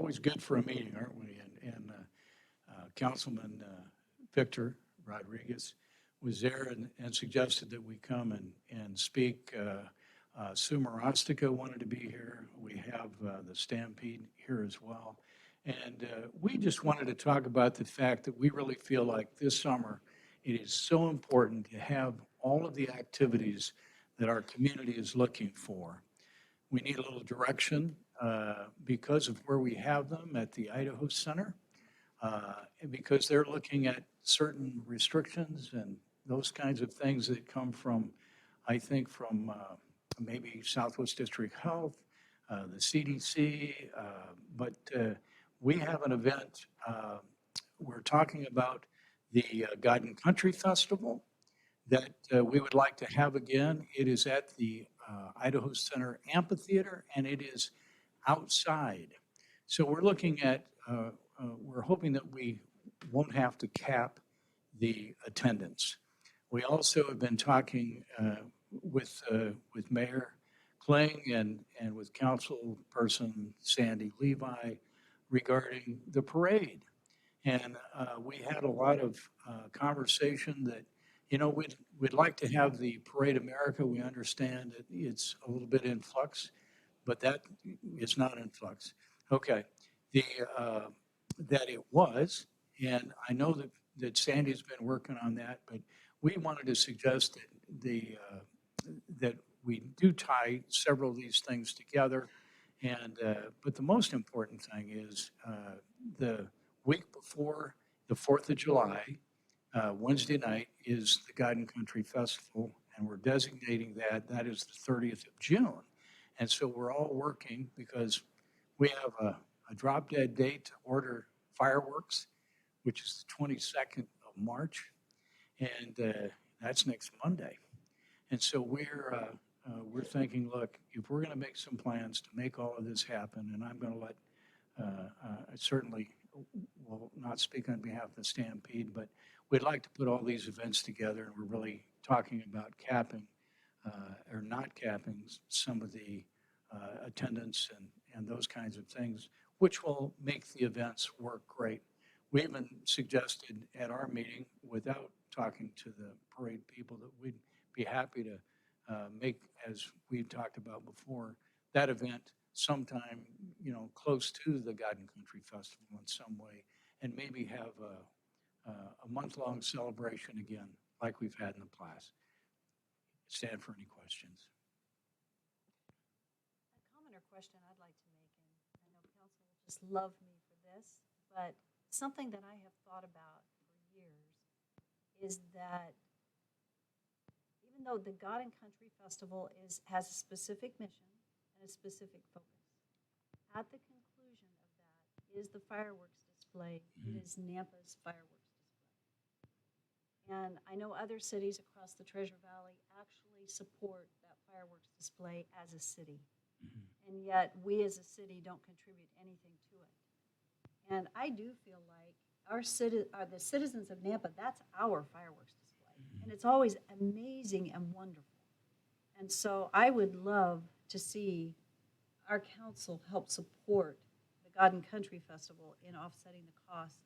always good for a meeting, aren't we? And Councilman Victor Rodriguez was there and suggested that we come and speak. Sue Marostica wanted to be here. We have the Stampede here as well. And we just wanted to talk about the fact that we really feel like this summer, it is so important to have all of the activities that our community is looking for. We need a little direction because of where we have them at the Idaho Center, and because they're looking at certain restrictions and those kinds of things that come from, I think, from maybe Southwest District Health, the CDC, but we have an event. We're talking about the God and Country Festival that we would like to have again. It is at the Idaho Center Amphitheater, and it is outside. So we're looking at, we're hoping that we won't have to cap the attendance. We also have been talking with Mayor Kling and with Councilperson Sandy Levi regarding the parade. And we had a lot of conversation that, you know, we'd like to have the Parade America. We understand that it's a little bit in flux, but that is not in flux. Okay, that it was, and I know that Sandy's been working on that, but we wanted to suggest that we do tie several of these things together. And but the most important thing is the week before the 4th of July, Wednesday night, is the God and Country Festival, and we're designating that is the 30th of June. And so we're all working because we have a drop dead date to order fireworks, which is the 22nd of March, and that's next Monday. And so we're thinking, look, if we're going to make some plans to make all of this happen, and I'm going to let, I certainly will not speak on behalf of the Stampede, but we'd like to put all these events together, and we're really talking about capping or not capping some of the attendance and those kinds of things, which will make the events work great. We even suggested at our meeting, without talking to the parade people, that we'd be happy to make, as we talked about before, that event sometime, you know, close to the God and Country Festival in some way, and maybe have a month-long celebration again, like we've had in the past. Stand for any questions. A comment or question I'd like to make, and I know council will just love me for this, but something that I have thought about for years is that even though the God and Country Festival has a specific mission and a specific focus, at the conclusion of that is the fireworks display. It is Nampa's fireworks display. And I know other cities across the Treasure Valley actually support that fireworks display as a city. And yet we as a city don't contribute anything to it. And I do feel like the citizens of Nampa, that's our fireworks display. And it's always amazing and wonderful. And so I would love to see our council help support the God and Country Festival in offsetting the cost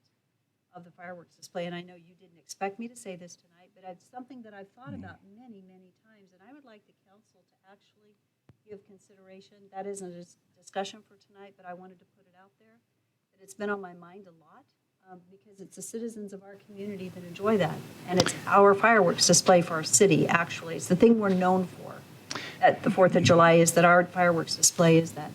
of the fireworks display. And I know you didn't expect me to say this tonight, but it's something that I've thought about many, many times. And I would like the council to actually give consideration. That isn't a discussion for tonight, but I wanted to put it out there. That it's been on my mind a lot because it's the citizens of our community that enjoy that. And it's our fireworks display for our city, actually. It's the thing we're known for at the 4th of July is that our fireworks display is that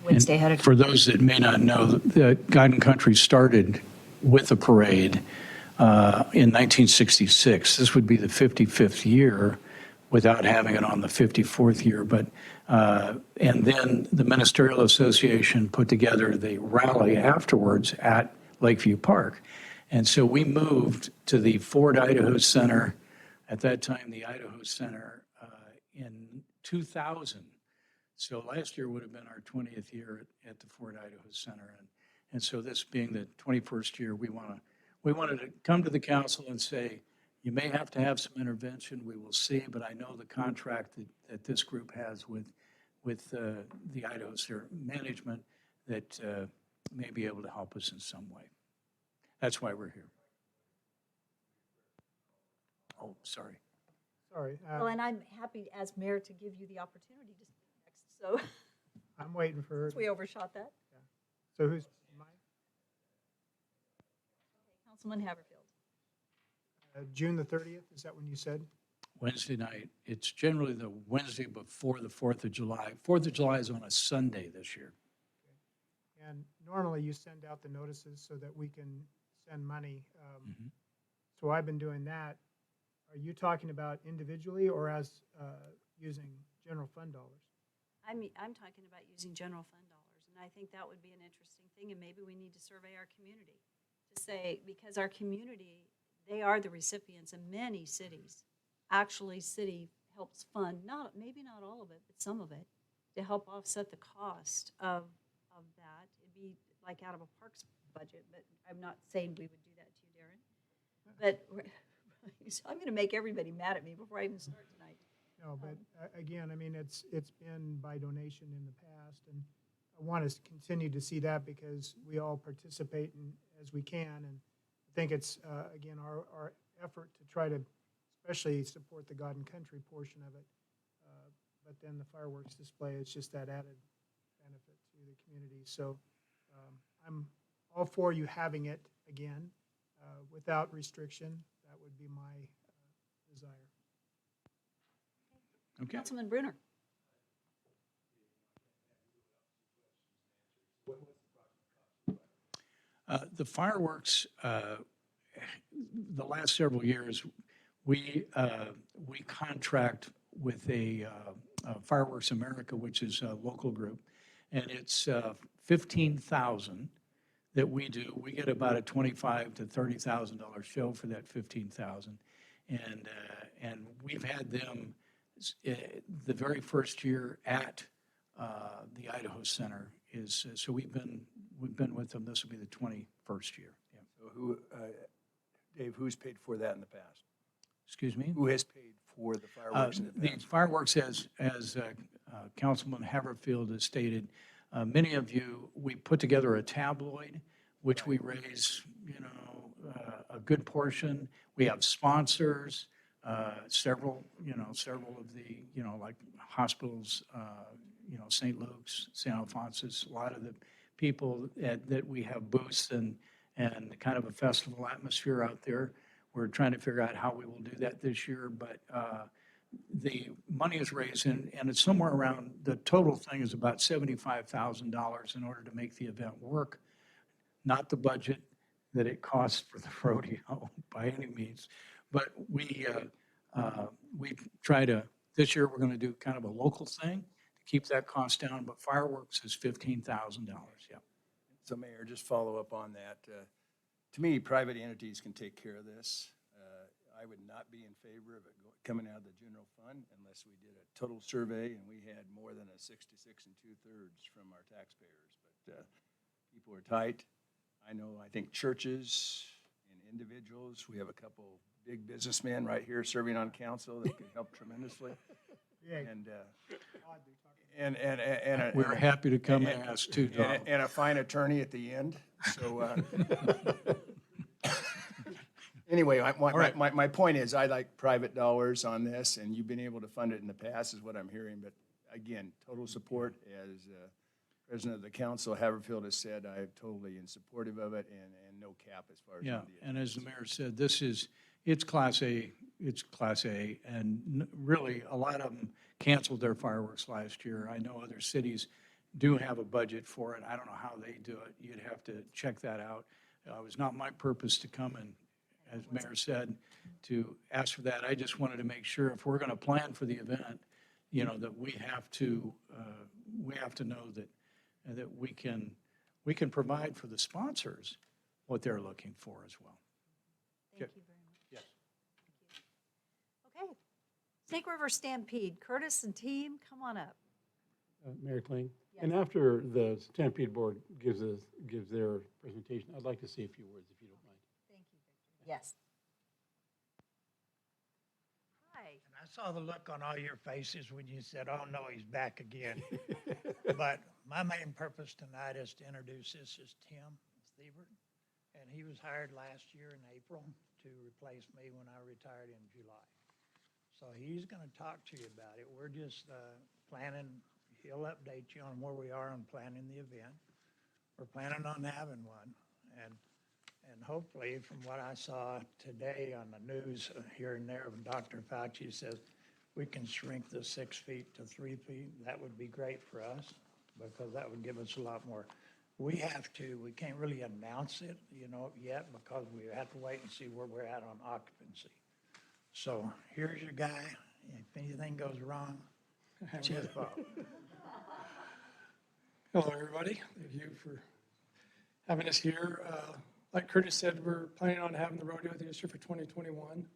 Wednesday ahead of For those that may not know, the God and Country started with a parade in 1966. This would be the 55th year without having it on the 54th year. But and then the Ministerial Association put together the rally afterwards at Lakeview Park. And so we moved to the Ford Idaho Center, at that time the Idaho Center, in 2000. So last year would have been our 20th year at the Ford Idaho Center. And so this being the 21st year, we wanted to come to the council and say, you may have to have some intervention, we will see, but I know the contract that this group has with the Idaho Center management, that may be able to help us in some way. That's why we're here. Oh, sorry. Sorry, Well, and I'm happy as mayor to give you the opportunity to speak next, so I'm waiting for her. since we overshot that. So who's Mike? Councilman Haverfield. June the 30th, is that when you said? Wednesday night. It's generally the Wednesday before the 4th of July. 4th of July is on a Sunday this year. And normally you send out the notices so that we can send money. Mhm. So I've been doing that. Are you talking about individually or as using general fund dollars? I'm talking about using general fund dollars, and I think that would be an interesting thing, and maybe we need to survey our community to say, because our community, they are the recipients in many cities. Actually, city helps fund, maybe not all of it, but some of it, to help offset the cost of that. It'd be like out of a parks budget, but I'm not saying we would do that to you, Darren. But so I'm gonna make everybody mad at me before I even start tonight. No, but again, I mean, it's been by donation in the past, and I want to continue to see that because we all participate in, as we can, and I think it's, again, our effort to try to especially support the God and Country portion of it, but then the fireworks display, it's just that added benefit to the community. So I'm all for you having it again, without restriction. That would be my desire. Okay. Councilman Brunner. The fireworks, the last several years, we contract with a Fireworks America, which is a local group, and it's 15,000 that we do. We get about a $25,000 to $30,000 show for that 15,000, and we've had them the very first year at the Idaho Center is so we've been with them. This will be the 21st year. Yeah. So Dave, who's paid for that in the past? Excuse me. Who has paid for the fireworks in the The past? fireworks, as Councilman Haverfield has stated, many of you, we put together a tabloid, which we raise, a good portion. We have sponsors, several of the, like hospitals, St. Luke's, St. Alphonsus, a lot of the people that we have booths and kind of a festival atmosphere out there. We're trying to figure out how we will do that this year, but the money is raised, and it's somewhere around, the total thing is about $75,000 in order to make the event work. Not the budget that it costs for the rodeo by any means, but we try to, this year, we're going to do kind of a local thing to keep that cost down, but fireworks is $15,000, yeah. So Mayor, just follow up on that. To me, private entities can take care of this. I would not be in favor of it coming out of the general fund unless we did a total survey and we had more than a 66 2/3 from our taxpayers. But people are tight. I think churches and individuals, we have a couple big businessmen right here serving on council that could help tremendously. Yeah. And We're happy to come and ask too, Tom. and a fine attorney at the end. So anyway, my point is I like private dollars on this, and you've been able to fund it in the past is what I'm hearing. But again, total support. As President of the Council, Haverfield has said, I'm totally in supportive of it, and no cap as far as. Yeah, the and as the mayor said, it's Class A, and really, a lot of them canceled their fireworks last year. I know other cities do have a budget for it. I don't know how they do it. You'd have to check that out. It was not my purpose to come and, as Mayor said, to ask for that. I just wanted to make sure if we're going to plan for the event, that we have to know that we can provide for the sponsors what they're looking for as well. Thank you very much. Yes. Thank you. Okay. Snake River Stampede, Curtis and team, come on up. Mayor Kling, Yes. and after the Stampede Board gives their presentation, I'd like to say a few words, if you don't mind. Thank you, Victor. Yes. Hi. And I saw the look on all your faces when you said, "Oh no, he's back again." But My main purpose tonight is to introduce, this is Tim Thiebert, and he was hired last year in April to replace me when I retired in July. So he's going to talk to you about it. We're just planning, he'll update you on where we are on planning the event. We're planning on having one, and hopefully, from what I saw today on the news here and there, Dr. Fauci says we can shrink the 6 feet to 3 feet. That would be great for us, because that would give us a lot more. We can't really announce it, yet, because we have to wait and see where we're at on occupancy. So here's your guy. If anything goes wrong, it's his fault. Hello, everybody. Thank you for having us here. Like Curtis said, we're planning on having the rodeo this year for 2021.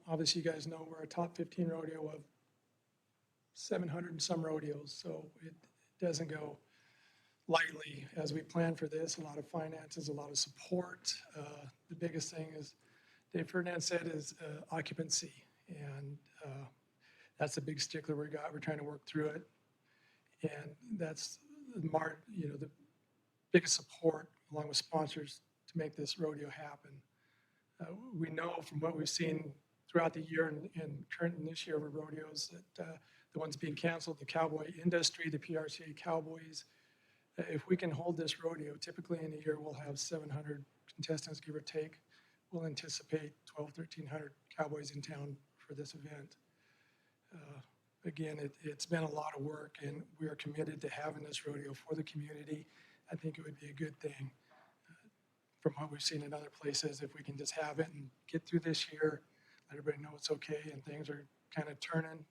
Obviously, you guys know we're a top 15 rodeo of 700 and some rodeos, so it doesn't go lightly as we plan for this. A lot of finances, a lot of support. The biggest thing, as Dave Ferdinand said, is occupancy, and that's a big stickler we got. We're trying to work through it, and that's the biggest support, along with sponsors, to make this rodeo happen. We know from what we've seen throughout the year and current in this year with rodeos that the ones being canceled, the cowboy industry, the PRCA Cowboys, if we can hold this rodeo, typically in a year we'll have 700 contestants, give or take. We'll anticipate 1,200 cowboys in town for this event. Again, it's been a lot of work, and we are committed to having this rodeo for the community. I think it would be a good thing from what we've seen in other places, if we can just have it and get through this year, let everybody know it's okay, and things are kind of turning.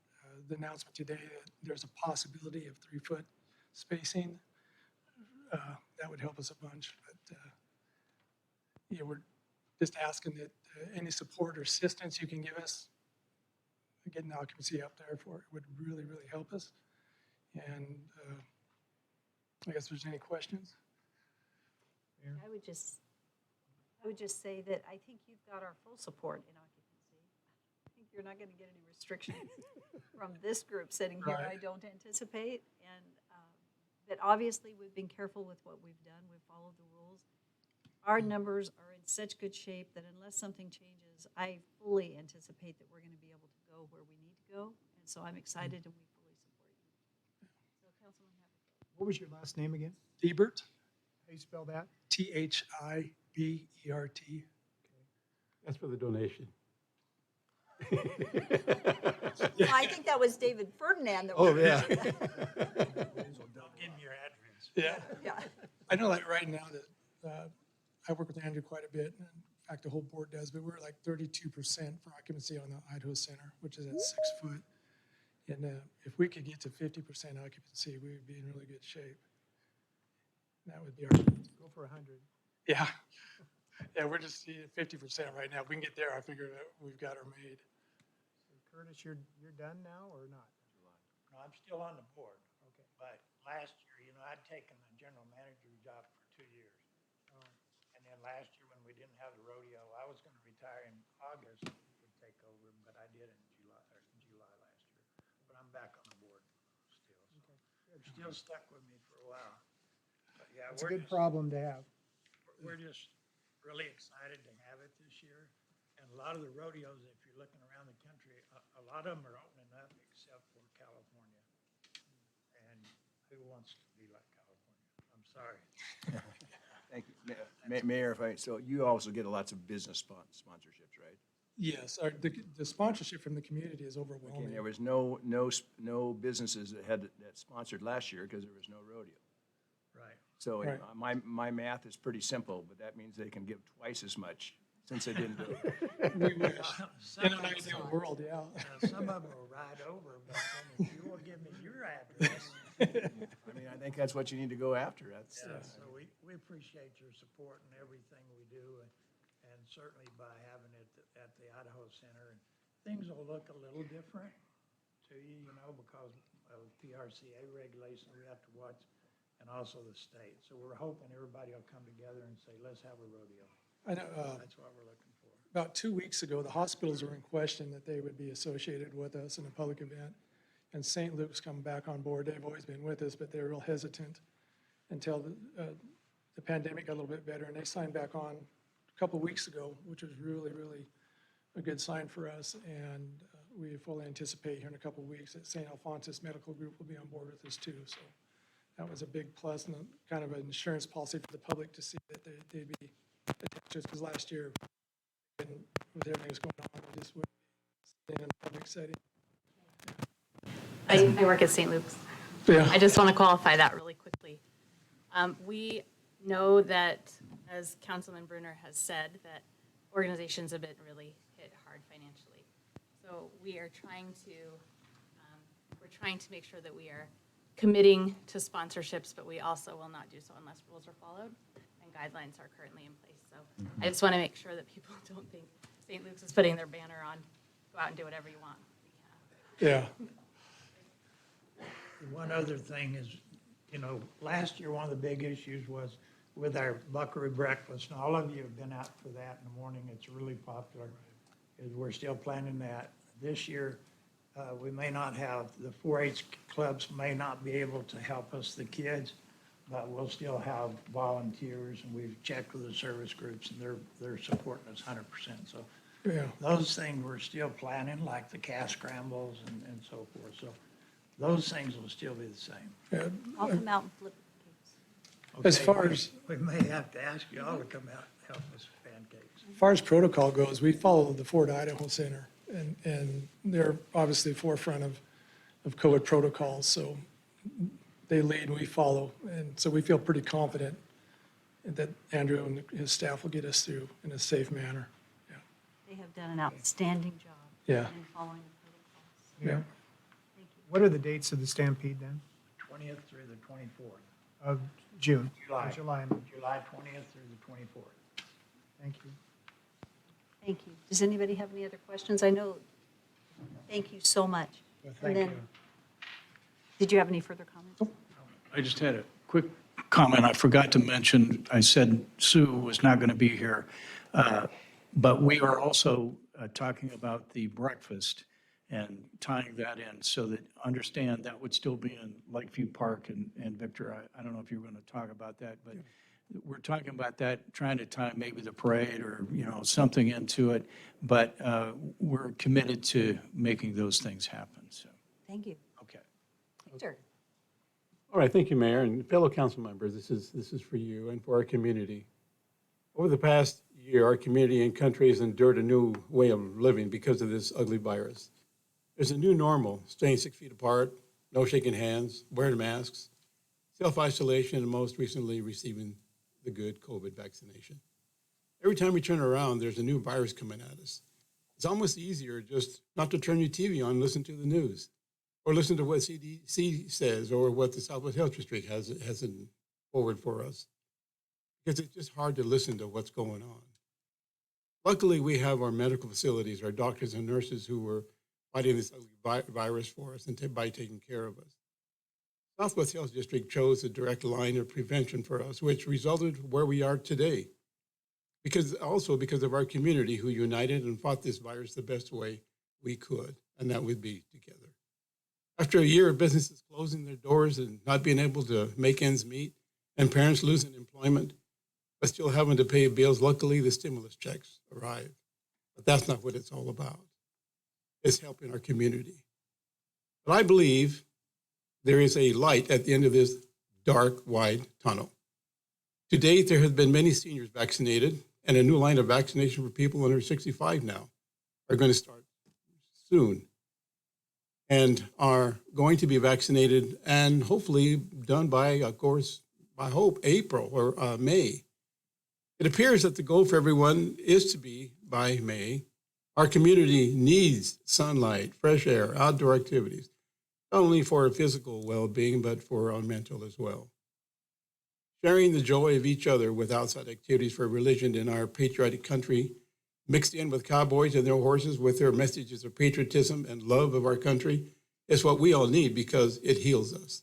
The announcement today that there's a possibility of 3-foot spacing, that would help us a bunch. But we're just asking that any support or assistance you can give us, getting occupancy up there for it would really, really help us. And I guess if there's any questions. I would just say that I think you've got our full support in occupancy. I think you're not going to get any restrictions from this group sitting here. Right. I don't anticipate. And but obviously we've been careful with what we've done. We've followed the rules. Our numbers are in such good shape that unless something changes, I fully anticipate that we're going to be able to go where we need to go. And so I'm excited and we fully support you. So Councilman Haverford. What was your last name again? Thiebert, How you spell that? Thibert. That's for the donation. Well, I think that was David Ferdinand that Oh, was. yeah. Don't give him your address. Yeah, Yeah. I know like right now that I work with Andrew quite a bit. In fact, the whole board does, but we're like 32% for occupancy on the Idaho Center, which is at 6 foot. And if we could get to 50% occupancy, we would be in really good shape. That would be our, Go for 100. yeah. Yeah, we're just at 50% right now. If we can get there, I figure that we've got her made. So Curtis, you're done now or not? No, I'm still on the board. Okay. But last year, I'd taken the general manager job for 2 years. And then last year, when we didn't have the rodeo, I was going to retire in August, would take over, but I did in July last year. But I'm back on the board still. So you're still stuck with me for a while. But yeah, It's a good problem to have. we're just really excited to have it this year. And a lot of the rodeos, if you're looking around the country, a lot of them are opening up except for California. And who wants to be like California? I'm sorry. Thank you. Mayor, so you also get lots of business sponsorships, right? Yes, the sponsorship from the community is Okay, overwhelming. there was no businesses that sponsored last year because there was no rodeo. Right. So Right. my math is pretty simple, but that means they can give twice as much since they didn't do it. We wish. Some In of an them- ideal world, yeah. Some of them will ride over, but then if you will give me your address. I mean, I think that's what you need to go after. That's, Yeah, so we appreciate your support in everything we do, and certainly by having it at the Idaho Center. And things will look a little different to you, because of PRCA regulations we have to watch, and also the state. So we're hoping everybody will come together and say, let's have a rodeo. I know, That's what we're looking for. about 2 weeks ago, the hospitals were in question that they would be associated with us in a public event. and St. Luke's come back on board. They've always been with us, but they were real hesitant until the pandemic got a little bit better, and they signed back on a couple of weeks ago, which was really, really a good sign for us. And we fully anticipate here in a couple of weeks that St. Alphonsus Medical Group will be on board with us too. So that was a big plus and kind of an insurance policy for the public to see that they'd be attached to us, because last year, with everything that's going on, we just wouldn't be in a public setting. I work at St. Luke's. Yeah. I just want to qualify that really quickly. We know that, as Councilman Brunner has said, that organizations have been really hit hard financially. So we are trying to make sure that we are committing to sponsorships, but we also will not do so unless rules are followed and guidelines are currently in place. So I just want to make sure that people don't think St. Luke's is putting their banner on, go out and do whatever you want. Yeah. One other thing is, last year, one of the big issues was with our Buckaroo breakfast, and all of you have been out for that in the morning. It's really popular. We're still planning that. This year, we may not have, the 4-H clubs may not be able to help us, the kids, but we'll still have volunteers, and we've checked with the service groups, and they're supporting us 100%. So Yeah. those things we're still planning, like the cash scrambles and so forth. So those things will still be the same. Yeah. I'll come out and flip cakes. As Okay, far as- We may have to ask you all to come out and help us with pancakes. As far as protocol goes, we follow the Ford Idaho Center, and they're obviously forefront of COVID protocols, so they lead and we follow. And so we feel pretty confident that Andrew and his staff will get us through in a safe manner. Yeah. They have done an outstanding job. Yeah. In following the protocols. Yeah. Thank you. What are the dates of the Stampede then? 20th through the 24th. Of June? July. Or July, I mean. July 20th through the 24th. Thank you. Thank you. Does anybody have any other questions? I know, thank you so much. Well, And thank then, you. did you have any further comments? I just had a quick comment. I forgot to mention, I said Sue was not going to be here. But we are also talking about the breakfast and tying that in so that, understand, that would still be in Lakeview Park. And Victor, I don't know if you were going to talk about that, but we're talking about that, trying to tie maybe the parade or, something into it. But we're committed to making those things happen, so, Thank you. okay. Victor? All right, thank you, Mayor, and fellow council members. This is for you and for our community. Over the past year, our community and country has endured a new way of living because of this ugly virus. There's a new normal, staying 6 feet apart, no shaking hands, wearing masks, self-isolation, and most recently receiving the good COVID vaccination. Every time we turn around, there's a new virus coming at us. It's almost easier just not to turn your TV on and listen to the news, or listen to what CDC says, or what the Southwest Health District has in forward for us, because it's just hard to listen to what's going on. Luckily, we have our medical facilities, our doctors and nurses who were fighting this ugly virus for us and by taking care of us. Southwest Health District chose a direct line of prevention for us, which resulted where we are today. Because of our community who united and fought this virus the best way we could, and that would be together. After a year of businesses closing their doors and not being able to make ends meet, and parents losing employment, but still having to pay bills, luckily the stimulus checks arrived. But that's not what it's all about. It's helping our community. But I believe there is a light at the end of this dark, wide tunnel. To date, there have been many seniors vaccinated, and a new line of vaccination for people under 65 now are going to start soon, and are going to be vaccinated and hopefully done by, of course, I hope, April or May. It appears that the goal for everyone is to be by May. Our community needs sunlight, fresh air, outdoor activities, not only for our physical well-being, but for our mental as well. Sharing the joy of each other with outside activities for religion in our patriotic country, mixed in with cowboys and their horses with their messages of patriotism and love of our country, is what we all need because it heals us.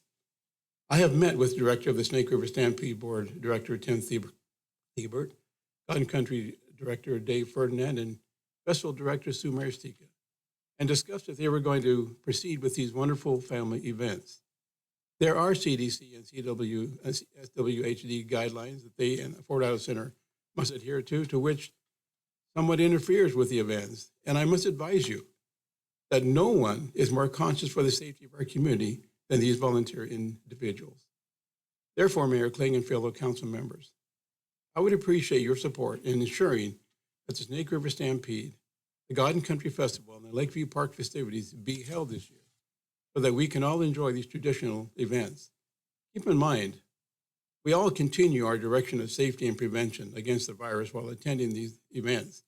I have met with Director of the Snake River Stampede Board, Director Tim Thiebert, God and Country Director Dave Ferdinand, and Festival Director Sue Maristica. and discussed if they were going to proceed with these wonderful family events. There are CDC and SWHD guidelines that they and the Fort Idaho Center must adhere to which somewhat interferes with the events. And I must advise you that no one is more conscious for the safety of our community than these volunteer individuals. Therefore, Mayor Kling and fellow council members, I would appreciate your support in ensuring that the Snake River Stampede, the God and Country Festival, and the Lakeview Park festivities be held this year so that we can all enjoy these traditional events. Keep in mind, we all continue our direction of safety and prevention against the virus while attending these events.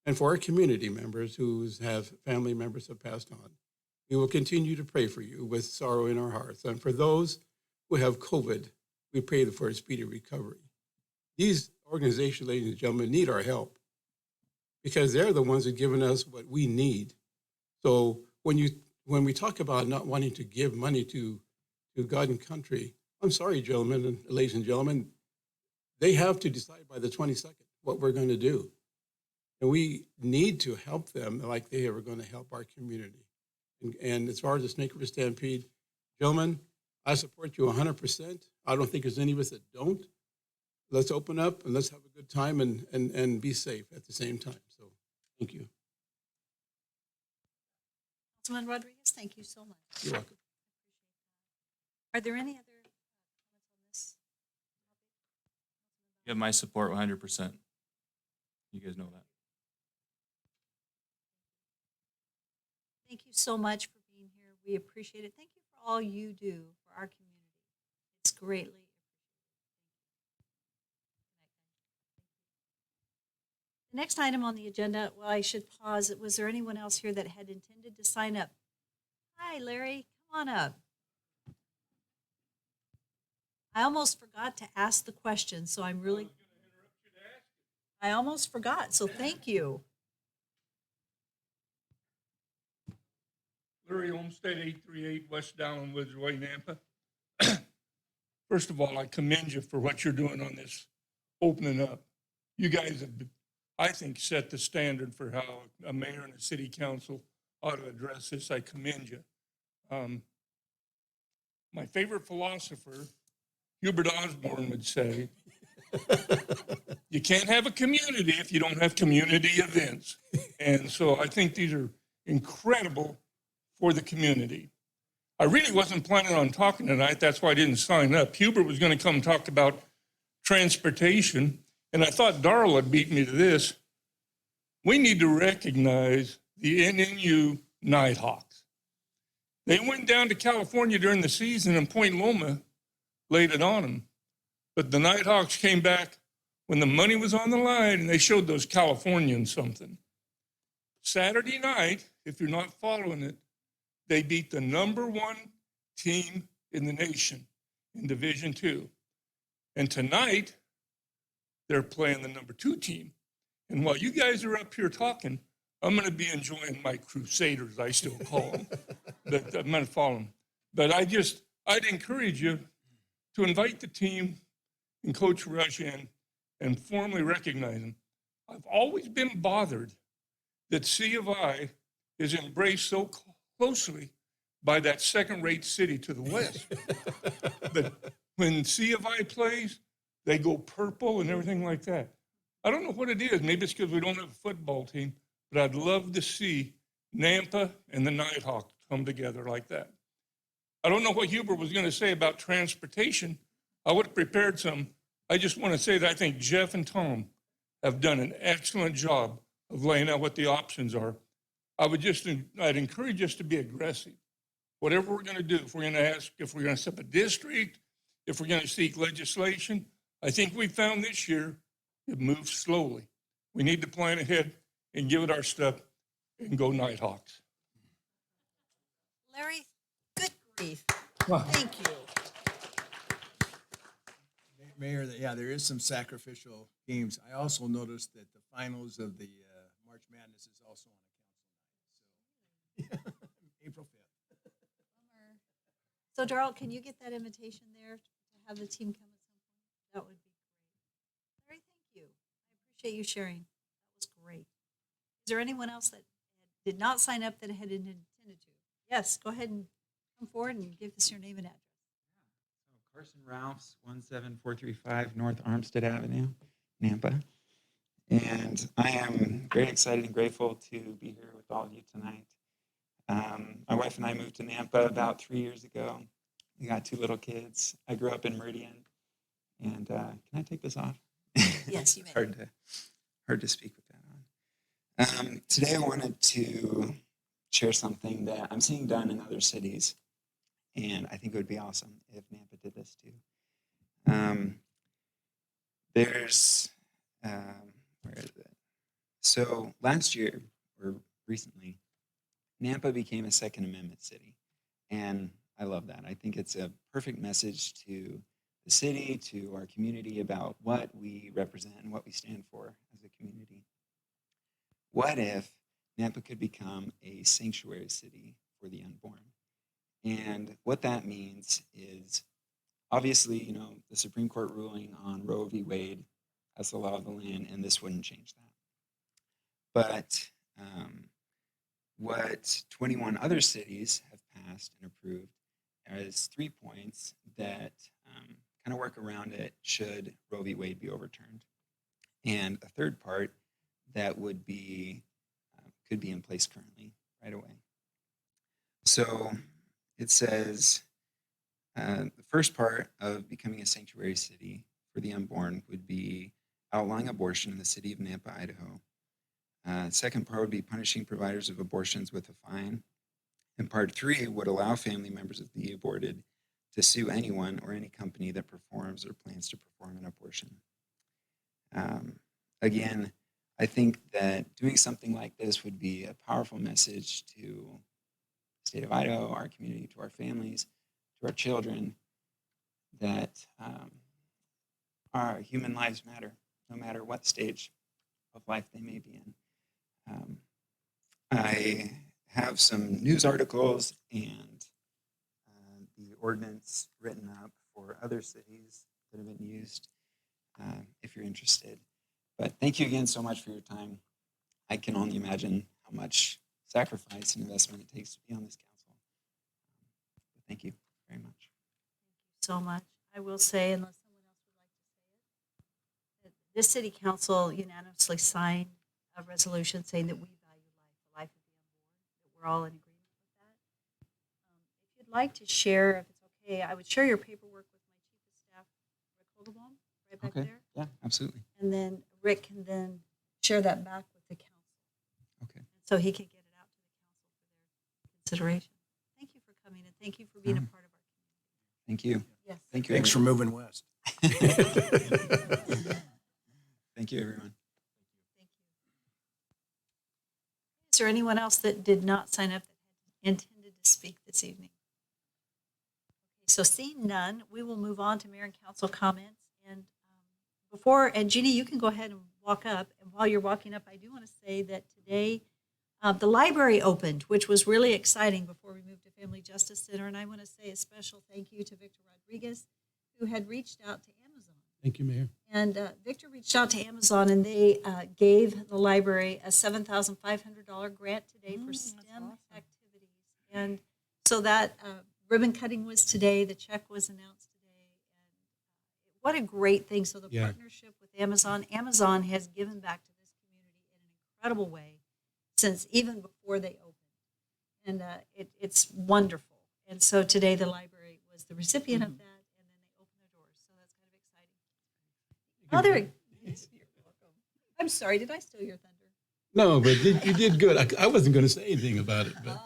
And for our community members who have family members have passed on, we will continue to pray for you with sorrow in our hearts. And for those who have COVID, we pray for a speedy recovery. These organizations, ladies and gentlemen, need our help because they're the ones that have given us what we need. So when we talk about not wanting to give money to God and country, I'm sorry, gentlemen and ladies and gentlemen, they have to decide by the 22nd what we're going to do. And we need to help them like they are going to help our community. And as far as the Snake River Stampede, gentlemen, I support you 100%. I don't think there's any of us that don't. Let's open up and let's have a good time and be safe at the same time. So thank you. Councilman Rodriguez, thank you so much. You're welcome. Are there any other comments on this? You have my support 100%. You guys know that. Thank you so much for being here. We appreciate it. Thank you for all you do for our community. It's greatly appreciated. The next item on the agenda, well, I should pause. Was there anyone else here that had intended to sign up? Hi, Larry, come on up. I almost forgot to ask the question, so I'm really. I almost forgot, so thank you. Larry Olmsted, 838 West Dowling Woods Way, Nampa. First of all, I commend you for what you're doing on this opening up. You guys have, I think, set the standard for how a mayor and a city council ought to address this. I commend you. My favorite philosopher, Hubert Osborne, would say, you can't have a community if you don't have community events. And so I think these are incredible for the community. I really wasn't planning on talking tonight. That's why I didn't sign up. Hubert was going to come talk about transportation, and I thought Darrell had beat me to this. We need to recognize the NNU Nighthawks. They went down to California during the season, and Point Loma laid it on them. But the Nighthawks came back when the money was on the line, and they showed those Californians something. Saturday night, if you're not following it, they beat the #1 team in the nation in Division II. And tonight, they're playing the #2 team. And while you guys are up here talking, I'm going to be enjoying my Crusaders, I still call them. But I'm going to follow them. But I'd encourage you to invite the team and Coach Rush in and formally recognize them. I've always been bothered that C of I is embraced so closely by that second-rate city to the west. But when C of I plays, they go purple and everything like that. I don't know what it is. Maybe it's because we don't have a football team, but I'd love to see Nampa and the Nighthawks come together like that. I don't know what Hubert was going to say about transportation. I would have prepared some. I just want to say that I think Jeff and Tom have done an excellent job of laying out what the options are. I'd encourage us to be aggressive. Whatever we're going to do, if we're going to set up a district, if we're going to seek legislation, I think we found this year it moves slowly. We need to plan ahead and give it our stuff and go Nighthawks. Larry, good grief. Thank you. Mayor, yeah, there is some sacrificial games. I also noticed that the finals of the March Madness is also on a council night. So, April 5th. So Darrell, can you get that invitation there to have the team come at some point? That would be great. Larry, thank you. I appreciate you sharing. That was great. Is there anyone else that had did not sign up that had intended to. Yes, go ahead and come forward and give us your name and address. Carson Ralphs, 17435 North Armstead Avenue, Nampa. And I am very excited and grateful to be here with all of you tonight. My wife and I moved to Nampa about 3 years ago. We got 2 little kids. I grew up in Meridian. And can I take this off? Yes, you may. Hard to speak with that on. Today I wanted to share something that I'm seeing done in other cities. And I think it would be awesome if Nampa did this too. Where is it? So last year, or recently, Nampa became a Second Amendment city. And I love that. I think it's a perfect message to the city, to our community about what we represent and what we stand for as a community. What if Nampa could become a sanctuary city for the unborn? And what that means is, obviously, the Supreme Court ruling on Roe v. Wade as the law of the land, and this wouldn't change that. But what 21 other cities have passed and approved is 3 points that kind of work around it should Roe v. Wade be overturned. And a third part that would be, could be in place currently, right away. So it says, the first part of becoming a sanctuary city for the unborn would be outlawing abortion in the city of Nampa, Idaho. Second part would be punishing providers of abortions with a fine. And part 3 would allow family members of the aborted to sue anyone or any company that performs or plans to perform an abortion. Again, I think that doing something like this would be a powerful message to the state of Idaho, our community, to our families, to our children, that our human lives matter, no matter what stage of life they may be in. I have some news articles and the ordinance written up for other cities that have been used, if you're interested. But thank you again so much for your time. I can only imagine how much sacrifice and investment it takes to be on this council. But thank you very much. So much. I will say, unless someone else would like to say it, that this city council unanimously signed a resolution saying that we value life, the life of the unborn, that we're all in agreement with that. If you'd like to share, if it's okay, I would share your paperwork with my chief of staff, Rick Holdebaum, right back Okay. there. Yeah, absolutely. And then Rick can then share that back with the council. Okay. So he can get it out to the council for their consideration. Thank you for coming and thank you for being a part of our community. Thank you. Yes. Thank you. Thanks for moving west. Thank you, everyone. Thank you. Is there anyone else that did not sign up that had intended to speak this evening? Okay, so seeing none, we will move on to mayor and council comments. And Jeannie, you can go ahead and walk up. And while you're walking up, I do want to say that today the library opened, which was really exciting before we moved to Family Justice Center. And I want to say a special thank you to Victor Rodriguez, who had reached out to Amazon. Thank you, Mayor. And Victor reached out to Amazon, and they gave the library a $7,500 grant today for STEM activities. And so that ribbon cutting was today. The check was announced today. And what a great thing. So the partnership with Amazon has given back to this community in an incredible way since even before they opened. And it's wonderful. And so today the library was the recipient of that. Other, I'm sorry, did I steal your thunder? No, but you did good. I wasn't going to say anything about it, but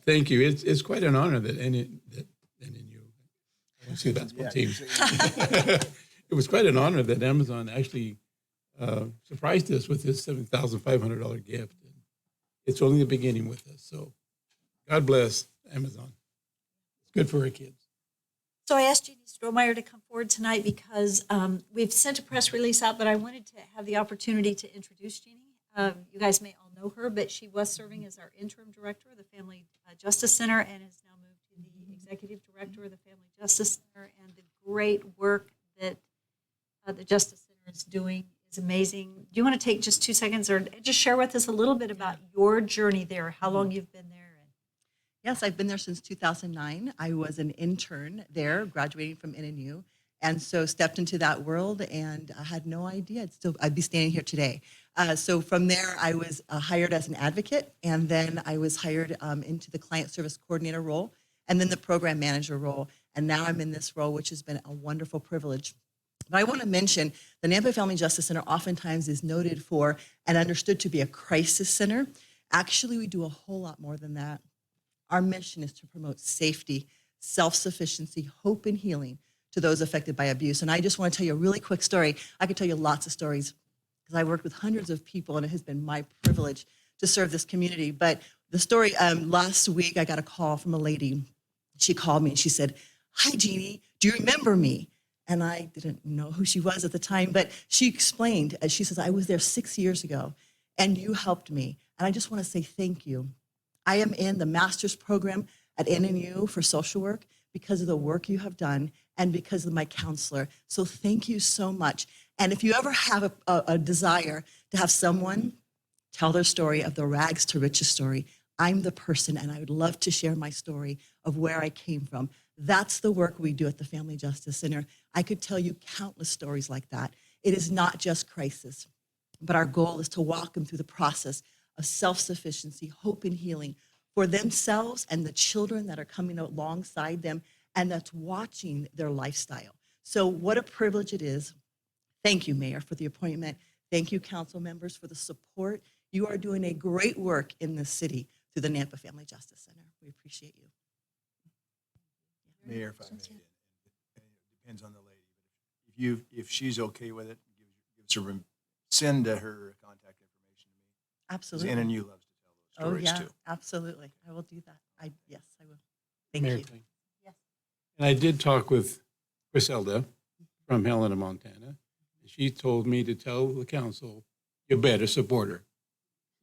thank you. It's quite an honor that NNU, I don't see basketball teams. It was quite an honor that Amazon actually surprised us with this $7,500 gift. It's only the beginning with us. So God bless Amazon. It's good for our kids. So I asked Jeannie Strohmeyer to come forward tonight because we've sent a press release out, but I wanted to have the opportunity to introduce Jeannie. You guys may all know her, but she was serving as our interim director of the Family Justice Center and has now moved to the executive director of the Family Justice Center. And the great work that the Justice Center is doing is amazing. Do you want to take just 2 seconds or just share with us a little bit about your journey there, how long you've been there? Yes, I've been there since 2009. I was an intern there, graduating from NNU, and so stepped into that world, and I had no idea I'd be standing here today. So from there, I was hired as an advocate, and then I was hired into the client service coordinator role, and then the program manager role, and now I'm in this role, which has been a wonderful privilege. But I want to mention the Nampa Family Justice Center oftentimes is noted for and understood to be a crisis center. Actually, we do a whole lot more than that. Our mission is to promote safety, self-sufficiency, hope, and healing to those affected by abuse. And I just want to tell you a really quick story. I could tell you lots of stories because I worked with hundreds of people, and it has been my privilege to serve this community. But the story, last week, I got a call from a lady. She called me and she said, "Hi, Jeannie, do you remember me?" And I didn't know who she was at the time, but she explained, she says, "I was there 6 years ago, and you helped me. And I just want to say thank you. I am in the master's program at NNU for social work because of the work you have done and because of my counselor. So thank you so much. And if you ever have a desire to have someone tell their story of the rags to riches story, I'm the person, and I would love to share my story of where I came from. That's the work we do at the Family Justice Center. I could tell you countless stories like that. It is not just crisis, but our goal is to walk them through the process of self-sufficiency, hope, and healing for themselves and the children that are coming alongside them and that's watching their lifestyle. So what a privilege it is. Thank you, Mayor, for the appointment. Thank you, council members, for the support. You are doing a great work in this city through the Nampa Family Justice Center. We appreciate you. Mayor, if I may, it depends on the lady. If she's okay with it, send her contact information to me. Absolutely. NNU loves to tell those stories too. Absolutely. I will do that. Yes, I will. Thank Mayor you. Kling. Yes. And I did talk with Griselda from Helena, Montana. She told me to tell the council, you better support her.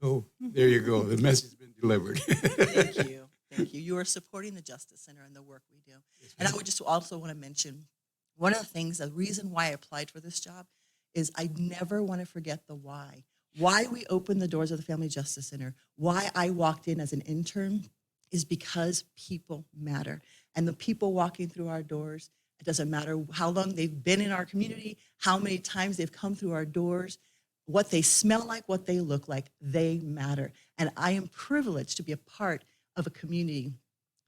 So there you go. The message has been delivered. Thank you. Thank you. You are supporting the Justice Center and the work we do. And I would just also want to mention, one of the things, the reason why I applied for this job is I never want to forget the why. Why we opened the doors of the Family Justice Center, why I walked in as an intern is because people matter. And the people walking through our doors, it doesn't matter how long they've been in our community, how many times they've come through our doors, what they smell like, what they look like, they matter. And I am privileged to be a part of a community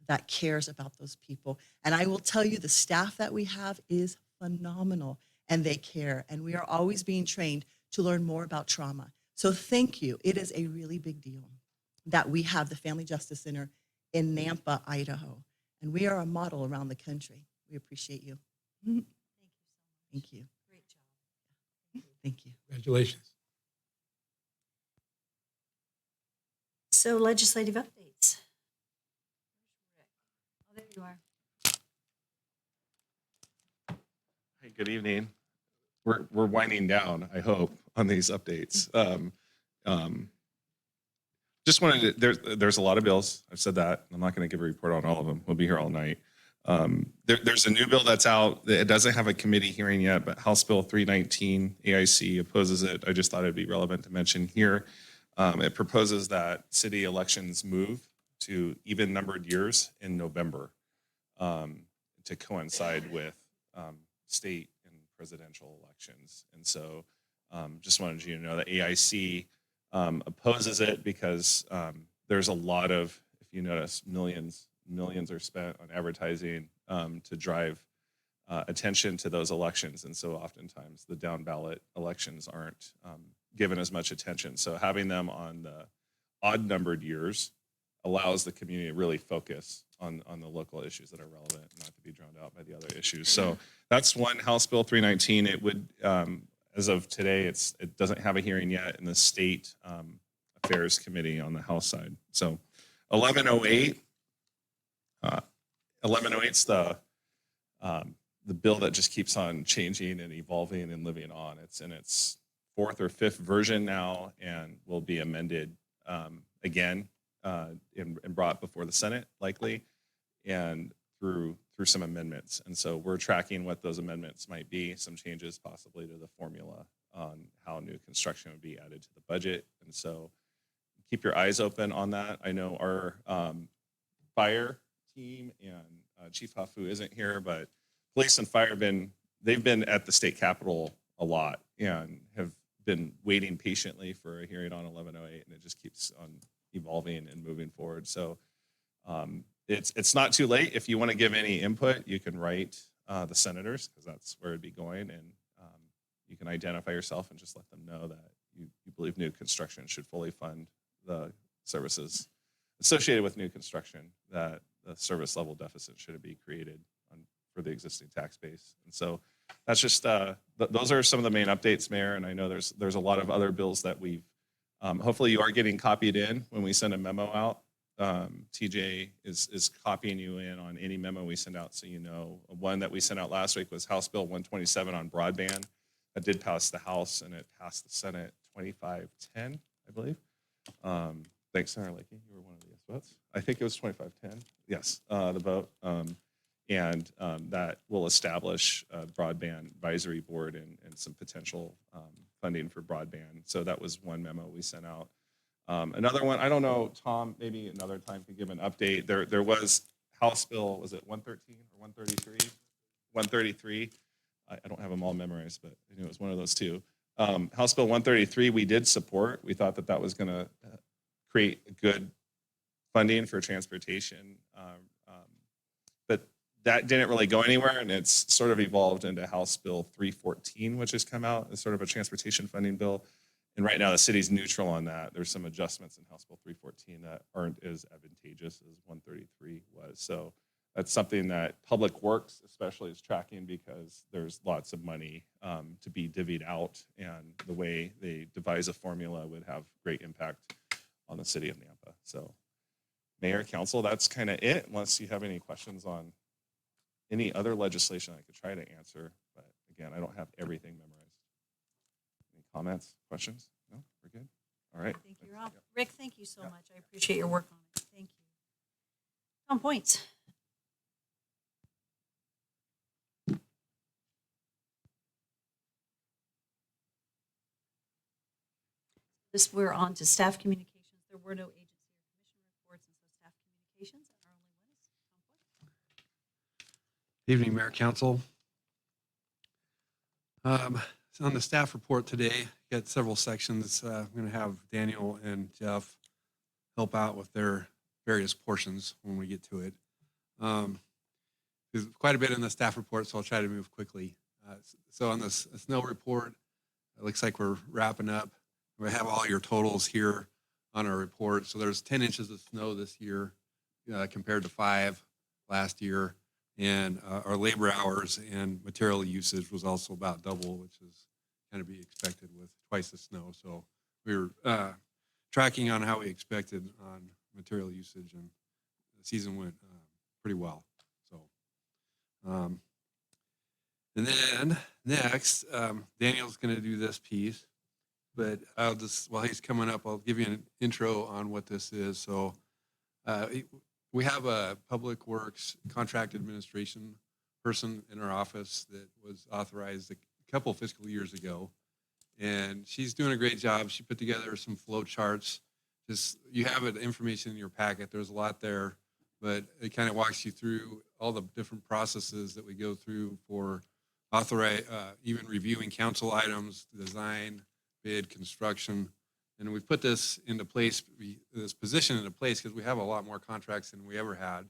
that cares about those people. And I will tell you, the staff that we have is phenomenal, and they care. And we are always being trained to learn more about trauma. So thank you. It is a really big deal that we have the Family Justice Center in Nampa, Idaho. And we are a model around the country. We appreciate you. Thank you. Great job. Thank you. Congratulations. So legislative updates. Oh, there you are. Hey, good evening. We're winding down, I hope, on these updates. Just wanted to, there's a lot of bills. I've said that. I'm not going to give a report on all of them. We'll be here all night. There's a new bill that's out. It doesn't have a committee hearing yet, but House Bill 319, AIC opposes it. I just thought it'd be relevant to mention here. It proposes that city elections move to even numbered years in November to coincide with state and presidential elections. And so just wanted you to know that AIC opposes it because there's a lot of, if you notice, millions are spent on advertising to drive attention to those elections. And so oftentimes the down ballot elections aren't given as much attention. So having them on the odd numbered years allows the community to really focus on the local issues that are relevant, not to be drowned out by the other issues. So that's one, House Bill 319. It would, as of today, it doesn't have a hearing yet in the State Affairs Committee on the House side. So 1108, 1108's the bill that just keeps on changing and evolving and living on. It's in its 4th or 5th version now and will be amended again and brought before the Senate likely and through some amendments. And so we're tracking what those amendments might be, some changes possibly to the formula on how how new construction would be added to the budget. And so keep your eyes open on that. I know our fire team and Chief Hafu isn't here, but police and fire they've been at the state capitol a lot and have been waiting patiently for a hearing on 1108, and it just keeps on evolving and moving forward. So it's not too late. If you want to give any input, you can write the senators, because that's where it'd be going, and you can identify yourself and just let them know that you believe new construction should fully fund the services associated with new construction, that the service level deficit should be created for the existing tax base. And so that's just, those are some of the main updates, Mayor. And I know there's a lot of other bills that we've, hopefully you are getting copied in when we send a memo out. TJ is copying you in on any memo we send out, so you know. One that we sent out last week was House Bill 127 on broadband. That did pass the House, and it passed the Senate 2510, I believe. Thanks, Senator Lakey. You were one of the yes votes. I think it was 2510. Yes, the vote. And that will establish a broadband advisory board and some potential funding for broadband. So that was one memo we sent out. Another one, I don't know, Tom, maybe another time could give an update. There was House Bill, was it 113 or 133? 133. I don't have them all memorized, but I knew it was one of those two. House Bill 133, we did support. We thought that was going to create good funding for transportation. But that didn't really go anywhere, and it's sort of evolved into House Bill 314, which has come out as sort of a transportation funding bill. And right now, the city's neutral on that. There's some adjustments in House Bill 314 that aren't as advantageous as 133 was. So that's something that Public Works especially is tracking, because there's lots of money to be divvied out, and the way they devise a formula would have great impact on the city of Nampa. So Mayor, Council, that's kind of it, unless you have any questions on any other legislation I could try to answer. But again, I don't have everything memorized. Any comments, questions? No, we're good. All right. I think you're off. Rick, thank you so much. I appreciate your work on it. Thank you. Tom Points. We're on to staff communications. There were no agency or commission reports, and so staff communications, and our only one is Tom Points. Evening, Mayor, Council. So on the staff report today, got several sections. I'm going to have Daniel and Jeff help out with their various portions when we get to it. There's quite a bit in the staff report, so I'll try to move quickly. So on this snow report, it looks like we're wrapping up. We have all your totals here on our report. So there's 10 inches of snow this year compared to 5 last year. And our labor hours and material usage was also about double, which is kind of be expected with twice the snow. So we were tracking on how we expected on material usage, and the season went pretty well. So, and then next, Daniel's going to do this piece. But I'll just, while he's coming up, I'll give you an intro on what this is. So we have a Public Works contract administration person in our office that was authorized a couple fiscal years ago. And she's doing a great job. She put together some flow charts. Just, you have it, information in your packet. There's a lot there, but it kind of walks you through all the different processes that we go through for even reviewing council items, design, bid, construction. And we put this into place, this position into place, because we have a lot more contracts than we ever had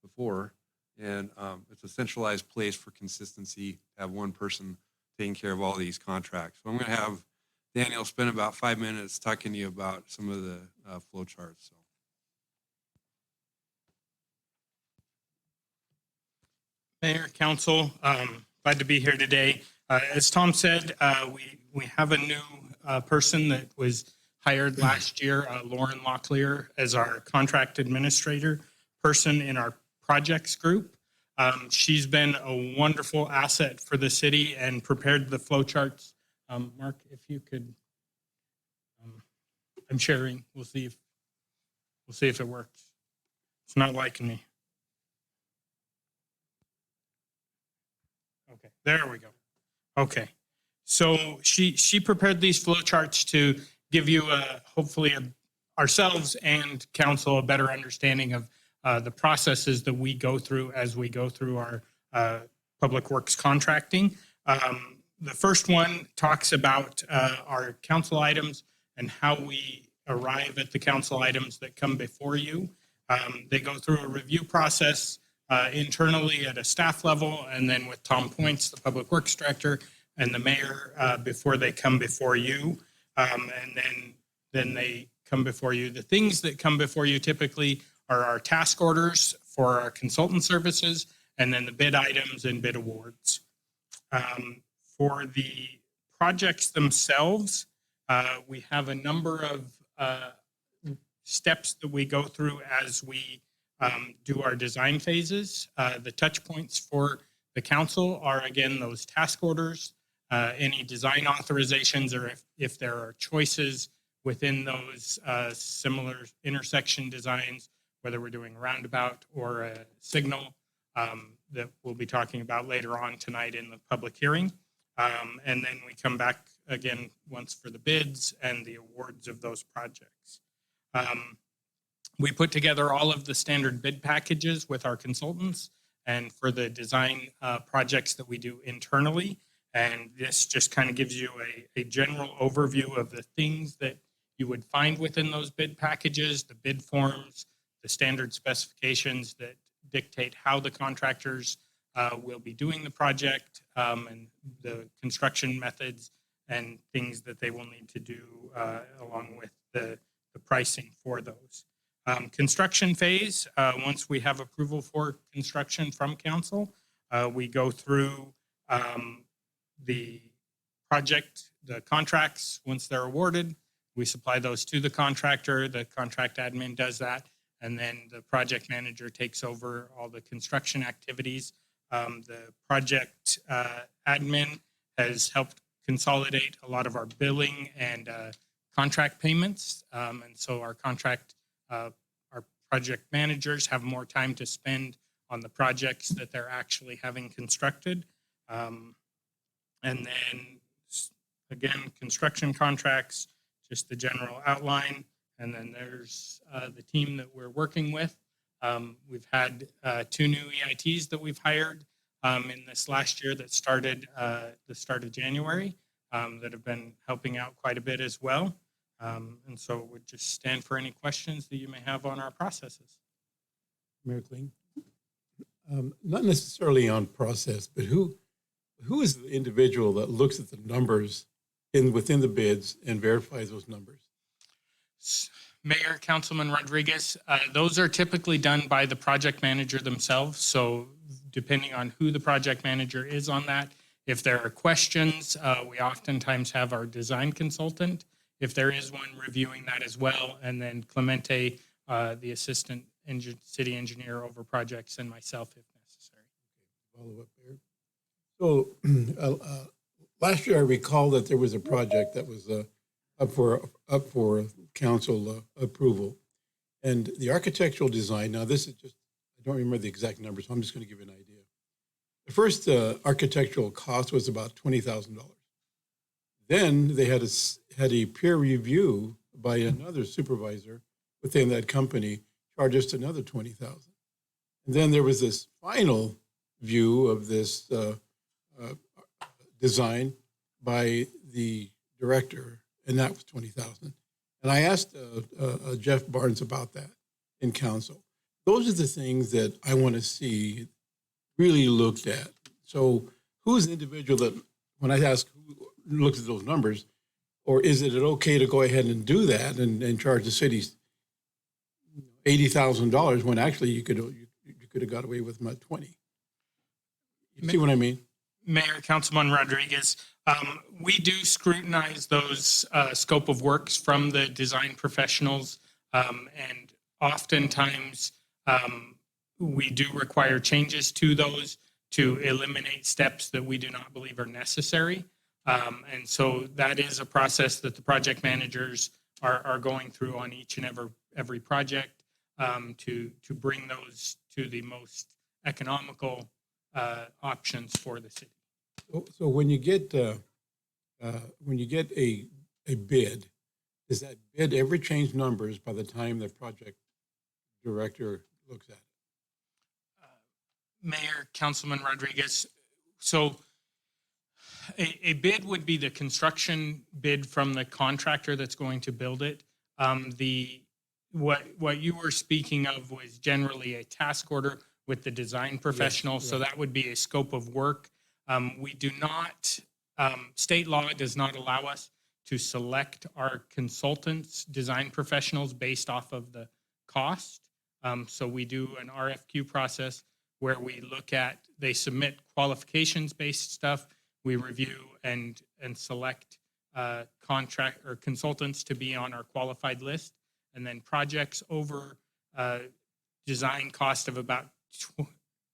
before. And it's a centralized place for consistency, to have one person taking care of all these contracts. So I'm going to have Daniel spend about 5 minutes talking to you about some of the flow charts. So. Mayor, Council, glad to be here today. As Tom said, we have a new person that was hired last year, Lauren Locklear, as our contract administrator person in our projects group. She's been a wonderful asset for the city and prepared the flow charts. Mark, if you could, I'm sharing. We'll see if it works. It's not liking me. Okay, there we go. Okay, So she prepared these flow charts to give you hopefully ourselves and council a better understanding of the processes that we go through as we go through our public works contracting. The first one talks about our council items and how we arrive at the council items that come before you. They go through a review process internally at a staff level, and then with Tom Points, the Public Works Director, and the mayor before they come before you. And then they come before you. The things that come before you typically are our task orders for our consultant services, and then the bid items and bid awards. For the projects themselves, we have a number of steps that we go through as we do our design phases. The touch points for the council are, again, those task orders, any design authorizations, or if there are choices within those similar intersection designs, whether we're doing a roundabout or a signal that we'll be talking about later on tonight in the public hearing. And then we come back again once for the bids and the awards of those projects. We put together all of the standard bid packages with our consultants and for the design projects that we do internally. And this just kind of gives you a general overview of the things that you would find within those bid packages, the bid forms, the standard specifications that dictate how the contractors will be doing the project, and the construction methods and things that they will need to do along with the pricing for those. Construction phase, once we have approval for construction from council, we go through the project, the contracts. Once they're awarded, we supply those to the contractor. The contract admin does that, and then the project manager takes over all the construction activities. The project admin has helped consolidate a lot of our billing and contract payments. And so our project managers have more time to spend on the projects that they're actually having constructed. And then again, construction contracts, just the general outline. And then there's the team that we're working with. We've had 2 new EITs that we've hired in this last year that started the start of January that have been helping out quite a bit as well. And so would just stand for any questions that you may have on our processes. Mayor Kling? Not necessarily on process, but who is the individual that looks at the numbers within the bids and verifies those numbers? Mayor, Councilman Rodriguez, those are typically done by the project manager themselves. So depending on who the project manager is on that, if there are questions, we oftentimes have our design consultant, if there is one, reviewing that as well. And then Clemente, the assistant city engineer over projects, and myself if necessary. Follow up there. So last year, I recall that there was a project that was up for council approval. And the architectural design, now this is just, I don't remember the exact numbers, so I'm just going to give you an idea. The first architectural cost was about $20,000. Then they had a peer review by another supervisor within that company, charged us another $20,000. And then there was this final view of this design by the director, and that was $20,000. And I asked Jeff Barnes about that in council. Those are the things that I want to see really looked at. So who's the individual that, when I ask who looks at those numbers, or is it okay to go ahead and do that and charge the cities $80,000 when actually you could have got away with about 20? You see what I mean? Mayor, Councilman Rodriguez, we do scrutinize those scope of works from the design professionals, and oftentimes we do require changes to those to eliminate steps that we do not believe are necessary. And so that is a process that the project managers are going through on each and every project to bring those to the most economical options for the city. So when you get when you get a bid, does that bid ever change numbers by the time the project director looks at it? Mayor, Councilman Rodriguez, so a bid would be the construction bid from the contractor that's going to build it. What you were speaking of was generally a task order with the design professional, so that would be a scope of work. We do not, state law does not allow us to select our consultants, design professionals based off of the cost. So we do an RFQ process where we look at, they submit qualifications-based stuff, we review and select contract or consultants to be on our qualified list, and then projects over design cost of about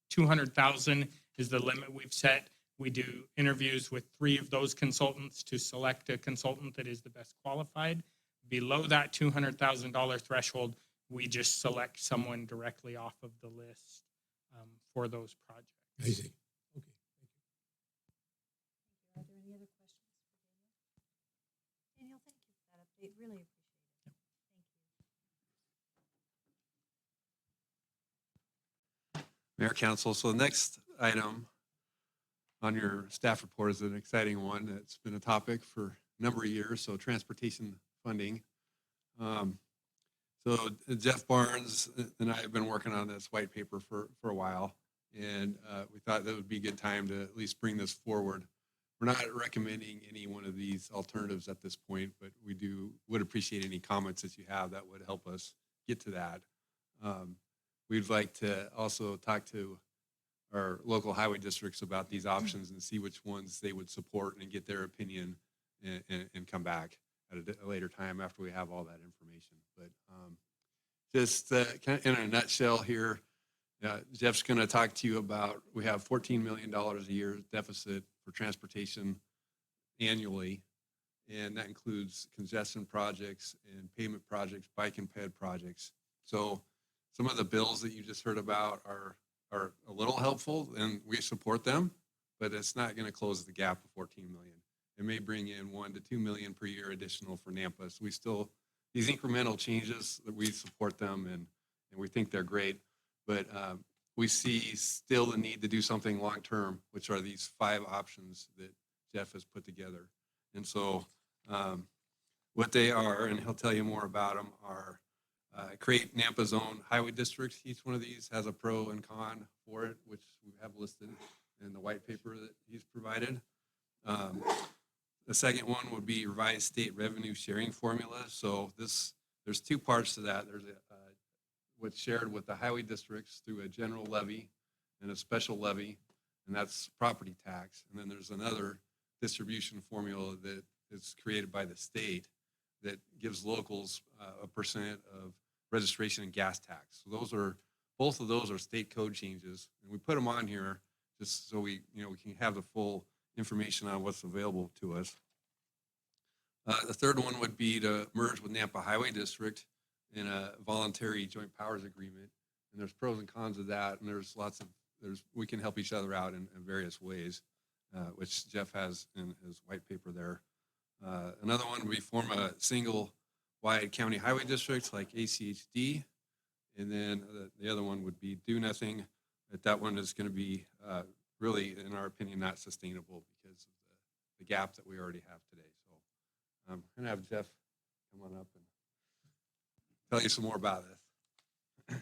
200,000 is the limit we've set. We do interviews with 3 of those consultants to select a consultant that is the best qualified. Below that $200,000 threshold, we just select someone directly off of the list for those projects. I see. Okay. Are there any other questions for Daniel? Daniel, thank you for that update. Really appreciate it. Thank you. Mayor, Council, so the next item on your staff report is an exciting one. It's been a topic for a number of years, so transportation funding. So Jeff Barnes and I have been working on this white paper for a while, and we thought that would be a good time to at least bring this forward. We're not recommending any one of these alternatives at this point, but we would appreciate any comments that you have that would help us get to that. We'd like to also talk to our local highway districts about these options and see which ones they would support and get their opinion and come back at a later time after we have all that information. But just kind of in a nutshell here, Jeff's going to talk to you about, we have $14 million a year deficit for transportation annually, and that includes congestion projects and pavement projects, bike and ped projects. So some of the bills that you just heard about are a little helpful, and we support them, but it's not going to close the gap of 14 million. It may bring in 1 to 2 million per year additional for Nampa. So we still, these incremental changes, that we support them, and we think they're great, but we see still the need to do something long-term, which are these 5 options that Jeff has put together. And so what they are, and he'll tell you more about them, are create Nampa's own highway districts. Each one of these has a pro and con for it, which we have listed in the white paper that he's provided. The second one would be revised state revenue sharing formula. So there's 2 parts to that. There's what's shared with the highway districts through a general levy and a special levy, and that's property tax. And then there's another distribution formula that is created by the state that gives locals a percent of registration and gas tax. So both of those are state code changes, and we put them on here just so we can have the full information on what's available to us. The third one would be to merge with Nampa Highway District in a voluntary joint powers agreement, and there's pros and cons of that, and we can help each other out in various ways, which Jeff has in his white paper there. Another one would be form a single wide county highway district like ACHD. And then the other one would be do nothing. But that one is going to be really, in our opinion, not sustainable because of the gap that we already have today. So I'm going to have Jeff come on up and tell you some more about this.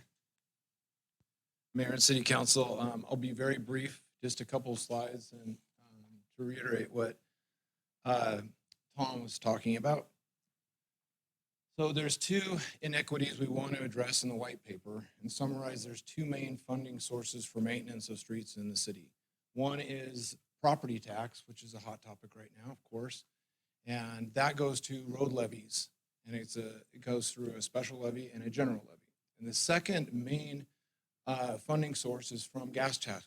Mayor and City Council, I'll be very brief, just a couple of slides, and to reiterate what Tom was talking about. So there's 2 inequities we want to address in the white paper, and summarize there's 2 main funding sources for maintenance of streets in the city. One is property tax, which is a hot topic right now, of course, and that goes to road levies, and it goes through a special levy and a general levy. And the second main funding source is from gas tax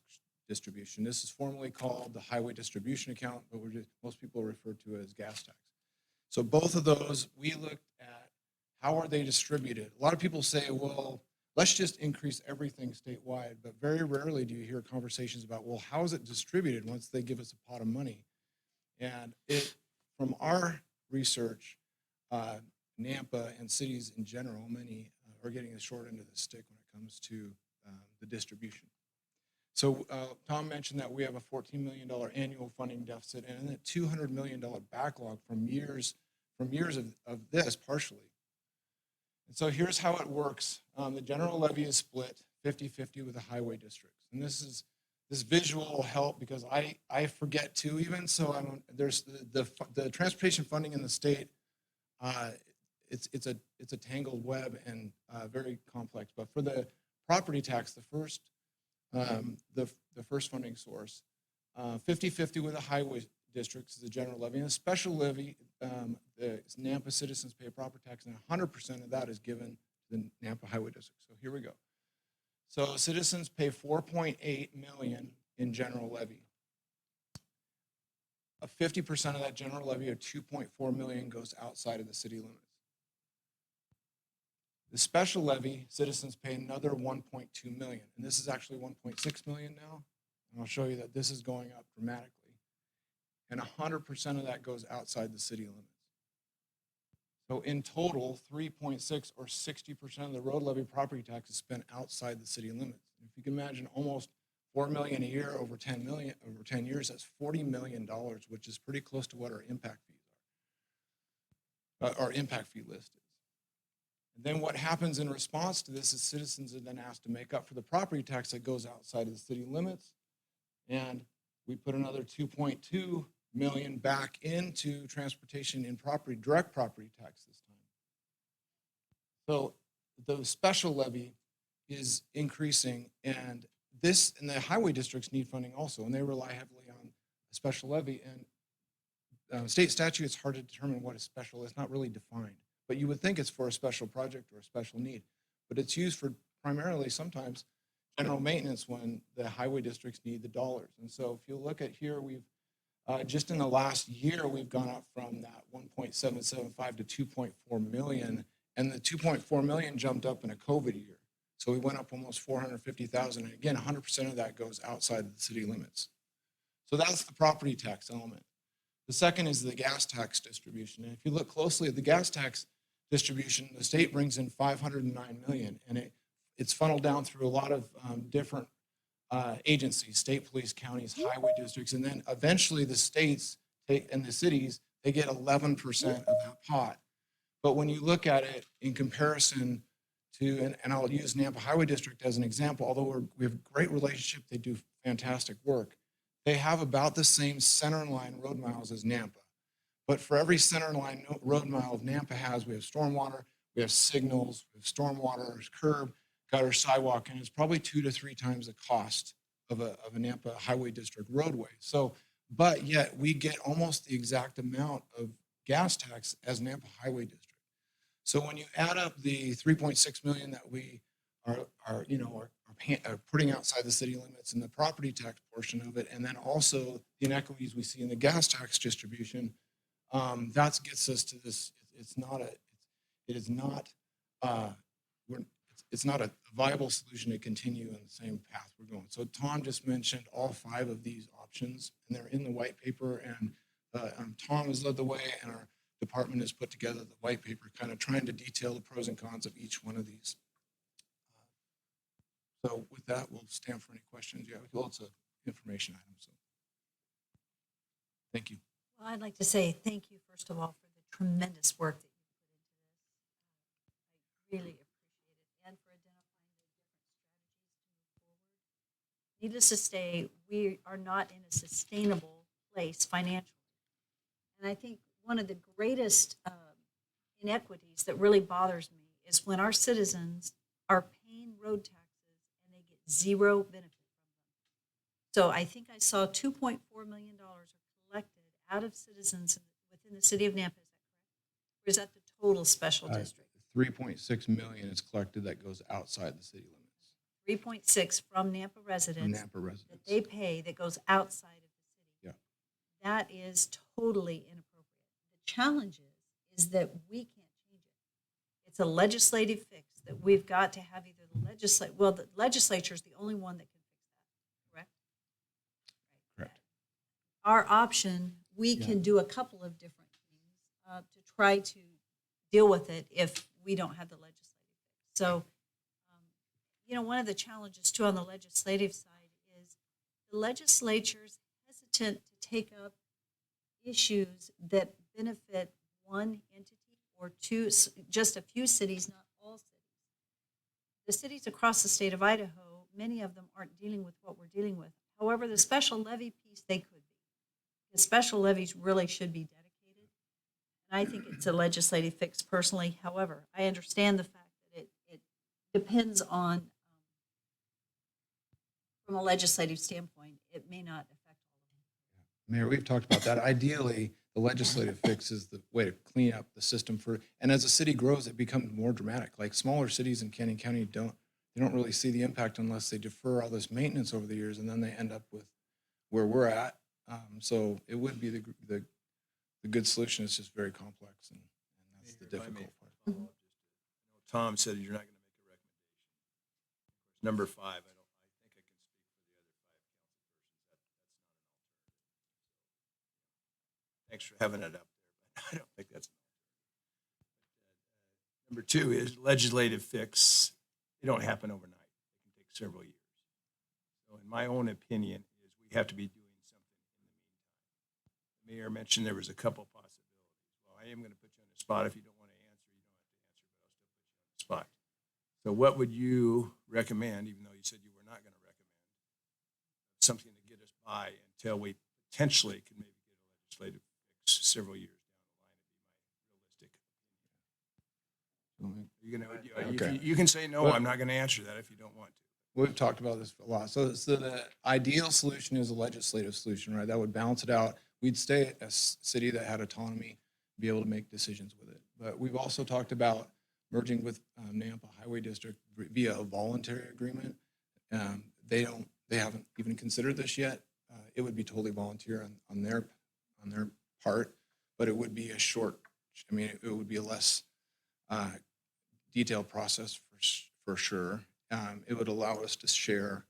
distribution. This is formally called the highway distribution account, but most people refer to it as gas tax. So both of those, we looked at how are they distributed. A lot of people say, well, let's just increase everything statewide, but very rarely do you hear conversations about, well, how is it distributed once they give us a pot of money? And from our research, Nampa and cities in general, many are getting the short end of the stick when it comes to the distribution. So Tom mentioned that we have a $14 million annual funding deficit and a $200 million backlog from years of this partially. And so here's how it works. The general levy is split 50-50 with the highway districts. And this visual will help because I forget too even. So there's the transportation funding in the state. It's a tangled web and very complex. But for the property tax, the first funding source, 50-50 with the highway districts is the general levy, and a special levy, the Nampa citizens pay a property tax, and 100% of that is given to the Nampa highway district. So here we go. So citizens pay $4.8 million in general levy. 50% of that general levy, or $2.4 million, goes outside of the city limits. The special levy, citizens pay another $1.2 million, and this is actually $1.6 million now. And I'll show you that this is going up dramatically. And 100% of that goes outside the city limits. So in total, 3.6 or 60% of the road levy property tax is spent outside the city limits. If you can imagine almost $4 million a year over 10 years, that's $40 million, which is pretty close to what our impact fees are, our impact fee list is. And then what happens in response to this is citizens are then asked to make up for the property tax that goes outside of the city limits. And we put another 2.2 million back into transportation and property, direct property tax this time. So the special levy is increasing, and the highway districts need funding also, and they rely heavily on a special levy. And state statute, it's hard to determine what is special. It's not really defined, but you would think it's for a special project or a special need, but it's used for primarily sometimes general maintenance when the highway districts need the dollars. And so if you look at here, we've just in the last year, we've gone up from that 1.775 to 2.4 million, and the 2.4 million jumped up in a COVID year. So we went up almost 450,000, and again, 100% of that goes outside of the city limits. So that's the property tax element. The second is the gas tax distribution. And if you look closely at the gas tax distribution, the state brings in 509 million, and it's funneled down through a lot of different agencies, state police, counties, highway districts, and then eventually the states and the cities, they get 11% of that pot. But when you look at it in comparison to, and I'll use Nampa Highway District as an example, although we have a great relationship, they do fantastic work. They have about the same center line road miles as Nampa. But for every center line road mile Nampa has, we have stormwater, we have signals, we have stormwater, curb, gutter, sidewalk, and it's probably 2 to 3 times the cost of a Nampa Highway District roadway. So, but yet we get almost the exact amount of gas tax as Nampa Highway District. So when you add up the 3.6 million that we are putting outside the city limits and the property tax portion of it, and then also the inequities we see in the gas tax distribution, that gets us to this. It's not a viable solution to continue in the same path we're going. So Tom just mentioned all 5 of these options, and they're in the white paper, and Tom has led the way, and our department has put together the white paper, kind of trying to detail the pros and cons of each one of these. So with that, we'll stand for any questions. Yeah, lots of information items. So thank you. Well, I'd like to say thank you, first of all, for the tremendous work that you put into this. I really appreciate it, and for identifying the different strategies to move forward. Needless to say, we are not in a sustainable place financially. And I think one of the greatest inequities that really bothers me is when our citizens are paying road taxes and they get zero benefit from them. So I think I saw $2.4 million are collected out of citizens within the city of Nampa. Is that correct? Or is that the total special district? 3.6 million is collected that goes outside the city limits. 3.6 from Nampa residents. From Nampa residents. That they pay that goes outside of the city. Yeah. That is totally inappropriate. The challenge is that we can't change it. It's a legislative fix that we've got to have either the legislature is the only one that can fix that, correct? Correct. Our option, we can do a couple of different to try to deal with it if we don't have the legislative fix. So, one of the challenges too on the legislative side is the legislature's hesitant to take up issues that benefit one entity or two, just a few cities, not all cities. The cities across the state of Idaho, many of them aren't dealing with what we're dealing with. However, the special levy piece, they could be. The special levies really should be dedicated. And I think it's a legislative fix personally. However, I understand the fact that it depends on, from a legislative standpoint, it may not affect all of them. Mayor, we've talked about that. Ideally, the legislative fix is the way to clean up the system and as a city grows, it becomes more dramatic. Like smaller cities in Canyon County don't really see the impact unless they defer all this maintenance over the years, and then they end up with where we're at. So it would be the good solution. It's just very complex, and that's the If I may difficult part. follow up, Tom said you're not going to make a recommendation. Number 5, I think I can speak for the other 5 council persons. Thanks for having it up there, but I don't think that's number 2 is legislative fix. They don't happen overnight. They can take several years. So in my own opinion is we have to be doing something in the meantime. The mayor mentioned there was a couple possibilities. Well, I am going to put you on the spot. If you don't want to answer, you don't have to answer, but I'll still put you on the spot. So what would you recommend, even though you said you were not going to recommend, something to get us by until we potentially could maybe get a legislative fix several years down the line? Would be my realistic opinion. You can say no, Well- I'm not going to answer that if you don't want to. We've talked about this a lot. So the ideal solution is a legislative solution, right? That would balance it out. We'd stay a city that had autonomy, be able to make decisions with it. But we've also talked about merging with Nampa Highway District via a voluntary agreement. They haven't even considered this yet. It would be totally volunteer on their part, but it would be a short. It would be a less detailed process for sure. It would allow us to share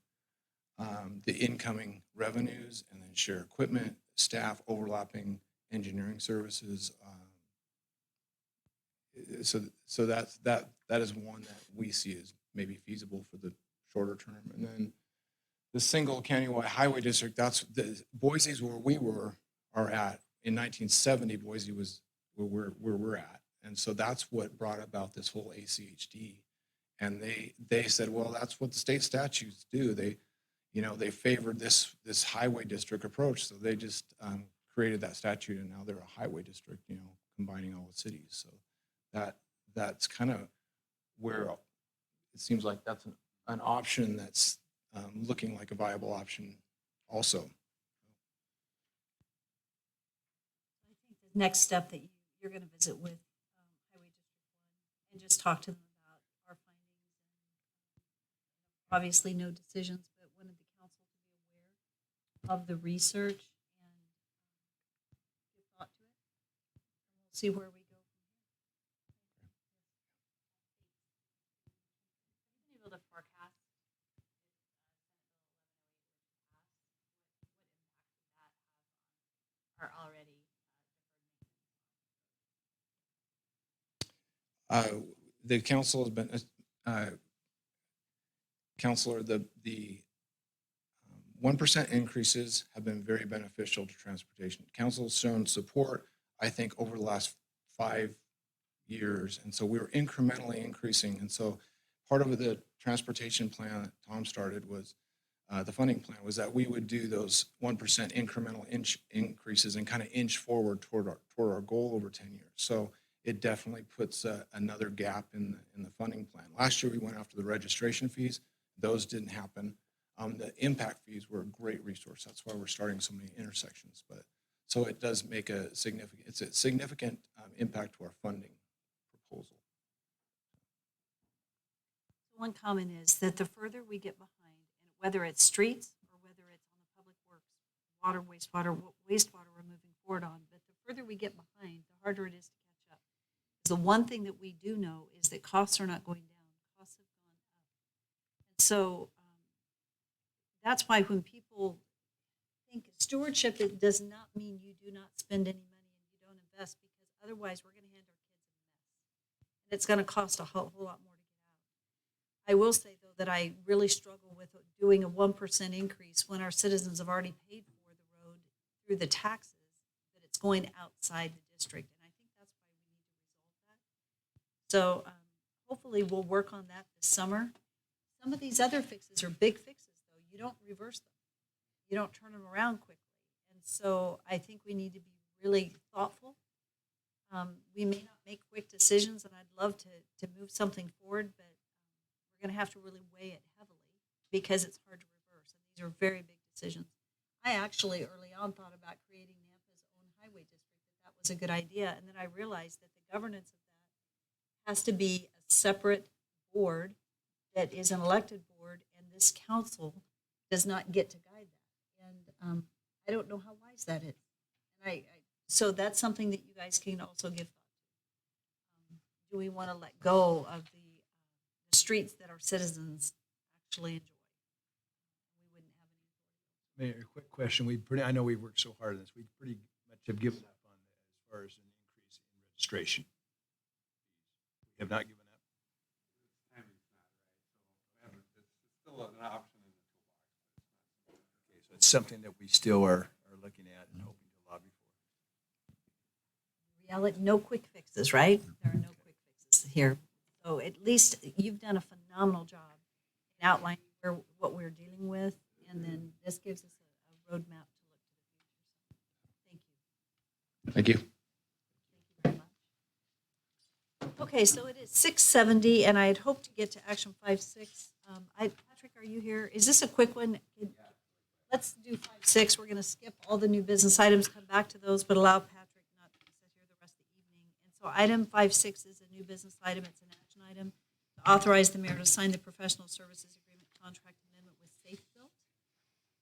the incoming revenues and then share equipment, staff, overlapping engineering services. So that is one that we see as maybe feasible for the shorter term. And then the single countywide highway district, Boise's where we are at. In 1970, Boise was where we're at. And so that's what brought about this whole ACHD. And they said, well, that's what the state statutes do. They favored this highway district approach. So they just created that statute, and now they're a highway district, combining all the cities. So that's kind of where it seems like that's an option that's looking like a viable option also. I think the next step that you're going to visit with Highway District 1 and just talk to them about our findings. And obviously, no decisions, but wanted the council to be aware of the research and give thought to it. And we'll see where we go from here. Have you been able to forecast if Senate Bill 1108 would pass, what impact would that have on our already The council has been, Councilor, the 1% increases have been very beneficial to transportation. Council's shown support, I think, over the last 5 years. And so we were incrementally increasing. And so part of the transportation plan that Tom started was, the funding plan was that we would do those 1% incremental increases and kind of inch forward toward our goal over 10 years. So it definitely puts another gap in the funding plan. Last year, we went after the registration fees. Those didn't happen. The impact fees were a great resource. That's why we're starting so many intersections. But so it does make a significant impact to our funding proposal. One comment is that the further we get behind, and whether it's streets or whether it's on the public works, water, wastewater we're moving forward on, but the further we get behind, the harder it is to catch up. The one thing that we do know is that costs are not going down. Costs have gone up. And so that's why when people think stewardship, it does not mean you do not spend any money and you don't invest, because Otherwise, we're going to hand our kids a mess. And it's going to cost a whole lot more to get out. I will say, though, that I really struggle with doing a 1% increase when our citizens have already paid for the road through the taxes, that it's going outside the district. And I think that's why we need to resolve that. So hopefully we'll work on that this summer. Some of these other fixes are big fixes, though. You don't reverse them. You don't turn them around quickly. And so I think we need to be really thoughtful. We may not make quick decisions, and I'd love to move something forward, but we're going to have to really weigh it heavily because it's hard to reverse. And these are very big decisions. I actually early on thought about creating Nampa's own highway district. That was a good idea. And then I realized that the governance of that has to be a separate board that is an elected board, and this council does not get to guide that. And I don't know how wise that is. And so that's something that you guys can also give thought to. Do we want to let go of the streets that our citizens actually enjoy? We wouldn't have any. Mayor, quick question. I know we've worked so hard on this. We pretty much have given up on that as far as an increase in registration. We have not given up. Still an option in the toolbox. Okay, so it's something that we still are looking at and hoping to lobby for. Reality, no quick fixes, right? There are no quick fixes here. So at least you've done a phenomenal job in outlining what we're dealing with, and then this gives us a roadmap to look to the future. So thank you. Thank you. Thank you very much. Okay, so it is 6:70, and I had hoped to get to action 5.6. Patrick, are you here? Is this a quick one? Let's do 5.6. We're going to skip all the new business items, come back to those, but allow Patrick not to sit here the rest of the evening. And so item 5.6 is a new business item. It's an action item to authorize the mayor to sign the professional services agreement contract amendment with Safe Built.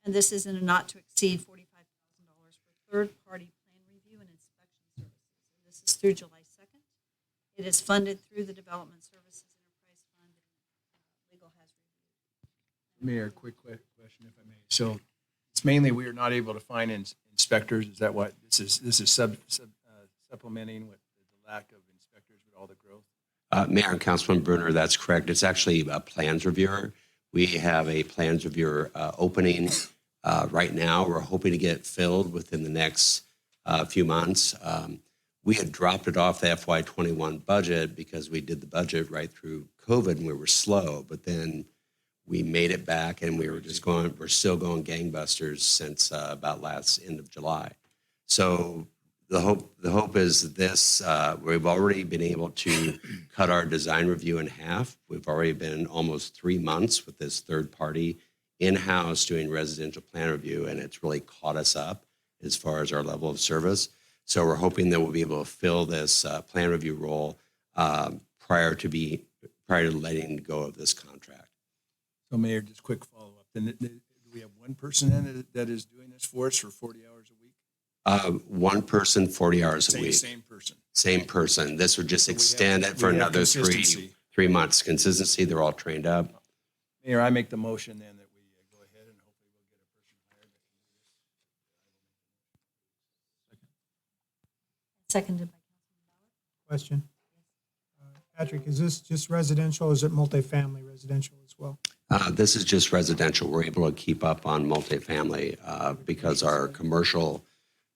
And this is in a not to exceed $45,000 for third-party plan review and inspection services. And this is through July 2nd. It is funded through the Development Services Enterprise Fund, and legal has reviewed. Mayor, quick question if I may. So it's mainly we are not able to find inspectors. Is that what this is supplementing with the lack of inspectors with all the growth? Mayor and Councilman Brunner, that's correct. It's actually a plans reviewer. We have a plans reviewer opening right now. We're hoping to get it filled within the next few months. We had dropped it off the FY21 budget because we did the budget right through COVID and we were slow, but then we made it back and we're still going gangbusters since about end of July. So the hope is this, we've already been able to cut our design review in half. We've already been almost 3 months with this third party in-house doing residential plan review, and it's really caught us up as far as our level of service. So we're hoping that we'll be able to fill this plan review role prior to letting go of this contract. So Mayor, just quick follow-up. Then do we have one person then that is doing this for us for 40 hours a week? One person, 40 hours a week. Same person. Same person. This would just So we extend have- it for we have another consistency. three months. Consistency, they're all trained up. Mayor, I make the motion then that we go ahead and hopefully we'll get a person hired that can do this. Seconded by Councilman Ballard. Question. Patrick, is this just residential or is it multifamily residential as well? This is just residential. We're able to keep up on multifamily because our commercial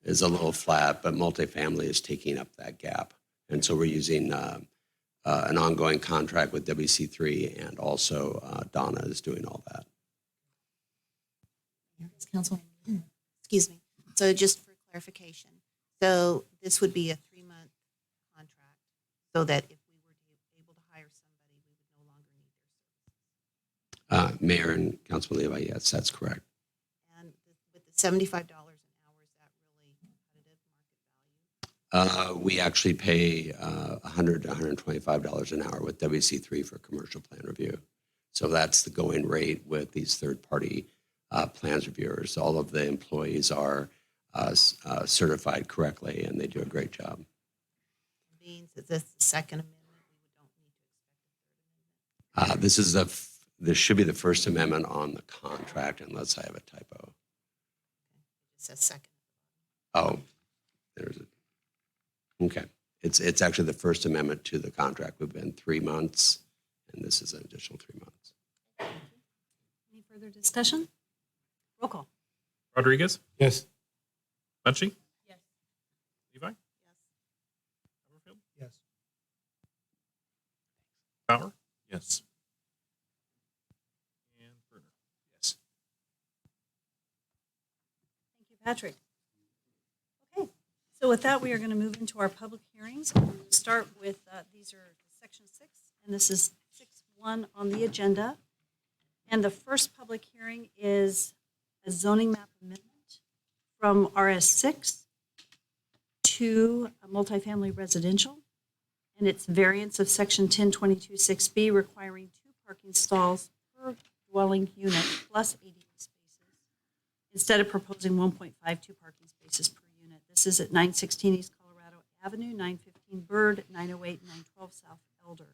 is a little flat, but multifamily is taking up that gap. And so we're using an ongoing contract with WC3, and also Donna is doing all that. Council, excuse me. So just for clarification, so this would be a 3-month contract so that if we were able to hire somebody, we would no longer need their services. Mayor and Councilman Levi, yes, that's correct. And with the $75 an hour, is that really competitive market value? We actually pay $100 to $125 an hour with WC3 for commercial plan review. So that's the going rate with these third-party plans reviewers. All of the employees are certified correctly, and they do a great job. Means that this is the Second Amendment, we don't need to expect a Third Amendment. This should be the First Amendment on the contract, unless I have a typo. It says second. Oh, there's it. Okay. It's actually the first amendment to the contract. We've been 3 months, and this is an additional 3 months. Any further discussion? Roll call. Rodriguez? Yes. Munchy? Yes. Levi? Yes. Bauer? Yes. And Berner? Yes. Thank you, Patrick. Okay, so with that, we are going to move into our public hearings. We'll start with, these are section 6, and this is 6.1 on the agenda. And the first public hearing is a zoning map amendment from RS6 to a multifamily residential. And it's variance of section 1022-6B requiring 2 parking stalls per dwelling unit plus ADA spaces, instead of proposing 1.52 parking spaces per unit. This is at 916 East Colorado Avenue, 915 Bird, 908 and 912 South Elder.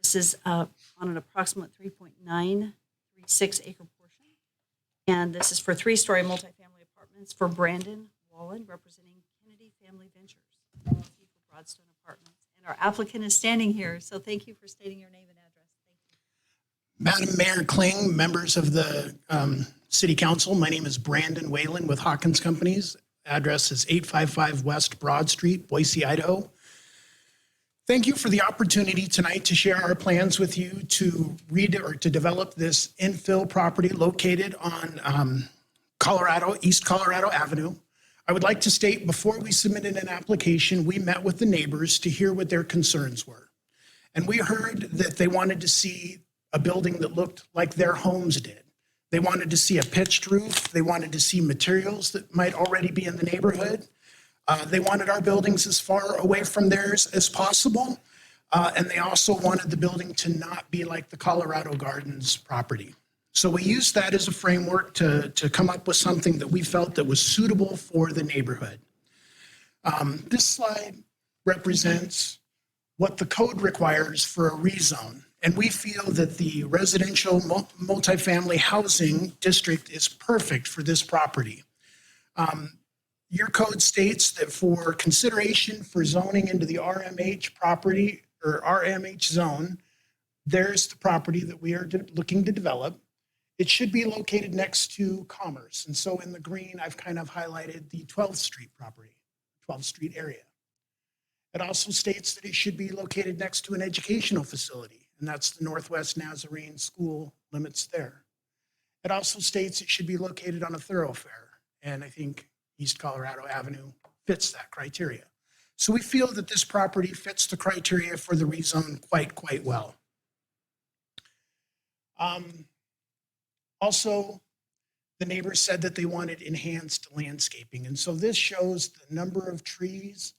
This is on an approximate 3.936 acre portion. And this is for 3-story multifamily apartments for Brandon Wallen, representing Kennedy Family Ventures, LLC for Broadstone Apartments. And our applicant is standing here, so thank you for stating your name and address. Thank you. Madam Mayor Kling, members of the City Council, my name is Brandon Whalen with Hawkins Companies. Address is 855 West Broad Street, Boise, Idaho. Thank you for the opportunity tonight to share our plans with you to to develop this infill property located on East Colorado Avenue. I would like to state, before we submitted an application, we met with the neighbors to hear what their concerns were. And we heard that they wanted to see a building that looked like their homes did. They wanted to see a pitched roof. They wanted to see materials that might already be in the neighborhood. They wanted our buildings as far away from theirs as possible. And they also wanted the building to not be like the Colorado Gardens property. So we used that as a framework to come up with something that we felt that was suitable for the neighborhood. This slide represents what the code requires for a rezone. And we feel that the residential multifamily housing district is perfect for this property. Your code states that for consideration for zoning into the RMH property or RMH zone, there's the property that we are looking to develop. It should be located next to Commerce. And so in the green, I've kind of highlighted the 12th Street property, 12th Street area. It also states that it should be located next to an educational facility, and that's the Northwest Nazarene School limits there. It also states it should be located on a thoroughfare, and I think East Colorado Avenue fits that criteria. So we feel that this property fits the criteria for the rezone quite well. Also, the neighbors said that they wanted enhanced landscaping. And so this shows the number of trees,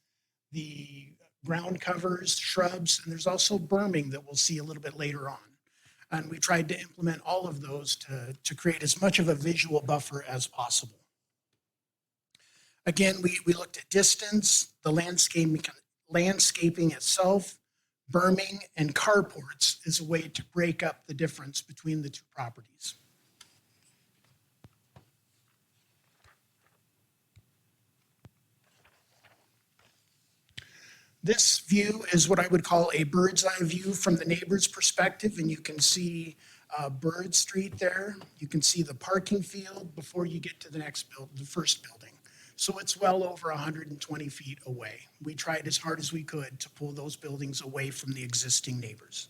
the ground covers, shrubs, and there's also berming that we'll see a little bit later on. And we tried to implement all of those to create as much of a visual buffer as possible. Again, we looked at distance, the landscaping itself, berming, and carports as a way to break up the difference between the two properties. This view is what I would call a bird's eye view from the neighbor's perspective, and you can see Bird Street there. You can see the parking field before you get to the the first building. So it's well over 120 feet away. We tried as hard as we could to pull those buildings away from the existing neighbors.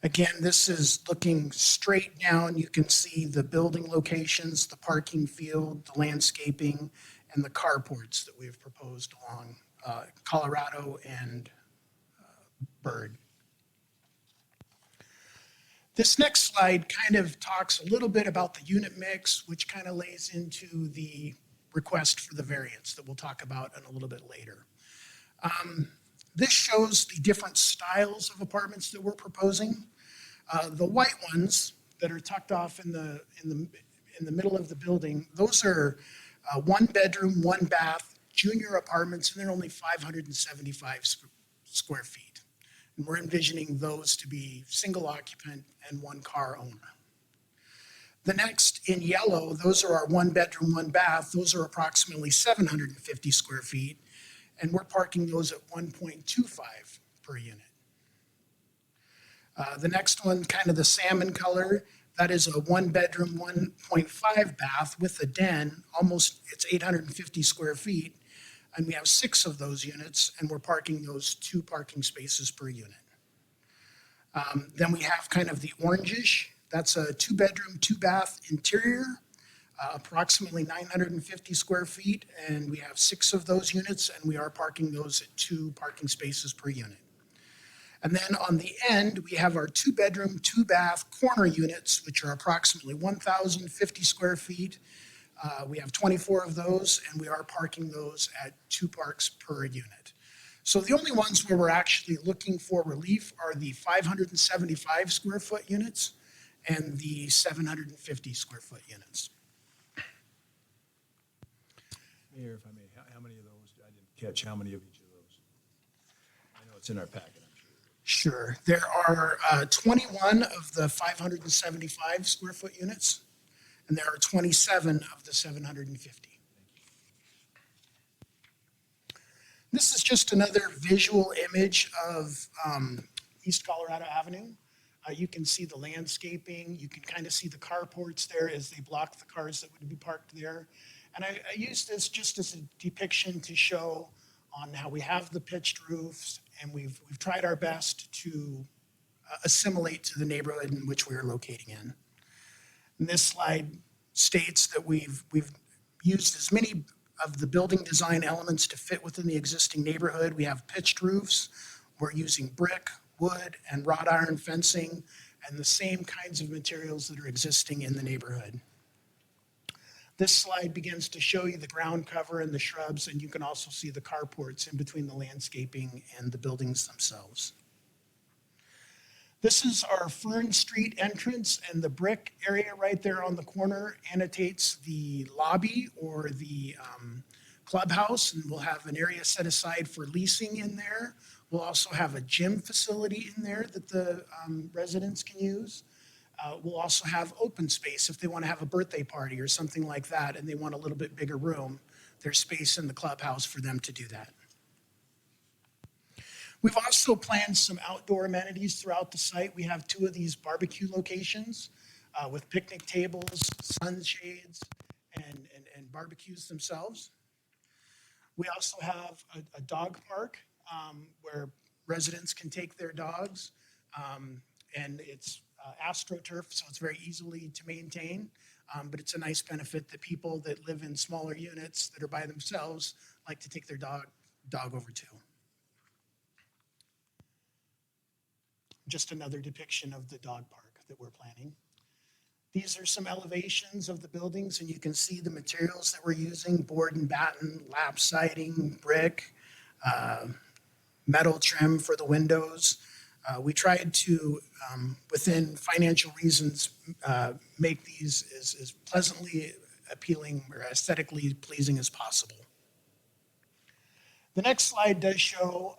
Again, this is looking straight down. You can see the building locations, the parking field, the landscaping, and the carports that we have proposed along Colorado and Bird. This next slide kind of talks a little bit about the unit mix, which kind of lays into the request for the variance that we'll talk about in a little bit later. This shows the different styles of apartments that we're proposing. The white ones that are tucked off in the middle of the building, those are 1 bedroom, 1 bath, junior apartments, and they're only 575 square feet. And we're envisioning those to be single occupant and 1 car owner. The next in yellow, those are our 1 bedroom, 1 bath. Those are approximately 750 square feet. and we're parking those at 1.25 per unit. The next one, kind of the salmon color, that is a 1-bedroom, 1.5 bath with a den, it's 850 square feet. And we have 6 of those units, and we're parking those 2 parking spaces per unit. Then we have kind of the orangish, that's a 2-bedroom, 2-bath interior, approximately 950 square feet, and we have 6 of those units, and we are parking those at 2 parking spaces per unit. And then on the end, we have our 2-bedroom, 2-bath corner units, which are approximately 1,050 square feet. We have 24 of those, and we are parking those at 2 parks per unit. So the only ones where we're actually looking for relief are the 575 square foot units and the 750 square foot units. Mayor, if I may, how many of those, I didn't catch how many of each of those? I know it's in our packet, I'm sure. Sure. There are 21 of the 575 square foot units, and there are 27 of the 750. This is just another visual image of East Colorado Avenue. You can see the landscaping. You can kind of see the carports there as they block the cars that would be parked there. And I use this just as a depiction to show on how we have the pitched roofs, and we've tried our best to assimilate to the neighborhood in which we are locating in. And this slide states that we've used as many of the building design elements to fit within the existing neighborhood. We have pitched roofs. We're using brick, wood, and wrought iron fencing, and the same kinds of materials that are existing in the neighborhood. This slide begins to show you the ground cover and the shrubs, and you can also see the carports in between the landscaping and the buildings themselves. This is our Fern Street entrance, and the brick area right there on the corner annotates the lobby or the clubhouse, and we'll have an area set aside for leasing in there. We'll also have a gym facility in there that the residents can use. We'll also have open space if they want to have a birthday party or something like that and they want a little bit bigger room. There's space in the clubhouse for them to do that. We've also planned some outdoor amenities throughout the site. We have 2 of these barbecue locations with picnic tables, sunshades, and barbecues themselves. We also have a dog park where residents can take their dogs, and it's AstroTurf, so it's very easily to maintain, but it's a nice benefit that people that live in smaller units that are by themselves like to take their dog over to. Just another depiction of the dog park that we're planning. These are some elevations of the buildings, and you can see the materials that we're using: board and batten, lap siding, brick, metal trim for the windows. We tried to, within financial reasons, make these as pleasantly appealing or aesthetically pleasing as possible. The next slide does show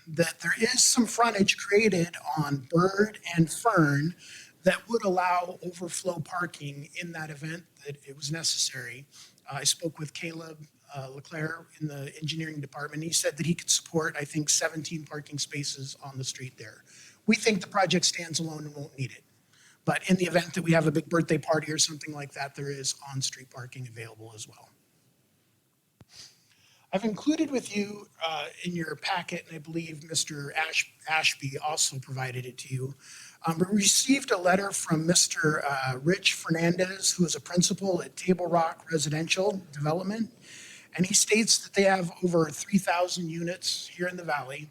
that there is some frontage created on Bird and Fern that would allow overflow parking in that event that it was necessary. I spoke with Caleb Leclerc in the engineering department. He said that he could support, I think, 17 parking spaces on the street there. We think the project stands alone and won't need it. But in the event that we have a big birthday party or something like that, there is on-street parking available as well. I've included with you in your packet, and I believe Mr. Ashby also provided it to you. We received a letter from Mr. Rich Fernandez, who is a principal at Table Rock Residential Development. And he states that they have over 3,000 units here in the valley.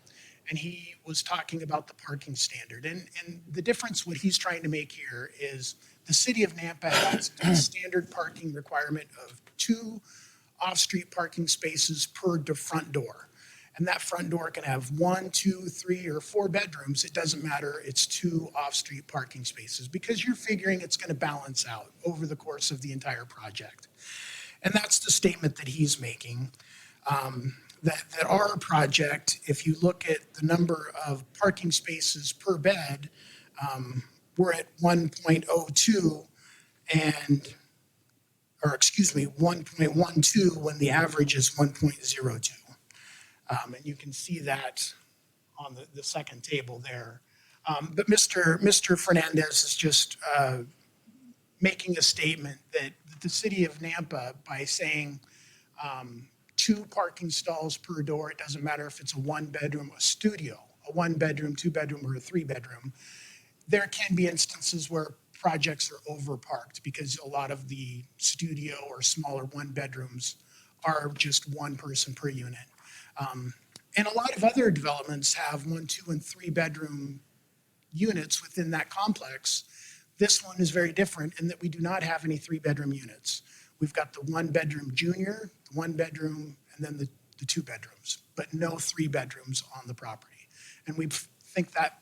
And he was talking about the parking standard. And the difference, what he's trying to make here is the city of Nampa has a standard parking requirement of 2 off-street parking spaces per front door. And that front door can have 1, 2, 3, or 4 bedrooms. It doesn't matter. It's 2 off-street parking spaces because you're figuring it's going to balance out over the course of the entire project. And that's the statement that he's making. That our project, if you look at the number of parking spaces per bed, we're at 1.02 1.12 when the average is 1.02. And you can see that on the second table there. But Mr. Fernandez is just making a statement that the city of Nampa, by saying 2 parking stalls per door, it doesn't matter if it's a 1-bedroom, a studio, a 1-bedroom, 2-bedroom, or a 3-bedroom, there can be instances where projects are overparked because a lot of the studio or smaller 1-bedrooms are just 1 person per unit. And a lot of other developments have 1, 2, and 3-bedroom units within that complex. This one is very different in that we do not have any 3-bedroom units. We've got the 1-bedroom junior, the 1-bedroom, and then the 2 bedrooms, but no 3 bedrooms on the property. And we think that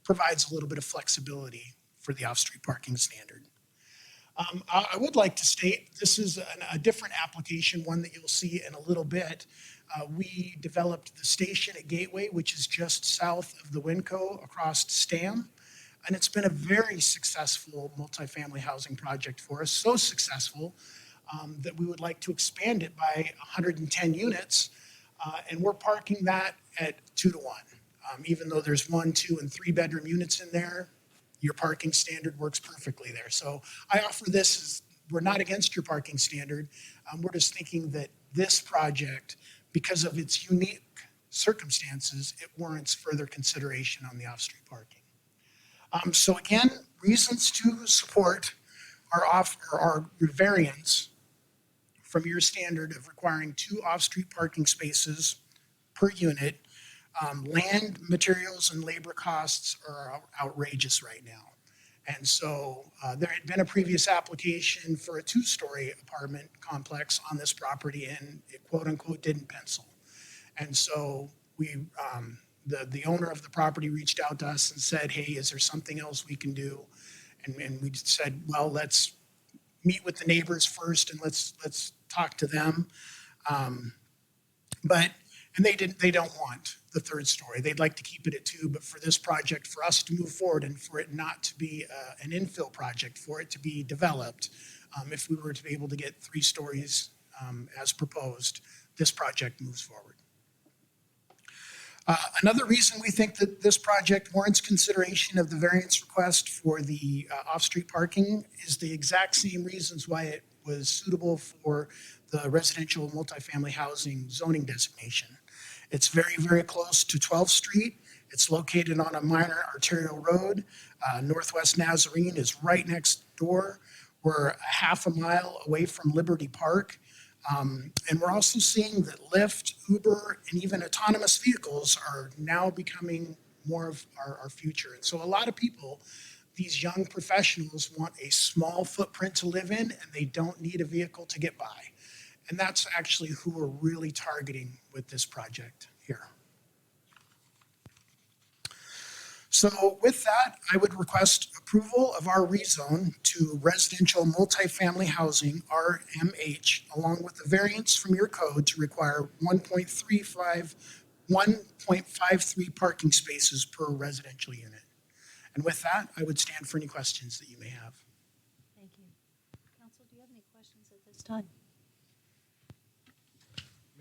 provides a little bit of flexibility for the off-street parking standard. I would like to state this is a different application, one that you'll see in a little bit. We developed the station at Gateway, which is just south of the Winco across Stam. And it's been a very successful multifamily housing project for us, so successful that we would like to expand it by 110 units. And we're parking that at 2 to 1. Even though there's 1, 2, and 3-bedroom units in there, your parking standard works perfectly there. So I offer this as, we're not against your parking standard. We're just thinking that this project, because of its unique circumstances, it warrants further consideration on the off-street parking. So again, reasons to support our variance from your standard of requiring 2 off-street parking spaces per unit. Land, materials, and labor costs are outrageous right now. And so there had been a previous application for a 2-story apartment complex on this property, and it quote unquote didn't pencil. And so we, the owner of the property reached out to us and said, hey, is there something else we can do? And we said, well, let's meet with the neighbors first and let's talk to them. And they don't want the 3rd story. They'd like to keep it at 2, but for this project, for us to move forward and for it not to be an infill project, for it to be developed, if we were to be able to get 3 stories as proposed, this project moves forward. Another reason we think that this project warrants consideration of the variance request for the off-street parking is the exact same reasons why it was suitable for the residential multifamily housing zoning designation. It's very, very close to 12th Street. It's located on a minor arterial road. Northwest Nazarene is right next door. We're a half a mile away from Liberty Park. And we're also seeing that Lyft, Uber, and even autonomous vehicles are now becoming more of our future. And so a lot of people, these young professionals, want a small footprint to live in, and they don't need a vehicle to get by. And that's actually who we're really targeting with this project here. So with that, I would request approval of our rezone to residential multifamily housing, RMH, along with the variance from your code to require 1.53 parking spaces per residential unit. And with that, I would stand for any questions that you may have. Thank you. Council, do you have any questions at this time?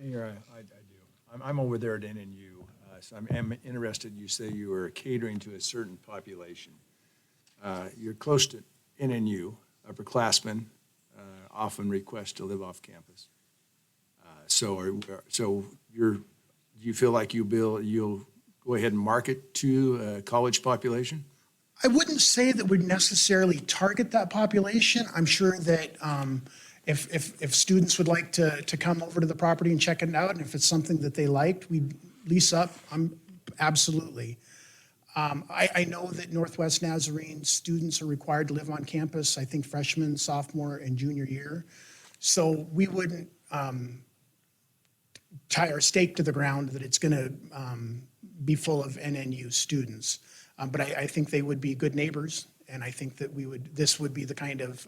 Mayor, I do. I'm over there at NNU, so I'm interested. You say you are catering to a certain population. You're close to NNU, upperclassmen often request to live off campus. Do you feel like you'll go ahead and market to a college population? I wouldn't say that we'd necessarily target that population. I'm sure that if students would like to come over to the property and check it out, and if it's something that they liked, we'd lease up. Absolutely. I know that Northwest Nazarene students are required to live on campus, I think freshman, sophomore, and junior year. So we wouldn't tie our stake to the ground that it's going to be full of NNU students. But I think they would be good neighbors, and I think that this would be the kind of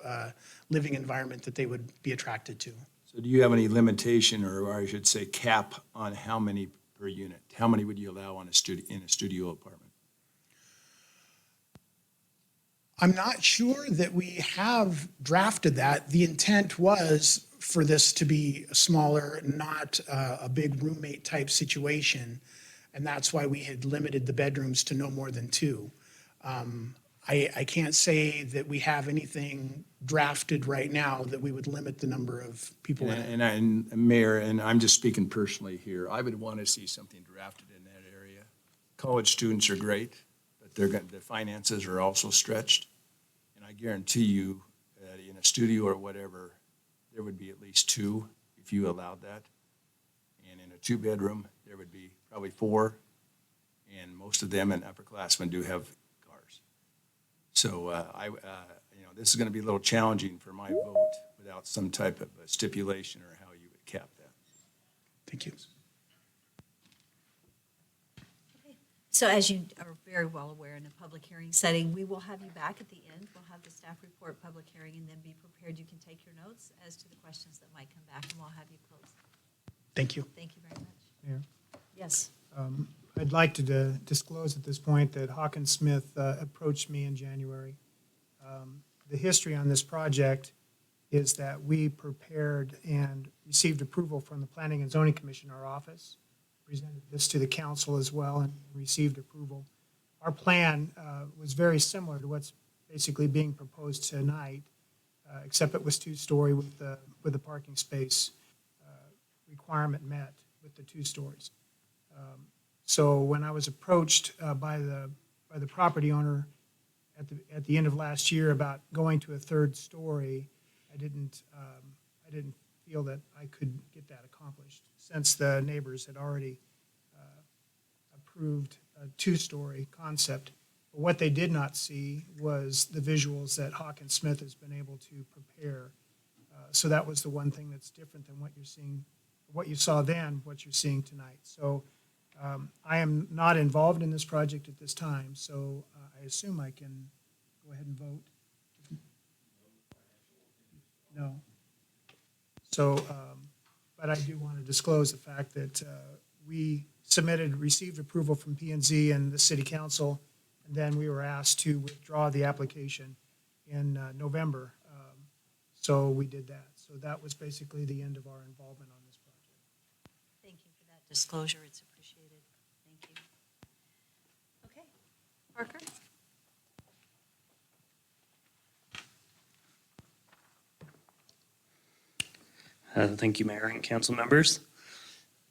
living environment that they would be attracted to. So do you have any limitation, or I should say cap, on how many per unit? How many would you allow in a studio apartment? I'm not sure that we have drafted that. The intent was for this to be smaller, not a big roommate type situation. And that's why we had limited the bedrooms to no more than 2. I can't say that we have anything drafted right now that we would limit the number of people in it. And Mayor, and I'm just speaking personally here, I would want to see something drafted in that area. College students are great, but the finances are also stretched. And I guarantee you that in a studio or whatever, there would be at least 2 if you allowed that. And in a 2-bedroom, there would be probably 4. And most of them and upperclassmen do have cars. So this is going to be a little challenging for my vote without some type of a stipulation or how you would cap that. Thank you. So as you are very well aware, in a public hearing setting, we will have you back at the end. We'll have the staff report, public hearing, and then be prepared. You can take your notes as to the questions that might come back, and we'll have you close. Thank you. Thank you very much. Mayor. Yes. I'd like to disclose at this point that Hawkins Smith approached me in January. The history on this project is that we prepared and received approval from the Planning and Zoning Commission, our office, presented this to the council as well and received approval. Our plan was very similar to what's basically being proposed tonight, except it was 2-story with the parking space requirement met with the 2 stories. So when I was approached by the property owner at the end of last year about going to a 3rd story, I didn't feel that I could get that accomplished since the neighbors had already approved a 2-story concept. But what they did not see was the visuals that Hawkins Smith has been able to prepare. So that was the one thing that's different than what you're seeing, what you saw then, what you're seeing tonight. So I am not involved in this project at this time, so I assume I can go ahead and vote. No. So, but I do want to disclose the fact that we received approval from P&Z and the city council, and then we were asked to withdraw the application in November. So we did that. So that was basically the end of our involvement on this project. Thank you for that disclosure. It's appreciated. Thank you. Okay. Parker? Thank you, Mayor and council members.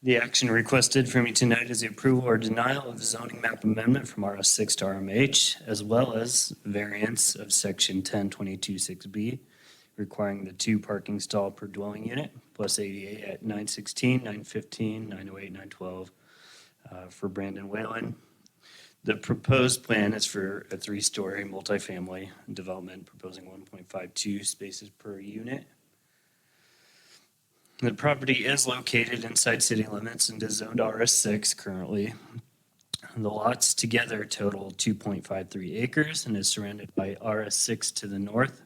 The action requested from you tonight is the approval or denial of the zoning map amendment from RS6 to RMH, as well as variance of section 1022-6B, requiring the 2 parking stall per dwelling unit, plus ADA at 916, 915, 908, 912 for Brandon Whalen. The proposed plan is for a 3-story multifamily development, proposing 1.52 spaces per unit. The property is located inside city limits and is zoned RS6 currently. The lots together total 2.53 acres and is surrounded by RS6 to the north,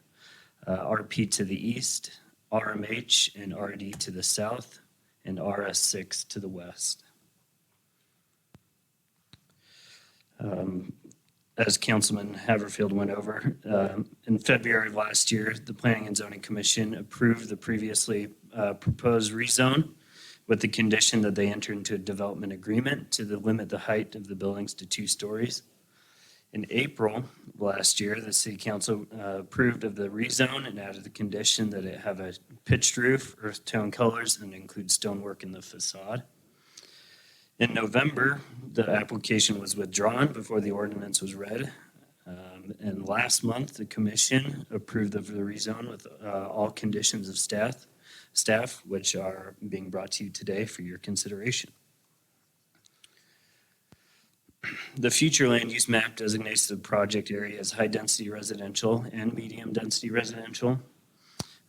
RP to the east, RMH and RD to the south, and RS6 to the west. As Councilman Haverfield went over, in February of last year, the Planning and Zoning Commission approved the previously proposed rezone with the condition that they enter into a development agreement to limit the height of the buildings to 2 stories. In April of last year, the City Council approved of the rezone and added the condition that it have a pitched roof, earth tone colors, and include stonework in the facade. In November, the application was withdrawn before the ordinance was read. And last month, the commission approved of the rezone with all conditions of staff, which are being brought to you today for your consideration. The future land use map designates the project area as high-density residential and medium-density residential.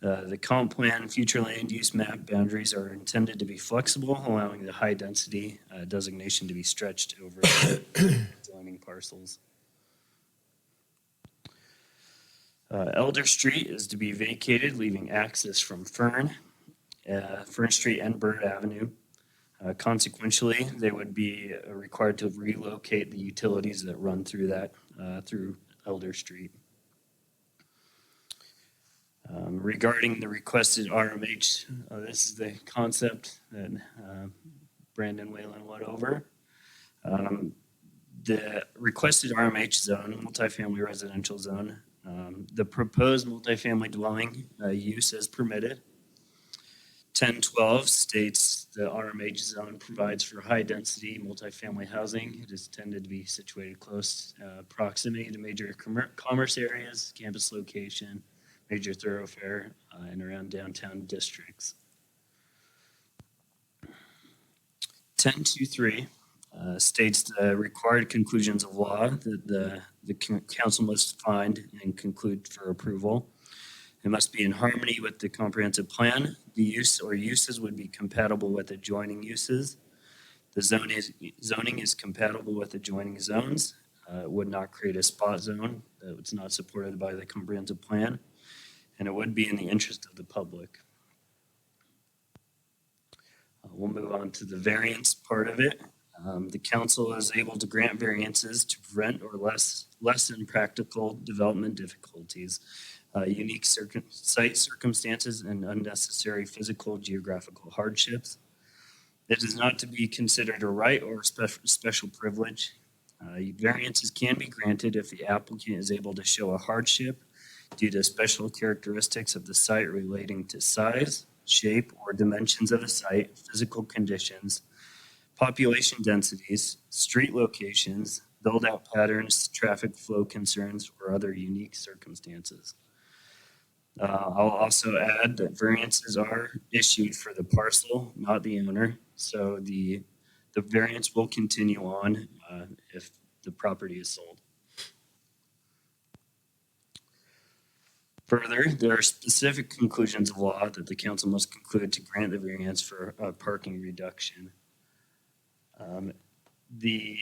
The comp plan future land use map boundaries are intended to be flexible, allowing the high-density designation to be stretched over zoning parcels. Elder Street is to be vacated, leaving access from Fern Street and Bird Avenue. Consequentially, they would be required to relocate the utilities that run through that, through Elder Street. Regarding the requested RMH, this is the concept that Brandon Whalen went over. The requested RMH zone, multifamily residential zone, the proposed multifamily dwelling use as permitted. 1012 states the RMH zone provides for high-density multifamily housing. It is intended to be situated close proximity to major commerce areas, campus location, major thoroughfare, and around downtown districts. 1023 states the required conclusions of law that the council must find and conclude for approval. It must be in harmony with the comprehensive plan. The use or uses would be compatible with adjoining uses. The zoning is compatible with adjoining zones. It would not create a spot zone that's not supported by the comprehensive plan, and it would be in the interest of the public. We'll move on to the variance part of it. The council is able to grant variances to prevent or lessen practical development difficulties, unique site circumstances, and unnecessary physical geographical hardships. It is not to be considered a right or special privilege. Variances can be granted if the applicant is able to show a hardship due to special characteristics of the site relating to size, shape, or dimensions of the site, physical conditions, population densities, street locations, build-out patterns, traffic flow concerns, or other unique circumstances. I'll also add that variances are issued for the parcel, not the owner. So the variance will continue on if the property is sold. Further, there are specific conclusions of law that the council must conclude to grant the variance for a parking reduction. The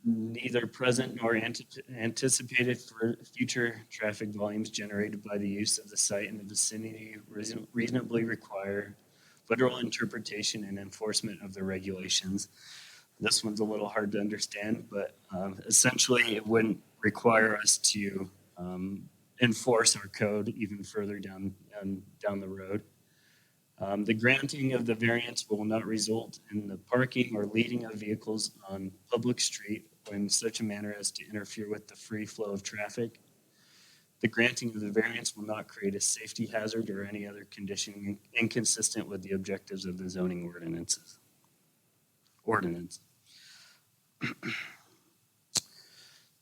neither present nor anticipated for future traffic volumes generated by the use of the site in the vicinity reasonably require literal interpretation and enforcement of the regulations. This one's a little hard to understand, but essentially it wouldn't require us to enforce our code even further down the road. The granting of the variance will not result in the parking or leading of vehicles on public street in such a manner as to interfere with the free flow of traffic. The granting of the variance will not create a safety hazard or any other condition inconsistent with the objectives of the zoning ordinance.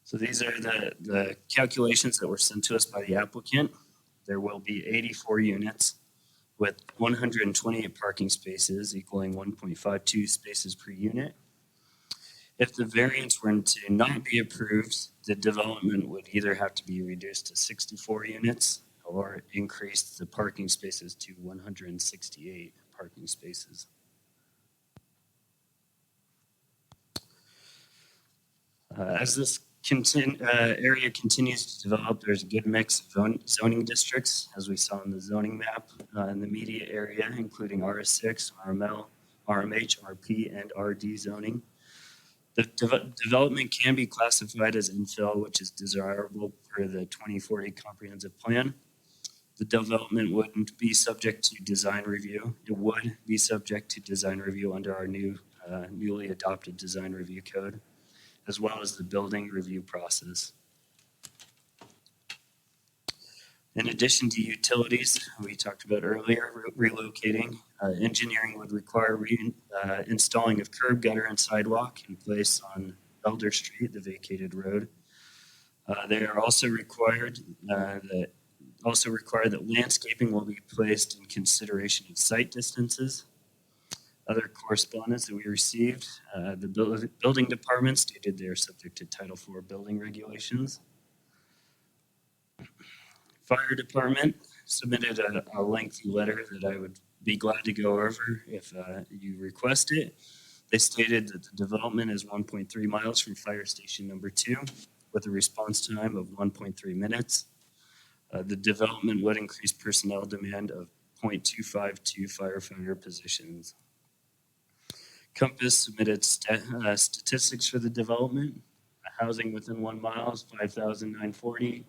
So these are the calculations that were sent to us by the applicant. There will be 84 units with 128 parking spaces equaling 1.52 spaces per unit. If the variance were to not be approved, the development would either have to be reduced to 64 units or increase the parking spaces to 168 parking spaces. As this area continues to develop, there's a good mix of zoning districts, as we saw in the zoning map in the immediate area, including RS6, RML, RMH, RP, and RD zoning. The development can be classified as infill, which is desirable per the 2040 comprehensive plan. The development wouldn't be subject to design review. It would be subject to design review under our newly adopted design review code, as well as the building review process. In addition to utilities, we talked about earlier, relocating, engineering would require installing of curb, gutter, and sidewalk in place on Elder Street, the vacated road. They are also required that landscaping will be placed in consideration of site distances. Other correspondence that we received, the building department stated they are subject to Title IV building regulations. Fire department submitted a lengthy letter that I would be glad to go over if you request it. They stated that the development is 1.3 miles from fire station number 2 with a response time of 1.3 minutes. The development would increase personnel demand of 0.252 firefighter positions. Compass submitted statistics for the development. Housing within 1 mile is 5,940.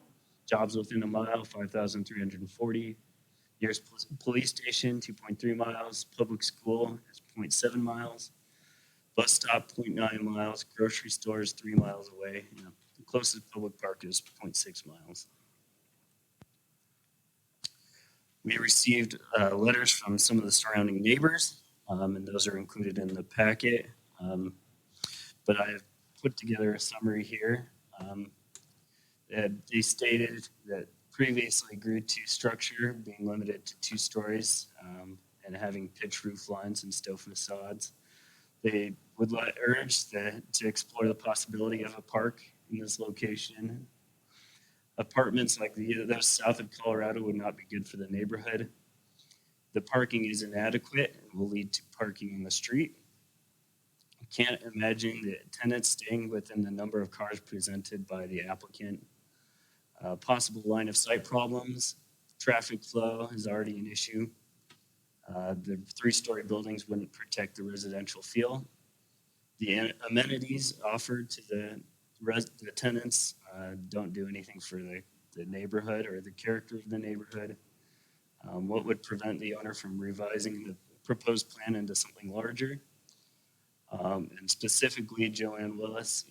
Jobs within a mile, 5,340. Nearest police station, 2.3 miles. Public school is 0.7 miles. Bus stop, 0.9 miles. Grocery store is 3 miles away. The closest public park is 0.6 miles. We received letters from some of the surrounding neighbors, and those are included in the packet. But I have put together a summary here. They stated that previously agreed to structure being limited to 2 stories and having pitched roof lines and steel facades. They would urge to explore the possibility of a park in this location. Apartments like those south of Colorado would not be good for the neighborhood. The parking is inadequate and will lead to parking in the street. I can't imagine the tenants staying within the number of cars presented by the applicant. Possible line of sight problems, traffic flow is already an issue. The 3-story buildings wouldn't protect the residential feel. The amenities offered to the tenants don't do anything for the neighborhood or the character of the neighborhood. What would prevent the owner from revising the proposed plan into something larger? And specifically, Joanne Willis,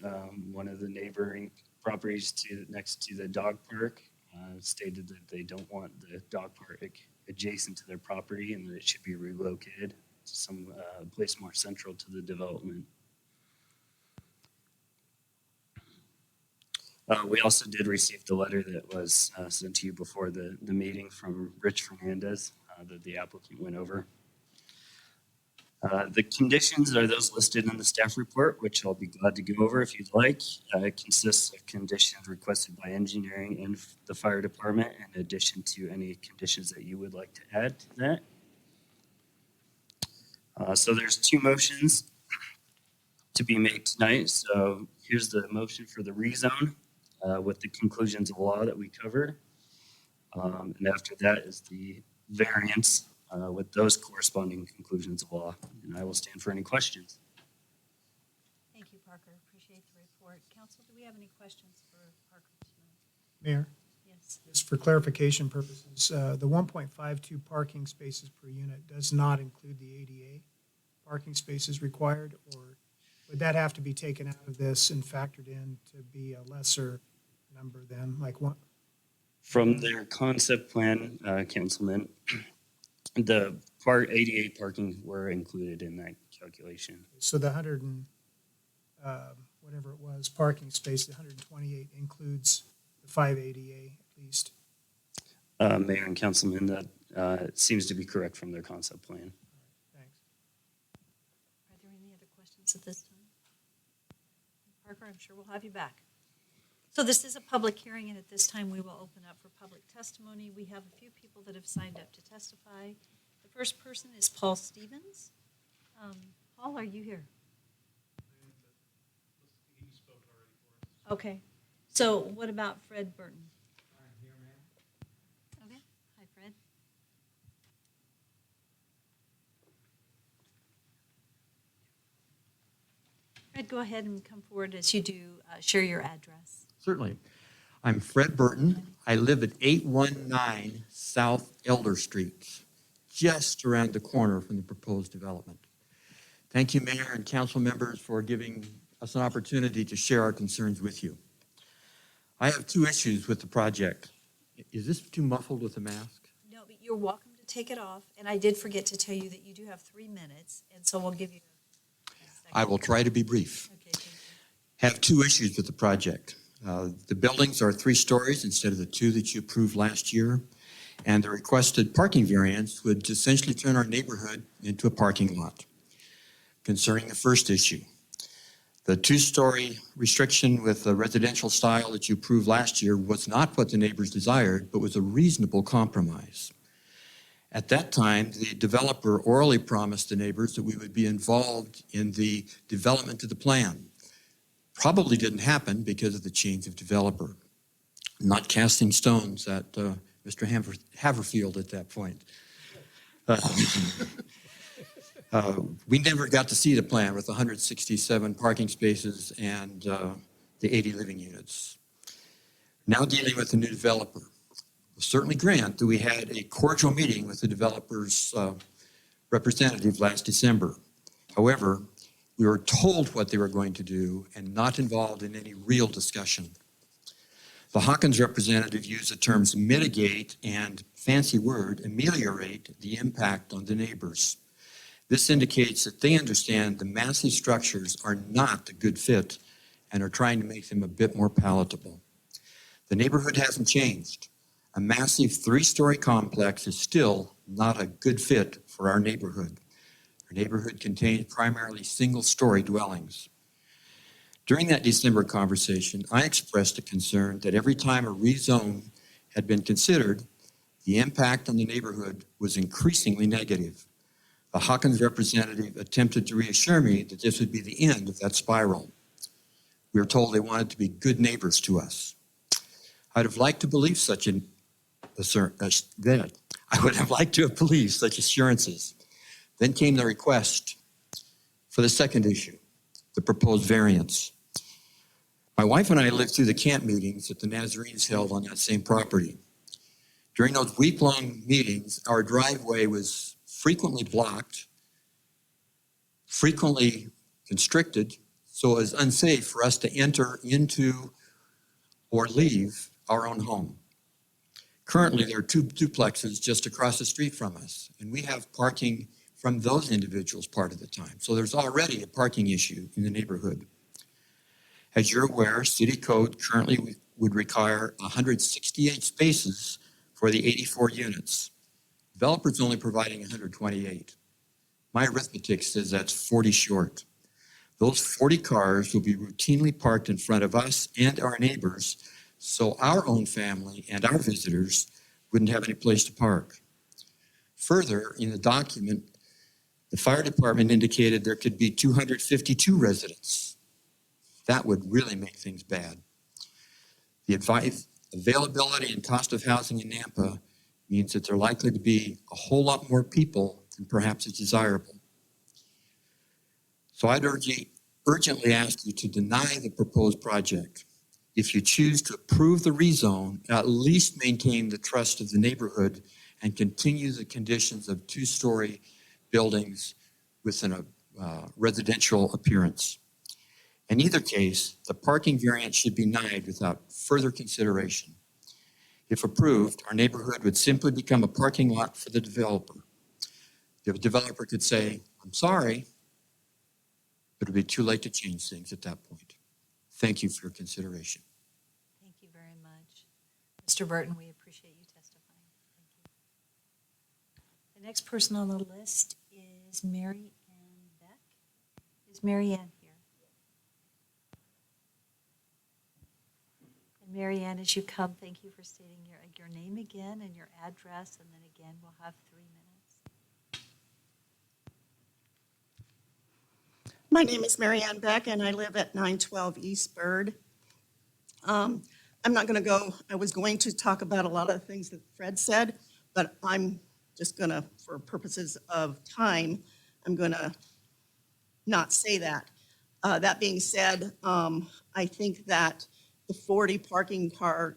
one of the neighboring properties next to the dog park, stated that they don't want the dog park adjacent to their property and that it should be relocated to some place more central to the development. We also did receive the letter that was sent to you before the meeting from Rich Fernandez that the applicant went over. The conditions are those listed in the staff report, which I'll be glad to go over if you'd like. It consists of conditions requested by engineering and the fire department, in addition to any conditions that you would like to add to that. So there's 2 motions to be made tonight. So here's the motion for the rezone with the conclusions of law that we cover. And after that is the variance with those corresponding conclusions of law. And I will stand for any questions. Thank you, Parker. Appreciate the report. Council, do we have any questions for Parker tonight? Mayor, Yes. just for clarification purposes, the 1.52 parking spaces per unit does not include the ADA parking spaces required, or would that have to be taken out of this and factored in to be a lesser number than, like what? From their concept plan, Councilman, the part 88 parking were included in that calculation. So the 100 and whatever it was, parking space, the 128 includes the 5 ADA at least. Mayor and Councilman, that seems to be correct from their concept plan. Thanks. Are there any other questions at this time? Parker, I'm sure we'll have you back. So this is a public hearing, and at this time, we will open up for public testimony. We have a few people that have signed up to testify. The first person is Paul Stevens. Paul, are you here? Okay. So what about Fred Burton? Okay. Hi, Fred. Fred, go ahead and come forward as you do share your address. Certainly. I'm Fred Burton. I live at 819 South Elder Street, just around the corner from the proposed development. Thank you, Mayor and council members, for giving us an opportunity to share our concerns with you. I have 2 issues with the project. Is this too muffled with the mask? No, but you're welcome to take it off. And I did forget to tell you that you do have 3 minutes, and so we'll give you a second. I will try to be brief. Okay, thank you. Have 2 issues with the project. The buildings are 3 stories instead of the 2 that you approved last year. And the requested parking variance would essentially turn our neighborhood into a parking lot. Concerning the first issue, the 2-story restriction with the residential style that you approved last year was not what the neighbors desired, but was a reasonable compromise. At that time, the developer orally promised the neighbors that we would be involved in the development of the plan. Probably didn't happen because of the change of developer. Not casting stones at Mr. Haverfield at that point. We never got to see the plan with 167 parking spaces and the 80 living units. Now dealing with the new developer. certainly grant that we had a cordial meeting with the developer's representative last December. However, we were told what they were going to do and not involved in any real discussion. The Hawkins representative used the terms mitigate and, fancy word, ameliorate the impact on the neighbors. This indicates that they understand the massive structures are not a good fit and are trying to make them a bit more palatable. The neighborhood hasn't changed. A massive 3-story complex is still not a good fit for our neighborhood. Our neighborhood contains primarily single-story dwellings. During that December conversation, I expressed a concern that every time a rezone had been considered, the impact on the neighborhood was increasingly negative. The Hawkins representative attempted to reassure me that this would be the end of that spiral. We were told they wanted to be good neighbors to us. I'd have liked to believe such assurances. Then came the request for the second issue, the proposed variance. My wife and I lived through the camp meetings that the Nazarenes held on that same property. During those week-long meetings, our driveway was frequently blocked, frequently constricted, so it was unsafe for us to enter into or leave our own home. Currently, there are 2 duplexes just across the street from us, and we have parking from those individuals part of the time. So there's already a parking issue in the neighborhood. As you're aware, City Code currently would require 168 spaces for the 84 units. Developers only providing 128. My arithmetic says that's 40 short. Those 40 cars will be routinely parked in front of us and our neighbors, so our own family and our visitors wouldn't have any place to park. Further, in the document, the fire department indicated there could be 252 residents. That would really make things bad. The availability and cost of housing in Nampa means that there are likely to be a whole lot more people than perhaps is desirable. So I'd urgently ask you to deny the proposed project. If you choose to approve the rezone, at least maintain the trust of the neighborhood and continue the conditions of 2-story buildings with a residential appearance. In either case, the parking variance should be denied without further consideration. If approved, our neighborhood would simply become a parking lot for the developer. The developer could say, "I'm sorry," but it would be too late to change things at that point. Thank you for your consideration. Thank you very much. Mr. Burton, we appreciate you testifying. Thank you. The next person on the list is Mary Ann Beck. Is Mary Ann here? And Mary Ann, as you come, thank you for stating your name again and your address, and then again, we'll have 3 minutes. My name is Mary Ann Beck, and I live at 912 East Bird. I'm not going to go, I was going to talk about a lot of the things that Fred said, but I'm just going to, for purposes of time, I'm going to not say that. That being said, I think that the 40 parking car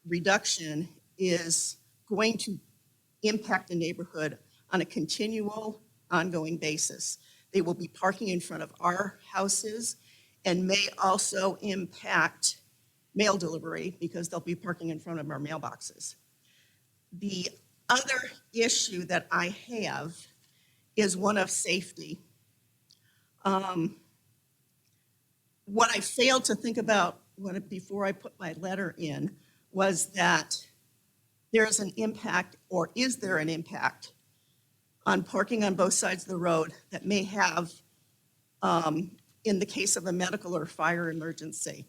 reduction is going to impact the neighborhood on a continual, ongoing basis. They will be parking in front of our houses and may also impact mail delivery because they'll be parking in front of our mailboxes. The other issue that I have is one of safety. What I failed to think about before I put my letter in was that there is an impact, or is there an impact, on parking on both sides of the road that may have, in the case of a medical or fire emergency.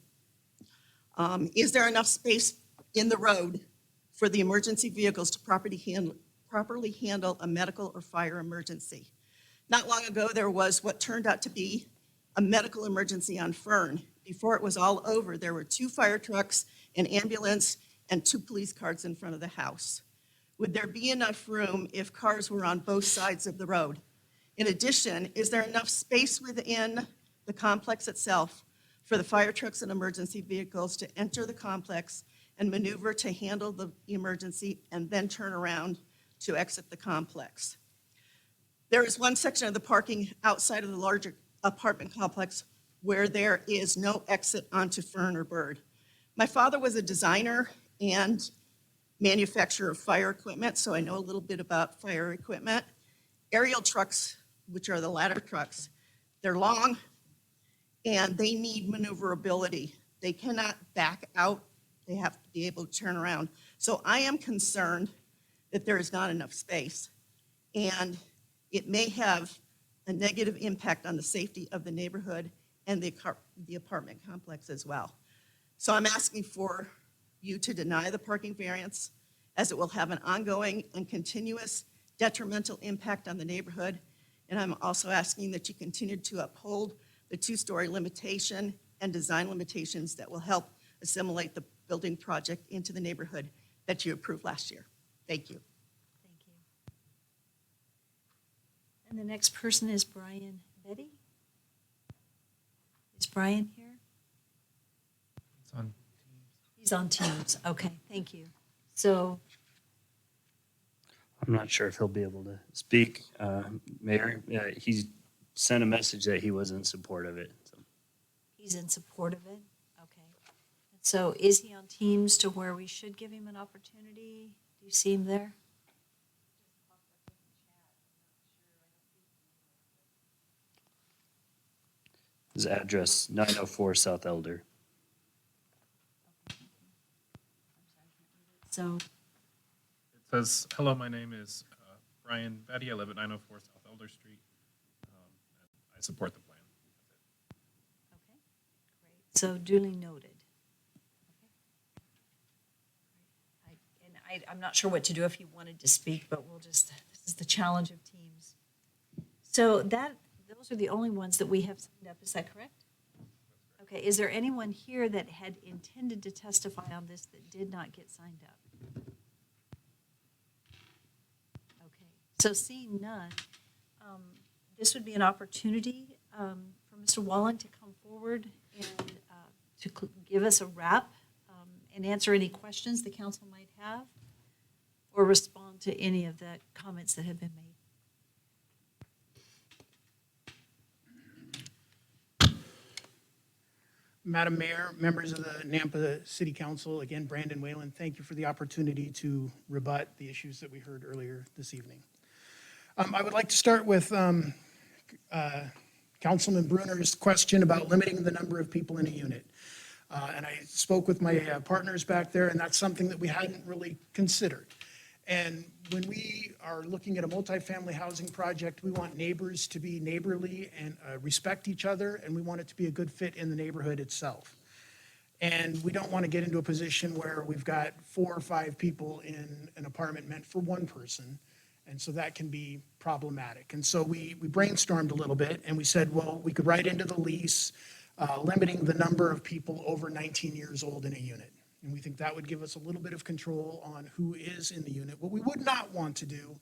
Is there enough space in the road for the emergency vehicles to properly handle a medical or fire emergency? Not long ago, there was what turned out to be a medical emergency on Fern. Before it was all over, there were 2 fire trucks, an ambulance, and 2 police cars in front of the house. Would there be enough room if cars were on both sides of the road? In addition, is there enough space within the complex itself for the fire trucks and emergency vehicles to enter the complex and maneuver to handle the emergency and then turn around to exit the complex. There is one section of the parking outside of the larger apartment complex where there is no exit onto Fern or Bird. My father was a designer and manufacturer of fire equipment, so I know a little bit about fire equipment. Aerial trucks, which are the ladder trucks, they're long and they need maneuverability. They cannot back out. They have to be able to turn around. So I am concerned that there is not enough space, and it may have a negative impact on the safety of the neighborhood and the apartment complex as well. So I'm asking for you to deny the parking variance, as it will have an ongoing and continuous detrimental impact on the neighborhood. And I'm also asking that you continue to uphold the two-story limitation and design limitations that will help assimilate the building project into the neighborhood that you approved last year. Thank you. Thank you. And the next person is Brian Betty. Is Brian here? It's on. He's on Teams. Okay, thank you. So, I'm not sure if he'll be able to speak. Mayor, he sent a message that he was in support of it. So. he's in support of it? Okay. So is he on Teams to where we should give him an opportunity? Do you see him there? His address, 904 South Elder. So, It says, hello, my name is Brian Betty. I live at 904 South Elder Street. And I support the plan. so duly noted. Okay. I'm not sure what to do if he wanted to speak, but this is the challenge of Teams. So those are the only ones that we have signed up, is that correct? Okay, is there anyone here that had intended to testify on this that did not get signed up? Okay, so seeing none, this would be an opportunity for Mr. Wallen to come forward and to give us a wrap and answer any questions the council might have or respond to any of the comments that have been made. Madam Mayor, members of the Nampa City Council, again, Brandon Whalen, thank you for the opportunity to rebut the issues that we heard earlier this evening. I would like to start with Councilman Bruner's question about limiting the number of people in a unit. And I spoke with my partners back there, and that's something that we hadn't really considered. And when we are looking at a multifamily housing project, we want neighbors to be neighborly and respect each other, and we want it to be a good fit in the neighborhood itself. And we don't want to get into a position where we've got 4 or 5 people in an apartment meant for one person. And so that can be problematic. And so we brainstormed a little bit, and we said, well, we could write into the lease limiting the number of people over 19 years old in a unit. And we think that would give us a little bit of control on who is in the unit. What we would not want to do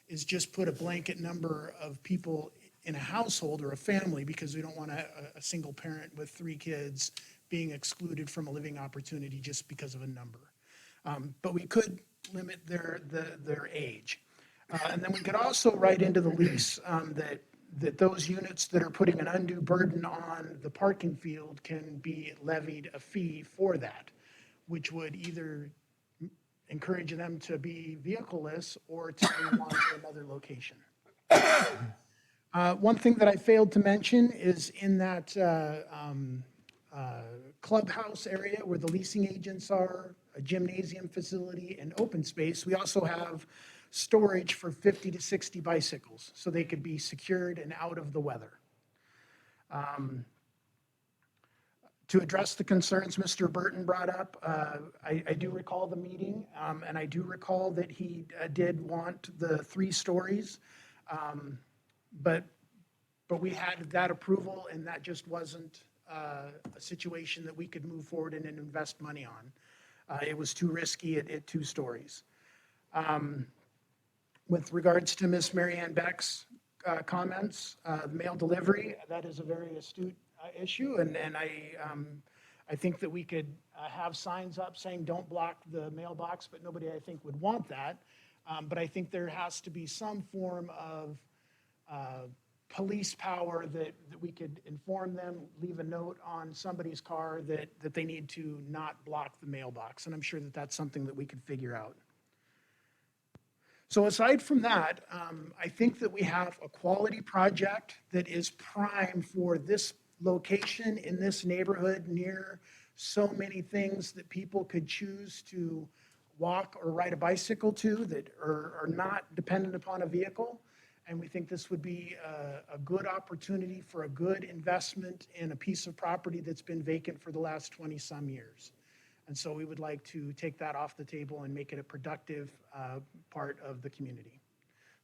is just put a blanket number of people in a household or a family, because we don't want a single parent with 3 kids being excluded from a living opportunity just because of a number. But we could limit their age. And then we could also write into the lease that those units that are putting an undue burden on the parking field can be levied a fee for that, which would either encourage them to be vehicle-less or to move on to another location. One thing that I failed to mention is in that clubhouse area where the leasing agents are, a gymnasium facility, and open space, we also have storage for 50 to 60 bicycles, so they could be secured and out of the weather. To address the concerns Mr. Burton brought up, I do recall the meeting, and I do recall that he did want the 3 stories, but we had that approval, and that just wasn't a situation that we could move forward and invest money on. It was too risky at 2 stories. With regards to Ms. Marianne Beck's comments, mail delivery, that is a very astute issue, and I think that we could have signs up saying, don't block the mailbox, but nobody, I think, would want that. But I think there has to be some form of police power that we could inform them, leave a note on somebody's car that they need to not block the mailbox. And I'm sure that that's something that we could figure out. So aside from that, I think that we have a quality project that is prime for this location in this neighborhood near so many things that people could choose to walk or ride a bicycle to that are not dependent upon a vehicle. And we think this would be a good opportunity for a good investment in a piece of property that's been vacant for the last 20-some years. And so we would like to take that off the table and make it a productive part of the community.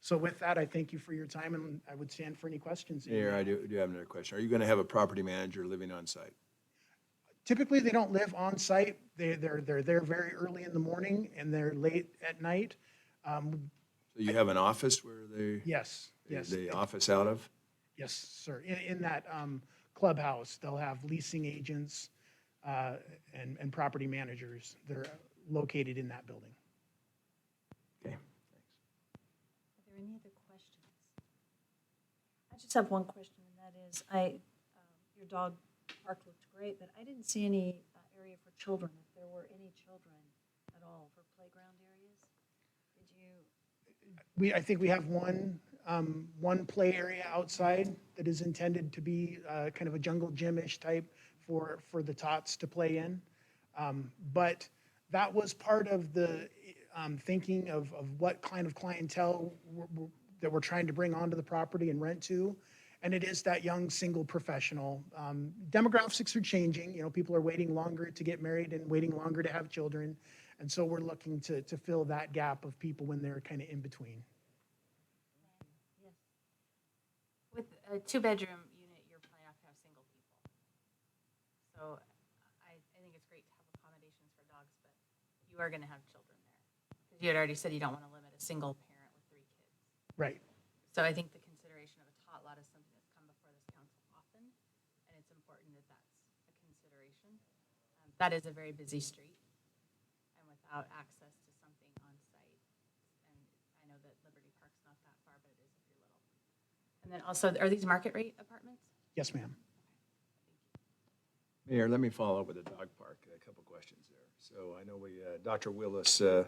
So with that, I thank you for your time, and I would stand for any questions. Mayor, I do have another question. Are you going to have a property manager living on site? Typically, they don't live on site. They're there very early in the morning and they're late at night. So you have an office where Yes. they office out of? Yes, sir. In that clubhouse, they'll have leasing agents and property managers that are located in that building. Okay. Are there any other questions? I just have one question, and that is, your dog park looked great, but I didn't see any area for children, if there were any children at all for playground areas. Did you? I think we have one play area outside that is intended to be kind of a jungle gym-ish type for the tots to play in. But that was part of the thinking of what kind of clientele that we're trying to bring onto the property and rent to. And it is that young single professional. Demographics are changing. You know, people are waiting longer to get married and waiting longer to have children. And so we're looking to fill that gap of people when they're kind of in between. Yes. With a two-bedroom unit, you're probably not gonna have single people. So I think it's great to have accommodations for dogs, but you are gonna have children there. Because you had already said you don't want to limit a single parent with 3 kids. Right. So I think the consideration of a tot lot is something that's come before this council often, and it's important that that's a consideration. That is a very busy street, and without access to something on site, and I know that Liberty Park's not that far, but it is if you're little. And then also, are these market rate apartments? Yes, ma'am. Mayor, let me follow up with the dog park, a couple questions there. So I know Dr. Willis on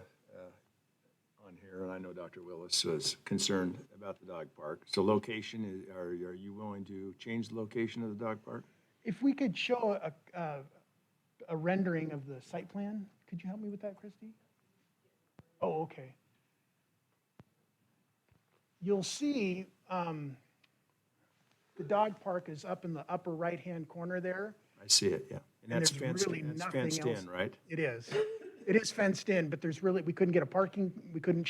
here, and I know Dr. Willis was concerned about the dog park. So location, are you willing to change the location of the dog park? If we could show a rendering of the site plan, could you help me with that, Christy? Oh, okay. You'll see the dog park is up in the upper right-hand corner there. I see it, yeah. And that's there's fenced, really that's nothing fenced else. in, right? It is. It is fenced in, but we couldn't get we couldn't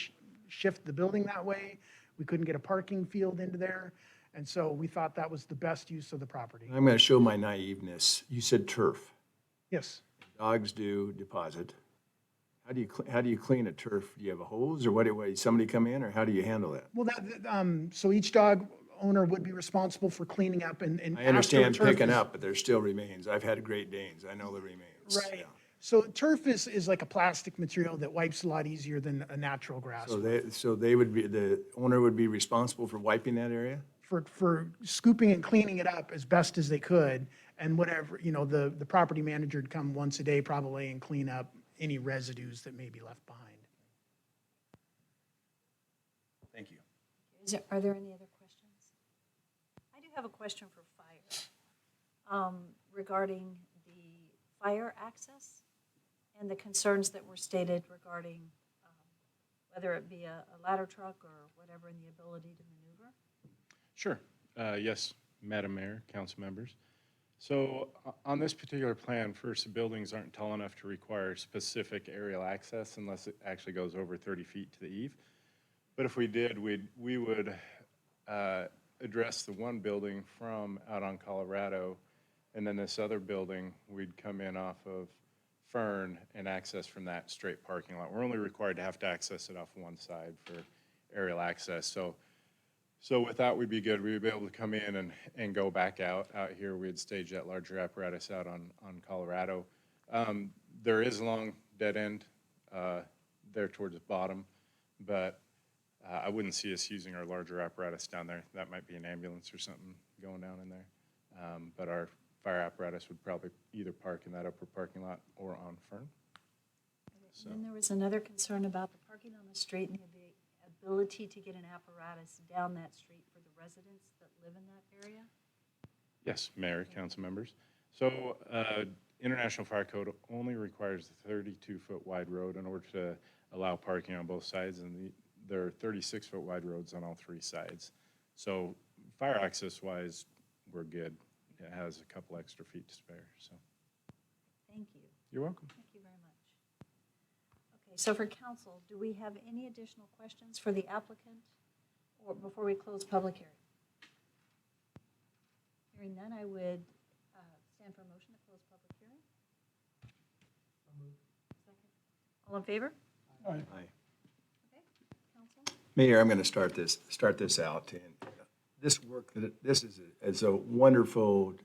shift the building that way. We couldn't get a parking field into there. And so we thought that was the best use of the property. I'm going to show my naiveness. You said turf. Yes. Dogs do deposit. How do you clean a turf? Do you have a hose or what? Somebody come in, or how do you handle that? Well, so each dog owner would be responsible for cleaning up and I understand after turf picking is- up, but there still remains. I've had Great Danes. I know the remains. Right. Yeah. So turf is like a plastic material that wipes a lot easier than a natural grass. So they would be, the owner would be responsible for wiping that area? For scooping and cleaning it up as best as they could, and whatever, the property manager would come once a day probably and clean up any residues that may be left behind. Thank you. Are there any other questions? I do have a question for fire regarding the fire access and the concerns that were stated regarding whether it be a ladder truck or whatever, and the ability to maneuver. Sure. Yes, Madam Mayor, council members. So on this particular plan, first, the buildings aren't tall enough to require specific aerial access unless it actually goes over 30 feet to the eave. But if we did, we would address the one building from out on Colorado, and then this other building, we'd come in off of Fern and access from that straight parking lot. We're only required to have to access it off one side for aerial access. So So with that, we'd be good. We'd be able to come in and go back out here. We'd stage that larger apparatus out on Colorado. There is a long dead end there towards the bottom, but I wouldn't see us using our larger apparatus down there. That might be an ambulance or something going down in there. But our fire apparatus would probably either park in that upper parking lot or on Fern. So. And then there was another concern about the parking on the street and the ability to get an apparatus down that street for the residents that live in that area. Yes, Mayor, council members. So International Fire Code only requires a 32-foot wide road in order to allow parking on both sides, and there are 36-foot wide roads on all three sides. So fire access-wise, we're good. It has a couple extra feet to spare. So Thank you. you're welcome. Thank you very much. Okay, so for council, do we have any additional questions for the applicant or before we close public hearing? Hearing none, I would stand for a motion to close public hearing. Second. All in favor? Aye. Okay, council? Mayor, I'm going to start this out. And this work, this is a wonderful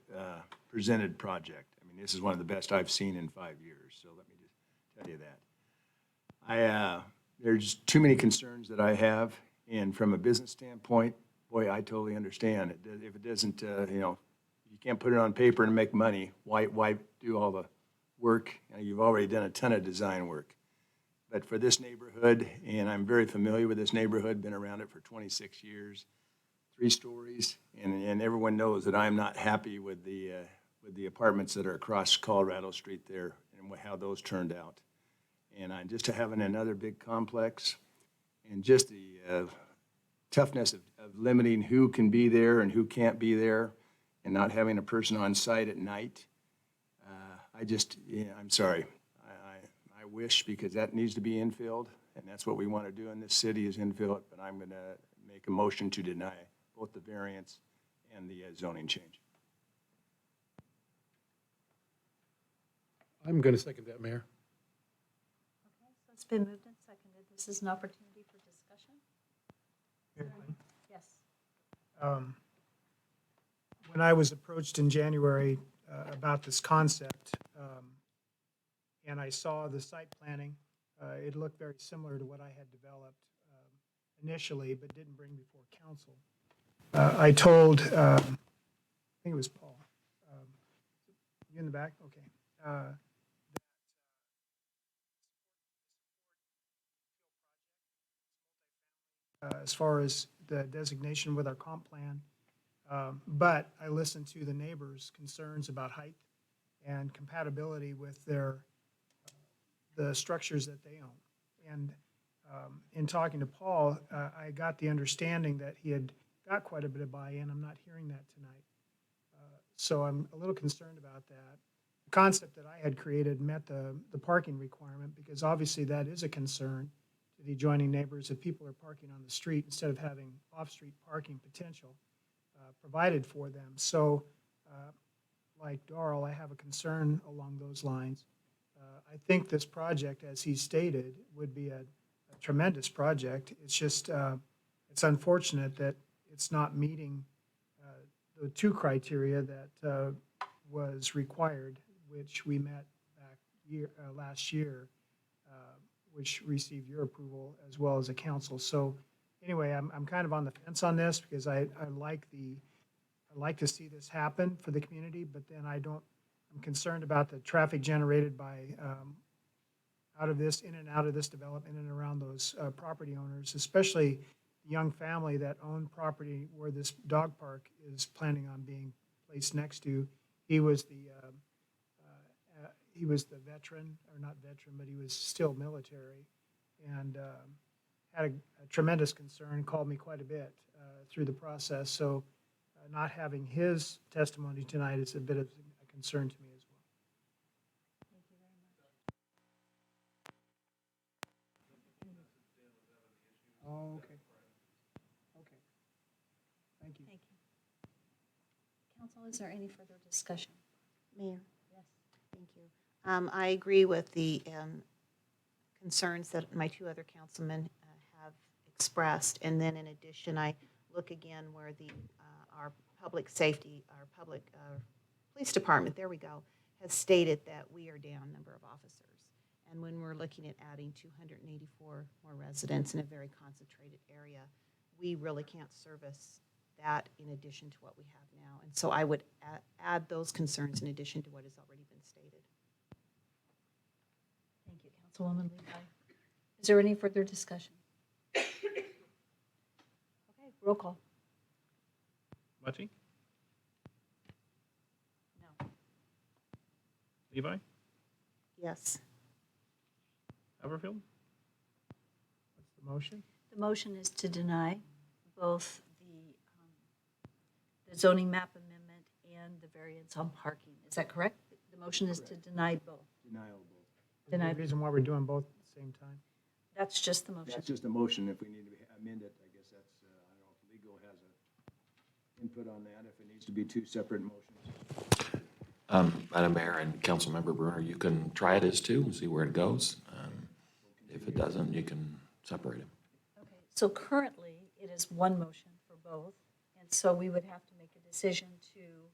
presented project. I mean, this is one of the best I've seen in 5 years. So let me just tell you that. There's too many concerns that I have, and from a business standpoint, boy, I totally understand. If it doesn't, you can't put it on paper and make money. Why do all the work? You've already done a ton of design work. But for this neighborhood, and I'm very familiar with this neighborhood, been around it for 26 years, 3 stories, and everyone knows that I'm not happy with the apartments that are across Colorado Street there and how those turned out. And just having another big complex and just the toughness of limiting who can be there and who can't be there and not having a person on site at night. I'm sorry. I wish, because that needs to be infilled, and that's what we want to do in this city is infill it, but I'm going to make a motion to deny both the variance and the zoning change. I'm going to second that, Mayor. Okay, so it's been moved and seconded. This is an opportunity for discussion. Yes. When I was approached in January about this concept, and I saw the site planning, it looked very similar to what I had developed initially, but didn't bring before council. I told, I think it was Paul, you in the back? Okay. As far as the designation with our comp plan. But I listened to the neighbors' concerns about height and compatibility with the structures that they own. And in talking to Paul, I got the understanding that he had got quite a bit of buy-in. I'm not hearing that tonight. So I'm a little concerned about that. The concept that I had created met the parking requirement, because obviously that is a concern to the adjoining neighbors if people are parking on the street instead of having off-street parking potential provided for them. So like Darrell, I have a concern along those lines. I think this project, as he stated, would be a tremendous project. It's just, it's unfortunate that it's not meeting the 2 criteria that was required, which we met back last year, which received your approval as well as a council. So anyway, I'm kind of on the fence on this, because I like to see this happen for the community, but then I'm concerned about the traffic generated by out of this, in and out of this development and around those property owners, especially the young family that owned property where this dog park is planning on being placed next to. He was the veteran, or not veteran, but he was still military, and had a tremendous concern, called me quite a bit through the process. So not having his testimony tonight is a bit of a concern to me as well. Thank you very much. Oh, okay. Okay. Thank you. Thank you. Council, is there any further discussion? Mayor? Yes. Thank you. I agree with the concerns that my 2 other councilmen have expressed. And then in addition, I look again where our public safety, our public police department, there we go, has stated that we are down number of officers. And when we're looking at adding 284 more residents in a very concentrated area, we really can't service that in addition to what we have now. And so I would add those concerns in addition to what has already been stated. Thank you, Councilwoman Levi. Is there any further discussion? Okay, roll call. Mucci? No. Levi? Yes. Haverfield? What's the motion? The motion is to deny both the zoning map amendment and the variance on parking. Is that correct? The motion is to deny both. Denial of both. Deny. The reason why we're doing both at the same time. That's just the motion. That's just a motion. If we need to amend it, I guess that's, I don't know if legal has a input on that, if it needs to be two separate motions. Madam Mayor and Councilmember Bruner, you can try it as two and see where it goes. If it doesn't, you can separate them. Okay, so currently it is one motion for both. And so we would have to make a decision to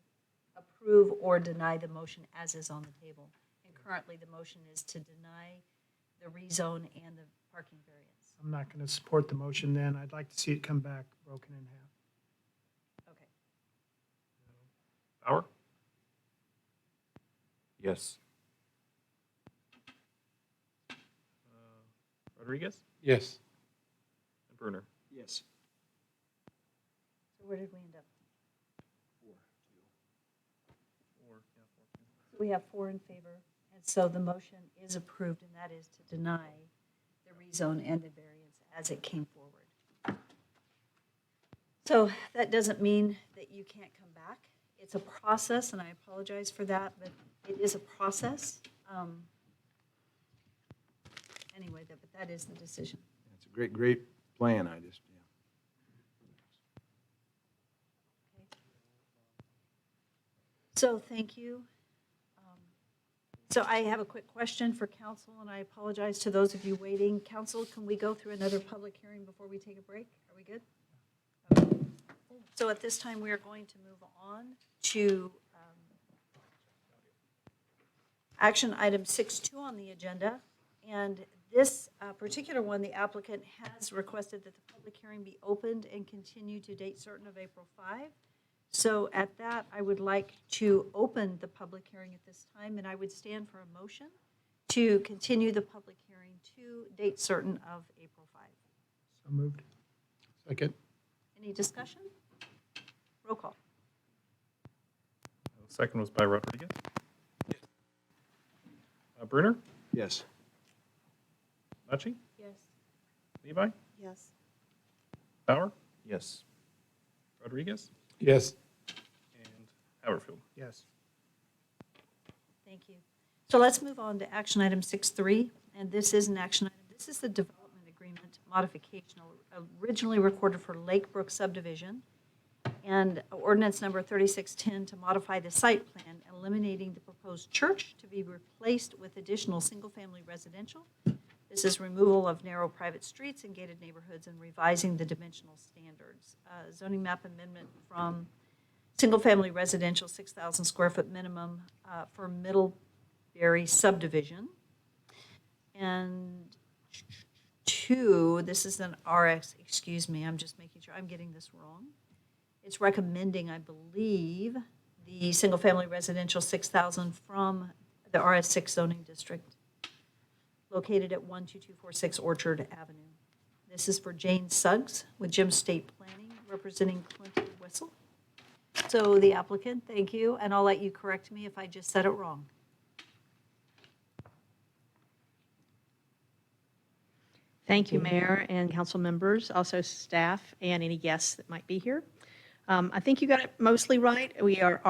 approve or deny the motion as is on the table. And currently the motion is to deny the rezone and the parking variance. I'm not going to support the motion then. I'd like to see it come back broken in half. Okay. Bauer? Yes. Rodriguez? Yes. And Bruner? Yes. So where did we end up? 4, yeah, 4. We have 4 in favor. And so the motion is approved, and that is to deny the rezone and the variance as it came forward. So that doesn't mean that you can't come back. It's a process, and I apologize for that, but it is a process. Anyway, but that is the decision. It's a great, great plan. I just, yeah. So thank you. So I have a quick question for council, and I apologize to those of you waiting. Council, can we go through another public hearing before we take a break? Are we good? Okay. So at this time, we are going to move on to action item 6.2 on the agenda. And this particular one, the applicant has requested that the public hearing be opened and continue to date certain of April 5. So at that, I would like to open the public hearing at this time, and I would stand for a motion to continue the public hearing to date certain of April 5. So moved. Second. Any discussion? Roll call. The second was by Rodriguez. Bruner? Yes. Mucci? Yes. Levi? Yes. Bauer? Yes. Rodriguez? Yes. And Haverfield? Yes. Thank you. So let's move on to action item 6.3, and this is an action item. This is the development agreement modification originally recorded for Lake Brook subdivision, and ordinance number 3610 to modify the site plan, eliminating the proposed church to be replaced with additional single-family residential. This is removal of narrow private streets and gated neighborhoods and revising the dimensional standards. Zoning map amendment from single-family residential 6,000 square foot minimum for Middlebury subdivision. And 2, this is an RX, excuse me, I'm just making sure I'm getting this wrong. It's recommending, I believe, the single-family residential 6,000 from the RS6 zoning district located at 12246 Orchard Avenue. This is for Jane Suggs with Jim State Planning, representing Clinton Whistle. So the applicant, thank you, and I'll let you correct me if I just said it wrong. Thank you, Mayor and council members, also staff and any guests that might be here. I think you got it mostly right. We are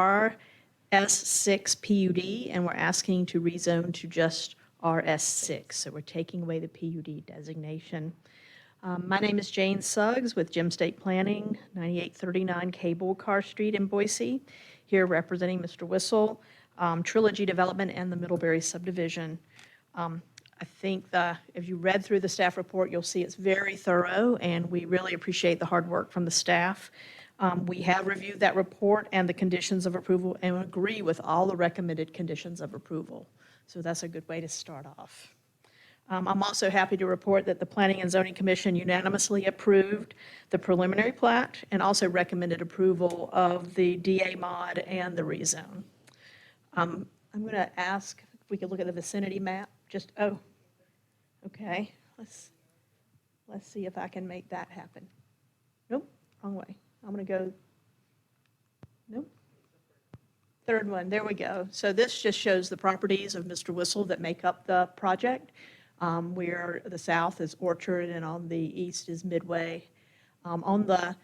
RS6 PUD, and we're asking to rezone to just RS6. So we're taking away the PUD designation. My name is Jane Suggs with Jim State Planning, 9839 Cable Car Street in Boise, here representing Mr. Whistle, Trilogy Development, and the Middlebury subdivision. I think if you read through the staff report, you'll see it's very thorough, and we really appreciate the hard work from the staff. We have reviewed that report and the conditions of approval and agree with all the recommended conditions of approval. So that's a good way to start off. I'm also happy to report that the Planning and Zoning Commission unanimously approved the preliminary plat and also recommended approval of the DA mod and the rezone. I'm going to ask if we could look at the vicinity map. Okay, let's see if I can make that happen. Nope, wrong way. I'm going to go, nope. Third one, there we go. So this just shows the properties of Mr. Whistle that make up the project. Where the south is Orchard and on the east is Midway. On the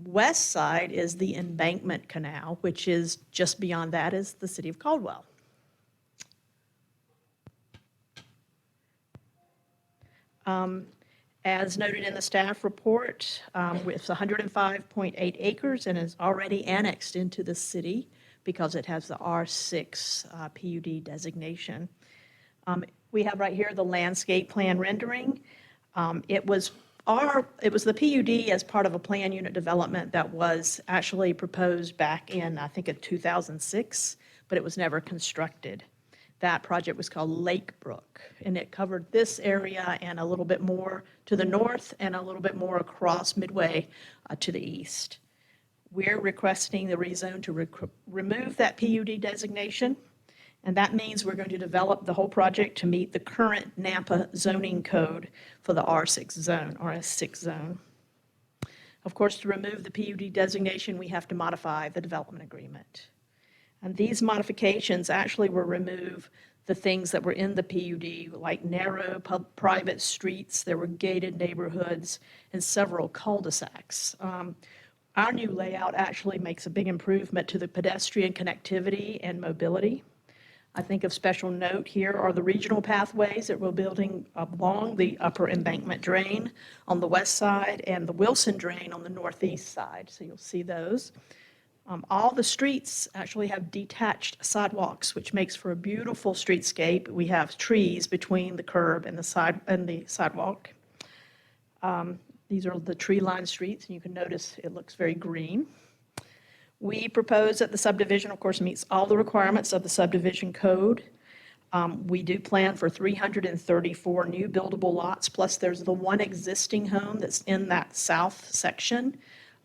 west side is the Embankment Canal, which is just beyond that is the city of Caldwell. As noted in the staff report, it's 105.8 acres and is already annexed into the city because it has the R6 PUD designation. We have right here the landscape plan rendering. It was the PUD as part of a plan unit development that was actually proposed back in, I think, in 2006, but it was never constructed. That project was called Lake Brook, and it covered this area and a little bit more to the north and a little bit more across Midway to the east. We're requesting the rezone to remove that PUD designation, and that means we're going to develop the whole project to meet the current Nampa zoning code for the R6 zone, RS6 zone. Of course, to remove the PUD designation, we have to modify the development agreement. And these modifications actually will remove the things that were in the PUD, like narrow private streets, there were gated neighborhoods, and several cul-de-sacs. Our new layout actually makes a big improvement to the pedestrian connectivity and mobility. I think of special note here are the regional pathways that we're building along the upper embankment drain on the west side and the Wilson drain on the northeast side. So you'll see those. All the streets actually have detached sidewalks, which makes for a beautiful streetscape. We have trees between the curb and the sidewalk. These are the tree-lined streets, and you can notice it looks very green. We propose that the subdivision, of course, meets all the requirements of the subdivision code. We do plan for 334 new buildable lots, plus there's the one existing home that's in that south section,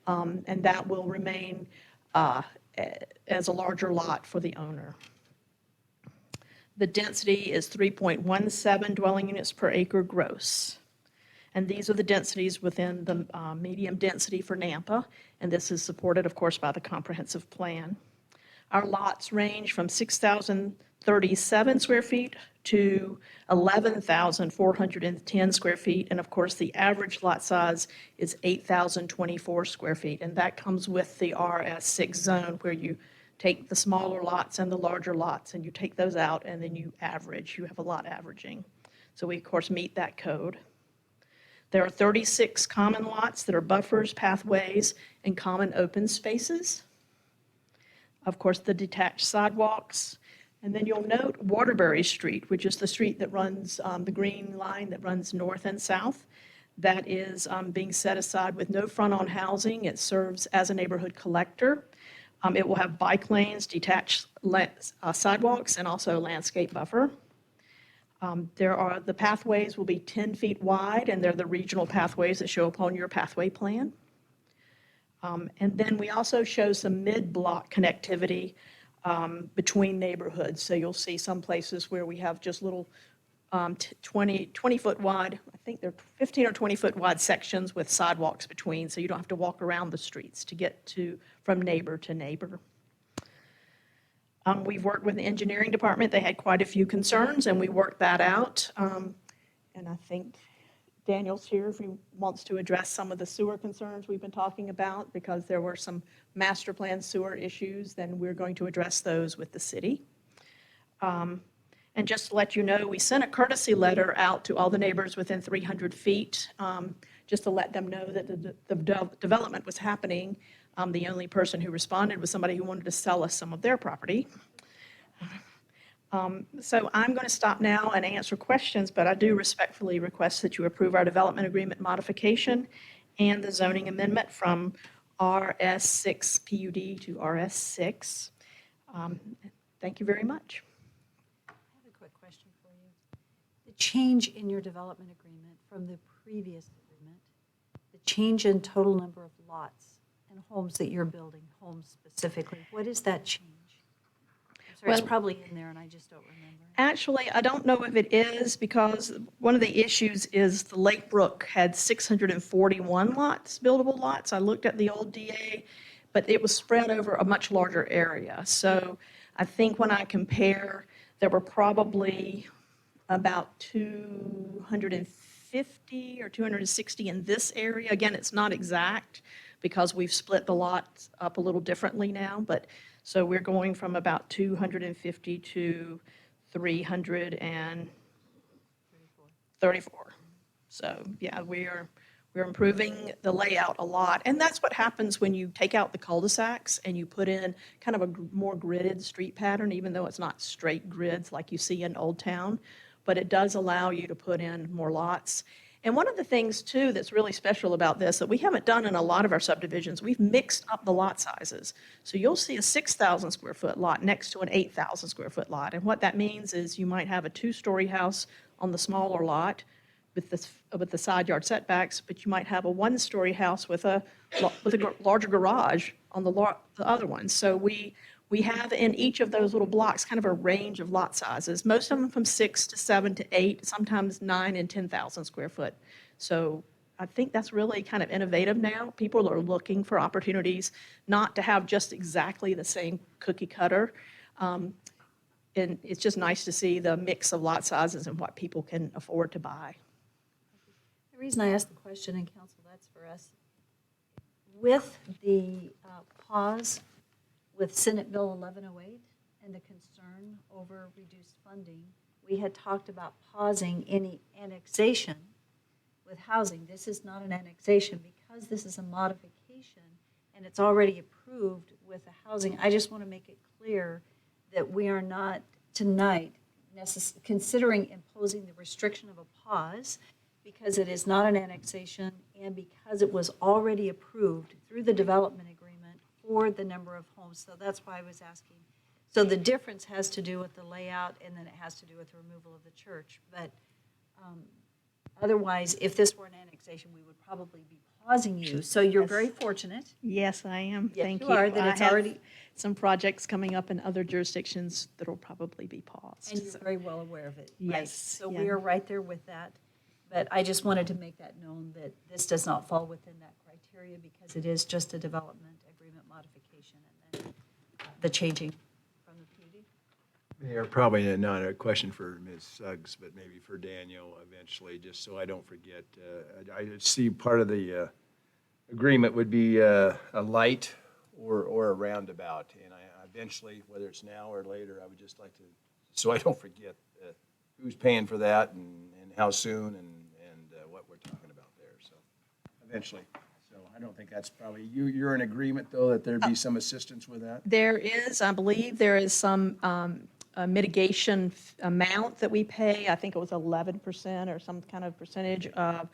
and that will remain as a larger lot for the owner. The density is 3.17 dwelling units per acre gross. And these are the densities within the medium density for Nampa, and this is supported, of course, by the comprehensive plan. Our lots range from 6,037 square feet to 11,410 square feet, and of course, the average lot size is 8,024 square feet, and that comes with the RS6 zone where you take the smaller lots and the larger lots, and you take those out, and then you average. You have a lot averaging. So we, of course, meet that code. There are 36 common lots that are buffers, pathways, and common open spaces. Of course, the detached sidewalks. And then you'll note Waterbury Street, which is the street that runs, the green line that runs north and south. That is being set aside with no front-on housing. It serves as a neighborhood collector. It will have bike lanes, detached sidewalks, and also a landscape buffer. The pathways will be 10 feet wide, and they're the regional pathways that show up on your pathway plan. And then we also show some mid-block connectivity between neighborhoods. So you'll see some places where we have just little 20 foot wide, I think they're 15 or 20 foot wide sections with sidewalks between, so you don't have to walk around the streets to get from neighbor to neighbor. We've worked with the engineering department. They had quite a few concerns, and we worked that out. And I think Daniel's here if he wants to address some of the sewer concerns we've been talking about, because there were some master plan sewer issues, then we're going to address those with the city. And just to let you know, we sent a courtesy letter out to all the neighbors within 300 feet, just to let them know that the development was happening. The only person who responded was somebody who wanted to sell us some of their property. So I'm going to stop now and answer questions, but I do respectfully request that you approve our development agreement modification and the zoning amendment from RS6 PUD to RS6. Thank you very much. I have a quick question for you. The change in your development agreement from the previous agreement, the change in total number of lots and homes that you're building, homes specifically, what is that change? I'm sorry, it's Well- probably in there and I just don't remember. Actually, I don't know if it is because one of the issues is the Lake Brook had 641 lots, buildable lots. I looked at the old DA, but it was spread over a much larger area. So I think when I compare, there were probably about 250 or 260 in this area. Again, it's not exact because we've split the lots up a little differently now, but so we're going from about 250 to 334. So yeah, we're improving the layout a lot. And that's what happens when you take out the cul-de-sacs and you put in kind of a more gridded street pattern, even though it's not straight grids like you see in Old Town, but it does allow you to put in more lots. And one of the things too that's really special about this that we haven't done in a lot of our subdivisions, we've mixed up the lot sizes. So you'll see a 6,000 square foot lot next to an 8,000 square foot lot. And what that means is you might have a 2-story house on the smaller lot with the side yard setbacks, but you might have a 1-story house with a larger garage on the other one. So we have in each of those little blocks kind of a range of lot sizes, most of them from 6 to 7 to 8, sometimes 9 and 10,000 square foot. So I think that's really kind of innovative now. People are looking for opportunities not to have just exactly the same cookie cutter. And it's just nice to see the mix of lot sizes and what people can afford to buy. The reason I asked the question, and council, that's for us, with the pause with Senate Bill 1108 and the concern over reduced funding, we had talked about pausing any annexation with housing. This is not an annexation because this is a modification and it's already approved with the housing. I just want to make it clear that we are not tonight considering imposing the restriction of a pause because it is not an annexation and because it was already approved through the development agreement for the number of homes. So that's why I was asking. So the difference has to do with the layout and then it has to do with the removal of the church. But otherwise, if this were an annexation, we would probably be pausing you. So you're very fortunate. Yes, I am. Yes, Thank you you. are, that I it's have already- some projects coming up in other jurisdictions that will probably be paused. And you're so. very well aware of it. Right. Yes, So yeah. we are right there with that. But I just wanted to make that known that this does not fall within that criteria because it is just a development agreement modification and then the changing from the PUD. Mayor, probably not a question for Ms. Suggs, but maybe for Daniel eventually, just so I don't forget. I see part of the agreement would be a light or a roundabout. And I eventually, whether it's now or later, I would just like to, so I don't forget who's paying for that and how soon and what we're talking about there. So eventually. So I don't think that's probably, you're in agreement though that there'd be some assistance with that? There is, I believe there is some mitigation amount that we pay. I think it was 11% or some kind of percentage of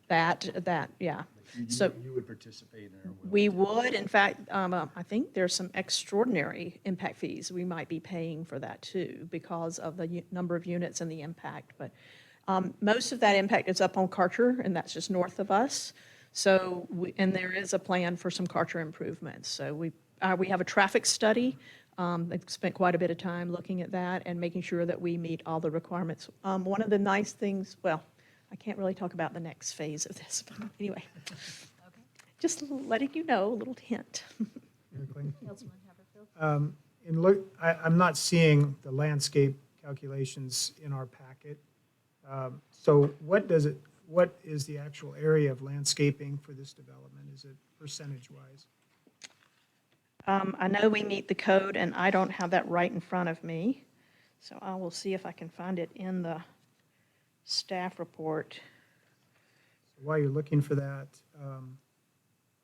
that, yeah. So You would participate in it? we would, in fact, I think there's some extraordinary impact fees we might be paying for that too because of the number of units and the impact. But most of that impact is up on Karcher, and that's just north of us. So, and there is a plan for some Karcher improvements. So we have a traffic study. They've spent quite a bit of time looking at that and making sure that we meet all the requirements. One of the nice things, well, I can't really talk about the next phase of this, but anyway. Just letting you know, a little hint. Councilman Haverfield? I'm not seeing the landscape calculations in our packet. So what is the actual area of landscaping for this development? Is it percentage-wise? I know we meet the code, and I don't have that right in front of me. So I will see if I can find it in the staff report. While you're looking for that,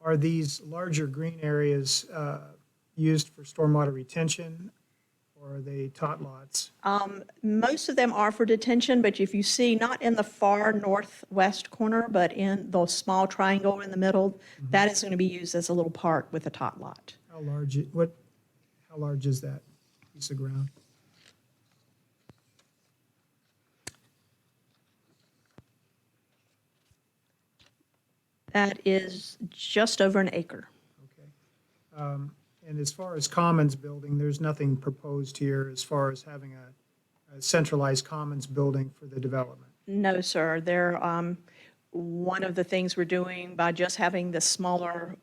are these larger green areas used for stormwater retention or are they tot lots? Most of them are for detention, but if you see, not in the far northwest corner, but in the small triangle in the middle, that is going to be used as a little park with a tot lot. How large, how large is that piece of ground? That is just over an acre. And as far as commons building, there's nothing proposed here as far as having a centralized commons building for the development. No, sir. There, one of the things we're doing by just having the smaller,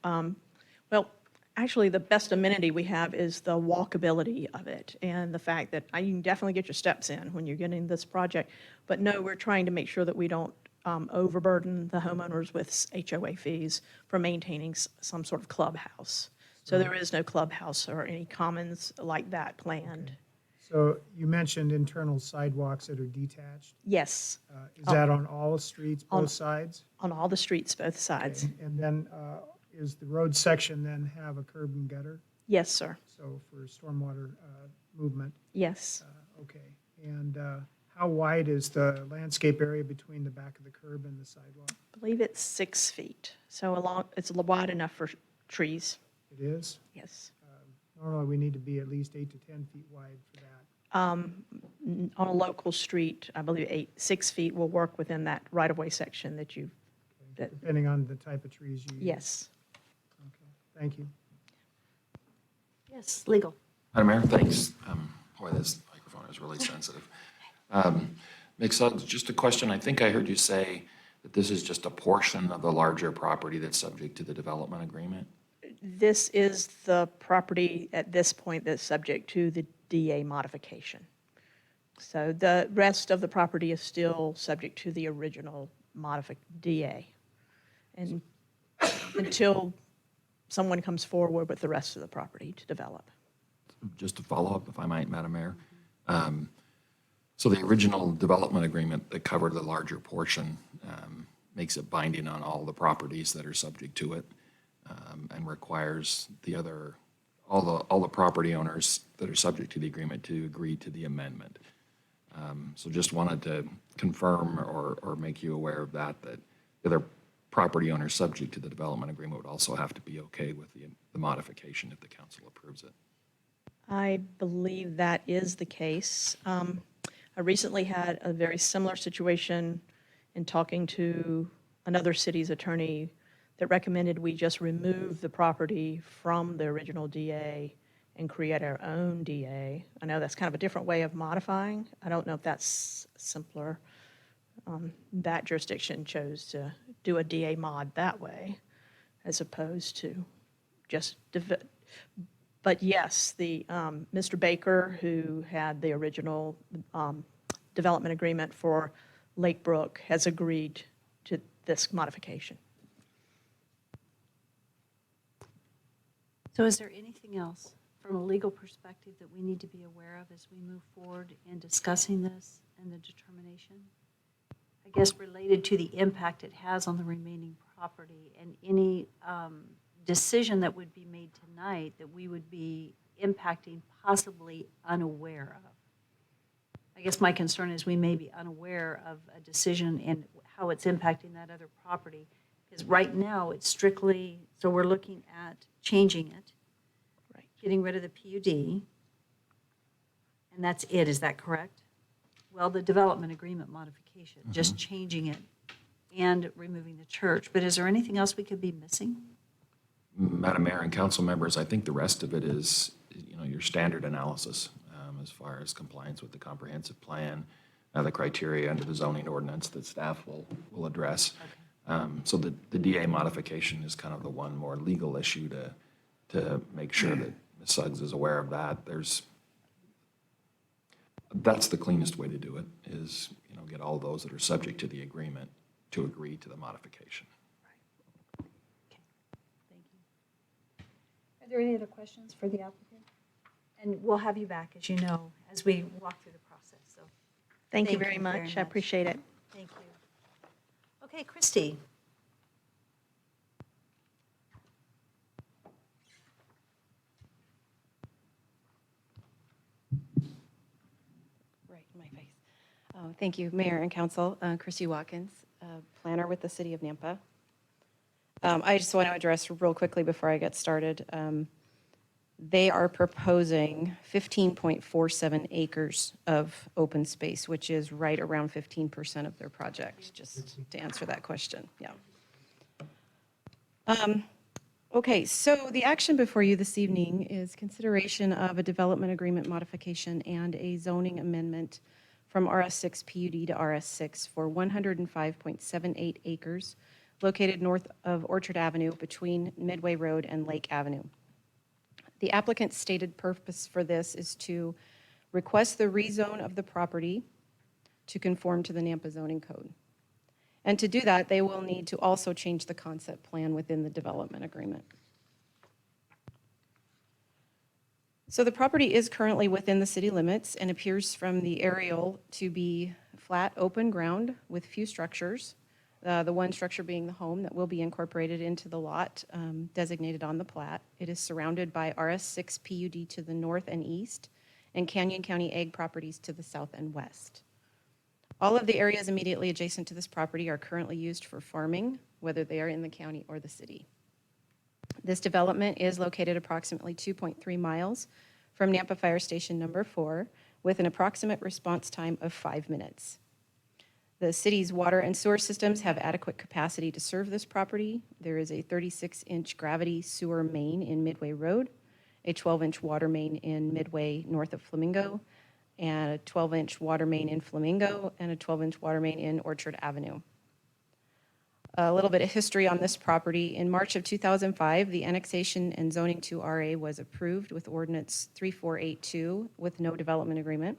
well, actually, the best amenity we have is the walkability of it and the fact that you can definitely get your steps in when you're getting this project. But no, we're trying to make sure that we don't overburden the homeowners with HOA fees for maintaining some sort of clubhouse. So there is no clubhouse or any commons like that planned. So you mentioned internal sidewalks that are detached. Yes. Is that on all streets, on- both sides? On all the streets, both sides. And then is the road section then have a curb and gutter? Yes, sir. So for stormwater movement? Yes. Okay. And how wide is the landscape area between the back of the curb and the sidewalk? I believe it's 6 feet. So it's wide enough for trees. It is? Yes. Normally, we need to be at least 8 to 10 feet wide for that. On a local street, I believe 6 feet will work within that right-of-way section that you, Depending on the type of trees you use. yes. Thank you. Yes, legal. Madam Mayor, thanks. Boy, this microphone is really sensitive. Ms. Suggs, just a question. I think I heard you say that this is just a portion of the larger property that's subject to the development agreement? This is the property at this point that's subject to the DA modification. So the rest of the property is still subject to the original DA. And until someone comes forward with the rest of the property to develop. Just to follow up, if I might, Madam Mayor. So the original development agreement that covered the larger portion makes it binding on all the properties that are subject to it and requires all the property owners that are subject to the agreement to agree to the amendment. So just wanted to confirm or make you aware of that the other property owners subject to the development agreement would also have to be okay with the modification if the council approves it. I believe that is the case. I recently had a very similar situation in talking to another city's attorney that recommended we just remove the property from the original DA and create our own DA. I know that's kind of a different way of modifying. I don't know if that's simpler. That jurisdiction chose to do a DA mod that way as opposed to just but yes, the Mr. Baker, who had the original development agreement for Lake Brook, has agreed to this modification. So is there anything else from a legal perspective that we need to be aware of as we move forward in discussing this and the determination? I guess related to the impact it has on the remaining property and any decision that would be made tonight that we would be impacting possibly unaware of. I guess my concern is we may be unaware of a decision and how it's impacting that other property. Because right now it's strictly, so we're looking at changing it, right, getting rid of the PUD, and that's it, is that correct? Well, the development agreement modification, just changing it and removing the church. But is there anything else we could be missing? Madam Mayor and council members, I think the rest of it is, your standard analysis as far as compliance with the comprehensive plan, the criteria under the zoning ordinance that staff will address. So the DA modification is kind of the one more legal issue to make sure that Ms. Suggs is aware of that. That's the cleanest way to do it, is get all those that are subject to the agreement to agree to the modification. Are there any other questions for the applicant? And we'll have you back, as you know, as we walk through the process. So Thank you very much. I appreciate it. Thank you. Okay, Christy. right in my face. Thank you, Mayor and Council. Christy Watkins, planner with the City of Nampa. I just want to address real quickly before I get started. They are proposing 15.47 acres of open space, which is right around 15% of their project, just to answer that question. Yeah. Okay, so the action before you this evening is consideration of a development agreement modification and a zoning amendment from RS6 PUD to RS6 for 105.78 acres located north of Orchard Avenue between Midway Road and Lake Avenue. The applicant's stated purpose for this is to request the rezone of the property to conform to the Nampa zoning code. And to do that, they will need to also change the concept plan within the development agreement. So the property is currently within the city limits and appears from the aerial to be flat, open ground with few structures. The one structure being the home that will be incorporated into the lot designated on the plat. It is surrounded by RS6 PUD to the north and east and Canyon County Ag properties to the south and west. All of the areas immediately adjacent to this property are currently used for farming, whether they are in the county or the city. This development is located approximately 2.3 miles from Nampa Fire Station number 4 with an approximate response time of 5 minutes. The city's water and sewer systems have adequate capacity to serve this property. There is a 36-inch gravity sewer main in Midway Road, a 12-inch water main in Midway north of Flamingo, and a 12-inch water main in Flamingo, and a 12-inch water main in Orchard Avenue. A little bit of history on this property. In March of 2005, the annexation and zoning to RA was approved with Ordinance 3482 with no development agreement.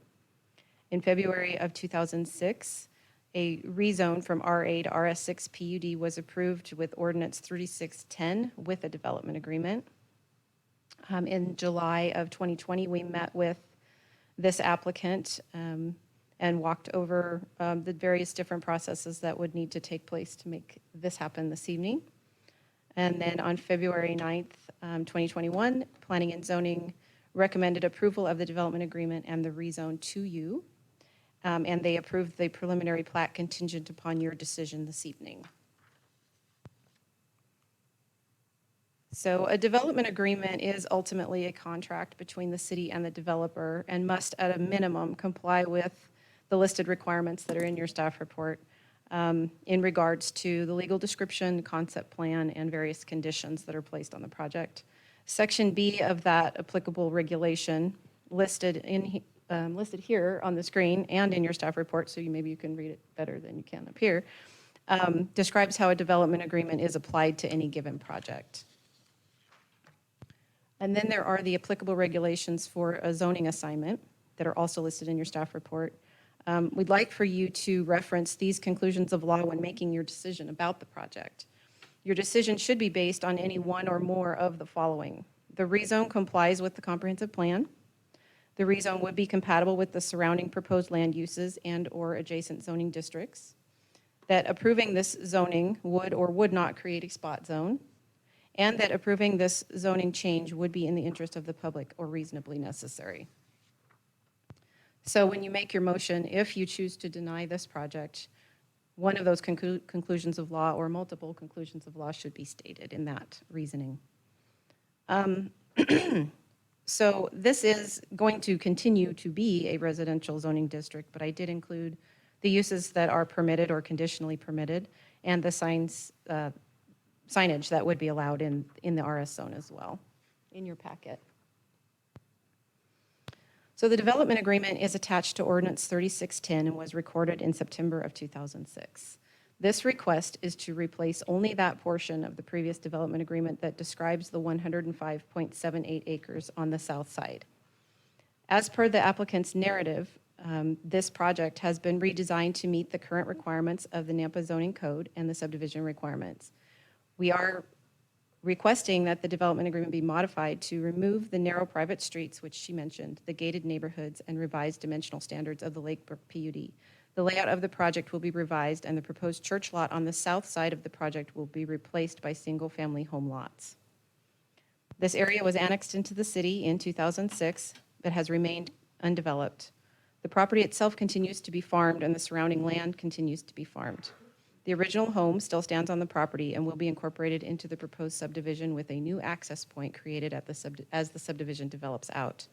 In February of 2006, a rezone from RA to RS6 PUD was approved with Ordinance 3610 with a development agreement. In July of 2020, we met with this applicant and walked over the various different processes that would need to take place to make this happen this evening. And then on February 9th, 2021, Planning and Zoning recommended approval of the development agreement and the rezone to you. And they approved the preliminary plat contingent upon your decision this evening. So a development agreement is ultimately a contract between the city and the developer and must at a minimum comply with the listed requirements that are in your staff report in regards to the legal description, concept plan, and various conditions that are placed on the project. Section B of that applicable regulation listed here on the screen and in your staff report, so maybe you can read it better than you can up here, describes how a development agreement is applied to any given project. And then there are the applicable regulations for a zoning assignment that are also listed in your staff report. We'd like for you to reference these conclusions of law when making your decision about the project. Your decision should be based on any one or more of the following. The rezone complies with the comprehensive plan. The rezone would be compatible with the surrounding proposed land uses and/or adjacent zoning districts. That approving this zoning would or would not create a spot zone. And that approving this zoning change would be in the interest of the public or reasonably necessary. So when you make your motion, if you choose to deny this project, one of those conclusions of law or multiple conclusions of law should be stated in that reasoning. So this is going to continue to be a residential zoning district, but I did include the uses that are permitted or conditionally permitted and the signage that would be allowed in the RS zone as well in your packet. So the development agreement is attached to Ordinance 3610 and was recorded in September of 2006. This request is to replace only that portion of the previous development agreement that describes the 105.78 acres on the south side. As per the applicant's narrative, this project has been redesigned to meet the current requirements of the Nampa zoning code and the subdivision requirements. We are requesting that the development agreement be modified to remove the narrow private streets, which she mentioned, the gated neighborhoods, and revised dimensional standards of the Lakebrook PUD. The layout of the project will be revised, and the proposed church lot on the south side of the project will be replaced by single-family home lots. This area was annexed into the city in 2006, but has remained undeveloped. The property itself continues to be farmed and the surrounding land continues to be farmed. The original home still stands on the property and will be incorporated into the proposed subdivision with a new access point created as the subdivision develops out.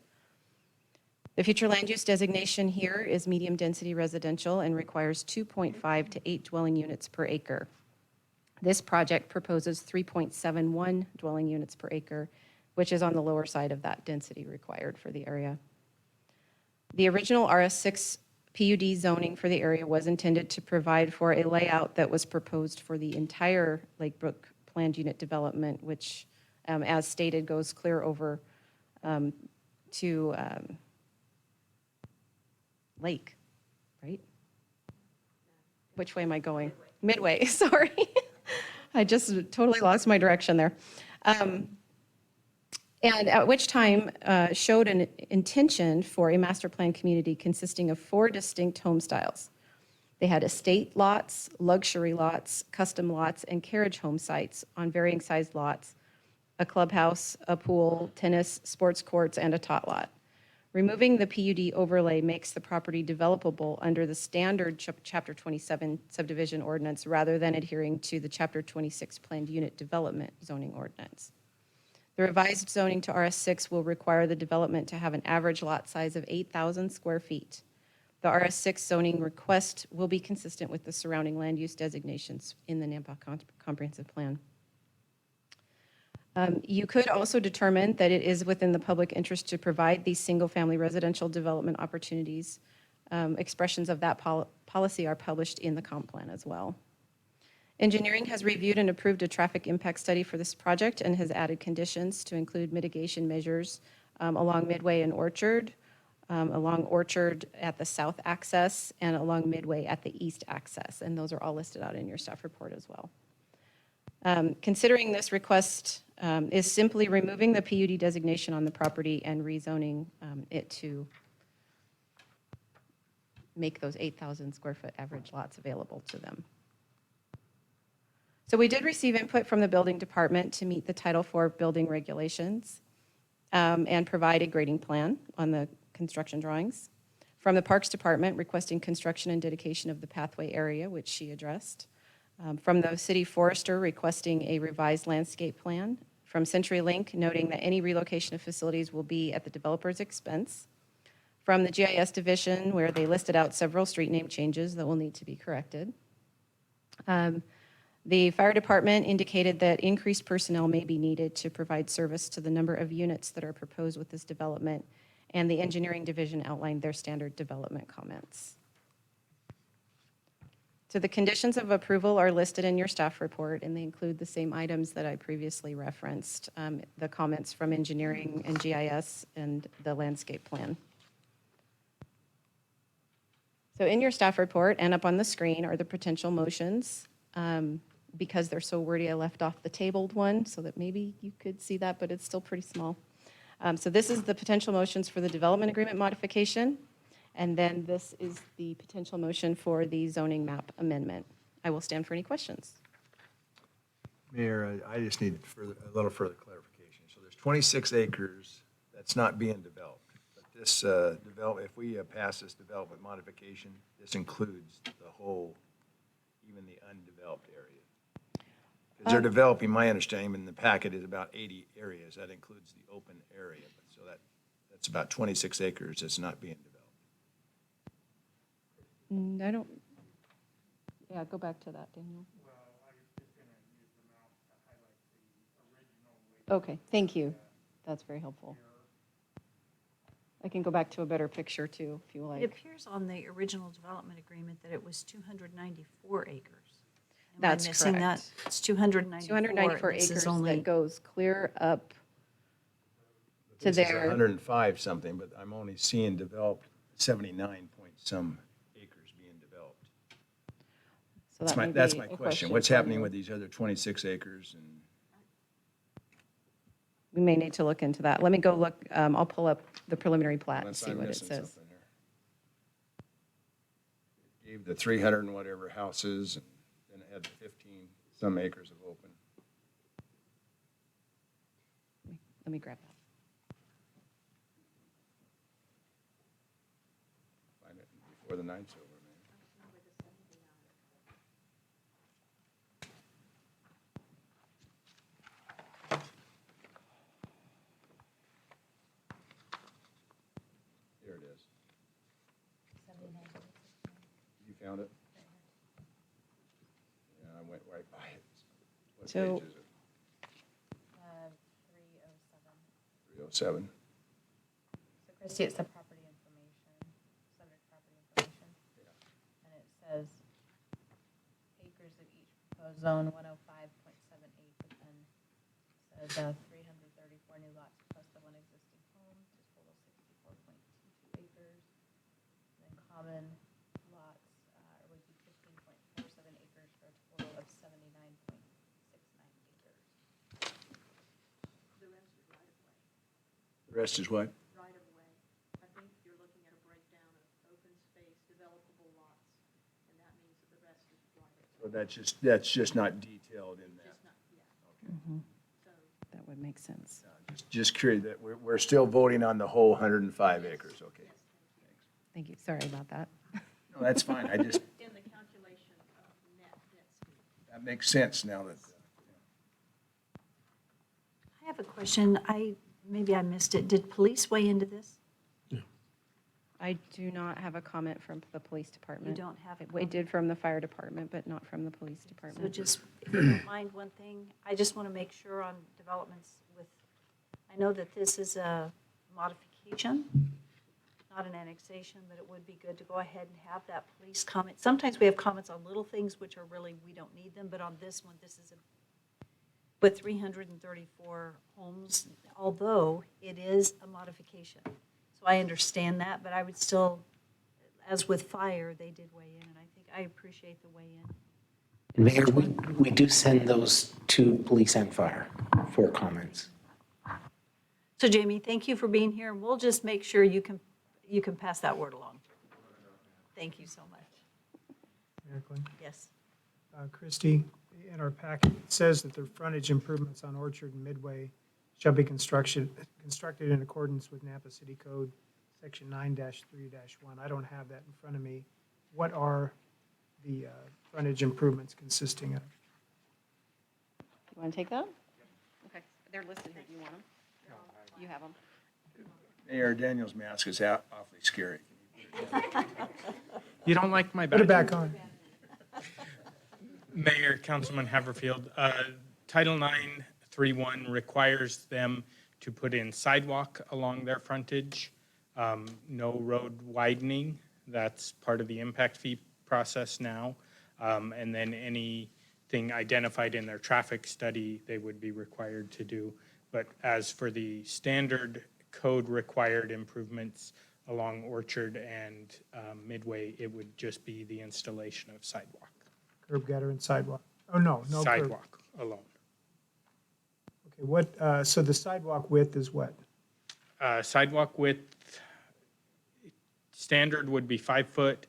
The future land use designation here is medium-density residential and requires 2.5 to 8 dwelling units per acre. This project proposes 3.71 dwelling units per acre, which is on the lower side of that density required for the area. The original RS6 PUD zoning for the area was intended to provide for a layout that was proposed for the entire Lakebrook planned unit development, which, as stated, goes clear over to Lake, right? Which way am I going? Midway, sorry. I just totally lost my direction there. And at which time showed an intention for a master plan community consisting of 4 distinct home styles. They had estate lots, luxury lots, custom lots, and carriage home sites on varying sized lots, a clubhouse, a pool, tennis, sports courts, and a tot lot. Removing the PUD overlay makes the property developable under the standard Chapter 27 subdivision ordinance rather than adhering to the Chapter 26 planned unit development zoning ordinance. The revised zoning to RS6 will require the development to have an average lot size of 8,000 square feet. The RS6 zoning request will be consistent with the surrounding land use designations in the Nampa Comprehensive Plan. You could also determine that it is within the public interest to provide these single-family residential development opportunities. Expressions of that policy are published in the comp plan as well. Engineering has reviewed and approved a traffic impact study for this project and has added conditions to include mitigation measures along Midway and Orchard, along Orchard at the south access, and along Midway at the east access. And those are all listed out in your staff report as well. Considering this request is simply removing the PUD designation on the property and rezoning it to make those 8,000 square foot average lots available to them. So we did receive input from the building department to meet the Title IV building regulations and provide a grading plan on the construction drawings. From the Parks Department requesting construction and dedication of the pathway area, which she addressed. From the city forester requesting a revised landscape plan. From CenturyLink noting that any relocation of facilities will be at the developer's expense. From the GIS division where they listed out several street name changes that will need to be corrected. The fire department indicated that increased personnel may be needed to provide service to the number of units that are proposed with this development, and the engineering division outlined their standard development comments. So the conditions of approval are listed in your staff report, and they include the same items that I previously referenced, the comments from engineering and GIS and the landscape plan. So in your staff report and up on the screen are the potential motions. Because they're so wordy, I left off the tabled one so that maybe you could see that, but it's still pretty small. So this is the potential motions for the development agreement modification. And then this is the potential motion for the zoning map amendment. I will stand for any questions. Mayor, I just need a little further clarification. So there's 26 acres that's not being developed. But this if we pass this development modification, this includes the whole, even the undeveloped area. Because they're developing, my understanding in the packet is about 80 areas. That includes the open area. So that's about 26 acres that's not being developed. I don't, yeah, go back to that, Daniel. Okay, thank you. That's very helpful. I can go back to a better picture too, if you like. It appears on the original development agreement that it was 294 acres. Am That's I missing correct. that? It's 294. 294 and this is acres only- that goes clear up to This is there. 105 something, but I'm only seeing developed 79 point some acres being developed. So That's that my, may that's be my a question. What's for happening you. with these other 26 acres? And We may need to look into that. Let me go look, I'll pull up the preliminary plat and unless see I'm what it missing says. something here. Gave the 300 and whatever houses, and then it had 15 some acres of open. Let me grab that. Before the night's over, man. Here it is. You found it? Yeah, I went right by it. What So- page is it? 307. 307. So Christie, it's the property information, subject property information. And it says acres of each proposed zone, 105.78, but then it says 334 new lots plus the one existing home, to total 64.22 acres. Then common lots would be 15.47 acres for a total of 79.69 acres. The rest is what? Right of way. I think you're looking at a breakdown of open space, developable lots, and that means that the rest is right of way. So that's just not detailed in that. That would make sense. Just curious that we're still voting on the whole 105 acres, okay? Thank you. Sorry about that. No, that's fine. I just, In the calculation of net density. that makes sense now that, I have a question. Maybe I missed it. Did police weigh into this? I do not have a comment from the police department. don't have a We did from the fire department, but not from the police So department. just, if you don't mind one thing, I just want to make sure on developments with, I know that this is a modification, not an annexation, but it would be good to go ahead and have that police comment. Sometimes we have comments on little things which are really, we don't need them, but on this one, this is with 334 homes, although it is a modification. So I understand that, but I would still, as with fire, they did weigh in, and I think I appreciate the weigh-in. Mayor, we do send those to police and fire for comments. So Jamie, thank you for being here, and we'll just make sure you can pass that word along. Thank you so much. Mayor Quinn? Yes. Christie, in our packet, it says that the frontage improvements on Orchard and Midway shall be constructed in accordance with Napa City Code, Section 9-3-1. I don't have that in front of me. What are the frontage improvements consisting of? You want to take that? Okay, they're listed here. Do you want them? You have them. Mayor Daniel's mask is awfully scary. You don't like my Put it back on. Mayor, Councilman Haverfield, Title 9.3.1 requires them to put in sidewalk along their frontage, no road widening. That's part of the impact fee process now. And then anything identified in their traffic study, they would be required to do. But as for the standard code required improvements along Orchard and Midway, it would just be the installation of sidewalk. Curb, gutter, and sidewalk? Oh, no curb. Sidewalk alone. Okay, so the sidewalk width is what? Sidewalk width, standard would be 5 foot.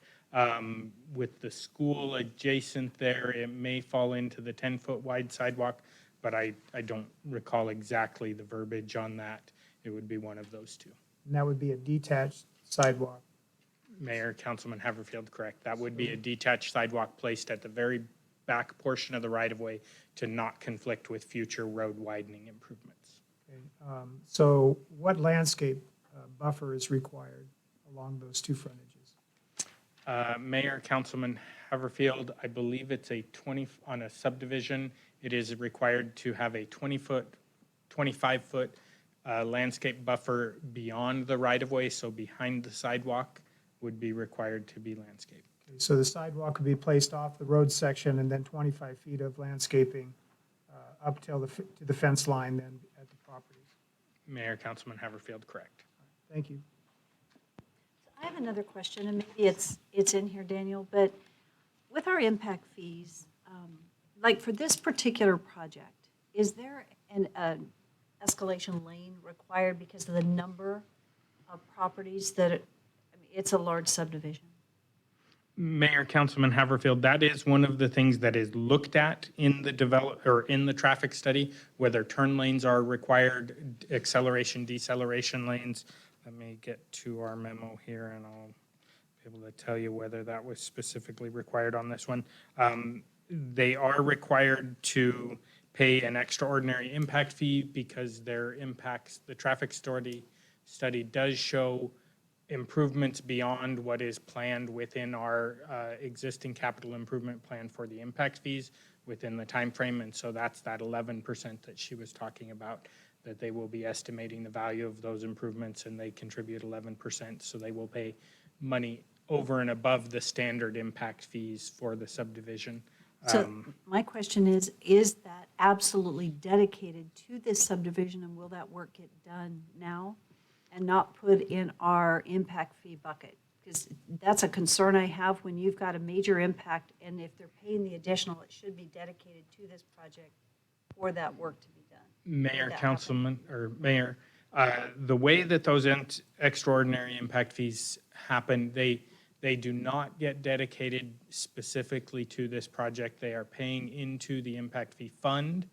With the school adjacent there, it may fall into the 10-foot wide sidewalk, but I don't recall exactly the verbiage on that. It would be one of those two. And that would be a detached sidewalk. Mayor, Councilman Haverfield, correct. That would be a detached sidewalk placed at the very back portion of the right-of-way to not conflict with future road widening improvements. Okay, so what landscape buffer is required along those two frontages? Mayor, Councilman Haverfield, I believe it's on a subdivision, it is required to have a 25-foot landscape buffer beyond the right-of-way, so behind the sidewalk would be required to be landscaped. Okay, so the sidewalk would be placed off the road section and then 25 feet of landscaping up till to the fence line then at the property. Mayor, Councilman Haverfield, correct. Thank you. I have another question, and maybe it's in here, Daniel, but with our impact fees, like for this particular project, is there an escalation lane required because of the number of properties that, it's a large subdivision? Mayor, Councilman Haverfield, that is one of the things that is looked at in the in the traffic study, whether turn lanes are required, acceleration, deceleration lanes. Let me get to our memo here and I'll be able to tell you whether that was specifically required on this one. They are required to pay an extraordinary impact fee because their impacts, the traffic study does show improvements beyond what is planned within our existing capital improvement plan for the impact fees within the time frame. And so that's that 11% that she was talking about, that they will be estimating the value of those improvements, and they contribute 11%. So they will pay money over and above the standard impact fees for the subdivision. So my question is that absolutely dedicated to this subdivision, and will that work get done now and not put in our impact fee bucket? Because that's a concern I have when you've got a major impact, and if they're paying the additional, it should be dedicated to this project for that work to be done. Mayor, Councilman, or Mayor, the way that those extraordinary impact fees happen, they do not get dedicated specifically to this project. They are paying into the impact fee fund.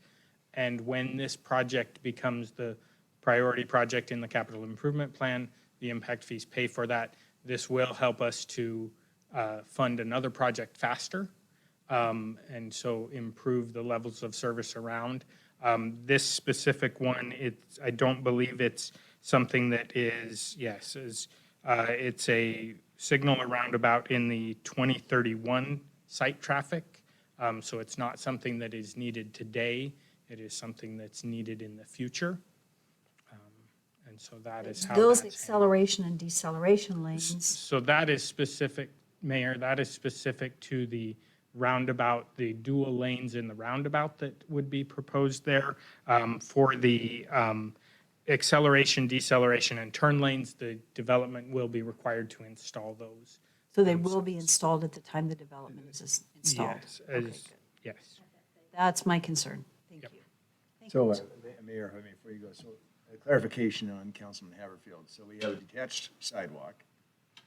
And when this project becomes the priority project in the capital improvement plan, the impact fees pay for that. This will help us to fund another project faster, and so improve the levels of service around. This specific one, I don't believe it's something that is, it's a signal roundabout in the 2031 site traffic. So it's not something that is needed today. It is something that's needed in the future. And so that is how Those that's acceleration and deceleration lanes. So that is specific, Mayor, that is specific to the roundabout, the dual lanes in the roundabout that would be proposed there. For the acceleration, deceleration, and turn lanes, the development will be required to install those. So they will be installed at the time the development is installed? Yes, Okay, good. yes. That's my concern. Thank you. So, Mayor, before you go, so a clarification on Councilman Haverfield. So we have a detached sidewalk.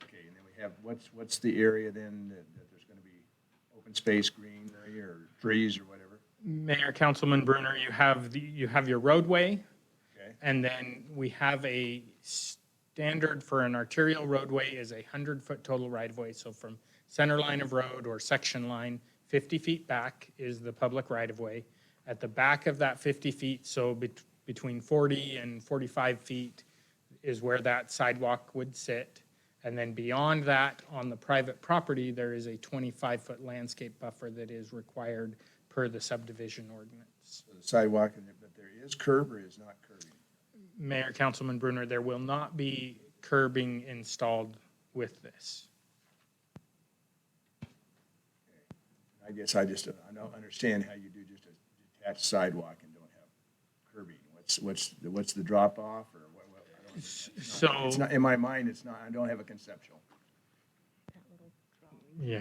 Okay, and then we have, what's the area then that there's going to be open space, greenery, or trees or whatever? Mayor, Councilman Brunner, you have your roadway. Okay. And then we have a standard for an arterial roadway is 100-foot total right-of-way. So from center line of road or section line, 50 feet back is the public right-of-way. At the back of that 50 feet, so between 40 and 45 feet is where that sidewalk would sit. And then beyond that, on the private property, there is a 25-foot landscape buffer that is required per the subdivision ordinance. So the sidewalk, but there is curb or is not curbing? Mayor, Councilman Brunner, there will not be curbing installed with this. I guess I don't understand how you do just a detached sidewalk and don't have curbing. What's the drop off or what? So it's not in my mind. It's not. I don't have a conceptual. Yeah.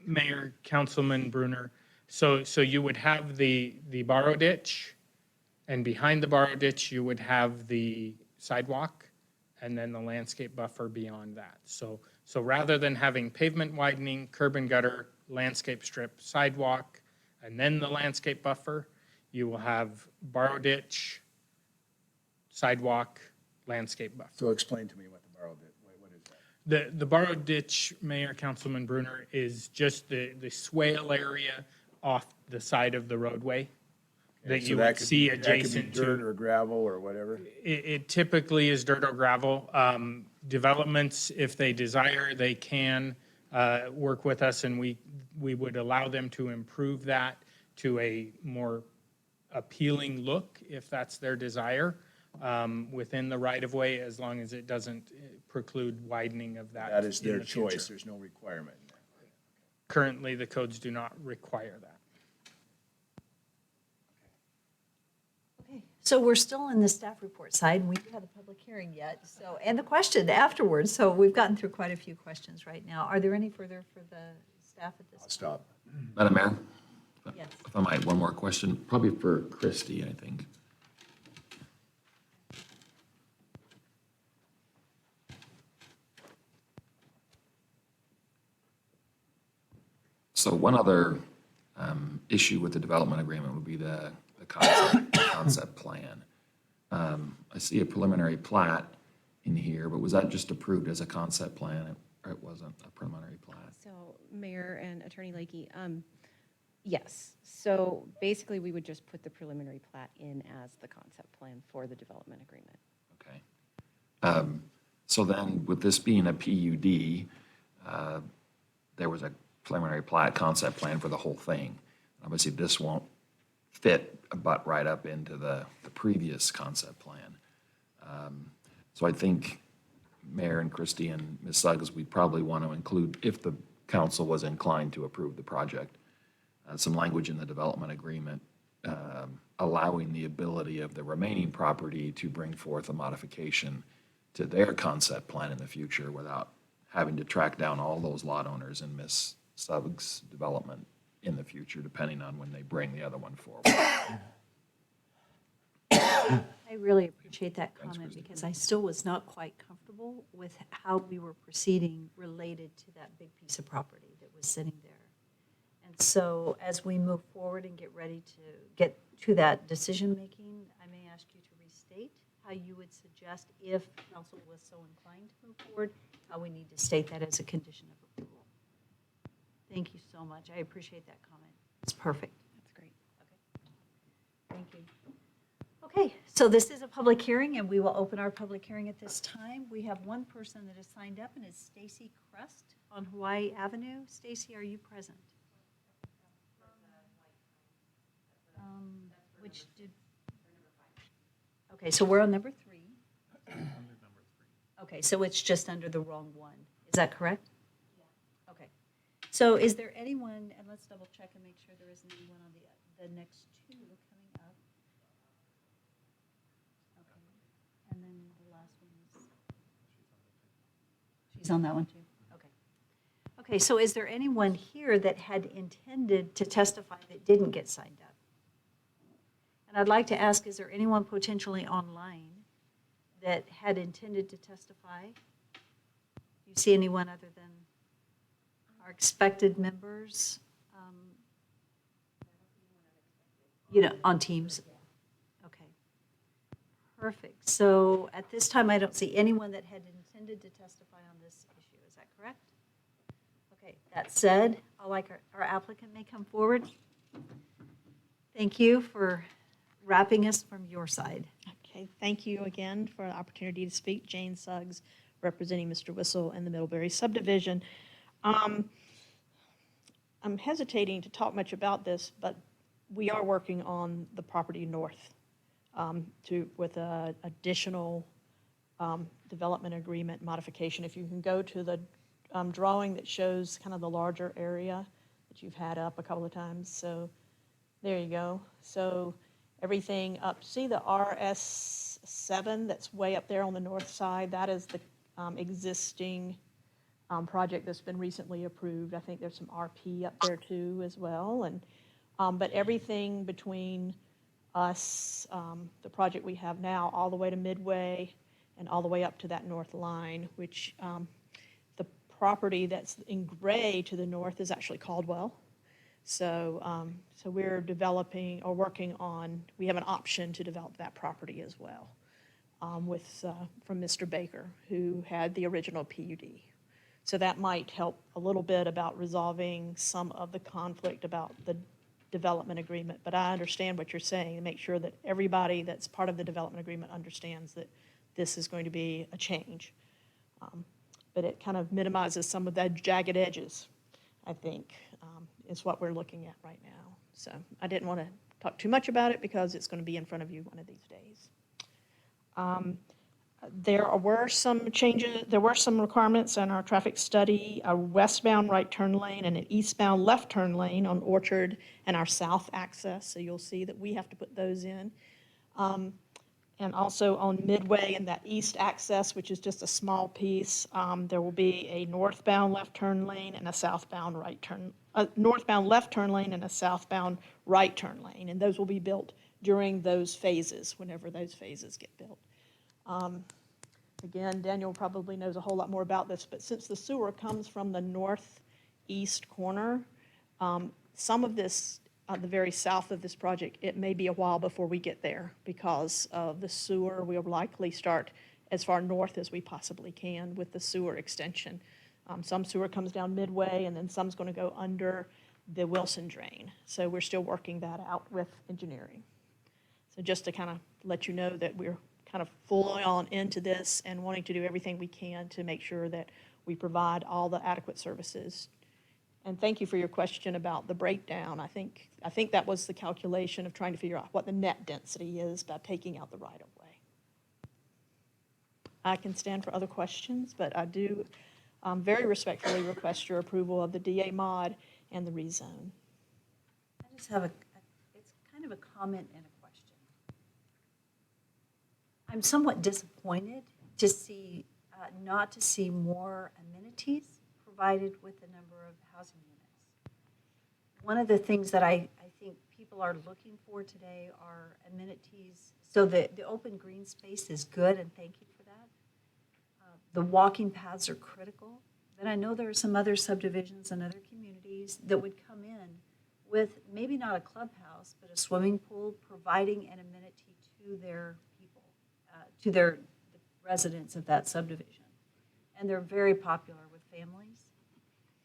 Mayor, Councilman Brunner, so you would have the borrow ditch, and behind the borrow ditch, you would have the sidewalk, and then the landscape buffer beyond that. So rather than having pavement widening, curb and gutter, landscape strip, sidewalk, and then the landscape buffer, you will have borrow ditch, sidewalk, landscape buffer. So explain to me what the borrow ditch. What is that? The borrow ditch, Mayor, Councilman Brunner, is just the swale area off the side of the roadway that So you that would could see be- adjacent That could be dirt to. or gravel or whatever. It typically is dirt or gravel. Developments, if they desire, they can work with us, and we would allow them to improve that to a more appealing look, if that's their desire, within the right-of-way, as long as it doesn't preclude widening of that. That is in their the choice. future. There's no requirement. Currently, the codes do not require that. Okay, so we're still in the staff report side, and we haven't had the public hearing yet, so, and the question afterwards, so we've gotten through quite a few questions right now. Are there any further for the staff at this time? Stop. Madam Mayor? Yes. If I might, one more question, probably for Christie, I think. So one other issue with the development agreement would be the concept plan. I see a preliminary plat, in here, but was that just approved as a concept plan? It wasn't a preliminary plat? So Mayor and Attorney Lakey, yes. So basically, we would just put the preliminary plat in as the concept plan for the development agreement. Okay. So then, with this being a PUD, there was a preliminary plat concept plan for the whole thing. Obviously, this won't fit butt right up into the previous concept plan. So I think Mayor and Christie and Ms. Suggs, we'd probably want to include, if the council was inclined to approve the project, some language in the development agreement allowing the ability of the remaining property to bring forth a modification to their concept plan in the future without having to track down all those lot owners in Ms. Suggs' development in the future, depending on when they bring the other one forward. I really appreciate that comment because I still was not quite comfortable with how we were proceeding related to that big piece of property that was sitting there. And so as we move forward and get ready to get to that decision-making, I may ask you to restate how you would suggest, if council was so inclined to move forward, how we need to state that as a condition of approval. Thank you so much. I appreciate that comment. It's perfect. That's great. Thank you. Okay, so this is a public hearing, and we will open our public hearing at this time. We have one person that has signed up, and it's Stacy Crust on Hawaii Avenue. Stacy, are you present? Which did? Okay, so we're on number 3. Okay, so it's just under the wrong one. Is that correct? Yeah. Okay. So is there anyone, and let's double check and make sure there isn't anyone on the next 2 coming up. Okay. And then the last one is? She's on that one too? Okay. Okay, so is there anyone here that had intended to testify that didn't get signed up? And I'd like to ask, is there anyone potentially online that had intended to testify? Do you see anyone other than our expected members? On Teams? Okay. Perfect. So at this time, I don't see anyone that had intended to testify on this issue. Is that correct? Okay. That said, our applicant may come forward. Thank you for wrapping us from your side. Okay, thank you again for the opportunity to speak. Jane Suggs, representing Mr. Whistle and the Middlebury subdivision. I'm hesitating to talk much about this, but we are working on the property north with an additional development agreement modification. If you can go to the drawing that shows kind of the larger area that you've had up a couple of times. So there you go. So everything up, see the RS7 that's way up there on the north side? That is the existing project that's been recently approved. I think there's some RP up there too as well. And but everything between us, the project we have now, all the way to Midway and all the way up to that north line, which the property that's in gray to the north is actually Caldwell. So, so we're developing or working on, we have an option to develop that property as well from Mr. Baker, who had the original PUD. So that might help a little bit about resolving some of the conflict about the development agreement. But I understand what you're saying, and make sure that everybody that's part of the development agreement understands that this is going to be a change. But it kind of minimizes some of the jagged edges, I think, is what we're looking at right now. So I didn't want to talk too much about it because it's going to be in front of you one of these days. There were some changes, there were some requirements in our traffic study, a westbound right turn lane and an eastbound left turn lane on Orchard and our south access. So you'll see that we have to put those in. And also on Midway and that east access, which is just a small piece, there will be a northbound left turn lane and a southbound right turn, northbound left turn lane and a southbound right turn lane. And those will be built during those phases, whenever those phases get built. Again, Daniel probably knows a whole lot more about this, but since the sewer comes from the northeast corner, some of this, the very south of this project, it may be a while before we get there because of the sewer will likely start as far north as we possibly can with the sewer extension. Some sewer comes down Midway, and then some's going to go under the Wilson drain. So we're still working that out with engineering. So just to kind of let you know that we're kind of fully on into this and wanting to do everything we can to make sure that we provide all the adequate services. And thank you for your question about the breakdown. I think that was the calculation of trying to figure out what the net density is by taking out the right-of-way. I can stand for other questions, but I do very respectfully request your approval of the DA mod and the rezone. I just have it's kind of a comment and a question. I'm somewhat disappointed to see, not to see more amenities provided with the number of housing units. One of the things that I think people are looking for today are amenities. So the open green space is good, and thank you for that. The walking paths are critical. Then I know there are some other subdivisions and other communities that would come in with maybe not a clubhouse, but a swimming pool, providing an amenity to their people, to the residents of that subdivision. And they're very popular with families.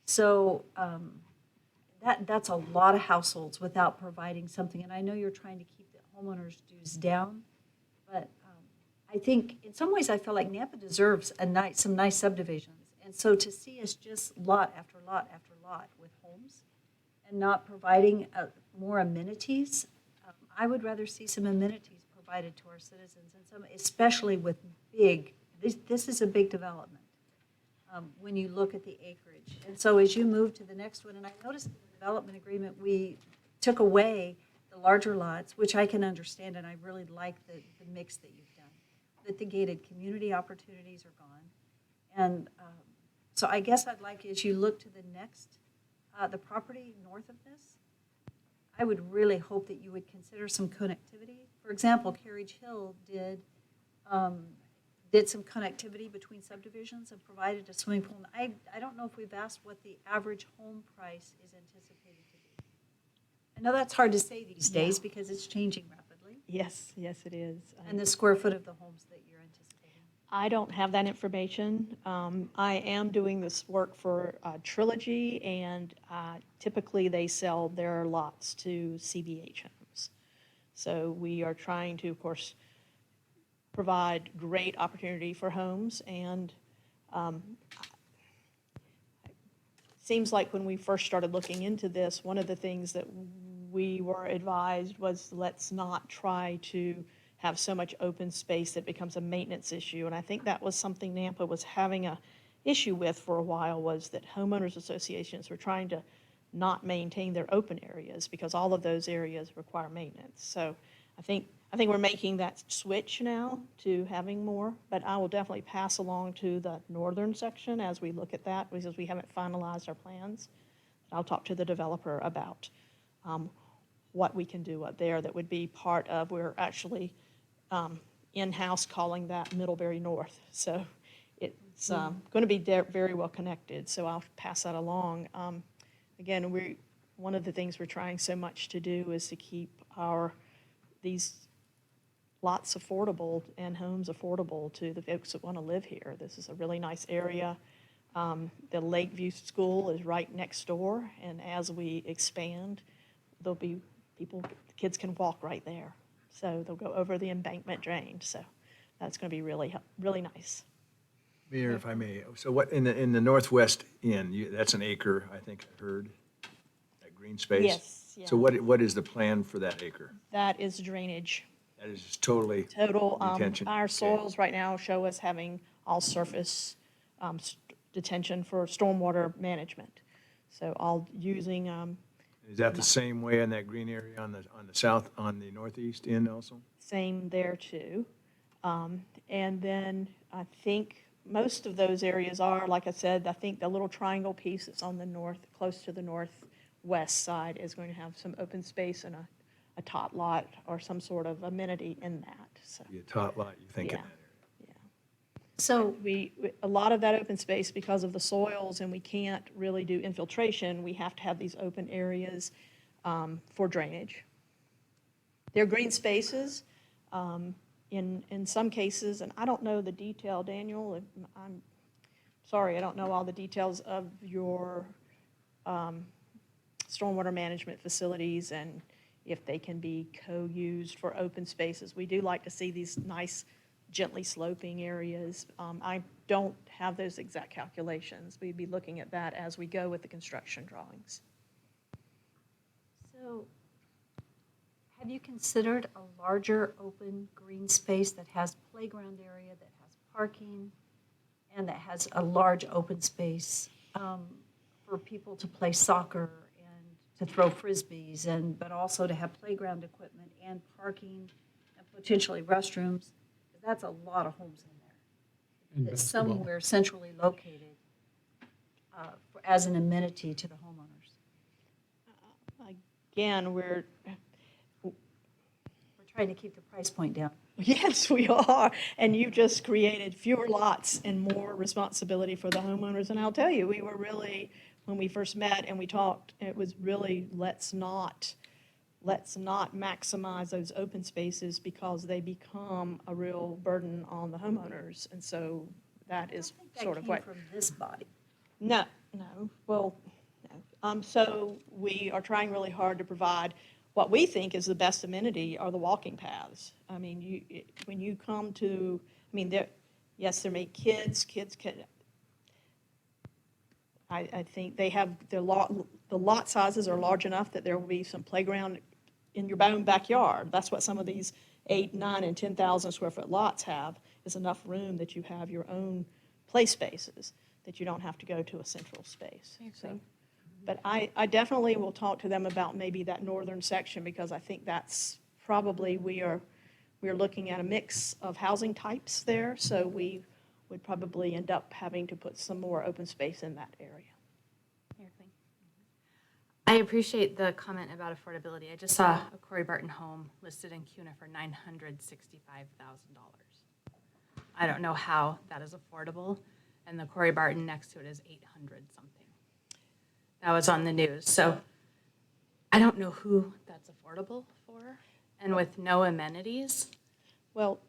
So that's a lot of households without providing something. And I know you're trying to keep the homeowners' dues down, but I think in some ways I feel like Nampa deserves some nice subdivisions. And so to see us just lot after lot after lot with homes and not providing more amenities, I would rather see some amenities provided to our citizens, and some, especially with this is a big development when you look at the acreage. And so as you move to the next one, and I noticed in the development agreement, we took away the larger lots, which I can understand, and I really like the mix that you've done. That the gated community opportunities are gone. And so I guess I'd like, as you look to the next, the property north of this, I would really hope that you would consider some connectivity. For example, Carriage Hill did some connectivity between subdivisions and provided a swimming pool. And I don't know if we've asked what the average home price is anticipated to be. I know that's hard to say these days because it's changing rapidly. Yes, it is. And the square foot of the homes that you're anticipating. I don't have that information. I am doing this work for Trilogy, and typically they sell their lots to CVH homes. So we are trying to, of course, provide great opportunity for homes, and seems like when we first started looking into this, one of the things that we were advised was let's not try to have so much open space that becomes a maintenance issue. And I think that was something Nampa was having a issue with for a while, was that homeowners associations were trying to not maintain their open areas because all of those areas require maintenance. So I think we're making that switch now to having more, but I will definitely pass along to the northern section as we look at that, because we haven't finalized our plans. I'll talk to the developer about what we can do up there that would be part of, we're actually in-house calling that Middlebury North. So it's going to be very well connected, so I'll pass that along. Again, one of the things we're trying so much to do is to keep these lots affordable and homes affordable to the folks that want to live here. This is a really nice area. The Lakeview School is right next door, and as we expand, there'll be kids can walk right there. So they'll go over the embankment drain. So that's going to be really, really nice. Mayor, if I may, so what, in the northwest end, that's an acre, I think I heard, that green space? Yes. Yeah. So what is the plan for that acre? That is drainage. That is just totally Total. detention? Our Okay. soils right now show us having all surface detention for stormwater management. So all using. Is that the same way in that green area on the south, on the northeast end also? Same there too. And then I think most of those areas are, like I said, I think the little triangle piece that's on the north, close to the northwest side, is going to have some open space and a tot lot or some sort of amenity in that. So Be a tot lot, you think, in Yeah. that area? So a lot of that open space, because of the soils, and we can't really do infiltration, we have to have these open areas for drainage. They're green spaces, in some cases, and I don't know the detail, Daniel, I'm sorry, I don't know all the details of your stormwater management facilities and if they can be co-used for open spaces. We do like to see these nice gently sloping areas. I don't have those exact calculations. We'd be looking at that as we go with the construction drawings. So have you considered a larger open green space that has playground area, that has parking, and that has a large open space for people to play soccer and to throw frisbees, but also to have playground equipment and parking and potentially restrooms? That's a lot of homes in there. It's somewhere centrally located as an amenity to the homeowners. Again, we're trying to keep the price point down. Yes, we are. And you just created fewer lots and more responsibility for the homeowners. And I'll tell you, we were really, when we first met and we talked, it was really, let's not maximize those open spaces because they become a real burden on the homeowners. And so that is sort of what. From this body. No. Well, no. So we are trying really hard to provide what we think is the best amenity are the walking paths. I mean, when you come to, I mean, yes, there may kids can, I think they have, the lot sizes are large enough that there will be some playground in your own backyard. That's what some of these 8, 9, and 10,000 square foot lots have, is enough room that you have your own play spaces, that you don't have to go to a central space. So, but I definitely will talk to them about maybe that northern section, because I think that's probably, we're looking at a mix of housing types there, so we would probably end up having to put some more open space in that area. I appreciate the comment about affordability. I just saw a Corey Barton home listed in CUNA for $965,000. I don't know how that is affordable, and the Corey Barton next to it is 800 something. That was on the news. So I don't know who that's affordable for, and with no amenities. Well,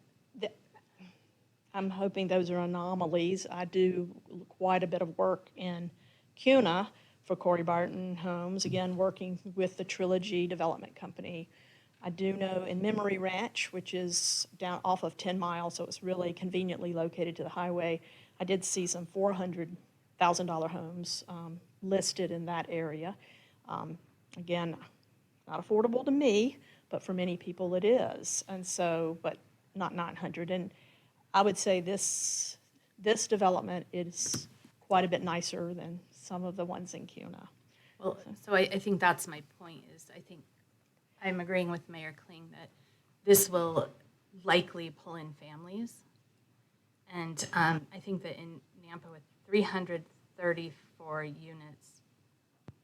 I'm hoping those are anomalies. I do quite a bit of work in CUNA for Corey Barton Homes, again, working with the Trilogy Development Company. I do know in Memory Ranch, which is down off of 10 Miles, so it's really conveniently located to the highway, I did see some $400,000 homes listed in that area. Again, not affordable to me, but for many people it is. And so, but not 900. And I would say this development is quite a bit nicer than some of the ones in CUNA. Well, so I think that's my point, is I think I'm agreeing with Mayor Kling that this will likely pull in families. And I think that in Nampa with 334 units,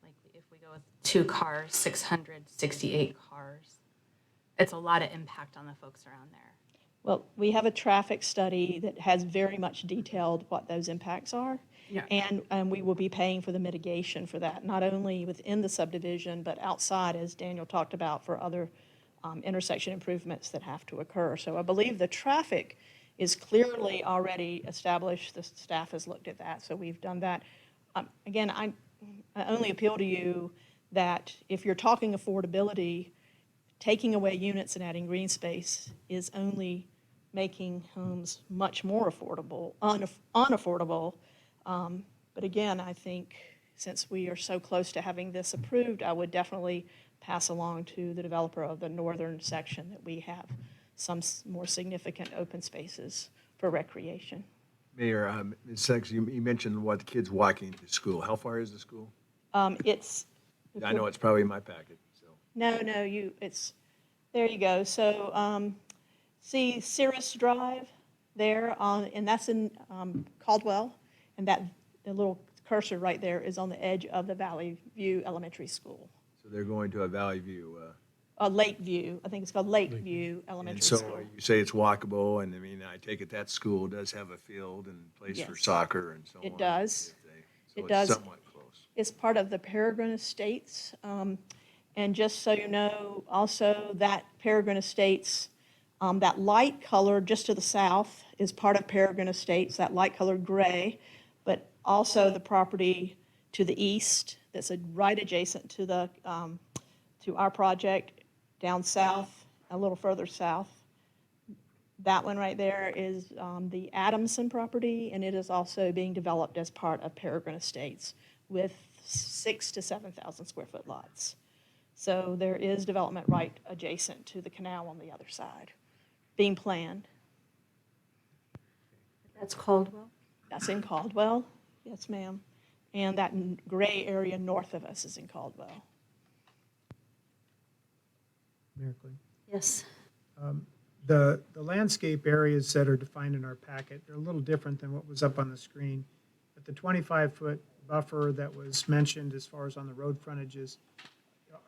like if we go with 2 cars, 668 cars, it's a lot of impact on the folks around there. Well, we have a traffic study that has very much detailed what those impacts are. Yeah. And we will be paying for the mitigation for that, not only within the subdivision, but outside, as Daniel talked about, for other intersection improvements that have to occur. So I believe the traffic is clearly already established. The staff has looked at that, so we've done that. Again, I only appeal to you that if you're talking affordability, taking away units and adding green space is only making homes much more affordable, unaffordable. But again, I think since we are so close to having this approved, I would definitely pass along to the developer of the northern section that we have some more significant open spaces for recreation. Mayor, Ms. Sykes, you mentioned what the kids walking to school. How far is the school? It's. I know it's probably in my packet, so. No, it's, there you go. So, see Cirrus Drive there and that's in Caldwell, and the little cursor right there is on the edge of the Valley View Elementary School. So they're going to a Valley View. Lakeview, I think it's called Lakeview Elementary And so School. you say it's walkable, and I mean, I take it that school does have a field and place for Yes. soccer and so on. It does. So It does. It's somewhat close. It's part of the Peregrine Estates. And just so you know, also that Peregrine Estates That light color just to the south is part of Peregrine Estates, that light colored gray, but also the property to the east that's right adjacent to to our project down south, a little further south. That one right there is the Adamson property, and it is also being developed as part of Peregrine Estates with 6,000 to 7,000 square foot lots. So there is development right adjacent to the canal on the other side, being planned. That's Caldwell? That's in Caldwell, yes, ma'am. And that gray area north of us is in Caldwell. Mayor Quinn. Yes. The landscape areas that are defined in our packet, they're a little different than what was up on the screen. But the 25-foot buffer that was mentioned as far as on the road frontages,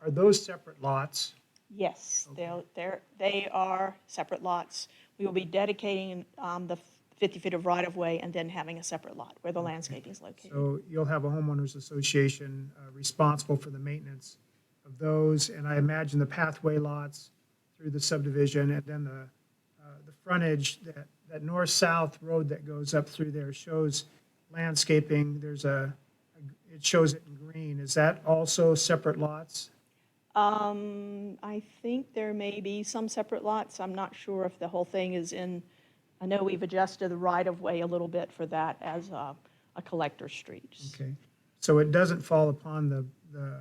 are those separate lots? Yes, they are separate lots. We will be dedicating the 50 feet of right-of-way and then having a separate lot where the landscaping is located. So you'll have a homeowners association responsible for the maintenance of those, and I imagine the pathway lots through the subdivision, and then the frontage, that north-south road that goes up through there shows landscaping. It shows it in green. Is that also separate lots? I think there may be some separate lots. I'm not sure if the whole thing is in, I know we've adjusted the right-of-way a little bit for that as a collector street. Okay, so it doesn't fall upon the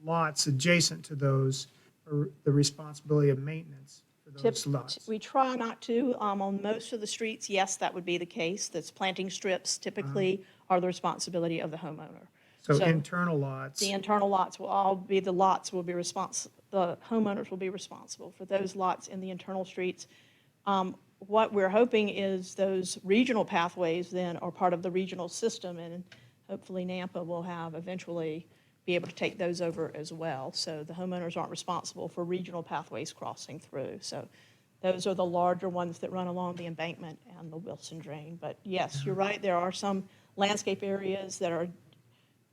lots adjacent to those, or the responsibility of maintenance for those lots? We try not to. On most of the streets, yes, that would be the case. That's planting strips typically are the responsibility of the homeowner. So internal lots? The internal lots will all be, the homeowners will be responsible for those lots in the internal streets. What we're hoping is those regional pathways then are part of the regional system, and hopefully Nampa will have eventually be able to take those over as well. So the homeowners aren't responsible for regional pathways crossing through. So those are the larger ones that run along the embankment and the Wilson Drain. But yes, you're right, there are some landscape areas that are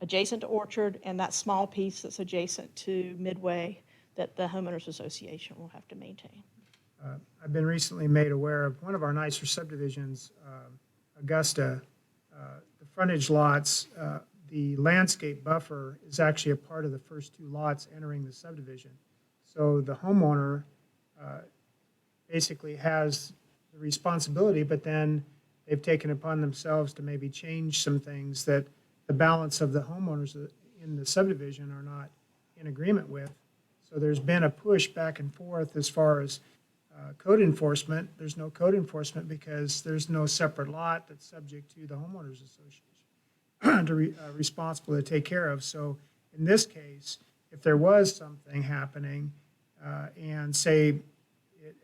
adjacent to Orchard, and that small piece that's adjacent to Midway that the homeowners association will have to maintain. I've been recently made aware of one of our nicer subdivisions, Augusta. The frontage lots, the landscape buffer is actually a part of the first two lots entering the subdivision. So the homeowner basically has the responsibility, but then they've taken upon themselves to maybe change some things that the balance of the homeowners in the subdivision are not in agreement with. So there's been a push back and forth as far as code enforcement. There's no code enforcement because there's no separate lot that's subject to the homeowners association responsible to take care of. So in this case, if there was something happening and say it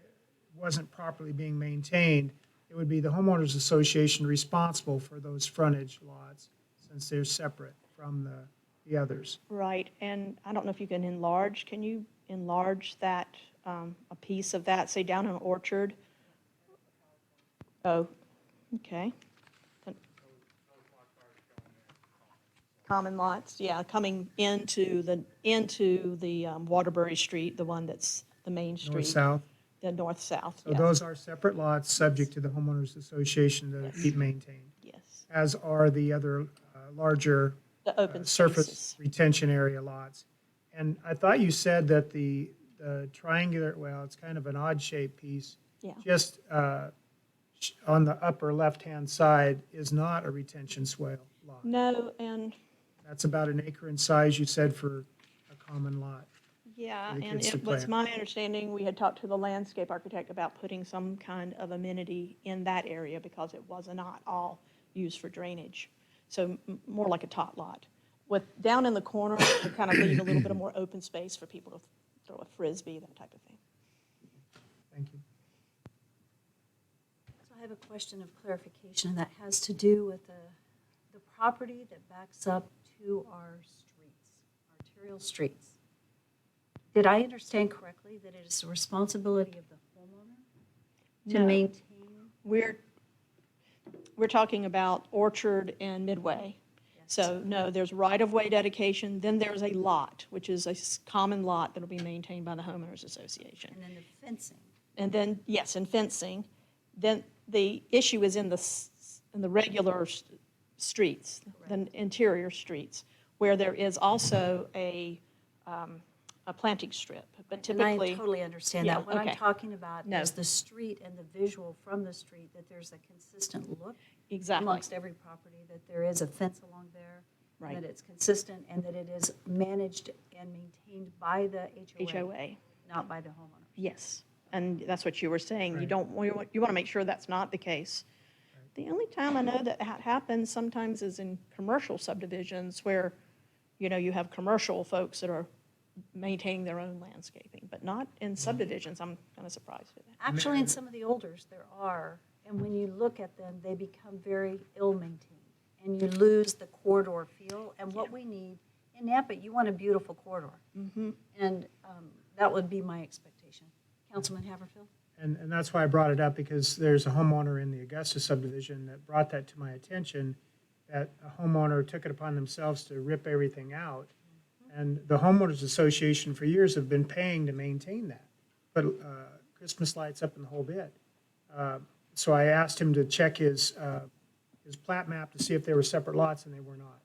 wasn't properly being maintained, it would be the homeowners association responsible for those frontage lots since they're separate from the others. Right, and I don't know if you can enlarge, can you enlarge that, a piece of that, say down in Orchard? Oh, okay. Common lots, yeah, coming into the Waterbury Street, the one that's the main street. North-south? The north-south, So yes. those are separate lots subject to the homeowners association to keep maintained. Yes. As are the other larger The open surface spaces. retention area lots. And I thought you said that the triangular, well, it's kind of an odd-shaped piece. Yeah. Just on the upper left-hand side is not a retention swale lot. No, and That's about an acre in size, you said, for a common lot. yeah, for the and kids to it play was in. my understanding, we had talked to the landscape architect about putting some kind of amenity in that area because it was not all used for drainage. So more like a tot lot. With, down in the corner, to kind of leave a little bit of more open space for people to throw a Frisbee, that type of thing. Thank you. So I have a question of clarification, and that has to do with the property that backs up to our streets, arterial streets. Did I understand correctly that it is the responsibility of the homeowner to No. maintain? We're talking about Orchard and Midway. So no, there's right-of-way dedication, then there's a lot, which is a common lot that'll be maintained by the homeowners association. And then the fencing? And then, yes, and fencing. Then the issue is in the regular streets, the interior streets, where there is also a planting strip. But And I typically. totally understand Yeah, that. What I'm okay. talking about No. is the street and the visual from the street, that there's a consistent look Exactly. amongst every property, that there is a fence along there, Right. that it's consistent, and that it is managed and maintained by the HOA. not by the homeowner. Yes, and that's what you were saying. You Right. don't, you want to make sure that's not the case. The only time I know that happens sometimes is in commercial subdivisions where, you have commercial folks that are maintaining their own landscaping, but not in subdivisions. I'm kind of surprised at that. Actually, in some of the olders, there are, and when you look at them, they become very ill-maintained, and you lose the corridor feel. And what we need, in Napa, you want a beautiful corridor. And that would be my expectation. Councilman Haverfield? And that's why I brought it up, because there's a homeowner in the Augusta subdivision that brought that to my attention, that a homeowner took it upon themselves to rip everything out. And the homeowners association for years have been paying to maintain that, put Christmas lights up in the whole bit. So I asked him to check his plat map to see if they were separate lots, and they were not.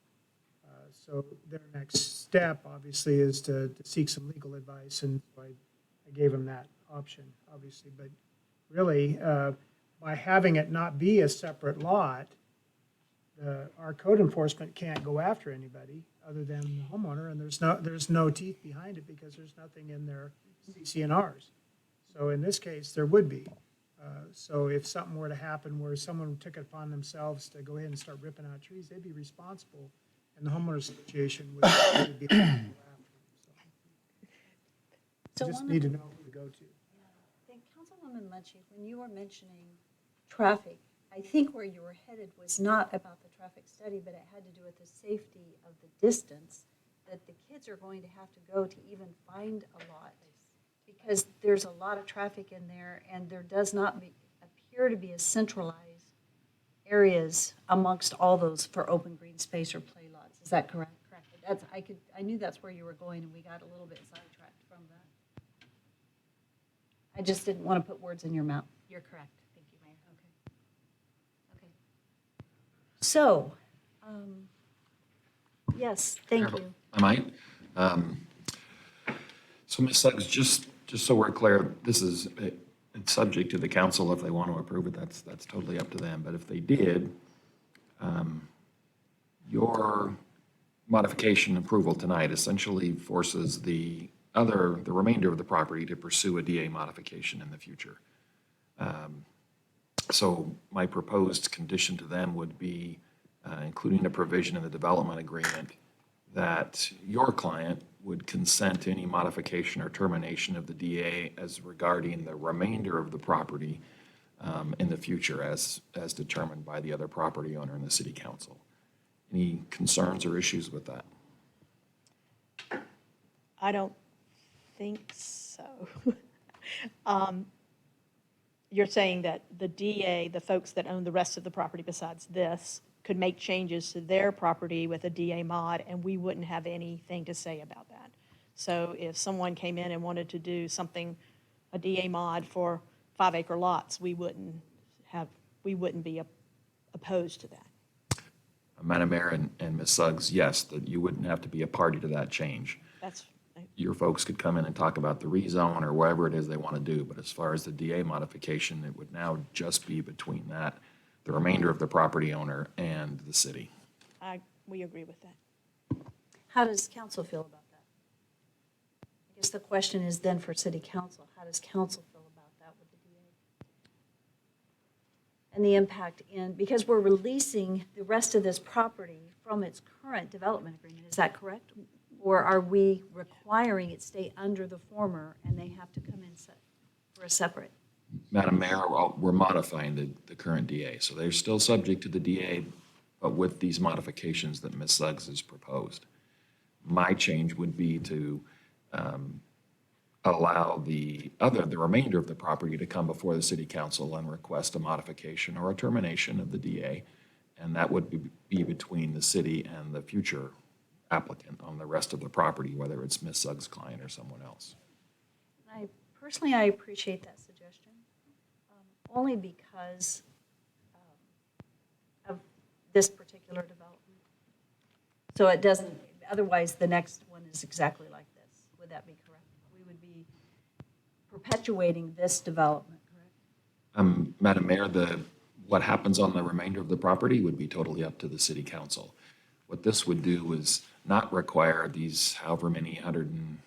So their next step, obviously, is to seek some legal advice, and so I gave him that option, obviously. But really, by having it not be a separate lot, our code enforcement can't go after anybody other than the homeowner, and there's no teeth behind it because there's nothing in their CCNRs. So in this case, there would be. So if something were to happen where someone took it upon themselves to go ahead and start ripping out trees, they'd be responsible, and the homeowners association would be able to go after them. So So you just one need of- to know who to go to. I think Councilwoman Munchie, when you were mentioning traffic, I think where you were headed was not about the traffic study, but it had to do with the safety of the distance that the kids are going to have to go to even find a lot. Because there's a lot of traffic in there, and there does not appear to be a centralized areas amongst all those for open green space or play lots. Is that correct? Correct. I knew that's where you were going, and we got a little bit sidetracked from that. I just didn't want to put words in your mouth. You're correct. Thank you, Mayor. Okay. So, yes, thank you. I might. So Ms. Suggs, just so we're clear, this is, it's subject to the council. If they want to approve it, that's totally up to them. But if they did, your modification approval tonight essentially forces the remainder of the property to pursue a DA modification in the future. So my proposed condition to them would be, including a provision in the development agreement, that your client would consent to any modification or termination of the DA as regarding the remainder of the property in the future as determined by the other property owner and the city council. Any concerns or issues with that? I don't think so. You're saying that the DA, the folks that own the rest of the property besides this, could make changes to their property with a DA mod, and we wouldn't have anything to say about that. So if someone came in and wanted to do something, a DA mod for 5-acre lots, we wouldn't be opposed to that. Madam Mayor and Ms. Suggs, yes, that you wouldn't have to be a party to that change. That's, Your folks could come in and talk about the rezone or whatever it is they want to do, but as far as the DA modification, it would now just be between the remainder of the property owner and the city. we agree with that. How does council feel about that? I guess the question is then for city council, how does council feel about that with the DA? And the impact because we're releasing the rest of this property from its current development agreement, is that correct? Or are we requiring it stay under the former and they have to come in for a separate? Madam Mayor, we're modifying the current DA, so they're still subject to the DA, but with these modifications that Ms. Suggs has proposed. My change would be to allow the remainder of the property to come before the city council and request a modification or a termination of the DA, and that would be between the city and the future applicant on the rest of the property, whether it's Ms. Suggs' client or someone else. Personally, I appreciate that suggestion. only because of this particular development. So it doesn't, otherwise the next one is exactly like this. Would that be correct? We would be perpetuating this development, correct? Madam Mayor, what happens on the remainder of the property would be totally up to the city council. What this would do is not require these however many hundred and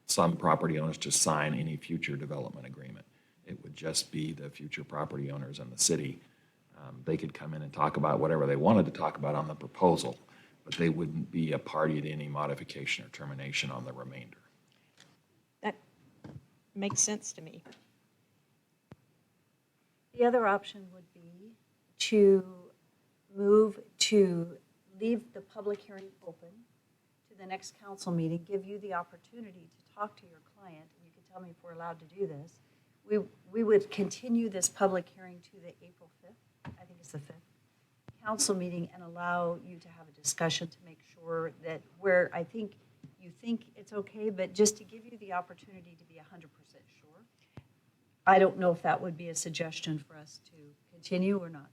some property owners to sign any future development agreement. It would just be the future property owners and the city. They could come in and talk about whatever they wanted to talk about on the proposal, but they wouldn't be a party to any modification or termination on the remainder. That makes sense to me. The other option would be to leave the public hearing open to the next council meeting, give you the opportunity to talk to your client, and you can tell me if we're allowed to do this. We would continue this public hearing to the April 5th, I think it's the 5th, council meeting, and allow you to have a discussion to make sure that where I think you think it's okay, but just to give you the opportunity to be 100% sure. I don't know if that would be a suggestion for us to continue or not.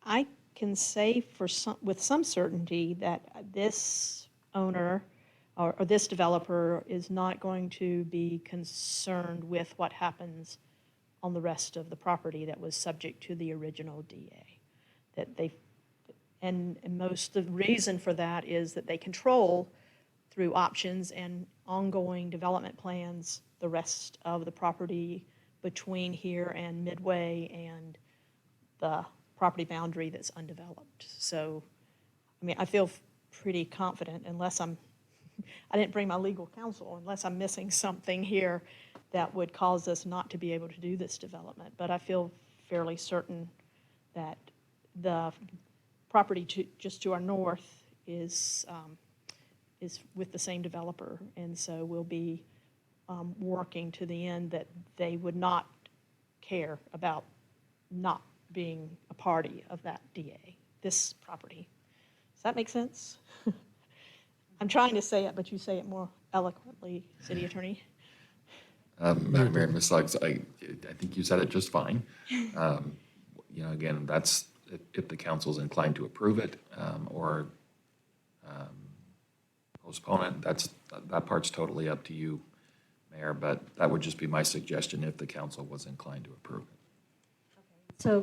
I can say with some certainty that this owner or this developer is not going to be concerned with what happens on the rest of the property that was subject to the original DA. And the reason for that is that they control through options and ongoing development plans the rest of the property between here and Midway and the property boundary that's undeveloped. So, I mean, I feel pretty confident I didn't bring my legal counsel, unless I'm missing something here that would cause us not to be able to do this development. But I feel fairly certain that the property just to our north is with the same developer. And so we'll be working to the end that they would not care about not being a party of that DA, this property. Does that make sense? I'm trying to say it, but you say it more eloquently, City Attorney. Madam Mayor, Ms. Suggs, I think you said it just fine. Again, that's if the council's inclined to approve it or postpone it, that part's totally up to you, Mayor, but that would just be my suggestion if the council was inclined to approve it. So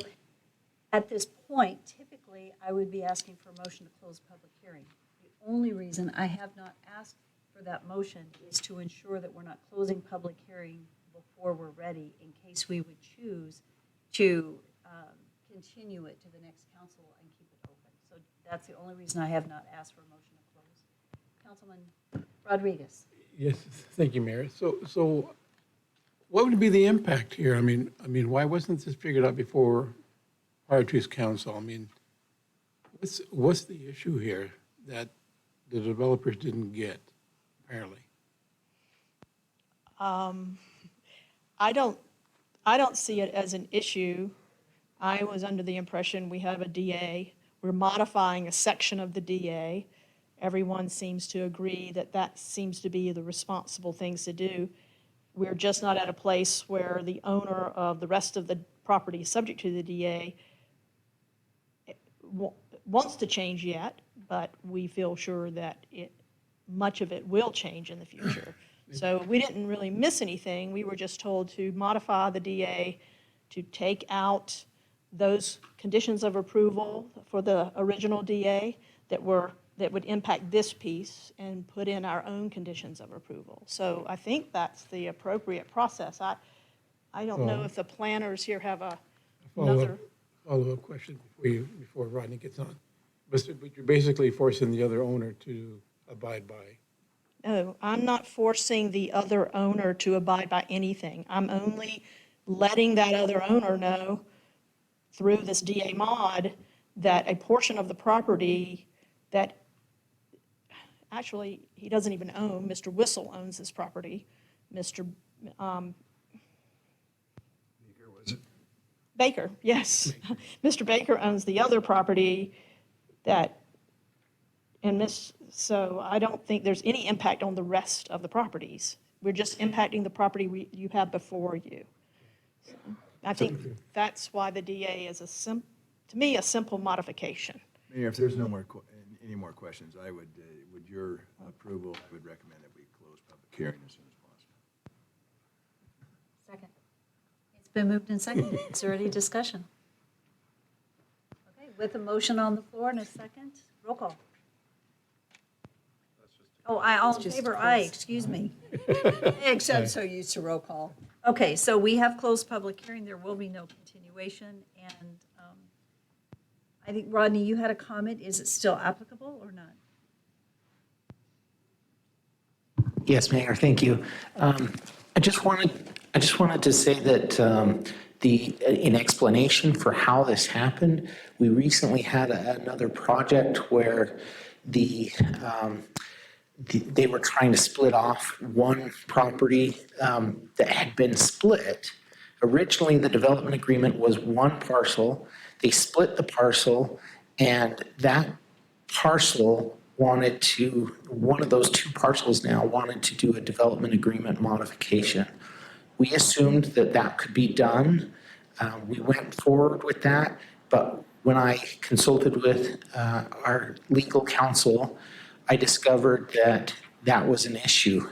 at this point, typically, I would be asking for a motion to close public hearing. The only reason I have not asked for that motion is to ensure that we're not closing public hearing before we're ready in case we would choose to continue it to the next council and keep it open. So that's the only reason I have not asked for a motion to close. Councilman Rodriguez. Yes, thank you, Mayor. So what would be the impact here? I mean, why wasn't this figured out before prior to his council? I mean, what's the issue here that the developers didn't get, apparently? I don't see it as an issue. I was under the impression we have a DA. We're modifying a section of the DA. Everyone seems to agree that that seems to be the responsible things to do. We're just not at a place where the owner of the rest of the property subject to the DA wants to change yet, but we feel sure that much of it will change in the future. So we didn't really miss anything. We were just told to modify the DA to take out those conditions of approval for the original DA that would impact this piece and put in our own conditions of approval. So I think that's the appropriate process. I don't know if the planners here have another. Follow-up question before Rodney gets on. But you're basically forcing the other owner to abide by. No, I'm not forcing the other owner to abide by anything. I'm only letting that other owner know through this DA mod that a portion of the property that actually he doesn't even own, Mr. Whistle owns this property. Baker, yes. Mr. Baker owns the other property so I don't think there's any impact on the rest of the properties. We're just impacting the property you have before you. So. I think that's why the DA is to me, a simple modification. Mayor, if there's no more, any more questions, I would, with your approval, I would recommend that we close public hearing as soon as possible. Second. It's been moved and seconded. Is there any discussion? Okay, with a motion on the floor and a second, roll call. Oh, all in favor, aye, excuse me. I'm so used to roll call. Okay, so we have closed public hearing. There will be no continuation. And I think, Rodney, you had a comment. Is it still applicable or not? Yes, Mayor, thank you. I just wanted to say that in explanation for how this happened, we recently had another project where they were trying to split off one property that had been split. Originally, the development agreement was one parcel. They split the parcel, and that parcel one of those two parcels now wanted to do a development agreement modification. We assumed that that could be done. We went forward with that, but when I consulted with our legal counsel, I discovered that that was an issue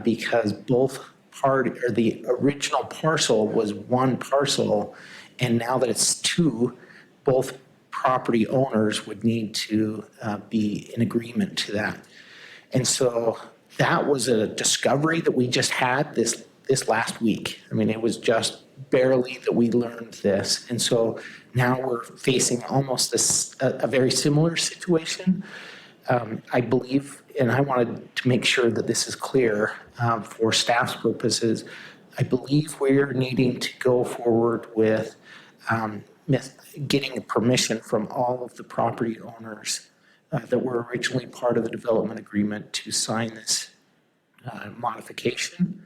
because the original parcel was one parcel, and now that it's two, both property owners would need to be in agreement to that. And so that was a discovery that we just had this last week. I mean, it was just barely that we learned this. And so now we're facing almost a very similar situation. I believe, and I wanted to make sure that this is clear for staff's purposes, I believe we're needing to go forward with getting permission from all of the property owners that were originally part of the development agreement to sign this modification.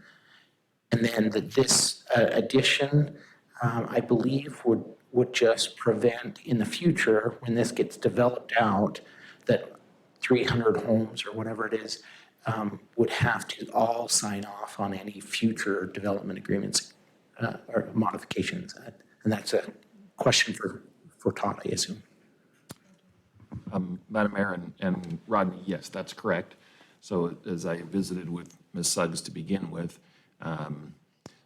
And then this addition, I believe, would just prevent in the future, when this gets developed out, that 300 homes or whatever it is would have to all sign off on any future development agreements or modifications. And that's a question for Todd, I assume. Madam Mayor and Rodney, yes, that's correct. So as I visited with Ms. Suggs to begin with,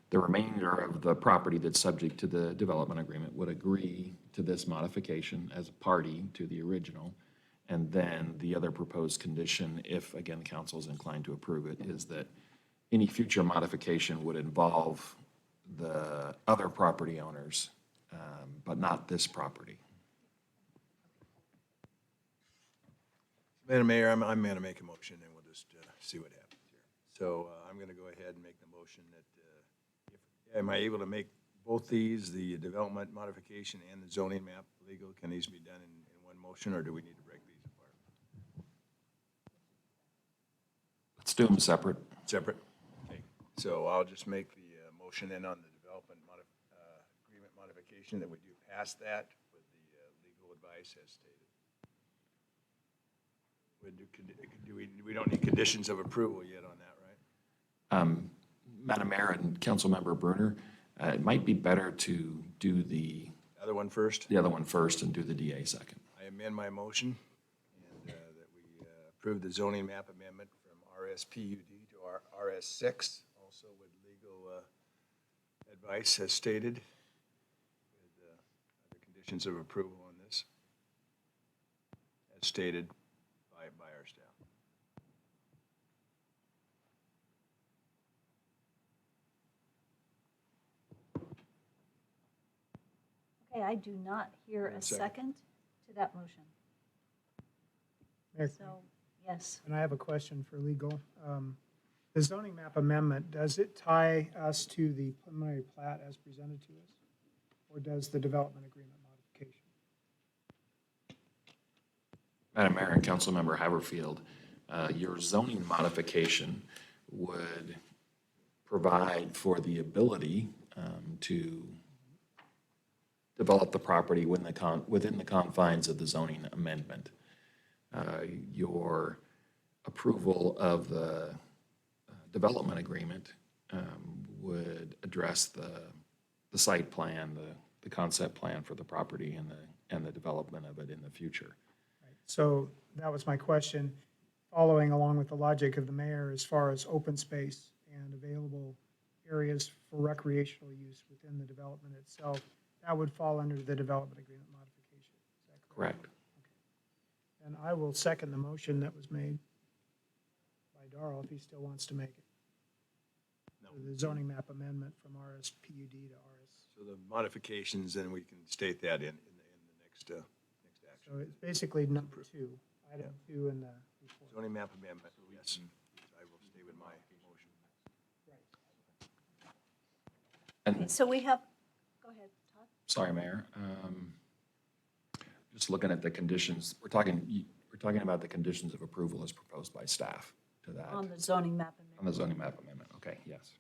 the remainder of the property that's subject to the development agreement would agree to this modification as a party to the original. And then the other proposed condition, if again council is inclined to approve it, is that any future modification would involve the other property owners, but not this property. Madam Mayor, I'm going to make a motion and we'll just see what happens here. So I'm going to go ahead and make the motion that, am I able to make both these, the development modification and the zoning map legal? Can these be done in one motion, or do we need to break these apart? Let's do them separate. Separate? Okay. So I'll just make the motion then on the development agreement modification that we do pass that with the legal advice as stated. We don't need conditions of approval yet on that, right? Madam Mayor and Councilmember Bruner, it might be better to do the other one first? The other one first and do the DA second. I amend my motion and that we approve the zoning map amendment from RSPUD to RS6, also with legal advice as stated, with other conditions of approval on this, as stated by our staff. Okay, I do not hear a second to that motion. Mayor, So, yes. And I have a question for legal. The zoning map amendment, does it tie us to the preliminary plat as presented to us? Or does the development agreement modification? Madam Mayor and Councilmember Haverfield, your zoning modification would provide for the ability to develop the property within the confines of the zoning amendment. Your approval of the development agreement would address the the site plan, the concept plan for the property and the development of it in the future. So that was my question, following along with the logic of the mayor as far as open space and available areas for recreational use within the development itself, that would fall under the development agreement modification. Is that correct? Correct. And I will second the motion that was made by Darrell if he still wants to make it. The zoning map amendment from RSPUD to RS. So the modifications, then we can state that in the next action. So it's basically number 2, item 2 in the report. Zoning map amendment, yes. I will stay with my motion. And So we have, go ahead, Todd. sorry, Mayor. Just looking at the conditions, we're talking about the conditions of approval as proposed by staff to that. On the zoning map amendment. On the zoning map amendment, okay, yes.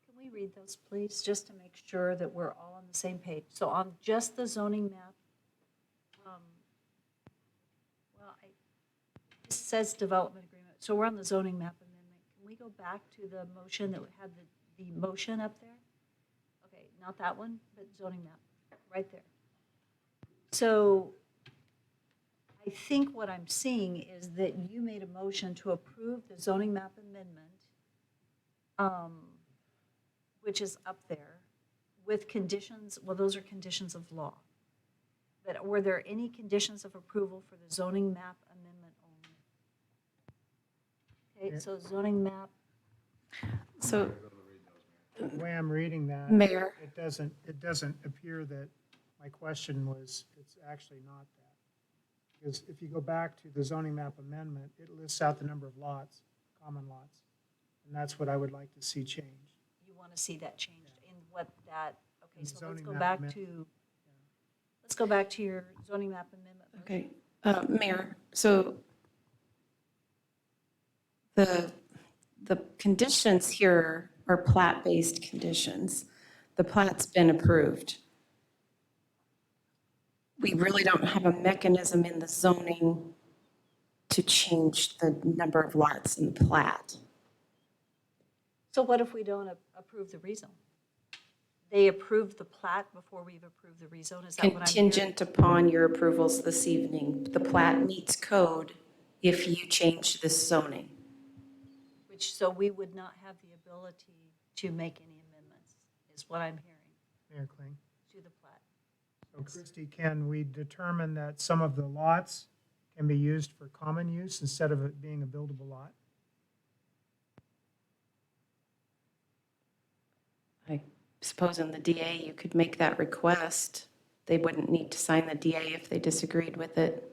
Can we read those, please, just to make sure that we're all on the same page? So on just the zoning map, it says development agreement, so we're on the zoning map amendment. Can we go back to the motion that had the motion up there? Okay, not that one, but zoning map, right there. So I think what I'm seeing is that you made a motion to approve the zoning map amendment, which is up there, with conditions, well, those are conditions of law. But were there any conditions of approval for the zoning map amendment only? Okay, so zoning map, So, The way I'm reading that. Mayor. It doesn't appear that my question was, it's actually not that. Because if you go back to the zoning map amendment, it lists out the number of lots, common lots. And that's what I would like to see changed. you want to see that changed in what that, okay, In so let's zoning go map back amendment. to, let's go back to your zoning map amendment. okay, Mayor, so the conditions here are plat-based conditions. The plat's been approved. We really don't have a mechanism in the zoning to change the number of lots in the plat. So what if we don't approve the rezone? They approved the plat before we've approved the rezone, is that what I'm hearing? Contingent upon your approvals this evening. The plat meets code if you change this zoning. Which, so we would not have the ability to make any amendments, is what I'm hearing, Mayor Kling. to the plat. So Christie, can we determine that some of the lots can be used for common use instead of it being a buildable lot? I suppose in the DA, you could make that request. They wouldn't need to sign the DA if they disagreed with it.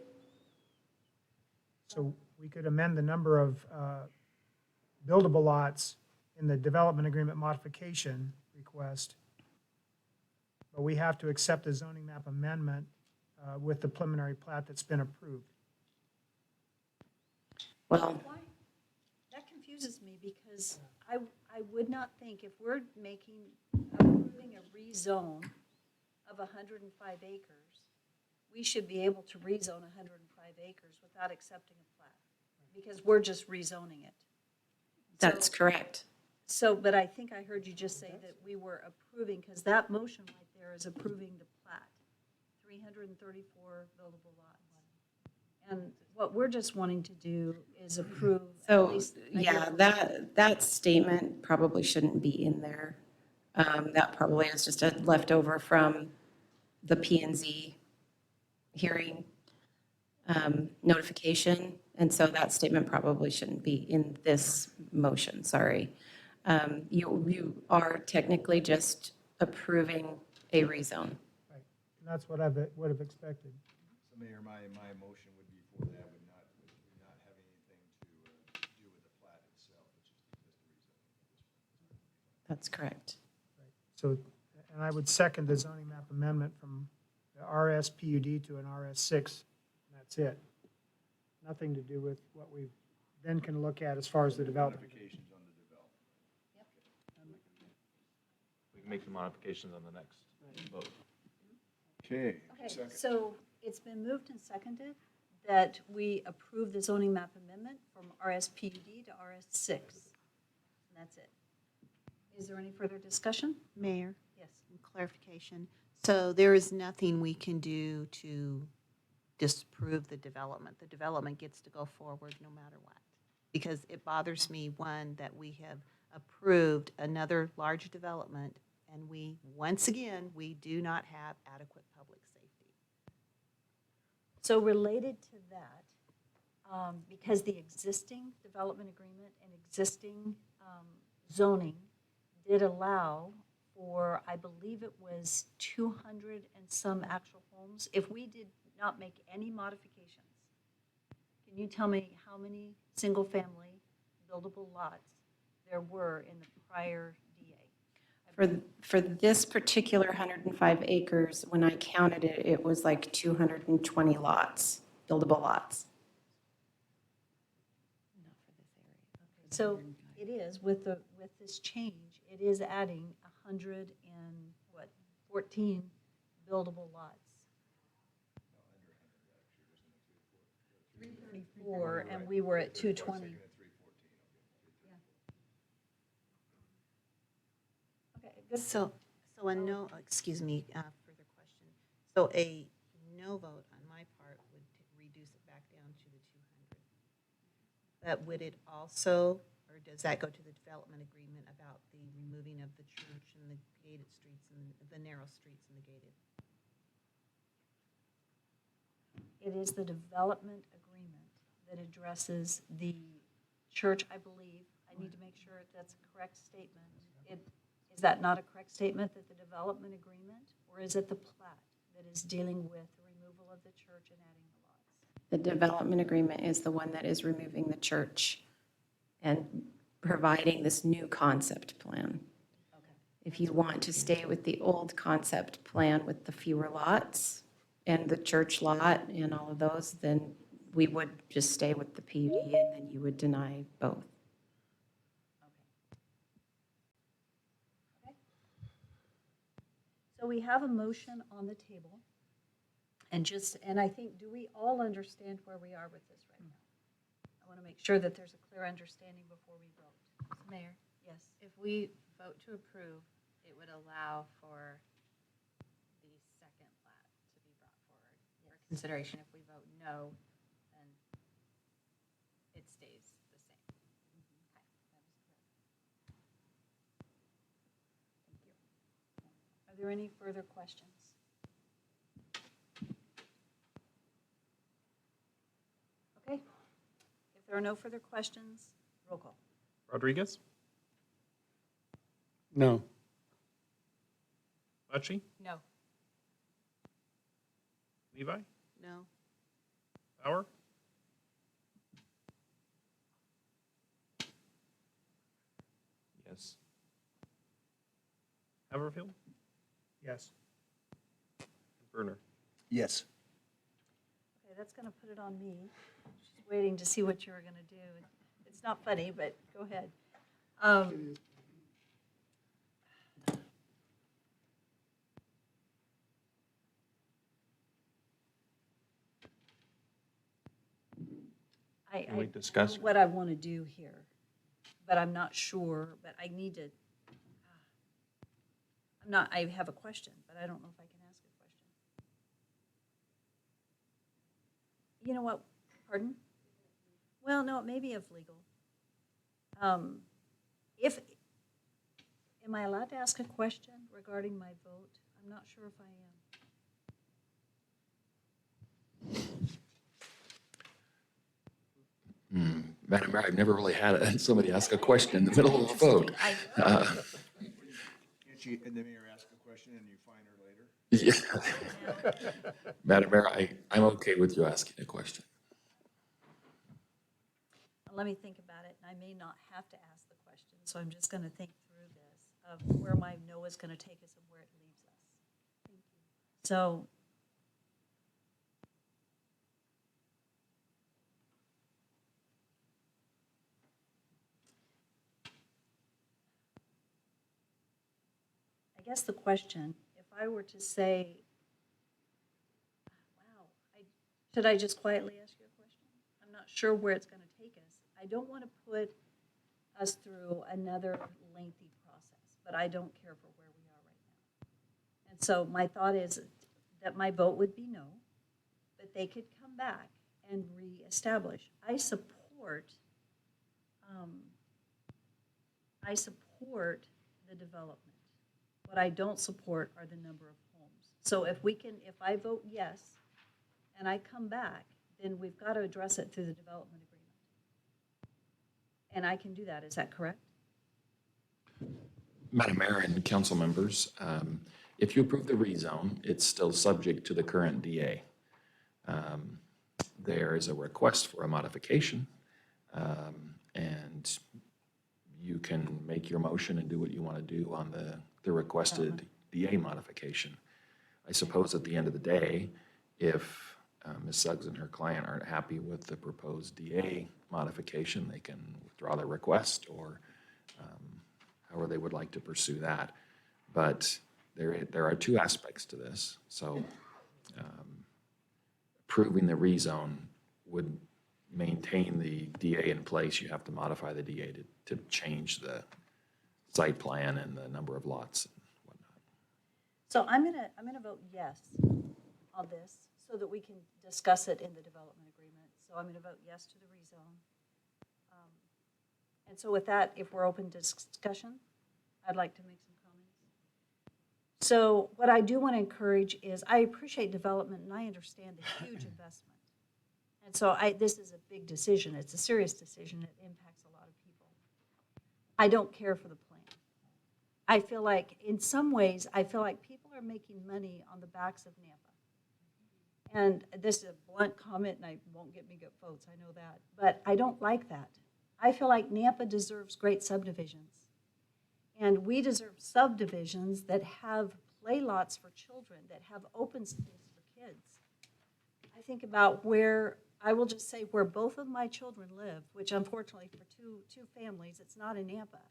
So we could amend the number of buildable lots in the development agreement modification request, but we have to accept the zoning map amendment with the preliminary plat that's been approved. Well, Why? That confuses me because I would not think if we're approving a rezone of 105 acres, we should be able to rezone 105 acres without accepting a plat, because we're just rezoning it. that's So- correct. So, but I think I heard you just say that we were approving, because that motion right there is approving the plat, 334 buildable lots. And what we're just wanting to do is approve at So, least. yeah, that statement probably shouldn't be in there. That probably is just a leftover from the P and Z hearing notification. And so that statement probably shouldn't be in this motion, sorry. You are technically just approving a rezone. Right. And that's what I would have expected. So Mayor, my motion would be for that, would not have anything to do with the plat itself, it's just the rezoning. That's correct. So, and I would second the zoning map amendment from the RSPUD to an RS6, and that's it. Nothing to do with what we then can look at as far as the development. Modifications on the development. We can make the modifications on the next vote. Okay. Okay, so it's been moved and seconded that we approve the zoning map amendment from RSPUD to RS6. And that's it. Is there any further discussion? Mayor, Yes. clarification. So there is nothing we can do to disprove the development. The development gets to go forward no matter what. Because it bothers me, one, that we have approved another large development, and we, once again, we do not have adequate public safety. So related to that, because the existing development agreement and existing zoning did allow for, I believe it was 200 and some actual homes, if we did not make any modifications, can you tell me how many single-family buildable lots there were in the prior DA? For this particular 105 acres, when I counted it, it was like 220 lots, buildable lots. So it is, with this change, it is adding 114 buildable lots. 334, and we were at 220. Okay, good. So a no, excuse me, further question. So a no vote on my part would reduce it back down to the 200. But would it also, or does that go to the development agreement about the removing of the church and the gated streets and the narrow streets and the gated? It is the development agreement that addresses the church, I believe. I need to make sure that's a correct statement. Is that not a correct statement, that the development agreement, or is it the plat that is dealing with the removal of the church and adding the lots? The development agreement is the one that is removing the church and providing this new concept plan. Okay. If you want to stay with the old concept plan with the fewer lots and the church lot and all of those, then we would just stay with the PUD and then you would deny both. So we have a motion on the table. And I think, do we all understand where we are with this right now? I want to make sure that there's a clear understanding before we vote. Mayor, Yes. if we vote to approve, it would allow for the second plat to be brought forward for consideration. If we vote no, then it stays the same. Are there any further questions? Okay. If there are no further questions, roll call. Rodriguez? No. Bocci? No. Levi? No. Bauer? Yes. Haverfield? Yes. Berner? Yes. Okay, that's going to put it on me. Just waiting to see what you were going to do. It's not funny, but go ahead. Can we discuss? What I want to do here, but I'm not sure, but I need to, I have a question, but I don't know if I can ask a question. You know what, pardon? Well, no, it may be of legal. Am I allowed to ask a question regarding my vote? I'm not sure if I am. Madam Mayor, I've never really had somebody ask a question in the middle of a vote. Can't you, and the mayor ask a question and you find her later? Yeah. Madam Mayor, I'm okay with you asking a question. Let me think about it, and I may not have to ask the question, so I'm just going to think through this, of where my no is going to take us and where it leaves us. So, I guess the question, if I were to say, wow, should I just quietly ask you a question? I'm not sure where it's going to take us. I don't want to put us through another lengthy process, but I don't care for where we are right now. And so my thought is that my vote would be no, but they could come back and reestablish. I support the development. What I don't support are the number of homes. So if I vote yes and I come back, then we've got to address it through the development agreement. And I can do that. Is that correct? Madam Mayor and council members, if you approve the rezone, it's still subject to the current DA. There is a request for a modification, and you can make your motion and do what you want to do on the requested DA modification. I suppose at the end of the day, if Ms. Suggs and her client aren't happy with the proposed DA modification, they can withdraw their request or however they would like to pursue that. But there are two aspects to this. So approving the rezone would maintain the DA in place. You have to modify the DA to change the site plan and the number of lots and whatnot. So I'm gonna vote yes on this so that we can discuss it in the development agreement. So I'm gonna vote yes to the rezone. And so with that, if we're open to discussion, I'd like to make some comments. So what I do want to encourage is I appreciate development and I understand the huge investment. And so this is a big decision. It's a serious decision. It impacts a lot of people. I don't care for the plan. I feel like, in some ways, people are making money on the backs of Nampa. And this is a blunt comment, and I won't get me good votes, I know that. But I don't like that. I feel like Nampa deserves great subdivisions. And we deserve subdivisions that have play lots for children, that have open space for kids. I think about I will just say where both of my children live, which unfortunately for two families, it's not in Nampa.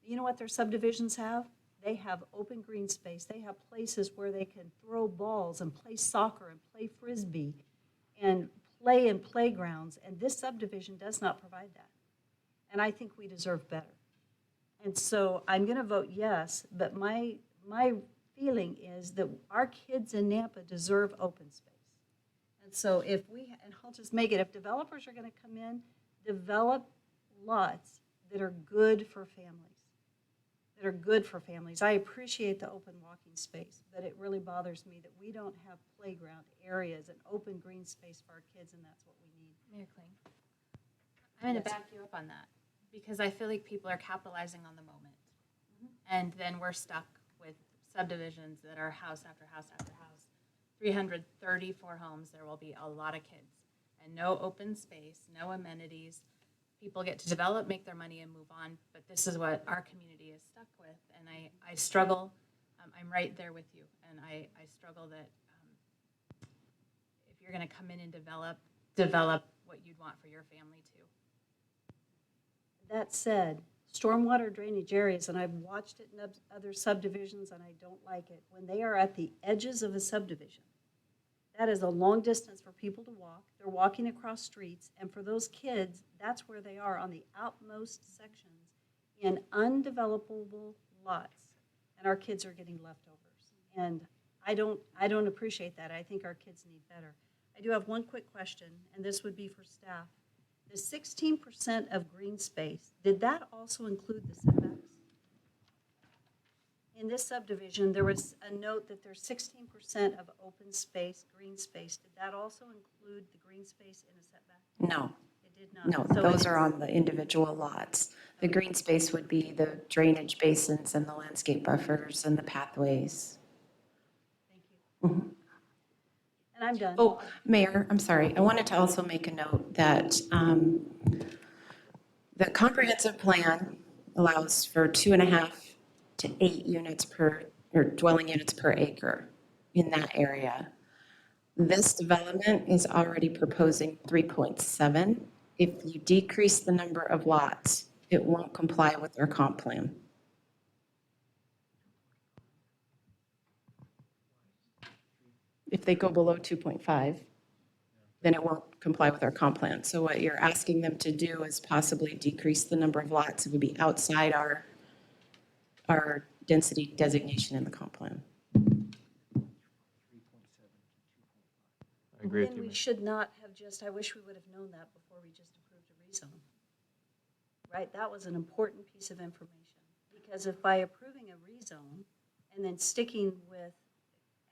You know what their subdivisions have? They have open green space. They have places where they can throw balls and play soccer and play frisbee and play in playgrounds. And this subdivision does not provide that. And I think we deserve better. And so I'm going to vote yes, but my feeling is that our kids in Nampa deserve open space. And so and I'll just make it, if developers are going to come in, develop lots that are good for families. I appreciate the open walking space, but it really bothers me that we don't have playground areas and open green space for our kids, and that's what we need. Mayor Kling, I'm going to back you up on that because I feel like people are capitalizing on the moment. And then we're stuck with subdivisions that are house after house after house. 334 homes, there will be a lot of kids and no open space, no amenities. People get to develop, make their money and move on, but this is what our community is stuck with. And I struggle, I'm right there with you, and I struggle that if you're gonna come in and develop what you'd want for your family too. That said, stormwater drainage areas, and I've watched it in other subdivisions and I don't like it, when they are at the edges of a subdivision, that is a long distance for people to walk. They're walking across streets, and for those kids, that's where they are, on the outmost sections in undevelopable lots. And our kids are getting leftovers. And I don't appreciate that. I think our kids need better. I do have one quick question, and this would be for staff. The 16% of green space, did that also include the setbacks? In this subdivision, there was a note that there's 16% of open space, green space. Did that also include the green space in a setback? No. It did not. No, So those it are is- on the individual lots. The green space would be the drainage basins and the landscape buffers and the pathways. And I'm done. Oh, Mayor, I'm sorry. I wanted to also make a note that the comprehensive plan allows for 2.5 to 8 units or dwelling units per acre in that area. This development is already proposing 3.7. If you decrease the number of lots, it won't comply with our comp plan. If they go below 2.5, then it won't comply with our comp plan. So what you're asking them to do is possibly decrease the number of lots. It would be outside our density designation in the comp plan. I agree with And you. we Mayor. should not have just, I wish we would have known that before we just approved a rezone. Right? That was an important piece of information. Because if by approving a rezone and then sticking with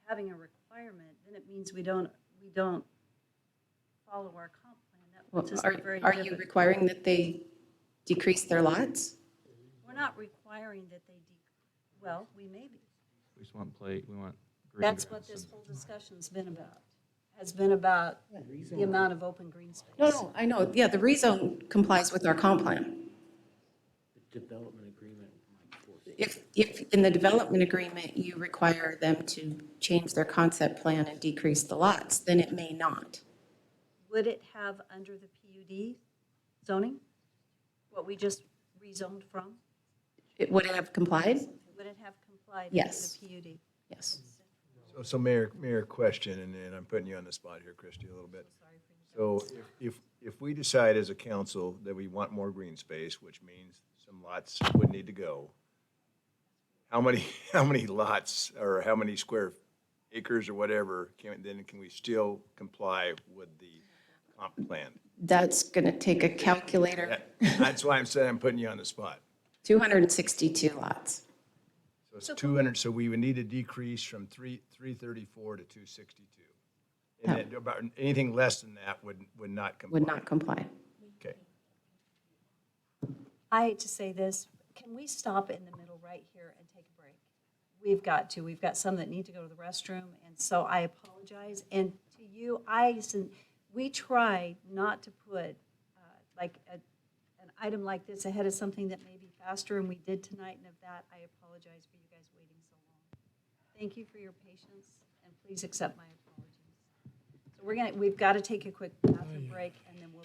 having a requirement, then it means we don't follow our comp plan. That Well, puts us in a very are you different. requiring that they decrease their lots? We're not requiring that they well, we may be. We just want we want green That's what grass this and- whole discussion's been about. Has been about the amount of open green space. No, I know, yeah, the rezone complies with our comp plan. Development agreement. If in the development agreement, you require them to change their concept plan and decrease the lots, then it may not. Would it have under the PUD zoning, what we just rezoned from? Would it have complied? Would it have complied Yes. under the PUD? Yes. So Mayor, question, and I'm putting you on the spot here, Christie, a little bit. So if we decide as a council that we want more green space, which means some lots would need to go, how many lots or how many square acres or whatever can we still comply with the comp plan? That's going to take a calculator, That's why I'm saying I'm putting you on the spot. 262 lots. So it's 200, so we would need to decrease from 334 to 262. And then about anything less than that would not comply. Would not comply. Okay. I hate to say this, can we stop in the middle right here and take a break? We've got to. We've got some that need to go to the restroom, and so I apologize. And to you, we try not to put like an item like this ahead of something that may be faster, and we did tonight, and of that, I apologize for you guys waiting so long. Thank you for your patience, and please accept my apologies. So we've got to take a quick bathroom break, and then we'll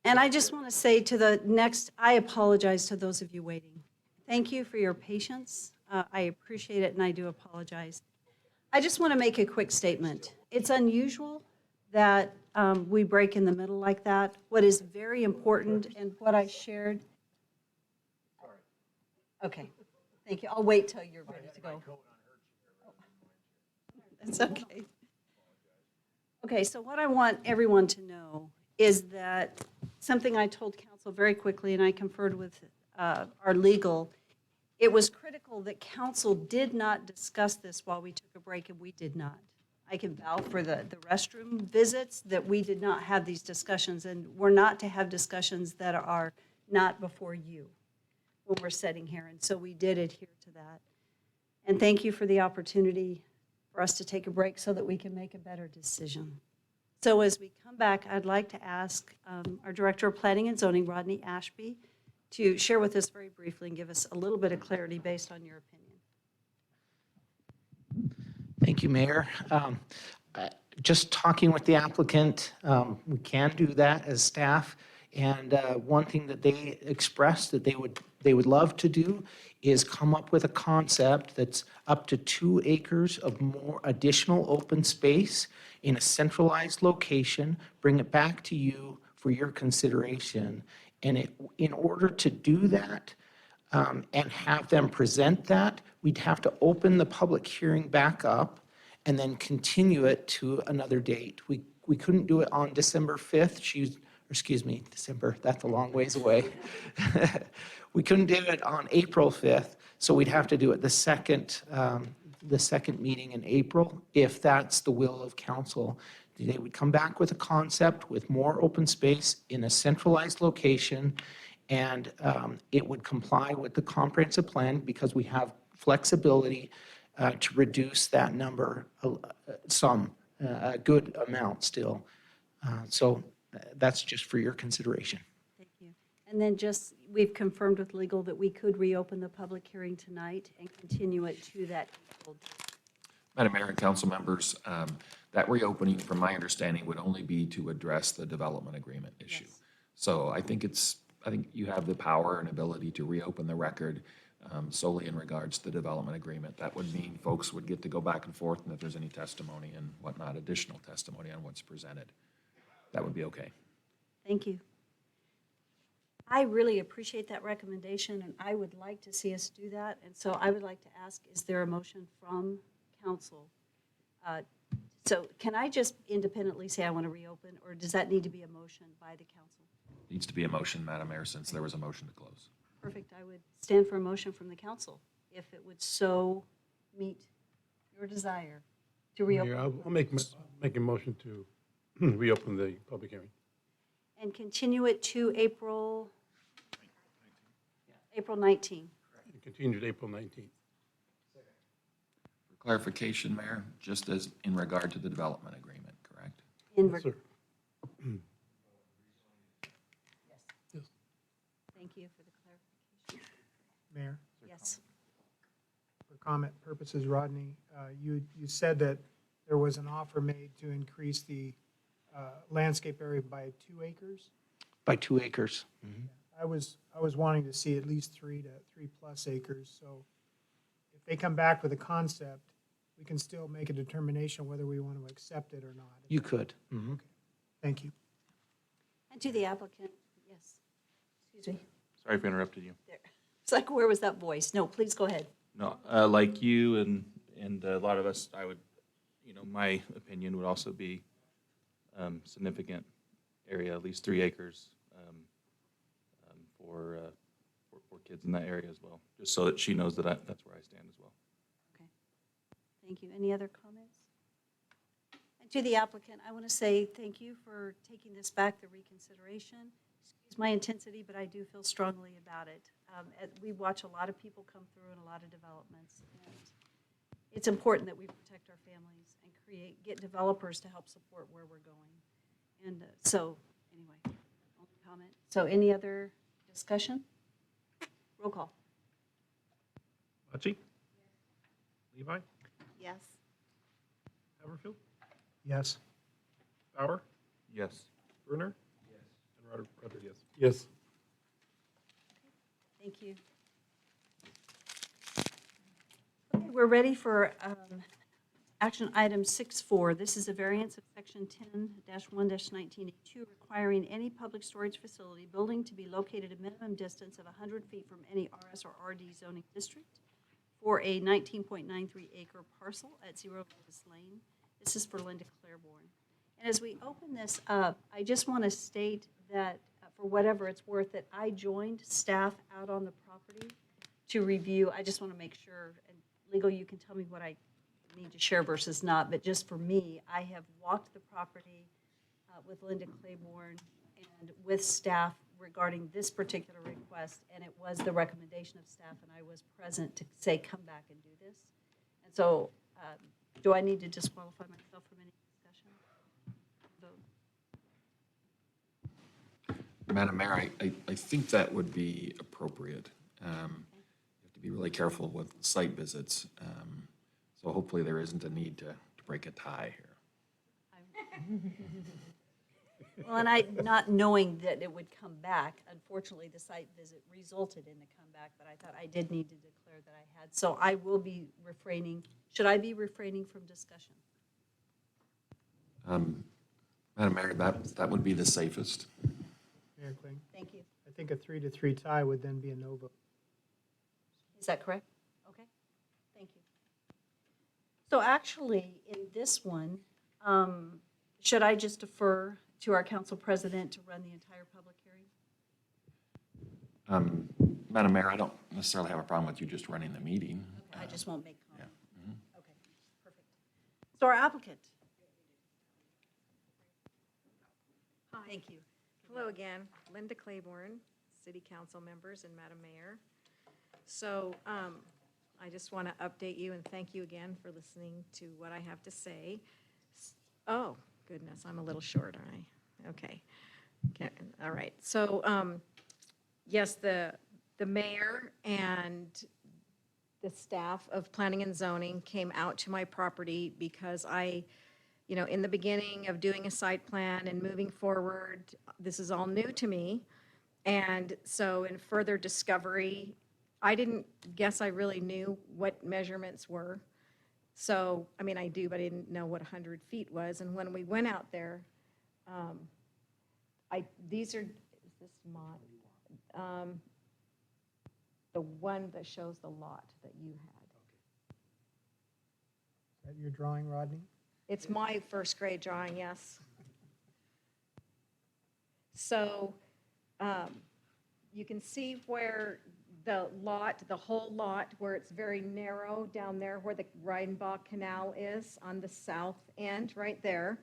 And I just want to say to the next, I apologize to those of you waiting. Thank you for your patience. I appreciate it, and I do apologize. I just want to make a quick statement. It's unusual that we break in the middle like that. What is very important and what I shared. Okay, thank you. I'll wait till you're ready to go. That's okay. Okay, so what I want everyone to know is that something I told council very quickly, and I conferred with our legal, it was critical that council did not discuss this while we took a break, and we did not. I can vouch for the restroom visits that we did not have these discussions, and we're not to have discussions that are not before you when we're sitting here, and so we did adhere to that. And thank you for the opportunity for us to take a break so that we can make a better decision. So as we come back, I'd like to ask our Director of Planning and Zoning, Rodney Ashby, to share with us very briefly and give us a little bit of clarity based on your opinion. Thank you, Mayor. Just talking with the applicant, we can do that as staff. And one thing that they expressed that they would love to do is come up with a concept that's up to 2 acres of more additional open space in a centralized location, bring it back to you for your consideration. And in order to do that and have them present that, we'd have to open the public hearing back up and then continue it to another date. We couldn't do it on December 5th. December, that's a long ways away. We couldn't do it on April 5th, so we'd have to do it the second meeting in April, if that's the will of council. They would come back with a concept with more open space in a centralized location, and it would comply with the comprehensive plan because we have flexibility to reduce that number a good amount still. So that's just for your consideration. Thank you. And then just, we've confirmed with legal that we could reopen the public hearing tonight and continue it to that April date. Madam Mayor and council members, that reopening, from my understanding, would only be to address the development agreement issue. Yes. So I think you have the power and ability to reopen the record solely in regards to the development agreement. That would mean folks would get to go back and forth, and if there's any testimony and whatnot, additional testimony on what's presented, that would be okay. Thank you. I really appreciate that recommendation, and I would like to see us do that. And so I would like to ask, is there a motion from council? So can I just independently say I want to reopen, or does that need to be a motion by the council? Needs to be a motion, Madam Mayor, since there was a motion to close. Perfect. I would stand for a motion from the council if it would so meet your desire to reopen. Mayor, I'll make a motion to reopen the public hearing. And continue it to April 19. And continue to April 19th. For clarification, Mayor, just as in regard to the development agreement, correct? Yes, sir. Yes. Thank you for the clarification. Mayor, Yes. for comment purposes, Rodney, you said that there was an offer made to increase the landscape area by 2 acres. By 2 acres. I was wanting to see at least 3 to 3+ acres. So if they come back with a concept, we can still make a determination whether we want to accept it or not. You could. Mhm. Thank you. And to the applicant, yes. Excuse me. Sorry if I interrupted you. There. It's like, where was that voice? No, please go ahead. No, like you and a lot of us, I would, my opinion would also be significant area, at least 3 acres for kids in that area as well, just so that she knows that that's where I stand as well. Okay. Thank you. Any other comments? And to the applicant, I want to say thank you for taking this back, the reconsideration. Excuse my intensity, but I do feel strongly about it. We watch a lot of people come through and a lot of developments. And it's important that we protect our families and get developers to help support where we're going. And so, anyway, only comment. So any other discussion? Roll call. Machi? Levi? Yes. Haverfield? Yes. Bauer? Yes. Brunner? Yes. And Rodriguez. Yes. Thank you. Okay, we're ready for action item 6.4. This is a variance of section 10-1-19A2 requiring any public storage facility building to be located a minimum distance of 100 feet from any RS or RD zoning district for a 19.93 acre parcel at 0 Lotus Lane. This is for Linda Claiborne. And as we open this up, I just want to state that for whatever it's worth, that I joined staff out on the property to review. I just want to make sure, and legal, you can tell me what I need to share versus not, but just for me, I have walked the property with Linda Claiborne and with staff regarding this particular request, and it was the recommendation of staff, and I was present to say, come back and do this. And so, do I need to disqualify myself from any discussion? Vote. Madam Mayor, I think that would be appropriate. You have to be really careful with site visits. So hopefully there isn't a need to break a tie here. Well, and I, not knowing that it would come back, unfortunately, the site visit resulted in a comeback, but I thought I did need to declare that I had. So I will be refraining. Should I be refraining from discussion? Madam Mayor, that would be the safest. Mayor Kling, Thank you. I think a 3-3 tie would then be a no vote. Is that correct? Okay, thank you. So actually, in this one, should I just defer to our council president to run the entire public hearing? Madam Mayor, I don't necessarily have a problem with you just running the meeting. Okay, I just won't make comment. Mhm. Okay, perfect. So our applicant. Thank you. Hello again, Linda Claiborne, City Council members and Madam Mayor. So I just want to update you and thank you again for listening to what I have to say. Oh, goodness, I'm a little short, aren't I? Okay. All right. So yes, the mayor and the staff of Planning and Zoning came out to my property because in the beginning of doing a site plan and moving forward, this is all new to me. And so in further discovery, I didn't guess I really knew what measurements were. So, I mean, I do, but I didn't know what 100 feet was. And when we went out there, is this mine? The one that shows the lot that you had. Is that your drawing, Rodney? It's my first grade drawing, yes. So you can see where the whole lot, where it's very narrow down there where the Reidenbach Canal is on the south end, right there.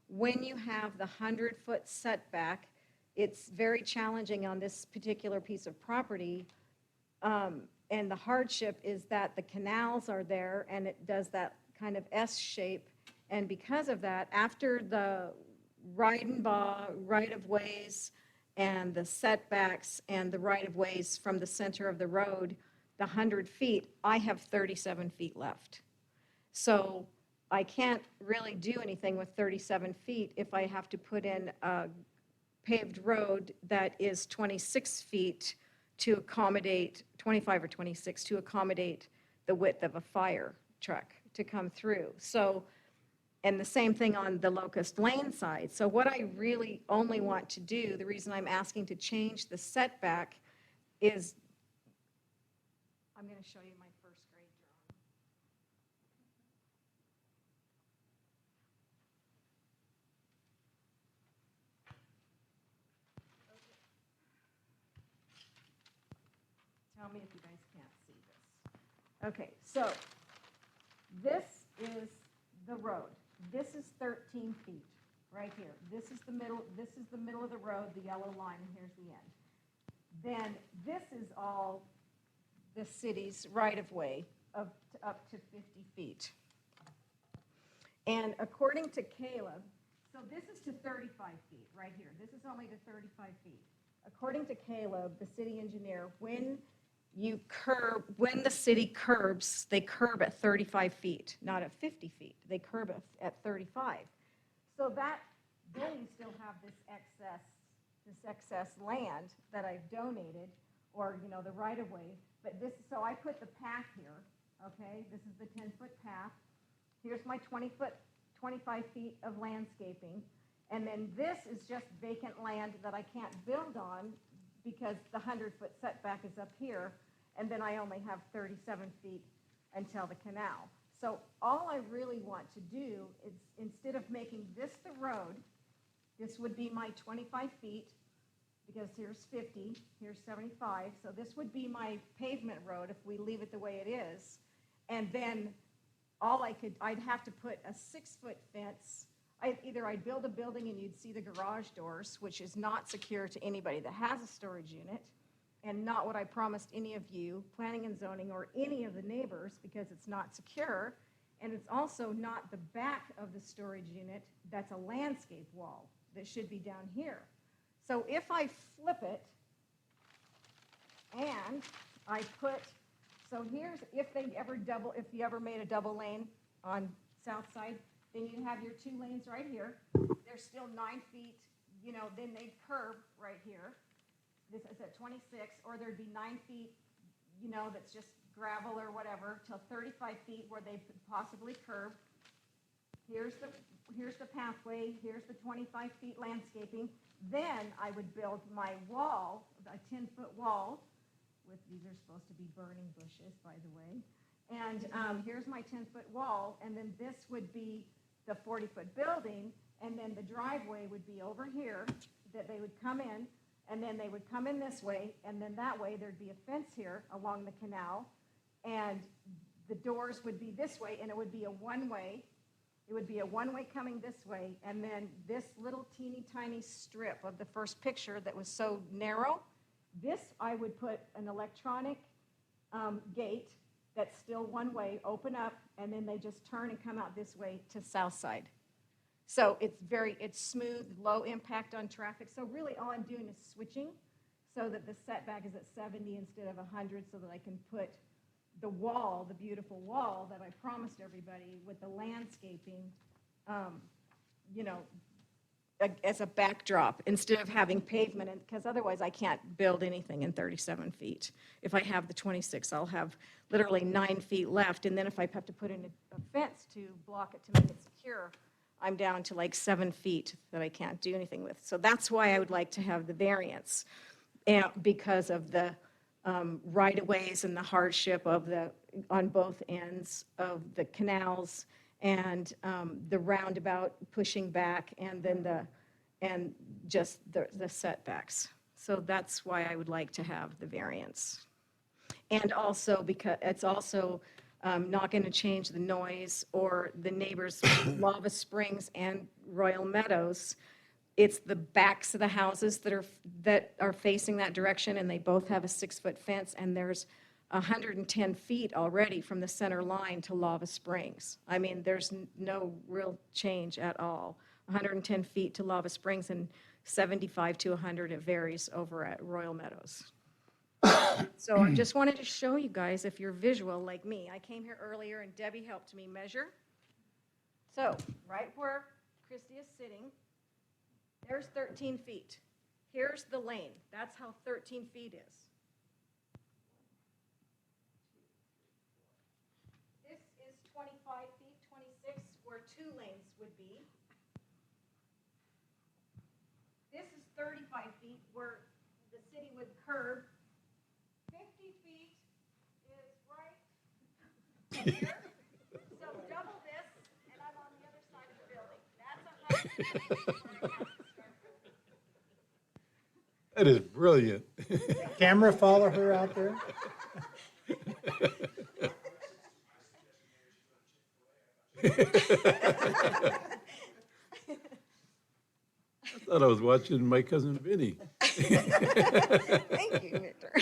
When you have the 100-foot setback, it's very challenging on this particular piece of property. And the hardship is that the canals are there and it does that kind of S shape. And because of that, after the Reidenbach right-of-ways and the setbacks and the right-of-ways from the center of the road, the 100 feet, I have 37 feet left. So I can't really do anything with 37 feet if I have to put in a paved road that is 26 feet to accommodate, 25 or 26, to accommodate the width of a fire truck to come through. So, and the same thing on the Locust Lane side. So what I really only want to do, the reason I'm asking to change the setback is, I'm going to show you my first grade drawing. Tell me if you guys can't see this. Okay, so this is the road. This is 13 feet right here. This is the middle of the road, the yellow line, and here's the end. Then this is all the city's right-of-way of up to 50 feet. And according to Caleb, so this is to 35 feet right here. This is only to 35 feet. According to Caleb, the city engineer, when the city curbs, they curb at 35 feet, not at 50 feet. They curb at 35. So that, then you still have this excess this excess land that I've donated, or, you know, the right-of-way. But this, so I put the path here, okay? This is the 10-foot path. Here's my 20-foot, 25 feet of landscaping. And then this is just vacant land that I can't build on because the 100-foot setback is up here. And then I only have 37 feet until the canal. So all I really want to do is, instead of making this the road, this would be my 25 feet, because here's 50, here's 75. So this would be my pavement road if we leave it the way it is. And then I'd have to put a 6-foot fence. Either I'd build a building and you'd see the garage doors, which is not secure to anybody that has a storage unit, and not what I promised any of you, planning and zoning, or any of the neighbors, because it's not secure. And it's also not the back of the storage unit. That's a landscape wall that should be down here. So if I flip it and I put, so here's, if you ever made a double lane on South Side, then you have your 2 lanes right here. They're still 9 feet, you know, then they'd curve right here. This is at 26, or there'd be 9 feet, you know, that's just gravel or whatever, till 35 feet where they could possibly curve. Here's the pathway, here's the 25 feet landscaping. Then I would build my wall, a 10-foot wall, with, these are supposed to be burning bushes, by the way. And here's my 10-foot wall, and then this would be the 40-foot building, and then the driveway would be over here, that they would come in, and then they would come in this way, and then that way there'd be a fence here along the canal, and the doors would be this way, and it would be a one-way. It would be a one-way coming this way, and then this little teeny tiny strip of the first picture that was so narrow, this I would put an electronic gate that's still one way, open up, and then they just turn and come out this way to South Side. So it's smooth, low impact on traffic. So really all I'm doing is switching so that the setback is at 70 instead of 100, so that I can put the wall, the beautiful wall that I promised everybody with the landscaping, you know, as a backdrop instead of having pavement, because otherwise I can't build anything in 37 feet. If I have the 26, I'll have literally 9 feet left. And then if I have to put in a fence to block it to make it secure, I'm down to like 7 feet that I can't do anything with. So that's why I would like to have the variance, and because of the right-of-ways and the hardship of on both ends of the canals, and the roundabout pushing back, and then just the setbacks. So that's why I would like to have the variance. And also because it's also not going to change the noise or the neighbors, Lava Springs and Royal Meadows. It's the backs of the houses that are facing that direction, and they both have a 6-foot fence, and there's 110 feet already from the center line to Lava Springs. I mean, there's no real change at all. 110 feet to Lava Springs, and 75 to 100, it varies over at Royal Meadows. So I just wanted to show you guys, if you're visual like me. I came here earlier and Debbie helped me measure. So right where Christy is sitting, there's 13 feet. Here's the lane. That's how 13 feet is. This is 25 feet, 26, where 2 lanes would be. This is 35 feet, where the city would curb. 50 feet is right here. So double this, and I'm on the other side of the building. That's 100 feet. That is brilliant. Camera follow her out there? I thought I was watching my cousin Vinny. Thank you, Victor.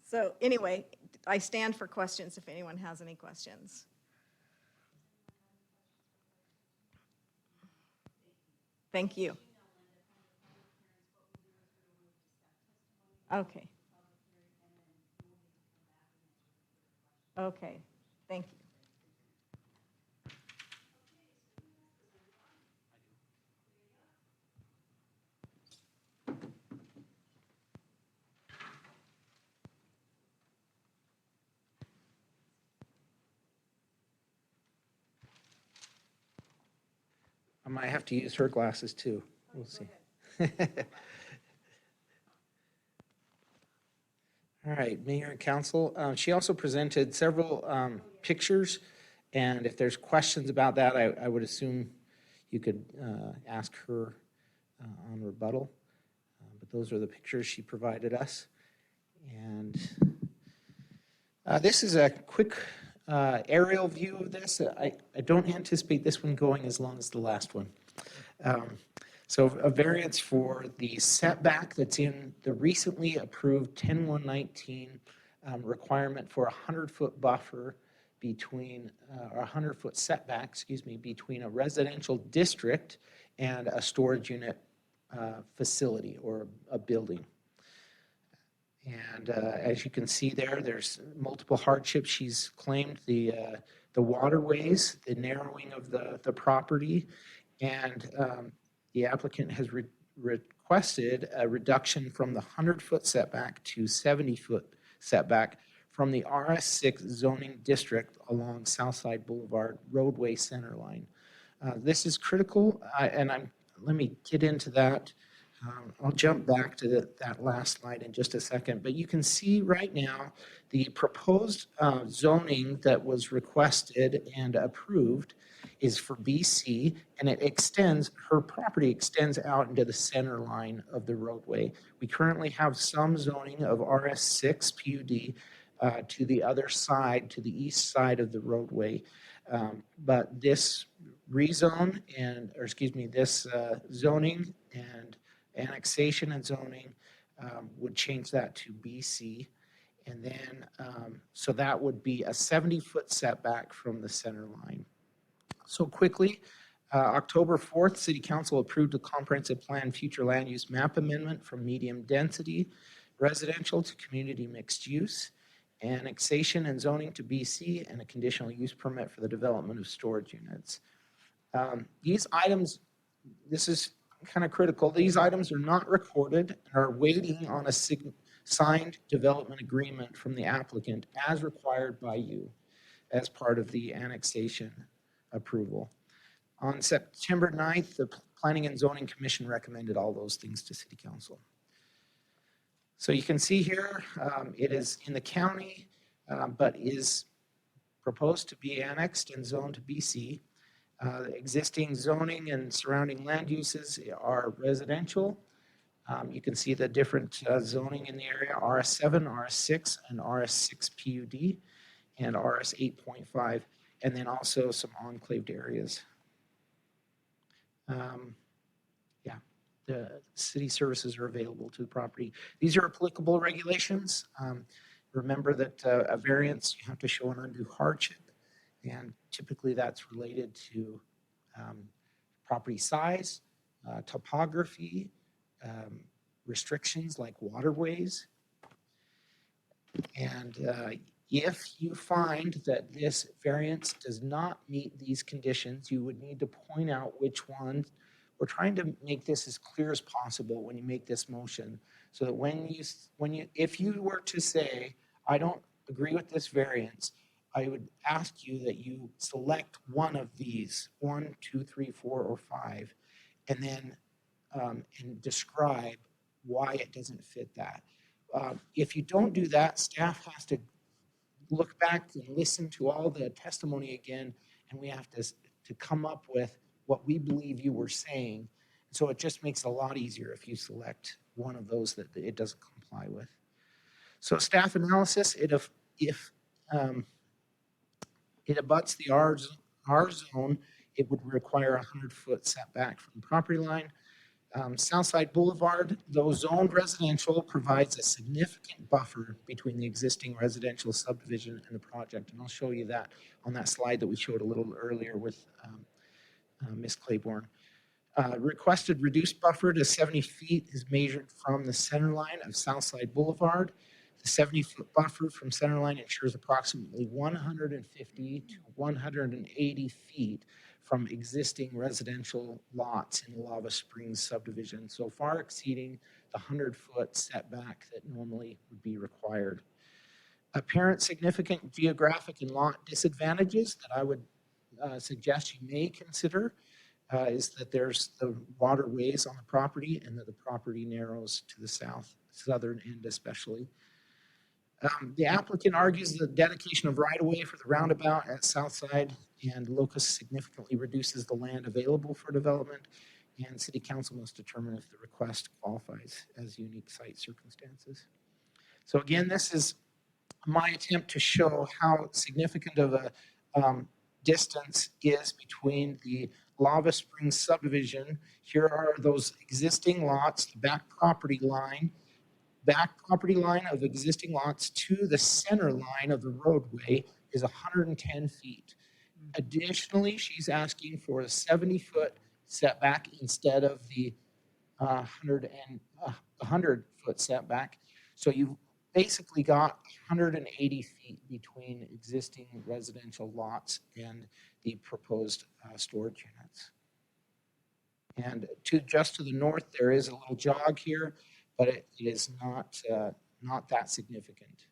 So anyway, I stand for questions if anyone has any questions. Thank you. Okay. Okay, thank you. I might have to use her glasses too. We'll see. All right, Mayor and Council. She also presented several pictures, and if there's questions about that, I would assume you could ask her on rebuttal. But those are the pictures she provided us. And this is a quick aerial view of this. I don't anticipate this one going as long as the last one. So a variance for the setback that's in the recently approved 10119 requirement for a 100-foot buffer between, or a 100-foot setback, excuse me, between a residential district and a storage unit facility or a building. And as you can see there, there's multiple hardships. She's claimed the waterways, the narrowing of the property, and the applicant has requested a reduction from the 100-foot setback to 70-foot setback from the RS6 zoning district along Southside Boulevard roadway center line. This is critical, and let me get into that. I'll jump back to that last slide in just a second, but you can see right now the proposed zoning that was requested and approved is for BC, and it extends, her property extends out into the center line of the roadway. We currently have some zoning of RS6 PUD to the other side, to the east side of the roadway. But this rezone this zoning and annexation and zoning would change that to BC. And then, so that would be a 70-foot setback from the center line. So quickly, October 4th, City Council approved a comprehensive plan future land use map amendment from medium density residential to community mixed use, annexation and zoning to BC, and a conditional use permit for the development of storage units. These items, this is kind of critical, these items are not recorded and are waiting on a signed development agreement from the applicant as required by you as part of the annexation approval. On September 9th, the Planning and Zoning Commission recommended all those things to City Council. So you can see here, it is in the county, but is proposed to be annexed and zoned to BC. Existing zoning and surrounding land uses are residential. You can see the different zoning in the area, RS7, RS6, and RS6 PUD, and RS 8.5, and then also some enclaved areas. The city services are available to the property. These are applicable regulations. Remember that a variance, you have to show an undue hardship, and typically that's related to property size, topography, restrictions like waterways. And if you find that this variance does not meet these conditions, you would need to point out which ones. We're trying to make this as clear as possible when you make this motion, so that if you were to say, I don't agree with this variance, I would ask you that you select one of these, 1, 2, 3, 4, or 5, and then and describe why it doesn't fit that. If you don't do that, staff has to look back and listen to all the testimony again, and we have to come up with what we believe you were saying. So it just makes it a lot easier if you select one of those that it doesn't comply with. So staff analysis, if it abuts the R zone, it would require a 100-foot setback from the property line. Southside Boulevard, though zoned residential, provides a significant buffer between the existing residential subdivision and the project. And I'll show you that on that slide that we showed a little earlier with Ms. Claiborne. Requested reduced buffer to 70 feet is measured from the center line of Southside Boulevard. The 70-foot buffer from center line ensures approximately 150 to 180 feet from existing residential lots in the Lava Springs subdivision, so far exceeding the 100-foot setback that normally would be required. Apparent significant geographic and lot disadvantages that I would suggest you may consider is that there's the waterways on the property and that the property narrows to the southern end especially. The applicant argues the dedication of right-of-way for the roundabout at Southside and Locust significantly reduces the land available for development, and City Council must determine if the request qualifies as unique site circumstances. So again, this is my attempt to show how significant of a distance is between the Lava Springs subdivision. Here are those existing lots, the back property line of existing lots to the center line of the roadway is 110 feet. Additionally, she's asking for a 70-foot setback instead of the 100-foot setback. So you've basically got 180 feet between existing residential lots and the proposed storage units. And just to the north, there is a little jog here, but it is not that significant.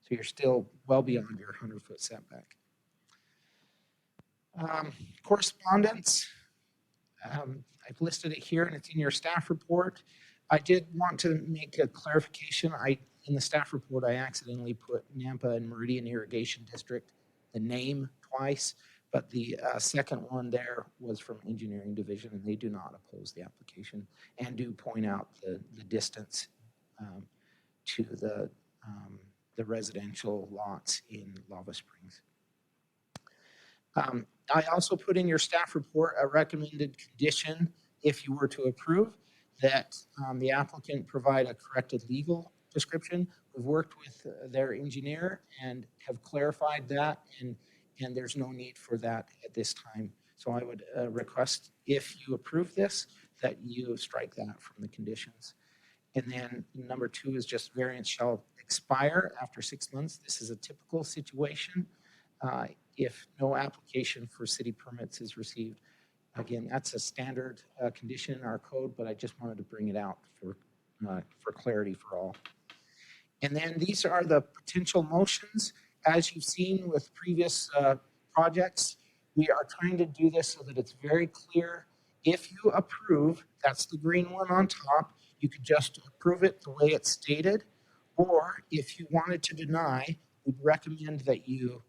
So you're still well beyond your 100-foot setback. Correspondence, I've listed it here and it's in your staff report. I did want to make a clarification. In the staff report, I accidentally put Nampa and Meridian Irrigation District, the name twice, but the second one there was from Engineering Division, and they do not oppose the application and do point out the distance to the residential lots in Lava Springs. I also put in your staff report a recommended condition, if you were to approve, that the applicant provide a corrected legal description. We've worked with their engineer and have clarified that, and there's no need for that at this time. So I would request, if you approve this, that you strike that from the conditions. And then number 2 is just variance shall expire after 6 months. This is a typical situation if no application for city permits is received. Again, that's a standard condition in our code, but I just wanted to bring it out for clarity for all. And then these are the potential motions. As you've seen with previous projects, we are trying to do this so that it's very clear. If you approve, that's the green one on top, you could just approve it the way it's stated. Or if you wanted to deny, we'd recommend that you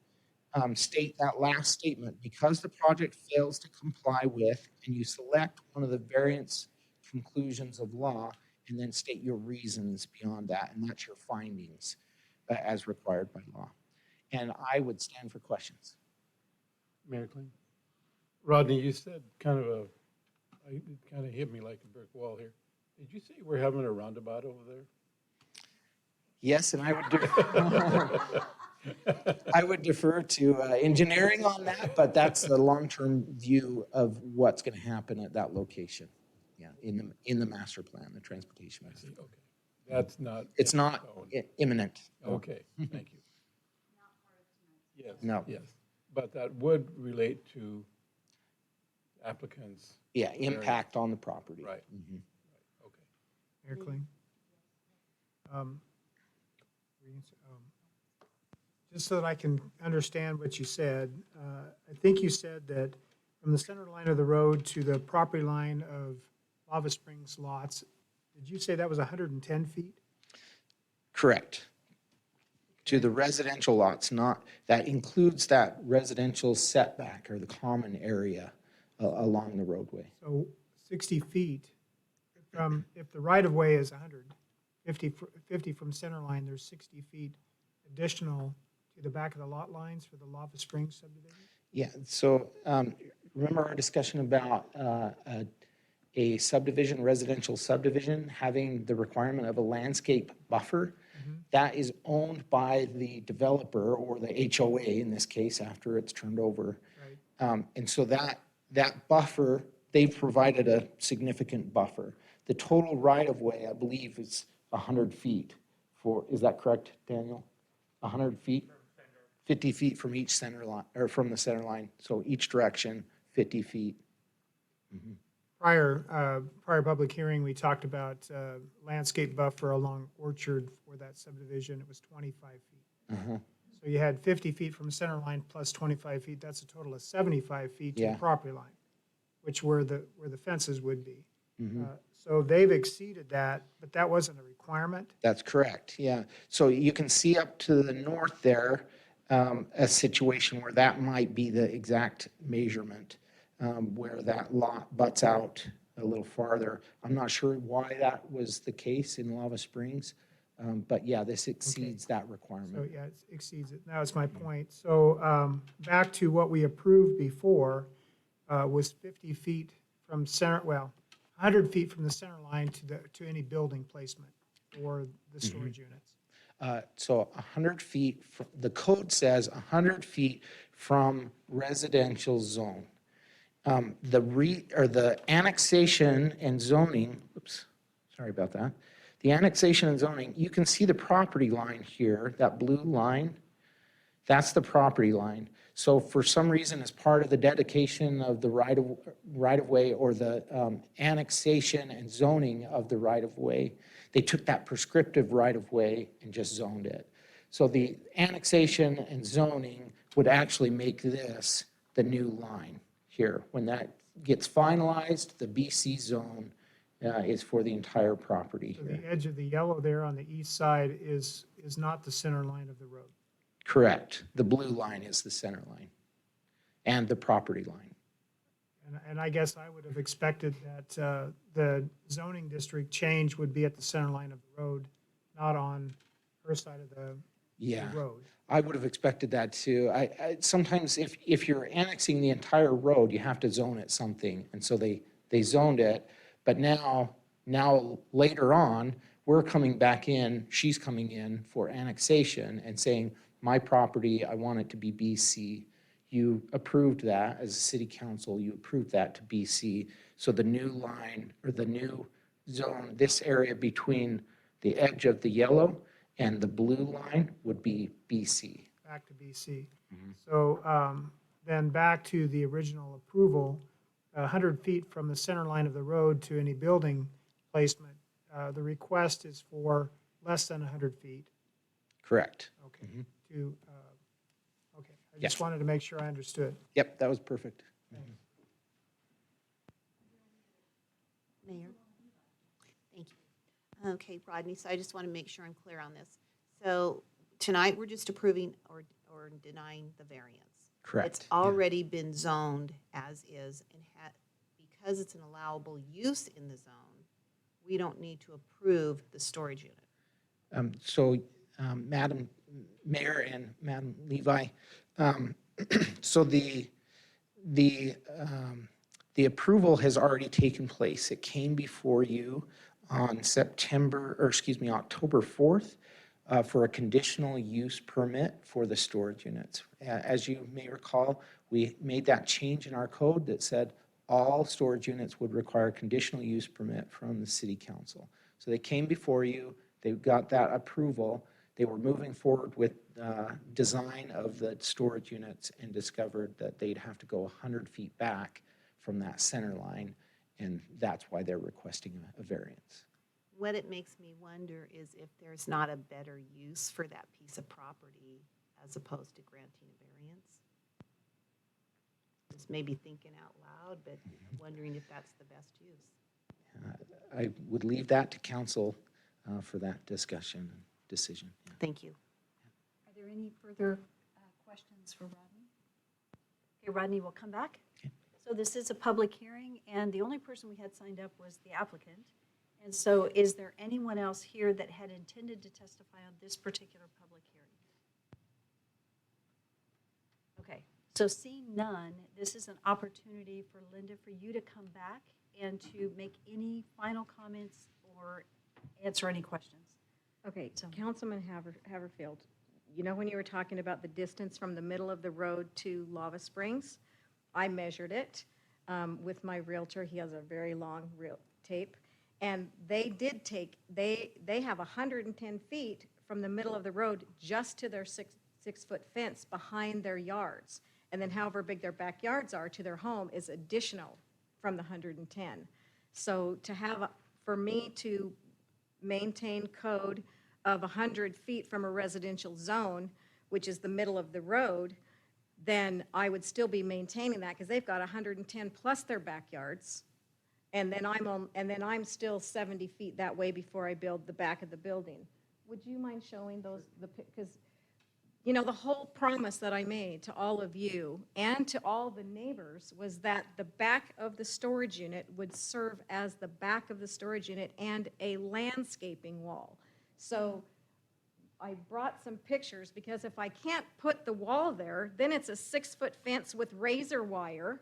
state that last statement. Because the project fails to comply with, and you select one of the variance conclusions of law, and then state your reasons beyond that, and that's your findings as required by law. And I would stand for questions. Mayor Kling? Rodney, you said it kind of hit me like a brick wall here. Did you say we're having a roundabout over there? Yes, and I would defer to engineering on that, but that's the long-term view of what's going to happen at that location. Yeah, in the master plan, the transportation master plan. Okay, that's not. It's not imminent. Okay, thank you. Yes. No. Yes, but that would relate to applicants. Yeah, impact on the property. Right. Mm-hmm. Okay. Mayor Kling? Just so that I can understand what you said, I think you said that from the center line of the road to the property line of Lava Springs lots, did you say that was 110 feet? Correct. To the residential lots, that includes that residential setback or the common area along the roadway. So 60 feet from, if the right-of-way is 50 from center line, there's 60 feet additional to the back of the lot lines for the Lava Springs subdivision? Yeah, so remember our discussion about a subdivision, residential subdivision, having the requirement of a landscape buffer? That is owned by the developer or the HOA in this case after it's turned over. Right. And so that buffer, they've provided a significant buffer. The total right-of-way, I believe, is 100 feet is that correct, Daniel? 100 feet? 50 feet from each center line, or from the center line. So each direction, 50 feet. Mm-hmm. Prior public hearing, we talked about landscape buffer along Orchard for that subdivision. It was 25 feet. Uh-huh. So you had 50 feet from center line plus 25 feet. That's a total of 75 feet to Yeah. the property line. which where the fences would be. Mhm. So they've exceeded that, but that wasn't a requirement. That's correct, yeah. So you can see up to the north there, a situation where that might be the exact measurement, where that lot butts out a little farther. I'm not sure why that was the case in Lava Springs, but yeah, this exceeds that So, requirement. yeah, it exceeds it. Now it's my point. So back to what we approved before was 50 feet from center, well, 100 feet from the center line to any building placement for the storage units. So 100 feet, the code says 100 feet from residential zone. The annexation and zoning, oops, sorry about that. The annexation and zoning, you can see the property line here, that blue line. That's the property line. So for some reason, as part of the dedication of the right-of-way or the annexation and zoning of the right-of-way, they took that prescriptive right-of-way and just zoned it. So the annexation and zoning would actually make this the new line here. When that gets finalized, the BC zone is for the entire property So here. the edge of the yellow there on the east side is not the center line of the road. Correct. The blue line is the center line and the property line. And I guess I would have expected that the zoning district change would be at the center line of the road, not on her side of the road. I would have expected that too. Sometimes if you're annexing the entire road, you have to zone it something. And so they zoned it. But now later on, we're coming back in, she's coming in for annexation and saying, my property, I want it to be BC. You approved that as a city council, you approved that to BC. So the new line or the new zone, this area between the edge of the yellow and the blue line would be BC. Back to BC. So then back to the original approval, 100 feet from the center line of the road to any building placement, the request is for less than 100 feet. Correct. Okay. Okay. I Yes. just wanted to make sure I understood. Yep, that was perfect. Mayor? Thank you. Okay, Rodney, so I just want to make sure I'm clear on this. So tonight, we're just approving or denying the variance. Correct. It's already been zoned as is, and because it's an allowable use in the zone, we don't need to approve the storage unit. So, Madam Mayor and Madam Levi, so the approval has already taken place. It came before you on October 4th for a conditional use permit for the storage units. As you may recall, we made that change in our code that said all storage units would require a conditional use permit from the city council. So they came before you, they got that approval, they were moving forward with design of the storage units and discovered that they'd have to go 100 feet back from that center line, and that's why they're requesting a variance. What it makes me wonder is if there's not a better use for that piece of property as opposed to granting a variance. Just maybe thinking out loud, but wondering if that's the best use. I would leave that to council for that discussion and decision. Yeah. Thank you. Are there any further questions for Rodney? Okay, Rodney, we'll come back. So this is a public hearing, and the only person we had signed up was the applicant. And so is there anyone else here that had intended to testify on this particular public hearing? Okay, so seeing none, this is an opportunity for Linda, for you to come back and to make any final comments or answer any questions. Okay, Councilman Haverfield, you know when you were talking about the distance from the middle of the road to Lava Springs? I measured it with my realtor. He has a very long tape. And they have 110 feet from the middle of the road just to their six-foot fence behind their yards. And then however big their backyards are to their home is additional from the 110. So for me to maintain code of 100 feet from a residential zone, which is the middle of the road, then I would still be maintaining that because they've got 110 plus their backyards. And then I'm still 70 feet that way before I build the back of the building. Would you mind showing those, because, you know, the whole promise that I made to all of you and to all the neighbors was that the back of the storage unit would serve as the back of the storage unit and a landscaping wall. So I brought some pictures because if I can't put the wall there, then it's a 6-foot fence with razor wire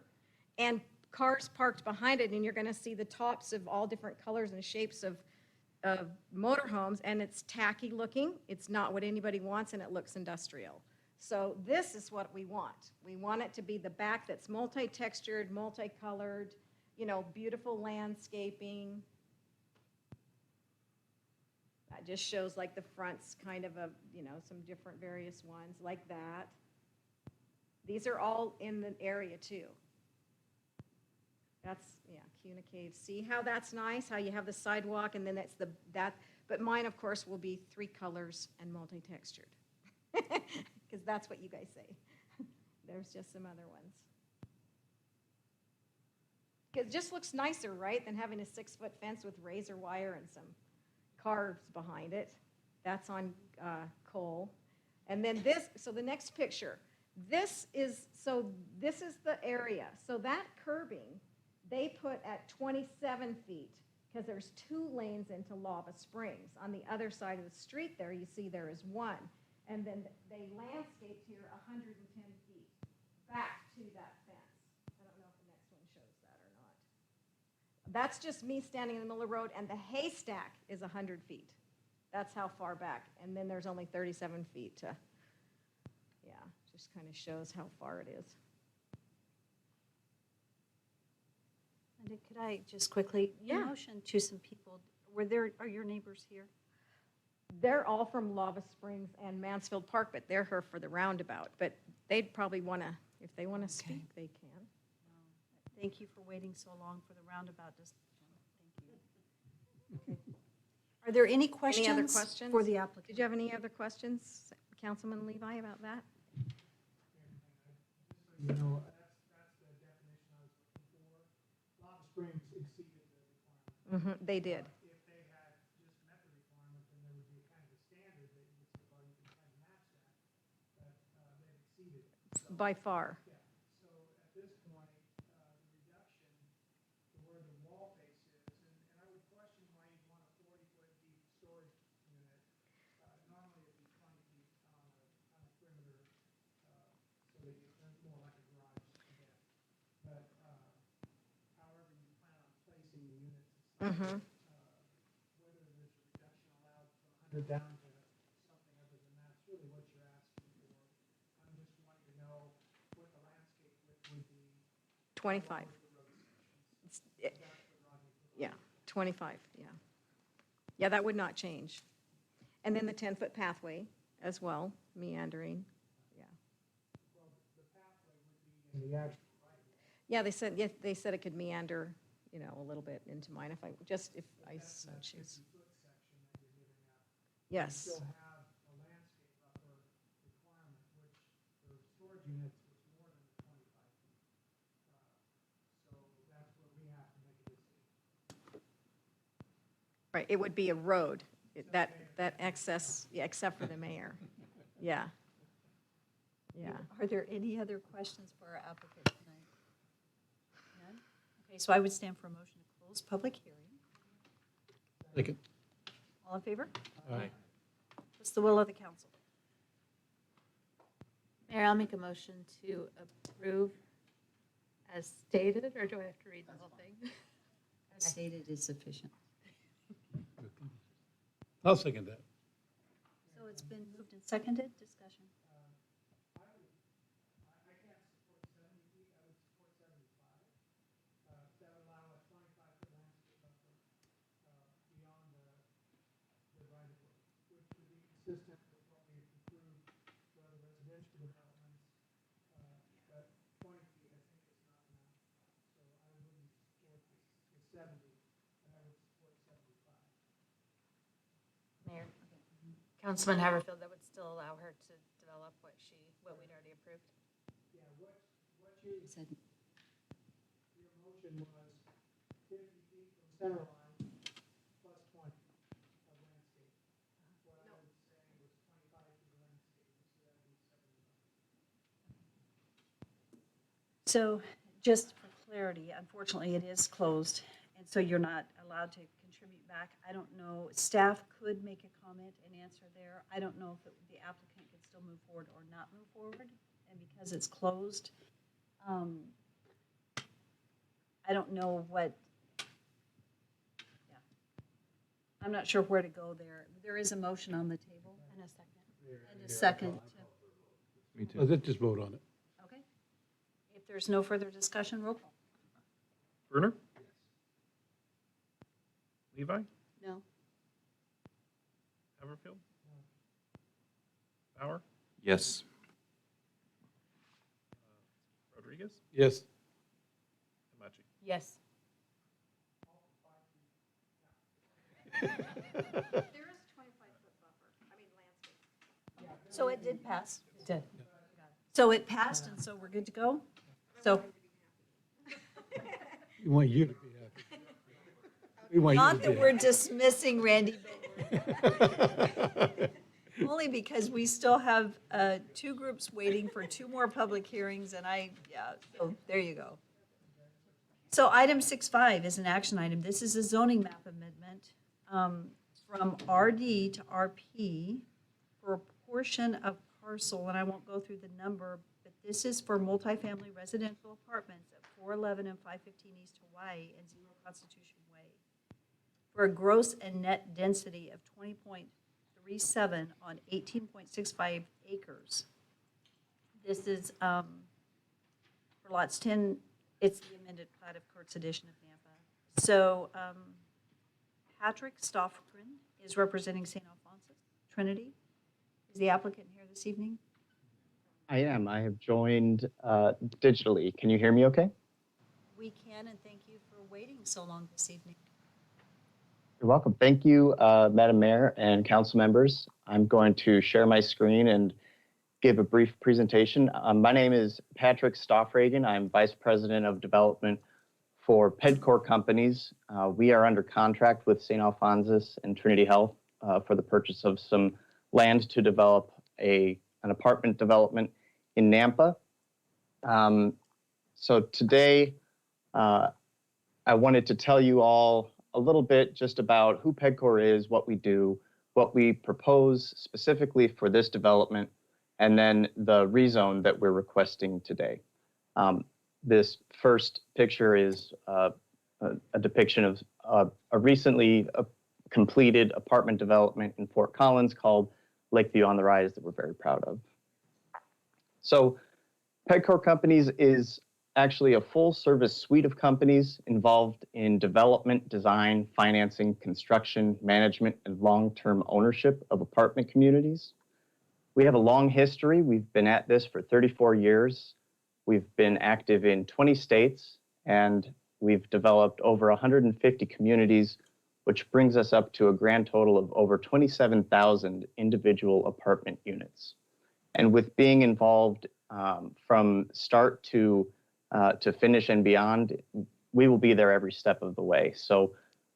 and cars parked behind it, and you're gonna see the tops of all different colors and shapes of motorhomes, and it's tacky looking. It's not what anybody wants, and it looks industrial. So this is what we want. We want it to be the back that's multi-textured, multicolored, you know, beautiful landscaping. That just shows like the front's kind of a, you know, some different various ones like that. These are all in the area too. That's, yeah, Cuna Cave. See how that's nice, how you have the sidewalk and then it's but mine, of course, will be 3 colors and multi-textured. Because that's what you guys say. There's just some other ones. It just looks nicer, right, than having a 6-foot fence with razor wire and some cars behind it. That's on Cole. And then so the next picture. This is the area. So that curbing, they put at 27 feet because there's 2 lanes into Lava Springs. On the other side of the street there, you see there is 1. And then they landscaped here 110 feet back to that fence. I don't know if the next one shows that or not. That's just me standing in the middle of the road, and the haystack is 100 feet. That's how far back. And then there's only 37 feet to, yeah, just kind of shows how far it is. And could I just quickly, you Yeah. motioned to some people, are your neighbors here? They're all from Lava Springs and Mansfield Park, but they're here for the roundabout. But they'd probably want to, if they want to speak, they can. Thank you for waiting so long for the roundabout discussion. Thank you. Okay. Are there any questions? Any other questions? For the applicant? Did you have any other questions, Councilman Levi, about that? You know, that's the definition I was looking for. Lava Springs exceeded the requirement. They did. If they had just met the requirement, then there would be kind of a standard that you would say, well, you can kind of match that, but they've exceeded it. By far. Yeah, so at this point, the reduction to where the wall face is, and I would question why you'd want a 40-foot deep storage unit. Normally it'd be 20 feet on a perimeter, so that it's more like a garage again. But however you plan on placing the units, whether there's a reduction allowed from 100 down to something other than that's really what you're asking for. I'm just wanting to know what the landscape width would be. 25. Yeah, 25, yeah. Yeah, that would not change. And then the 10-foot pathway as well, meandering, yeah. Well, the pathway would be in the actual Yeah, they said it could meander, you know, a little bit into mine if I so choose. Yes. still have a landscape buffer requirement, which for storage units is more than 25 feet. So that's where we have to make a decision. Right, it would be a road, that excess, yeah, except for the mayor. Yeah. Yeah. Are there any other questions for our applicant tonight? None? Okay, so I would stand for a motion to close public hearing. Second. All in favor? Aye. What's the will of the council? Mayor, I'll make a motion to approve as stated, or do I have to read the whole thing? As stated is sufficient. I'll second that. So it's been moved and seconded, discussion. I can't support 70 feet, I would support 75. That would allow a 25-foot landscape buffer beyond the right of way, which would be consistent with what we've approved for other residential developments. But 20 feet, I think is not enough. So I wouldn't support the 70, and I would support 75. Mayor, Councilman Haverfield, that would still allow her to develop what we'd already approved? Your motion was 50 feet from center line plus 20 of landscape. What I was saying was 25 feet of landscape, so that would be 75. So just for clarity, unfortunately, it is closed, and so you're not allowed to contribute back. I don't know, staff could make a comment and answer there. I don't know if the applicant could still move forward or not move forward, and because it's closed, I don't know what, yeah. I'm not sure where to go there. There is a motion on the table. And a second. And a second. Me too. Let's just vote on it. Okay. If there's no further discussion, roll call. Brunner? Levi? No. Haverfield? Bauer? Yes. Rodriguez? Yes. Hamachi? Yes. There is a 25-foot buffer, I mean landscape. So it did pass. It did. So it passed, and so we're good to go? So, We want you to be happy. We want you not to that be we're dismissing Randy, but only because we still have two groups waiting for two more public hearings, and so there you go. So item 6.5 is an action item. This is a zoning map amendment from RD to RP for a portion of parcel, and I won't go through the number, but this is for multifamily residential apartments at 411 and 515 East Hawaii and 0 Constitution Way for a gross and net density of 20.37 on 18.65 acres. This is for lots 10, it's the amended plat of Kurt's edition of Nampa. So Patrick Stoffgren is representing St. Alphonsus Trinity. Is the applicant here this evening? I am. I have joined digitally. Can you hear me okay? We can, and thank you for waiting so long this evening. You're welcome. Thank you, Madam Mayor and council members. I'm going to share my screen and give a brief presentation. My name is Patrick Stoffragen. I'm Vice President of Development for Pedcore Companies. We are under contract with St. Alphonsus and Trinity Health for the purchase of some land to develop an apartment development in Nampa. So today, I wanted to tell you all a little bit just about who Pedcore is, what we do, what we propose specifically for this development, and then the rezone that we're requesting today. This first picture is a depiction of a recently completed apartment development in Fort Collins called Lakeview on the Rise that we're very proud of. So Pedcore Companies is actually a full-service suite of companies involved in development, design, financing, construction, management, and long-term ownership of apartment communities. We have a long history. We've been at this for 34 years. We've been active in 20 states, and we've developed over 150 communities, which brings us up to a grand total of over 27,000 individual apartment units. And with being involved from start to finish and beyond, we will be there every step of the way. So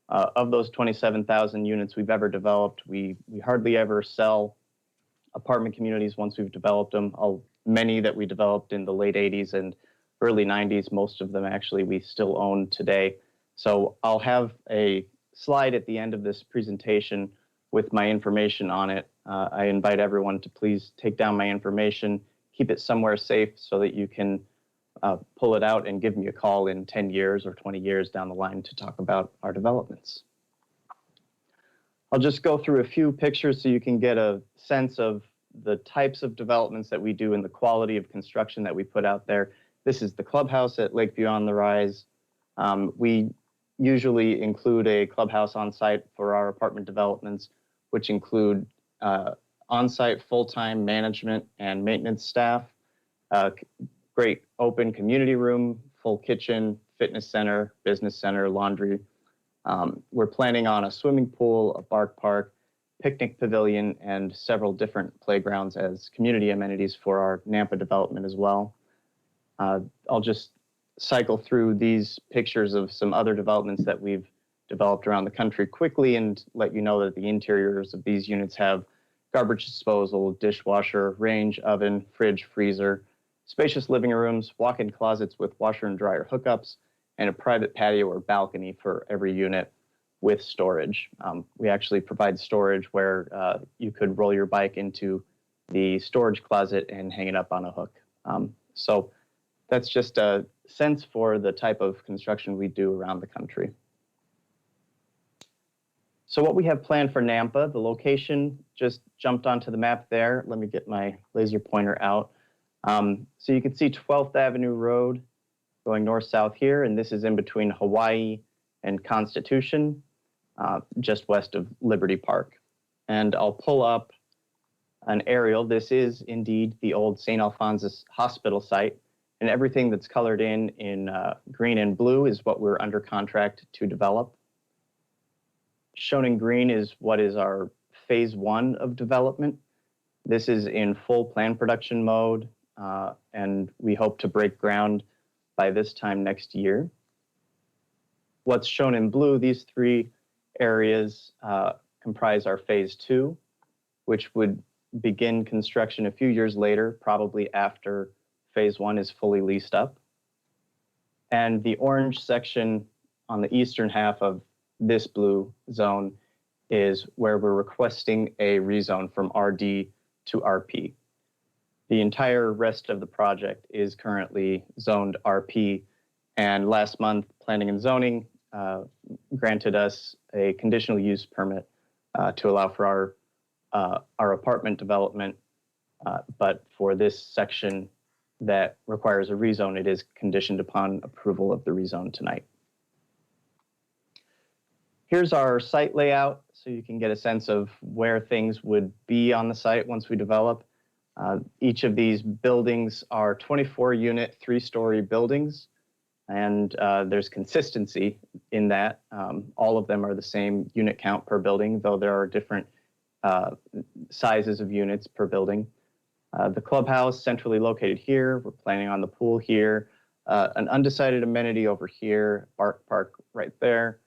of those 27,000 units we've ever developed, we hardly ever sell apartment communities once we've developed them. Many that we developed in the late 80s and early 90s, most of them actually we still own today. So I'll have a slide at the end of this presentation with my information on it. I invite everyone to please take down my information, keep it somewhere safe so that you can pull it out and give me a call in 10 years or 20 years down the line to talk about our developments. I'll just go through a few pictures so you can get a sense of the types of developments that we do and the quality of construction that we put out there. This is the clubhouse at Lakeview on the Rise. We usually include a clubhouse on site for our apartment developments, which include on-site full-time management and maintenance staff, great open community room, full kitchen, fitness center, business center, laundry. We're planning on a swimming pool, a bark park, picnic pavilion, and several different playgrounds as community amenities for our Nampa development as well. I'll just cycle through these pictures of some other developments that we've developed around the country quickly and let you know that the interiors of these units have garbage disposal, dishwasher, range, oven, fridge, freezer, spacious living rooms, walk-in closets with washer and dryer hookups, and a private patio or balcony for every unit with storage. We actually provide storage where you could roll your bike into the storage closet and hang it up on a hook. So that's just a sense for the type of construction we do around the country. So what we have planned for Nampa, the location just jumped onto the map there. Let me get my laser pointer out. So you can see 12th Avenue Road going north-south here, and this is in between Hawaii and Constitution, just west of Liberty Park. And I'll pull up an aerial. This is indeed the old St. Alphonsus Hospital site, and everything that's colored in green and blue is what we're under contract to develop. Shown in green is what is our phase 1 of development. This is in full plan production mode, and we hope to break ground by this time next year. What's shown in blue, these 3 areas comprise our phase 2, which would begin construction a few years later, probably after phase 1 is fully leased up. And the orange section on the eastern half of this blue zone is where we're requesting a rezone from RD to RP. The entire rest of the project is currently zoned RP, and last month Planning and Zoning granted us a conditional use permit to allow for our apartment development, but for this section that requires a rezone, it is conditioned upon approval of the rezone tonight. Here's our site layout, so you can get a sense of where things would be on the site once we develop. Each of these buildings are 24-unit, 3-story buildings, and there's consistency in that. All of them are the same unit count per building, though there are different sizes of units per building. The clubhouse centrally located here. We're planning on the pool here. An undecided amenity over here, Bark Park right there.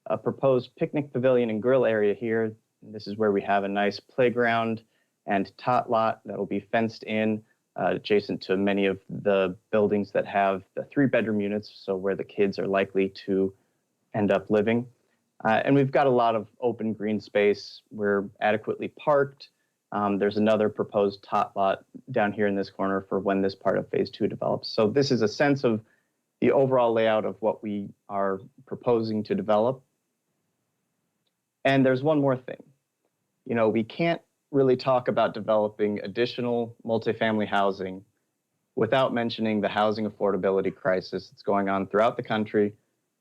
A proposed picnic pavilion and grill area here. This is where we have a nice playground and tot lot that will be fenced in adjacent to many of the buildings that have the 3-bedroom units, so where the kids are likely to end up living. And we've got a lot of open green space. We're adequately parked. There's another proposed tot lot down here in this corner for when this part of phase 2 develops. So this is a sense of the overall layout of what we are proposing to develop. And there's one more thing. You know, we can't really talk about developing additional multifamily housing without mentioning the housing affordability crisis that's going on throughout the country,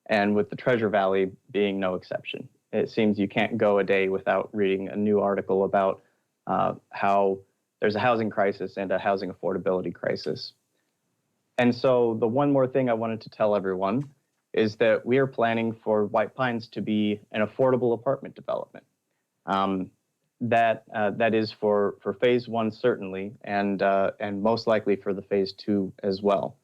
and with the Treasure Valley being no exception. It seems you can't go a day without reading a new article about how there's a housing crisis and a housing affordability crisis. And so the one more thing I wanted to tell everyone is that we are planning for White Pines to be an affordable apartment development. That is for phase 1 certainly, and most likely for the phase 2 as well.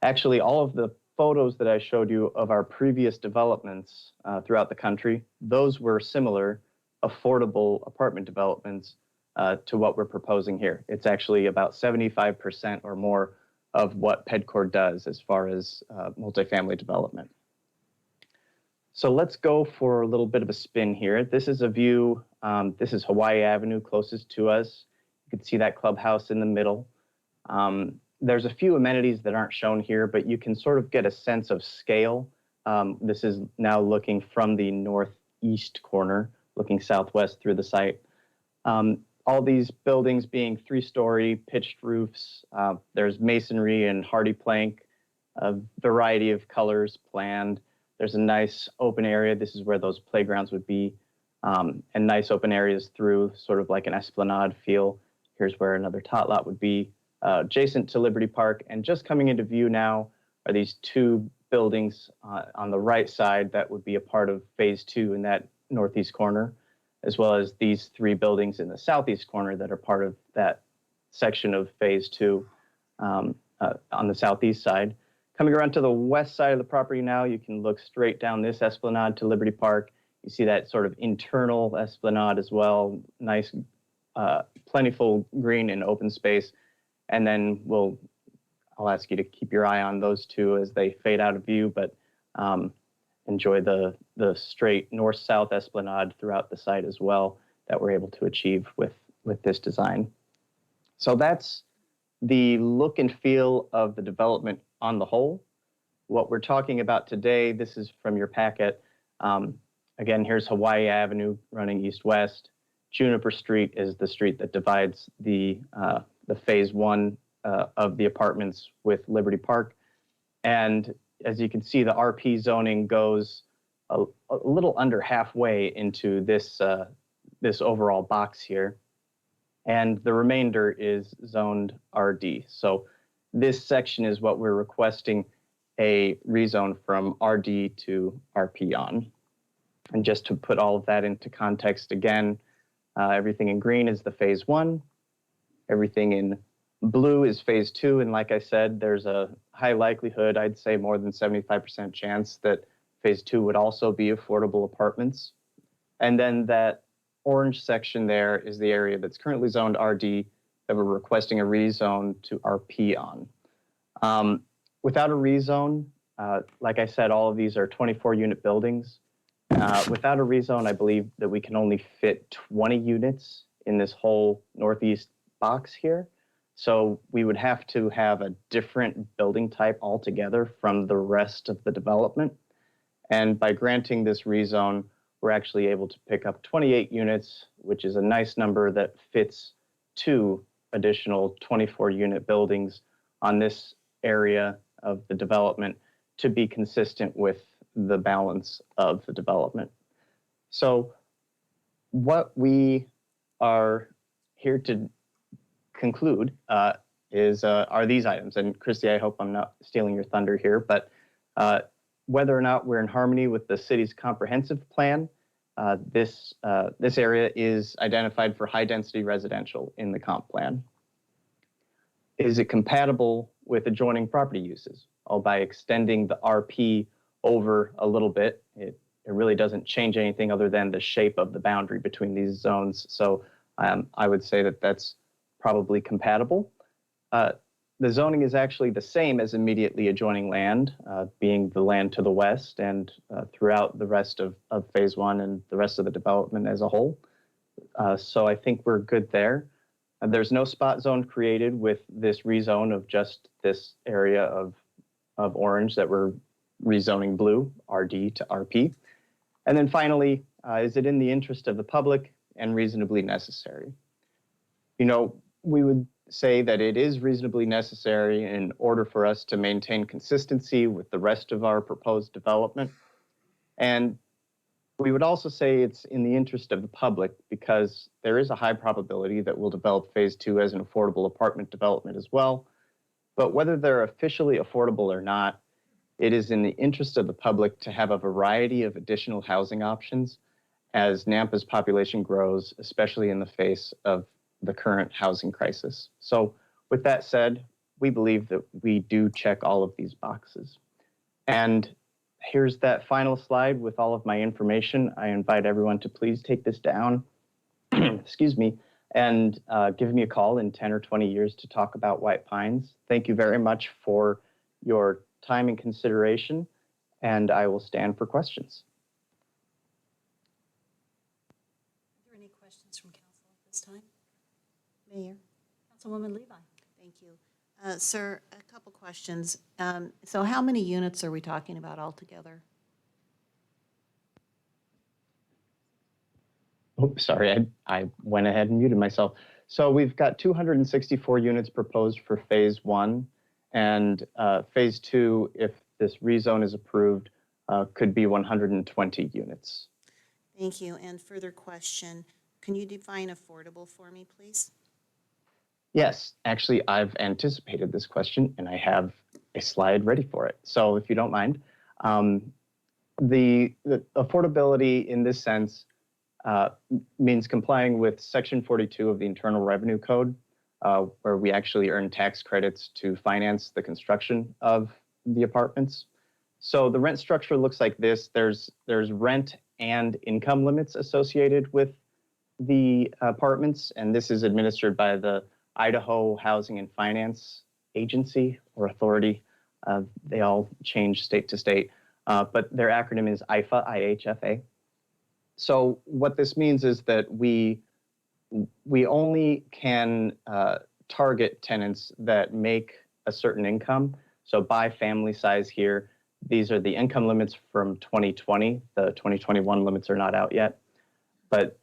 Actually, all of the photos that I showed you of our previous developments throughout the country, those were similar affordable apartment developments to what we're proposing here. It's actually about 75% or more of what PEDCOR does as far as multifamily development. So let's go for a little bit of a spin here. This is a view, this is Hawaii Avenue closest to us. You can see that clubhouse in the middle. There's a few amenities that aren't shown here, but you can sort of get a sense of scale. This is now looking from the northeast corner, looking southwest through the site. All these buildings being 3-story pitched roofs. There's masonry and hardy plank, a variety of colors planned. There's a nice open area. This is where those playgrounds would be, and nice open areas through sort of like an esplanade feel. Here's where another tot lot would be, adjacent to Liberty Park. And just coming into view now are these 2 buildings on the right side that would be a part of phase 2 in that northeast corner, as well as these 3 buildings in the southeast corner that are part of that section of phase 2. on the southeast side. Coming around to the west side of the property now, you can look straight down this esplanade to Liberty Park. You see that sort of internal esplanade as well, nice, plentiful green and open space. And then I'll ask you to keep your eye on those two as they fade out of view, but enjoy the straight north-south esplanade throughout the site as well that we're able to achieve with this design. So that's the look and feel of the development on the whole. What we're talking about today, this is from your packet. Again, here's Hawaii Avenue running east-west. Juniper Street is the street that divides the phase one of the apartments with Liberty Park. And as you can see, the RP zoning goes a little under halfway into this overall box here. And the remainder is zoned RD. So this section is what we're requesting a rezone from RD to RP on. And just to put all of that into context again, everything in green is the phase one. Everything in blue is phase two. And like I said, there's a high likelihood, I'd say more than 75% chance that phase two would also be affordable apartments. And then that orange section there is the area that's currently zoned RD that we're requesting a rezone to RP on. Without a rezone, like I said, all of these are 24-unit buildings. Without a rezone, I believe that we can only fit 20 units in this whole northeast box here. So we would have to have a different building type altogether from the rest of the development. And by granting this rezone, we're actually able to pick up 28 units, which is a nice number that fits 2 additional 24-unit buildings on this area of the development to be consistent with the balance of the development. So what we are here to conclude are these items. And Christy, I hope I'm not stealing your thunder here, but whether or not we're in harmony with the city's comprehensive plan, this area is identified for high-density residential in the comp plan. Is it compatible with adjoining property uses? By extending the RP over a little bit, it really doesn't change anything other than the shape of the boundary between these zones. So I would say that that's probably compatible. The zoning is actually the same as immediately adjoining land, being the land to the west and throughout the rest of phase one and the rest of the development as a whole. So I think we're good there. There's no spot zone created with this rezone of just this area of orange that we're rezoning blue, RD to RP. And then finally, is it in the interest of the public and reasonably necessary? You know, we would say that it is reasonably necessary in order for us to maintain consistency with the rest of our proposed development. And we would also say it's in the interest of the public because there is a high probability that we'll develop phase two as an affordable apartment development as well. But whether they're officially affordable or not, it is in the interest of the public to have a variety of additional housing options as Nampa's population grows, especially in the face of the current housing crisis. So with that said, we believe that we do check all of these boxes. And here's that final slide with all of my information. I invite everyone to please take this down, excuse me, and give me a call in 10 or 20 years to talk about White Pines. Thank you very much for your time and consideration, and I will stand for questions. Are there any questions from council at this time? Mayor? Councilwoman Levi? Thank you. Sir, a couple questions. So how many units are we talking about altogether? Oh, sorry, I went ahead and muted myself. So we've got 264 units proposed for phase one, and phase two, if this rezone is approved, could be 120 units. Thank you. And further question, can you define affordable for me, please? Yes, actually, I've anticipated this question, and I have a slide ready for it. So if you don't mind, the affordability in this sense means complying with Section 42 of the Internal Revenue Code. where we actually earn tax credits to finance the construction of the apartments. So the rent structure looks like this. There's rent and income limits associated with the apartments, and this is administered by the Idaho Housing and Finance Agency or Authority. They all change state to state, but their acronym is IFA, IHFA. So what this means is that we only can target tenants that make a certain income. So by family size here, these are the income limits from 2020. The 2021 limits are not out yet, but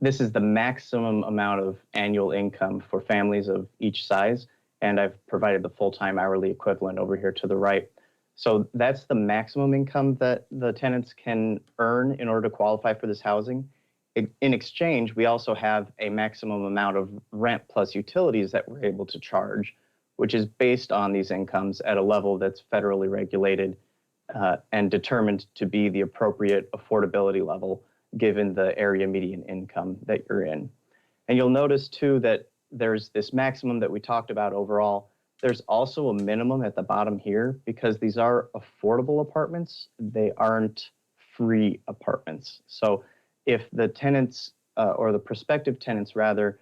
this is the maximum amount of annual income for families of each size. And I've provided the full-time hourly equivalent over here to the right. So that's the maximum income that the tenants can earn in order to qualify for this housing. In exchange, we also have a maximum amount of rent plus utilities that we're able to charge, which is based on these incomes at a level that's federally regulated and determined to be the appropriate affordability level given the area median income that you're in. And you'll notice too that there's this maximum that we talked about overall. There's also a minimum at the bottom here because these are affordable apartments. They aren't free apartments. So if the tenants or the prospective tenants rather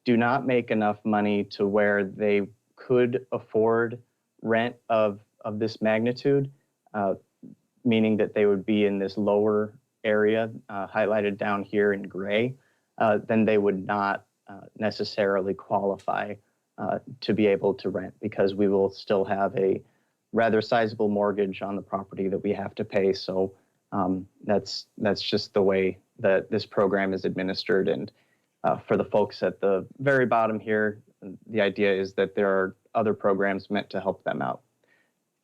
do not make enough money to where they could afford rent of this magnitude, meaning that they would be in this lower area highlighted down here in gray, then they would not necessarily qualify to be able to rent because we will still have a rather sizable mortgage on the property that we have to pay. So that's just the way that this program is administered. And for the folks at the very bottom here, the idea is that there are other programs meant to help them out.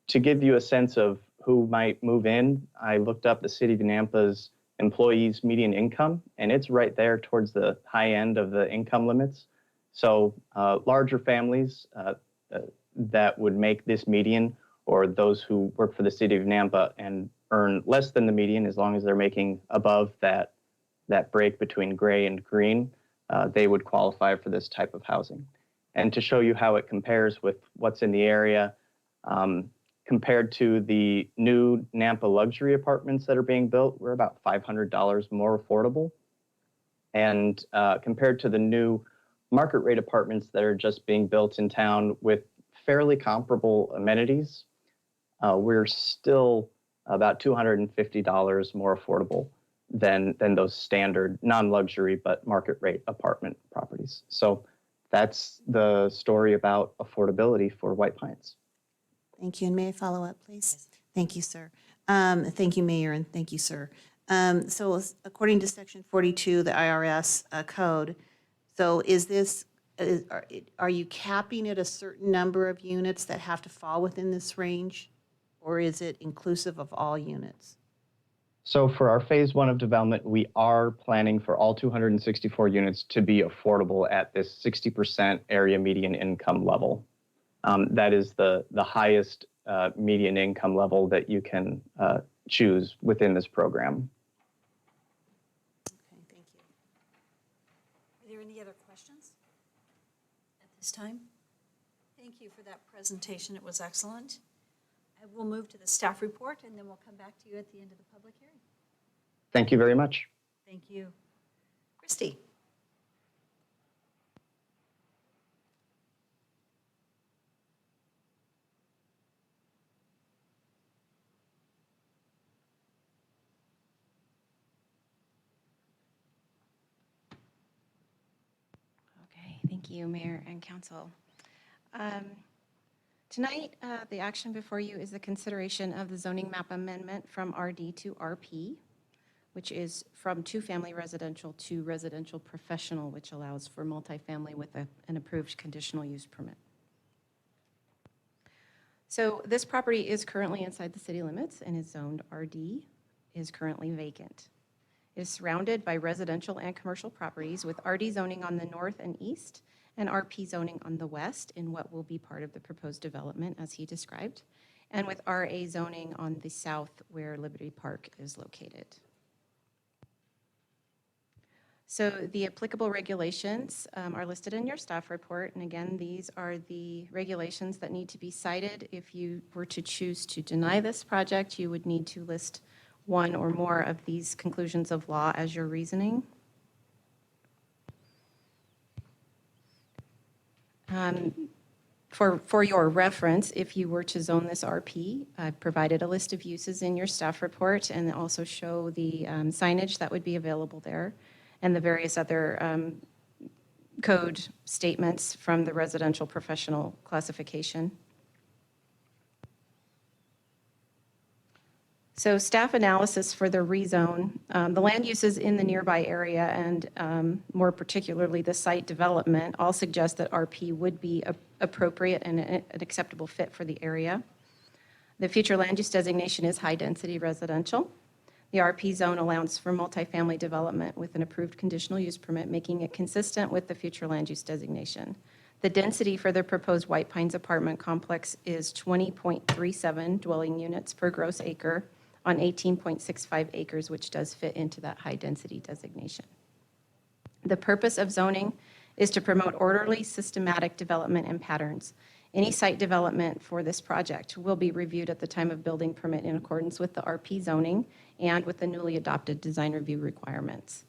To give you a sense of who might move in, I looked up the City of Nampa's employees' median income, and it's right there towards the high end of the income limits. So larger families that would make this median, or those who work for the City of Nampa and earn less than the median, as long as they're making above that break between gray and green, they would qualify for this type of housing. And to show you how it compares with what's in the area, compared to the new Nampa luxury apartments that are being built, we're about $500 more affordable. And compared to the new market rate apartments that are just being built in town with fairly comparable amenities, we're still about $250 more affordable than those standard non-luxury but market rate apartment properties. So that's the story about affordability for White Pines. Thank you. And may I follow up, please? Thank you, sir. Thank you, Mayor, and thank you, sir. So according to Section 42, the IRS code, so is this, are you capping it a certain number of units that have to fall within this range? Or is it inclusive of all units? So for our phase 1 of development, we are planning for all 264 units to be affordable at this 60% area median income level. That is the highest median income level that you can choose within this program. Okay, thank you. Are there any other questions at this time? Thank you for that presentation. It was excellent. I will move to the staff report, and then we'll come back to you at the end of the public hearing. Thank you very much. Thank you. Christy? Okay, thank you, Mayor and Council. Tonight, the action before you is the consideration of the zoning map amendment from RD to RP, which is from two-family residential to residential professional, which allows for multifamily with an approved conditional use permit. So this property is currently inside the city limits and is zoned RD, is currently vacant. It is surrounded by residential and commercial properties with RD zoning on the north and east and RP zoning on the west in what will be part of the proposed development as he described, and with RA zoning on the south where Liberty Park is located. So the applicable regulations are listed in your staff report. And again, these are the regulations that need to be cited. If you were to choose to deny this project, you would need to list one or more of these conclusions of law as your reasoning. For your reference, if you were to zone this RP, I provided a list of uses in your staff report and also show the signage that would be available there and the various other code statements from the residential professional classification. So staff analysis for the rezone, the land uses in the nearby area and more particularly the site development all suggest that RP would be appropriate and an acceptable fit for the area. The future land use designation is high-density residential. The RP zone allows for multifamily development with an approved conditional use permit, making it consistent with the future land use designation. The density for the proposed White Pines apartment complex is 20.37 dwelling units per gross acre on 18.65 acres, which does fit into that high-density designation. The purpose of zoning is to promote orderly, systematic development and patterns. Any site development for this project will be reviewed at the time of building permit in accordance with the RP zoning and with the newly adopted design review requirements.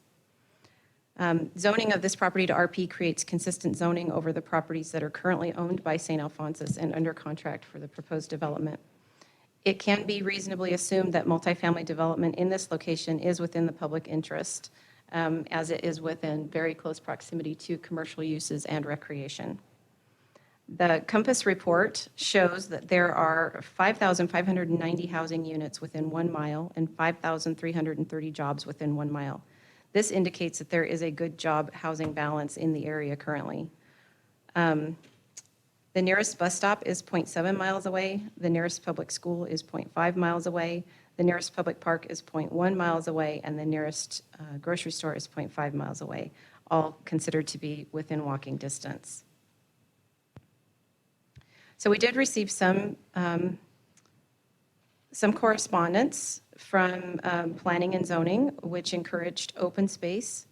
Zoning of this property to RP creates consistent zoning over the properties that are currently owned by St. Alphonsus and under contract for the proposed development. It can be reasonably assumed that multifamily development in this location is within the public interest, as it is within very close proximity to commercial uses and recreation. The Compass report shows that there are 5,590 housing units within 1 mile and 5,330 jobs within 1 mile. This indicates that there is a good job housing balance in the area currently. The nearest bus stop is 0.7 miles away. The nearest public school is 0.5 miles away. The nearest public park is 0.1 miles away, and the nearest grocery store is 0.5 miles away, all considered to be within walking distance. So we did receive some correspondence from planning and zoning, which encouraged open space,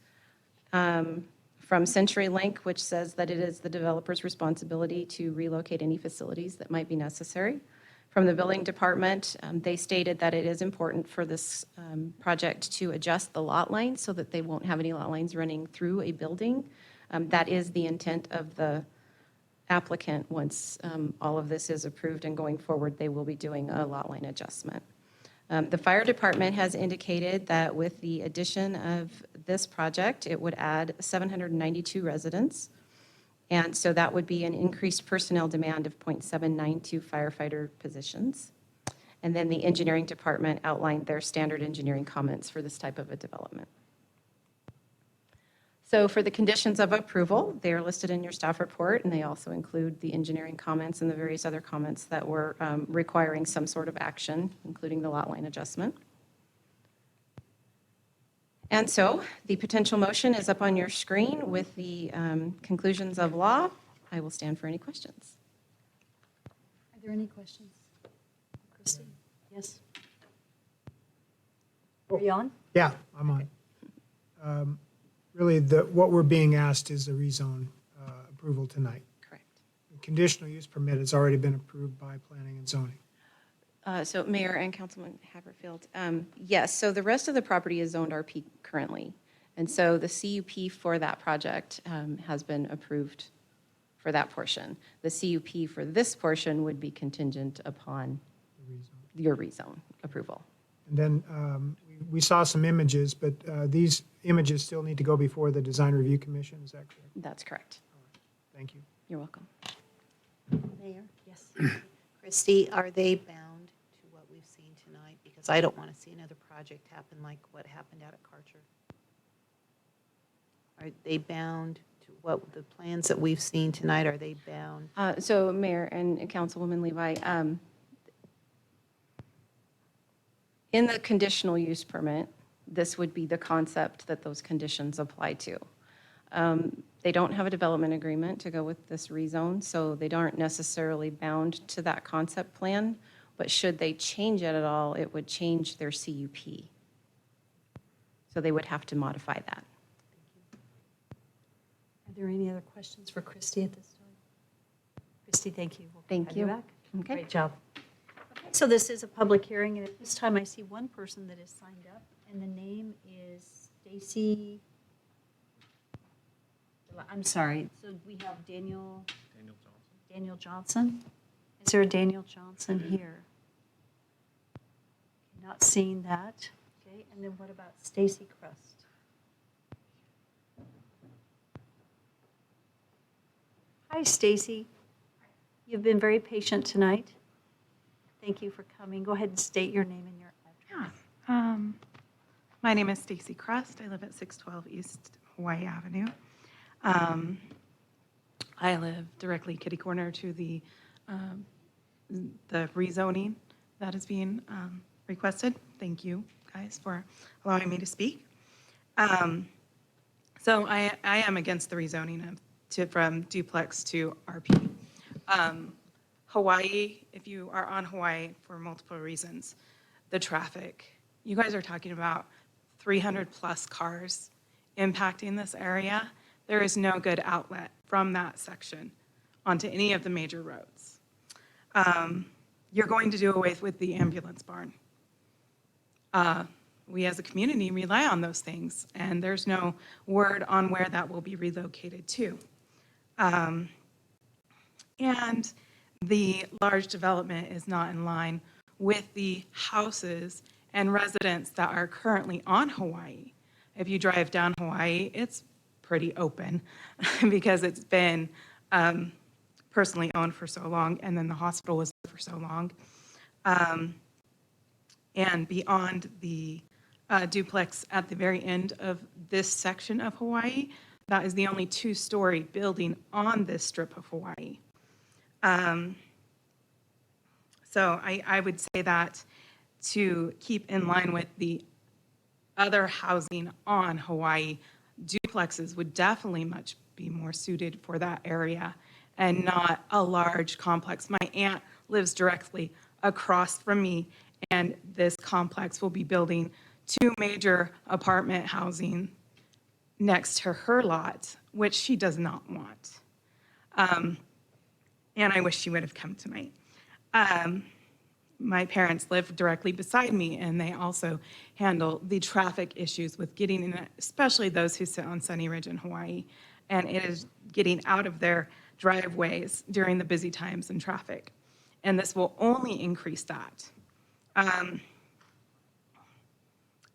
from CenturyLink, which says that it is the developer's responsibility to relocate any facilities that might be necessary. From the building department, they stated that it is important for this project to adjust the lot lines so that they won't have any lot lines running through a building. That is the intent of the applicant. Once all of this is approved and going forward, they will be doing a lot line adjustment. The fire department has indicated that with the addition of this project, it would add 792 residents. And so that would be an increased personnel demand of 0.792 firefighter positions. And then the engineering department outlined their standard engineering comments for this type of a development. So for the conditions of approval, they are listed in your staff report, and they also include the engineering comments and the various other comments that were requiring some sort of action, including the lot line adjustment. And so the potential motion is up on your screen with the conclusions of law. I will stand for any questions. Are there any questions? Christy? Yes? Are you on? Yeah, I'm on. Really, what we're being asked is the rezone approval tonight. Correct. The conditional use permit has already been approved by planning and zoning. So Mayor and Councilman Haverfield, yes, so the rest of the property is zoned RP currently. And so the CUP for that project has been approved for that portion. The CUP for this portion would be contingent upon your rezone approval. And then we saw some images, but these images still need to go before the Design Review Commission, is that correct? That's correct. Thank you. You're welcome. Mayor? Yes. Christy, are they bound to what we've seen tonight? Because I don't want to see another project happen like what happened out at Karcher. Are they bound to what the plans that we've seen tonight, are they bound? So Mayor and Councilwoman Levi, in the conditional use permit, this would be the concept that those conditions apply to. They don't have a development agreement to go with this rezone, so they aren't necessarily bound to that concept plan, but should they change it at all, it would change their CUP. So they would have to modify that. Are there any other questions for Christy at this time? Christy, thank you. We'll Thank have you. back. Okay. Great job. Okay, so this is a public hearing, and at this time, I see one person that is signed up, and the name is Stacy. I'm sorry, so we have Daniel Johnson. Is there a Daniel Johnson here? Not seeing that. Okay, and then what about Stacy Crust? Hi, Stacy. You've been very patient tonight. Thank you for coming. Go ahead and state your name and your address. My name is Stacy Crust. I live at 612 East Hawaii Avenue. I live directly kitty corner to the rezoning that is being requested. Thank you, guys, for allowing me to speak. So I am against the rezoning from duplex to RP. Hawaii, if you are on Hawaii for multiple reasons, the traffic, you guys are talking about 300 plus cars impacting this area. There is no good outlet from that section onto any of the major roads. You're going to do away with the ambulance barn. We as a community rely on those things, and there's no word on where that will be relocated to. And the large development is not in line with the houses and residents that are currently on Hawaii. If you drive down Hawaii, it's pretty open because it's been personally owned for so long, and then the hospital was there for so long. And beyond the duplex at the very end of this section of Hawaii, that is the only two-story building on this strip of Hawaii. So I would say that to keep in line with the other housing on Hawaii, duplexes would definitely much be more suited for that area and not a large complex. My aunt lives directly across from me, and this complex will be building 2 major apartment housing next to her lot, which she does not want. And I wish she would have come tonight. My parents live directly beside me, and they also handle the traffic issues with getting in, especially those who sit on Sunny Ridge in Hawaii, and it is getting out of their driveways during the busy times in traffic. And this will only increase that. And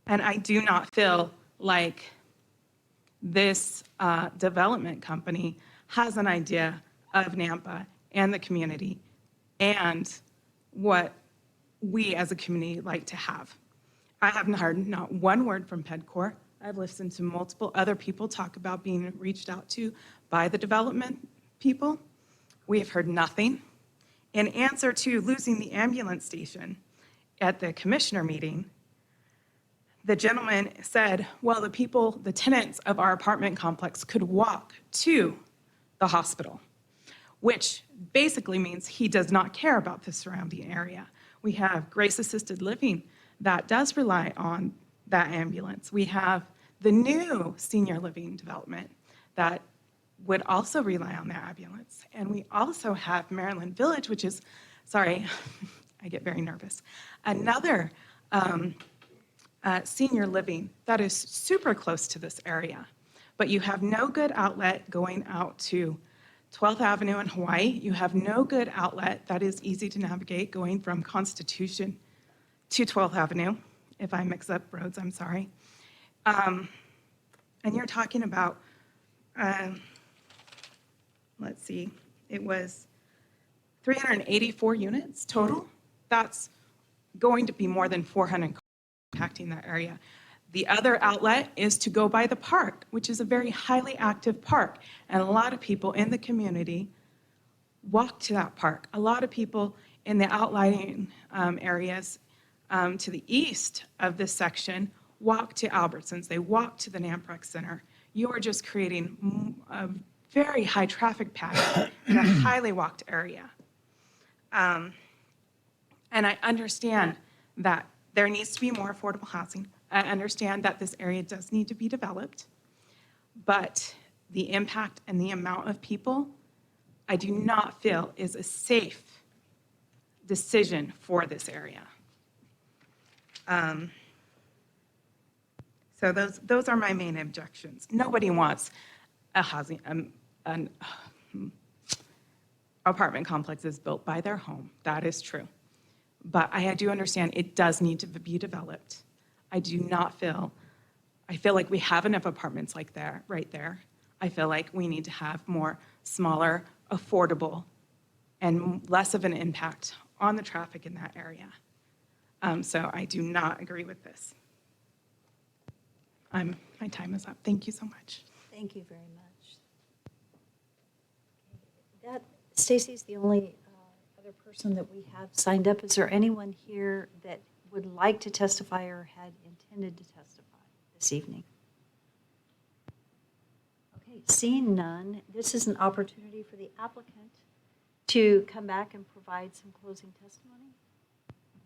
I do not feel like this development company has an idea of Nampa and the community and what we as a community like to have. I have heard not one word from PEDCOR. I've listened to multiple other people talk about being reached out to by the development people. We have heard nothing. In answer to losing the ambulance station at the commissioner meeting, the gentleman said, well, the tenants of our apartment complex could walk to the hospital, which basically means he does not care about the surrounding area. We have Grace Assisted Living that does rely on that ambulance. We have the new senior living development that would also rely on that ambulance. And we also have Maryland Village, which is, sorry, I get very nervous, another senior living that is super close to this area. But you have no good outlet going out to 12th Avenue in Hawaii. You have no good outlet that is easy to navigate going from Constitution to 12th Avenue. If I mix up roads, I'm sorry. And you're talking about, let's see, it was 384 units total. That's going to be more than 400 impacting that area. The other outlet is to go by the park, which is a very highly active park. And a lot of people in the community walk to that park. A lot of people in the outlying areas to the east of this section walk to Albertsons. They walk to the Namprock Center. You are just creating a very high traffic pattern in a highly walked area. And I understand that there needs to be more affordable housing. I understand that this area does need to be developed, but the impact and the amount of people, I do not feel is a safe decision for this area. So those are my main objections. Nobody wants a housing, an apartment complexes built by their home. That is true. But I do understand it does need to be developed. I feel like we have enough apartments like there, right there. I feel like we need to have more smaller, affordable, and less of an impact on the traffic in that area. So I do not agree with this. My time is up. Thank you so much. Thank you very much. Stacy's the only other person that we have signed up. Is there anyone here that would like to testify or had intended to testify this evening? Okay, seeing none, this is an opportunity for the applicant to come back and provide some closing testimony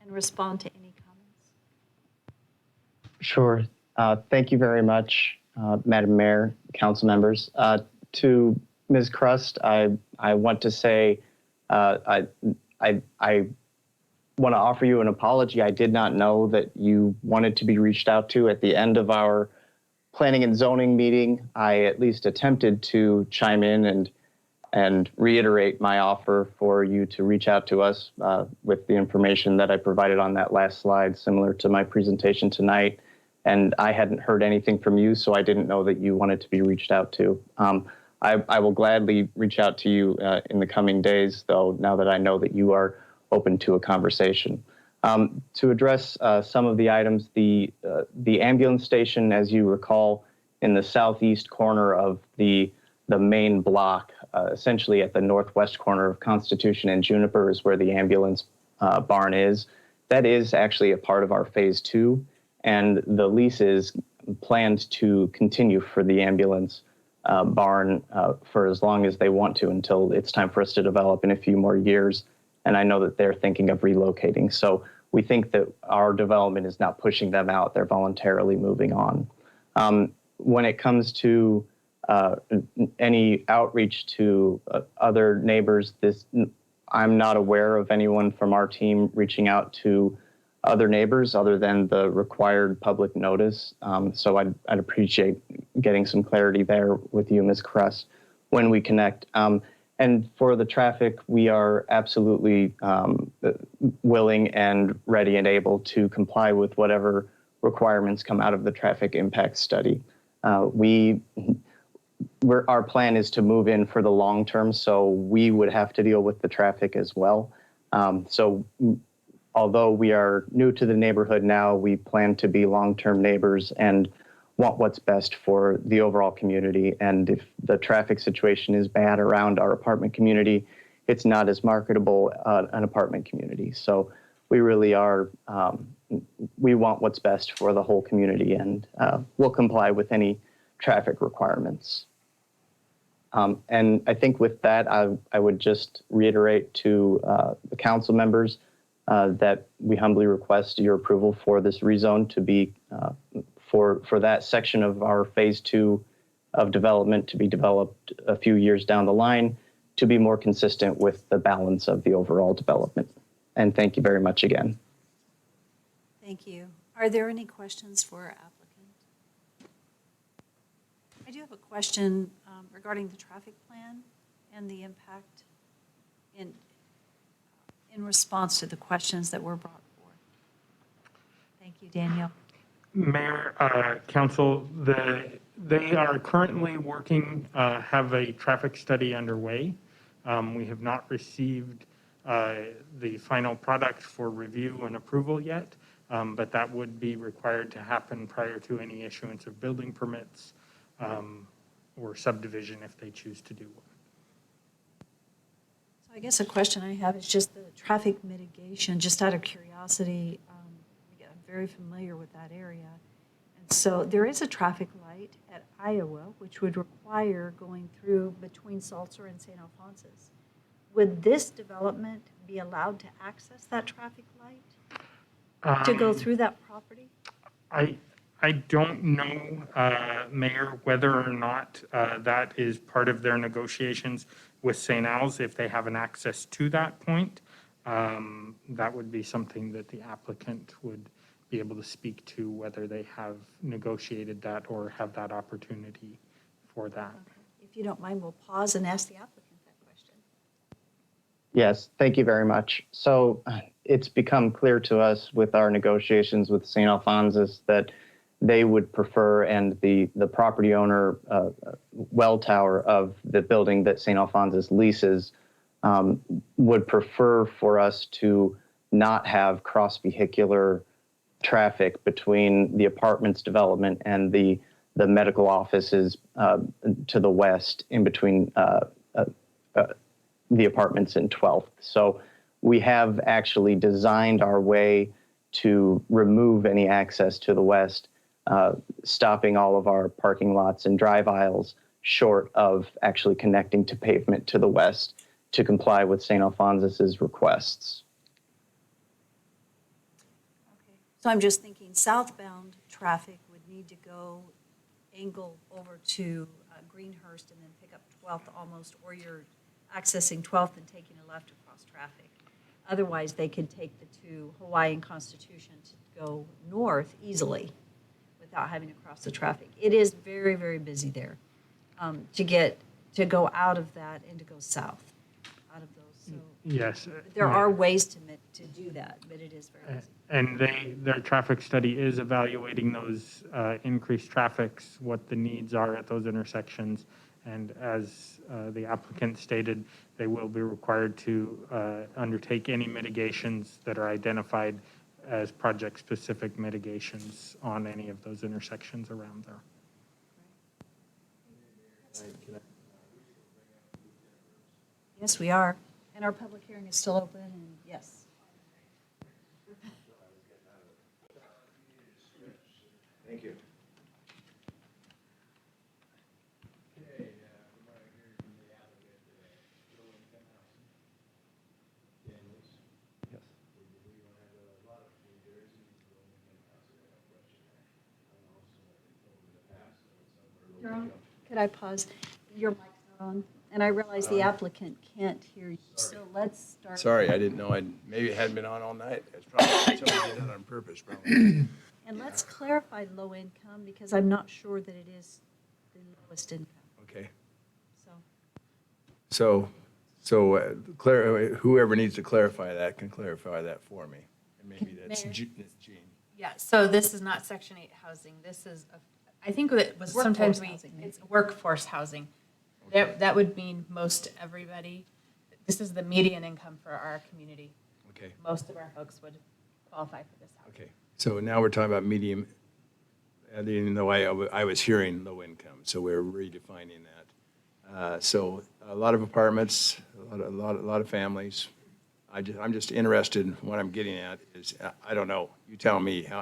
and respond to any comments. Sure. Thank you very much, Madam Mayor, council members. To Ms. Crust, I want to say I want to offer you an apology. I did not know that you wanted to be reached out to. At the end of our planning and zoning meeting, I at least attempted to chime in and reiterate my offer for you to reach out to us with the information that I provided on that last slide, similar to my presentation tonight. And I hadn't heard anything from you, so I didn't know that you wanted to be reached out to. I will gladly reach out to you in the coming days, though, now that I know that you are open to a conversation. To address some of the items, the ambulance station, as you recall, in the southeast corner of the main block, essentially at the northwest corner of Constitution and Juniper is where the ambulance barn is. That is actually a part of our phase 2, and the lease is planned to continue for the ambulance barn for as long as they want to, until it's time for us to develop in a few more years. And I know that they're thinking of relocating. So we think that our development is not pushing them out. They're voluntarily moving on. When it comes to any outreach to other neighbors, I'm not aware of anyone from our team reaching out to other neighbors other than the required public notice. So I'd appreciate getting some clarity there with you, Ms. Crest, when we connect. And for the traffic, we are absolutely willing and ready and able to comply with whatever requirements come out of the traffic impact study. Our plan is to move in for the long term, so we would have to deal with the traffic as well. So although we are new to the neighborhood now, we plan to be long-term neighbors and want what's best for the overall community. And if the traffic situation is bad around our apartment community, it's not as marketable an apartment community. So we really are, we want what's best for the whole community, and we'll comply with any traffic requirements. And I think with that, I would just reiterate to the council members that we humbly request your approval for this rezone to be, for that section of our phase 2 of development to be developed a few years down the line, to be more consistent with the balance of the overall development. And thank you very much again. Thank you. Are there any questions for our applicant? I do have a question regarding the traffic plan and the impact in response to the questions that were brought forth. Thank you, Daniel. Mayor, council, they are currently working, have a traffic study underway. We have not received the final product for review and approval yet, but that would be required to happen prior to any issuance of building permits or subdivision if they choose to do one. So I guess a question I have is just the traffic mitigation, just out of curiosity. I'm very familiar with that area. And so there is a traffic light at Iowa, which would require going through between Salzer and St. Alphonsus. Would this development be allowed to access that traffic light to go through that property? I I don't know, Mayor, whether or not that is part of their negotiations with St. Al's, if they have an access to that point. That would be something that the applicant would be able to speak to, whether they have negotiated that or have that opportunity for that. If you don't mind, we'll pause and ask the applicant that question. Yes, thank you very much. So it's become clear to us with our negotiations with St. Alphonsus that they would prefer, and the property owner, well tower of the building that St. Alphonsus leases, would prefer for us to not have cross-vehicular traffic between the apartments development and the medical offices to the west in between the apartments in 12th. So we have actually designed our way to remove any access to the west, stopping all of our parking lots and drive aisles short of actually connecting to pavement to the west to comply with St. Alphonsus's requests. So I'm just thinking southbound traffic would need to go angle over to Greenhurst and then pick up 12th almost, or you're accessing 12th and taking a left across traffic. Otherwise, they could take the two Hawaii and Constitution to go north easily without having to cross the traffic. It is very, very busy there to go out of that and to go south out of those. So Yes. there are ways to do that, but it is very busy. And their traffic study is evaluating those increased traffics, what the needs are at those intersections. And as the applicant stated, they will be required to undertake any mitigations that are identified as project-specific mitigations on any of those intersections around there. Yes, we are. And our public hearing is still open, and yes. Thank you. Could I pause? Your mic's not on, and I realize the applicant can't hear you, so let's start. Sorry, I didn't know. Maybe it hadn't been on all night. It's probably somebody did that on purpose, probably. And let's clarify low income, because I'm not sure that it is the lowest income, Okay. so. Whoever needs to clarify that can clarify that for me. And maybe that's Mayor? Jean. Yeah, so this is not Section 8 housing. This is, I think that was sometimes it's workforce housing. That would mean most everybody. This is the median income for our community. Okay. Most of our folks would qualify for this housing. Okay. So now we're talking about medium, even though I was hearing low income, so we're redefining that. So a lot of apartments, a lot of families. I'm just interested in what I'm getting at is, I don't know, you tell me, how,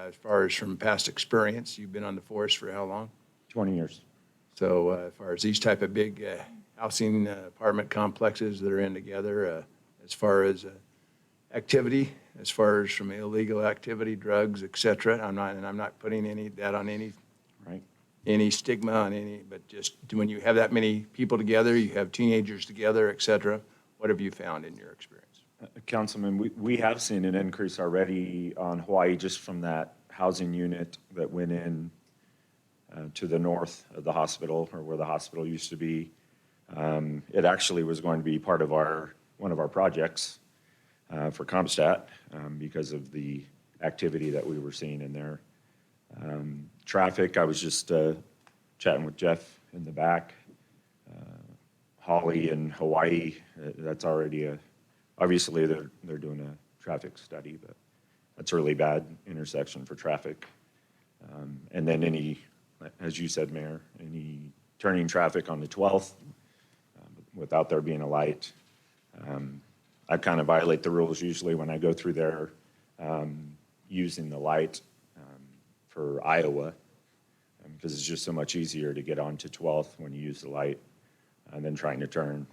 as far as from past experience, you've been on the force for how long? 20 years. So as far as these type of big housing apartment complexes that are in together, as far as activity, as far as from illegal activity, drugs, et cetera, I'm not putting that on any stigma on any, but just when you have that many people together, you have teenagers together, et cetera, what have you found in your experience? Councilman, we have seen an increase already on Hawaii just from that housing unit that went in to the north of the hospital, or where the hospital used to be. It actually was going to be part of one of our projects for CompStat because of the activity that we were seeing in there. Traffic, I was just chatting with Jeff in the back. Holly and Hawaii, that's already obviously they're doing a traffic study, but that's a really bad intersection for traffic. And then any, as you said, Mayor, any turning traffic on the 12th without there being a light. I kind of violate the rules usually when I go through there using the light for Iowa, because it's just so much easier to get onto 12th when you use the light and then trying to turn.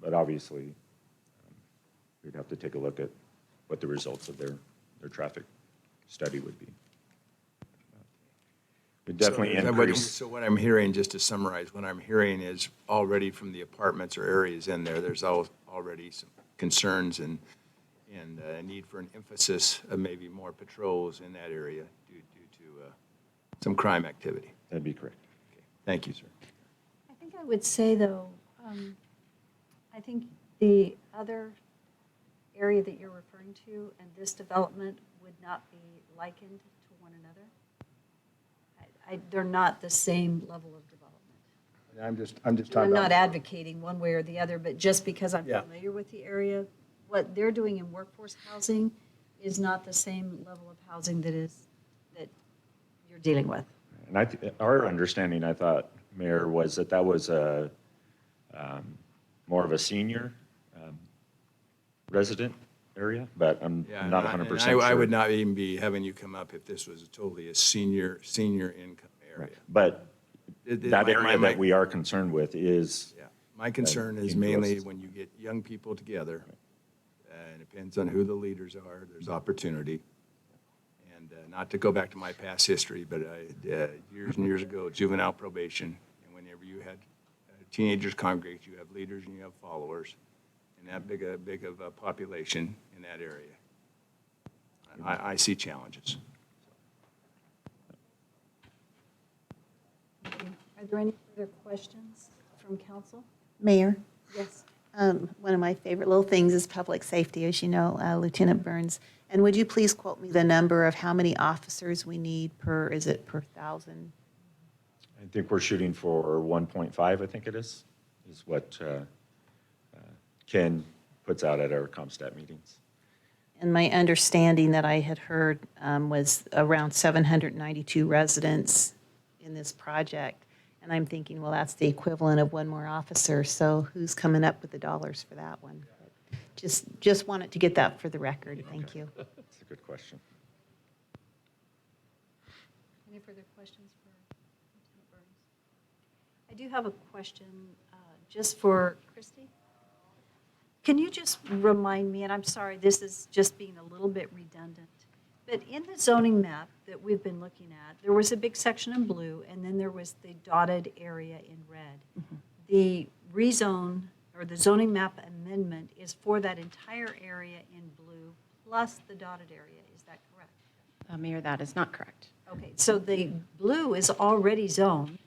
But obviously, we'd have to take a look at what the results of their traffic study would be. It definitely So increased. So what I'm hearing, just to summarize, what I'm hearing is already from the apartments or areas in there, there's already some concerns and a need for an emphasis of maybe more patrols in that area due to some crime activity. That'd be correct. Okay. Thank you, sir. I think I would say, though, I think the other area that you're referring to and this development would not be likened to one another. They're not the same level of development. I'm just I'm talking not about. advocating one way or the other, but just because I'm Yeah. familiar with the area, what they're doing in workforce housing is not the same level of housing that you're dealing with. And our understanding, I thought, Mayor, was that was a more of a senior resident area, but I'm Yeah, not and 100% sure. I would not even be having you come up if this was totally a senior income area. But that my- area my- that we are concerned with is. Yeah, my concern is mainly when you get young people together, and it depends on who the leaders are, there's opportunity. And not to go back to my past history, but years and years ago, juvenile probation, and whenever you had teenagers congregate, you have leaders and you have followers, and that big of a population in that area. I see challenges. Are there any further questions from council? Mayor, Yes. one of my favorite little things is public safety, as you know, Lieutenant Burns. And would you please quote me the number of how many officers we need per 1,000? I think we're shooting for 1.5, I think it is what Ken puts out at our ComStat meetings. And my understanding that I had heard was around 792 residents in this project. And I'm thinking, well, that's the equivalent of one more officer. So who's coming up with the dollars for that one? Just wanted to get that for the record. Thank you. That's a good question. Any further questions for Lieutenant Burns? I do have a question just for Christy. Can you just remind me, and I'm sorry, this is just being a little bit redundant, but in the zoning map that we've been looking at, there was a big section in blue, and then there was the dotted area in red. The rezone, or the zoning map amendment, is for that entire area in blue, plus the dotted area. Is that correct? Mayor, that is not correct. Okay, so the blue is already zoned,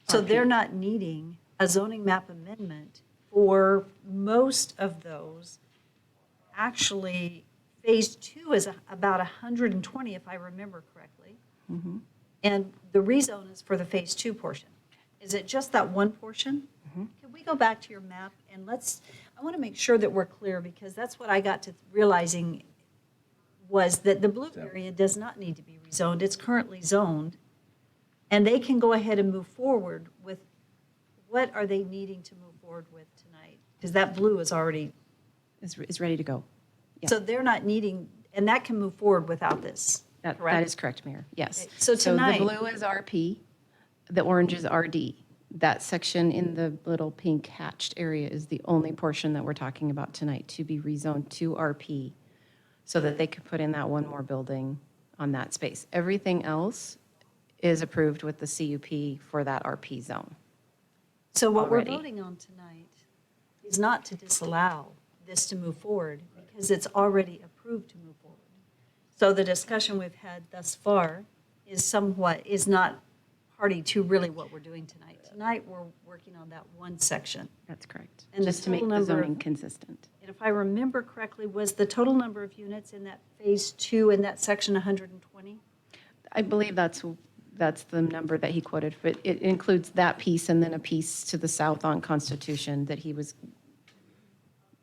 so they're not needing a zoning map amendment for most of those. Actually, Phase 2 is about 120, if I remember correctly. And the rezone is for the Phase 2 portion. Is it just that one portion? Can we go back to your map and I want to make sure that we're clear, because that's what I got to realizing was that the blue area does not need to be rezoned. It's currently zoned. And they can go ahead and move forward with, what are they needing to move forward with tonight? Because that blue is already, Is ready to go. Yeah. so they're not needing, and that can move forward without this, That correct? is correct, Mayor. Yes. Okay, so tonight- the blue is RP, the orange is RD. That section in the little pink hatched area is the only portion that we're talking about tonight to be rezoned to RP, so that they could put in that one more building on that space. Everything else is approved with the CUP for that RP zone. So what we're already. voting on tonight is not to disallow this to move forward, because it's already approved to move forward. So the discussion we've had thus far is not party to really what we're doing tonight. Tonight, we're working on that one section. That's correct. And the Just to make total the number of- zoning consistent. And if I remember correctly, was the total number of units in that Phase 2 in that section 120? I believe that's the number that he quoted, but it includes that piece and then a piece to the south on Constitution that he was,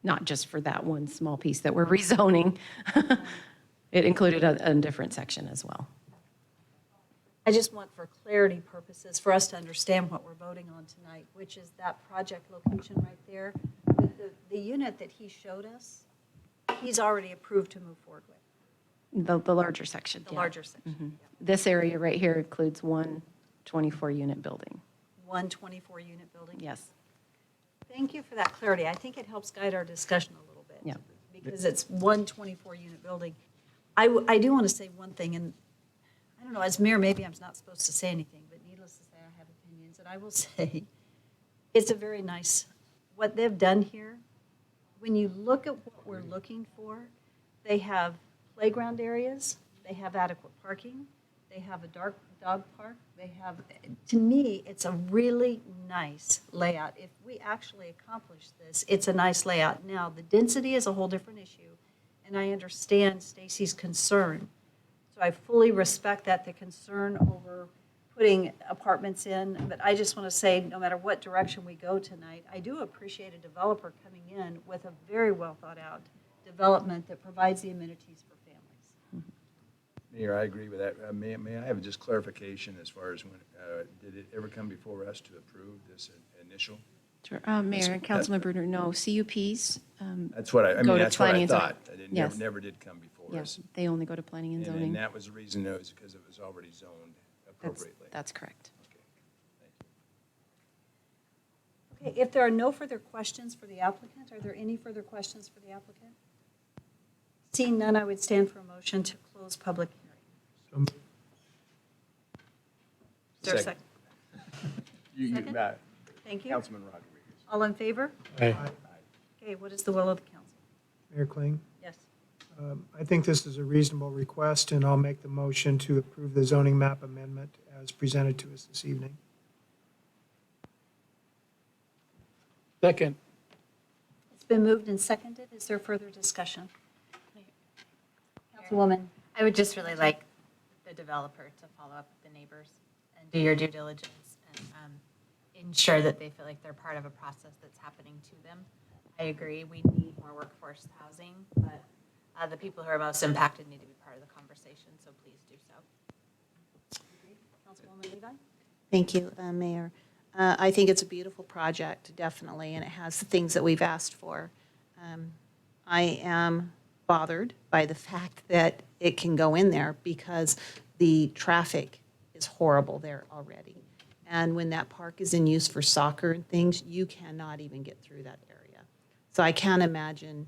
not just for that one small piece that we're rezoning. It included a different section as well. I just want, for clarity purposes, for us to understand what we're voting on tonight, which is that project location right there. The unit that he showed us, he's already approved to move forward with, The larger section. the yeah. larger section. This area right here includes one 24-unit building. One 24-unit building. Yes. Thank you for that clarity. I think it helps guide our discussion a little bit. Yeah. Because it's one 24-unit building. I do want to say one thing, and I don't know, as mayor, maybe I'm not supposed to say anything, but needless to say, I have opinions. And I will say, it's a very nice, what they've done here, when you look at what we're looking for, they have playground areas, they have adequate parking, they have a dog park, they have, to me, it's a really nice layout. If we actually accomplish this, it's a nice layout. Now, the density is a whole different issue, and I understand Stacy's concern. So I fully respect that, the concern over putting apartments in, but I just want to say, no matter what direction we go tonight, I do appreciate a developer coming in with a very well thought out development that provides the amenities for families. Mayor, I agree with that. May I have just clarification as far as when, did it ever come before us to approve this initial? Sure. Mayor and Councilman Bruner, no, CUPs. That's what I go mean, to that's what planning I and zoning. thought. It Yes. never did come before Yes, us. they only go to planning and And zoning. that was the reason, it was because it was already zoned appropriately. That's correct. Okay, if there are no further questions for the applicant, are there any further questions for the applicant? Seeing none, I would stand for a motion to close public hearing. Is there a second? Second? Thank you. Councilman Rodriguez. All in favor? Aye. Okay, what is the will of the council? Mayor Kling, Yes. I think this is a reasonable request, and I'll make the motion to approve the zoning map amendment as presented to us this evening. Second. It's been moved and seconded. Is there further discussion? Councilwoman. I would just really like the developer to follow up with the neighbors and do your due diligence and ensure that they feel like they're part of a process that's happening to them. I agree, we need more workforce housing, but the people who are most impacted need to be part of the conversation, so please do so. Councilwoman Levi? Thank you, Mayor. I think it's a beautiful project, definitely, and it has the things that we've asked for. I am bothered by the fact that it can go in there because the traffic is horrible there already. And when that park is in use for soccer and things, you cannot even get through that area. So I can't imagine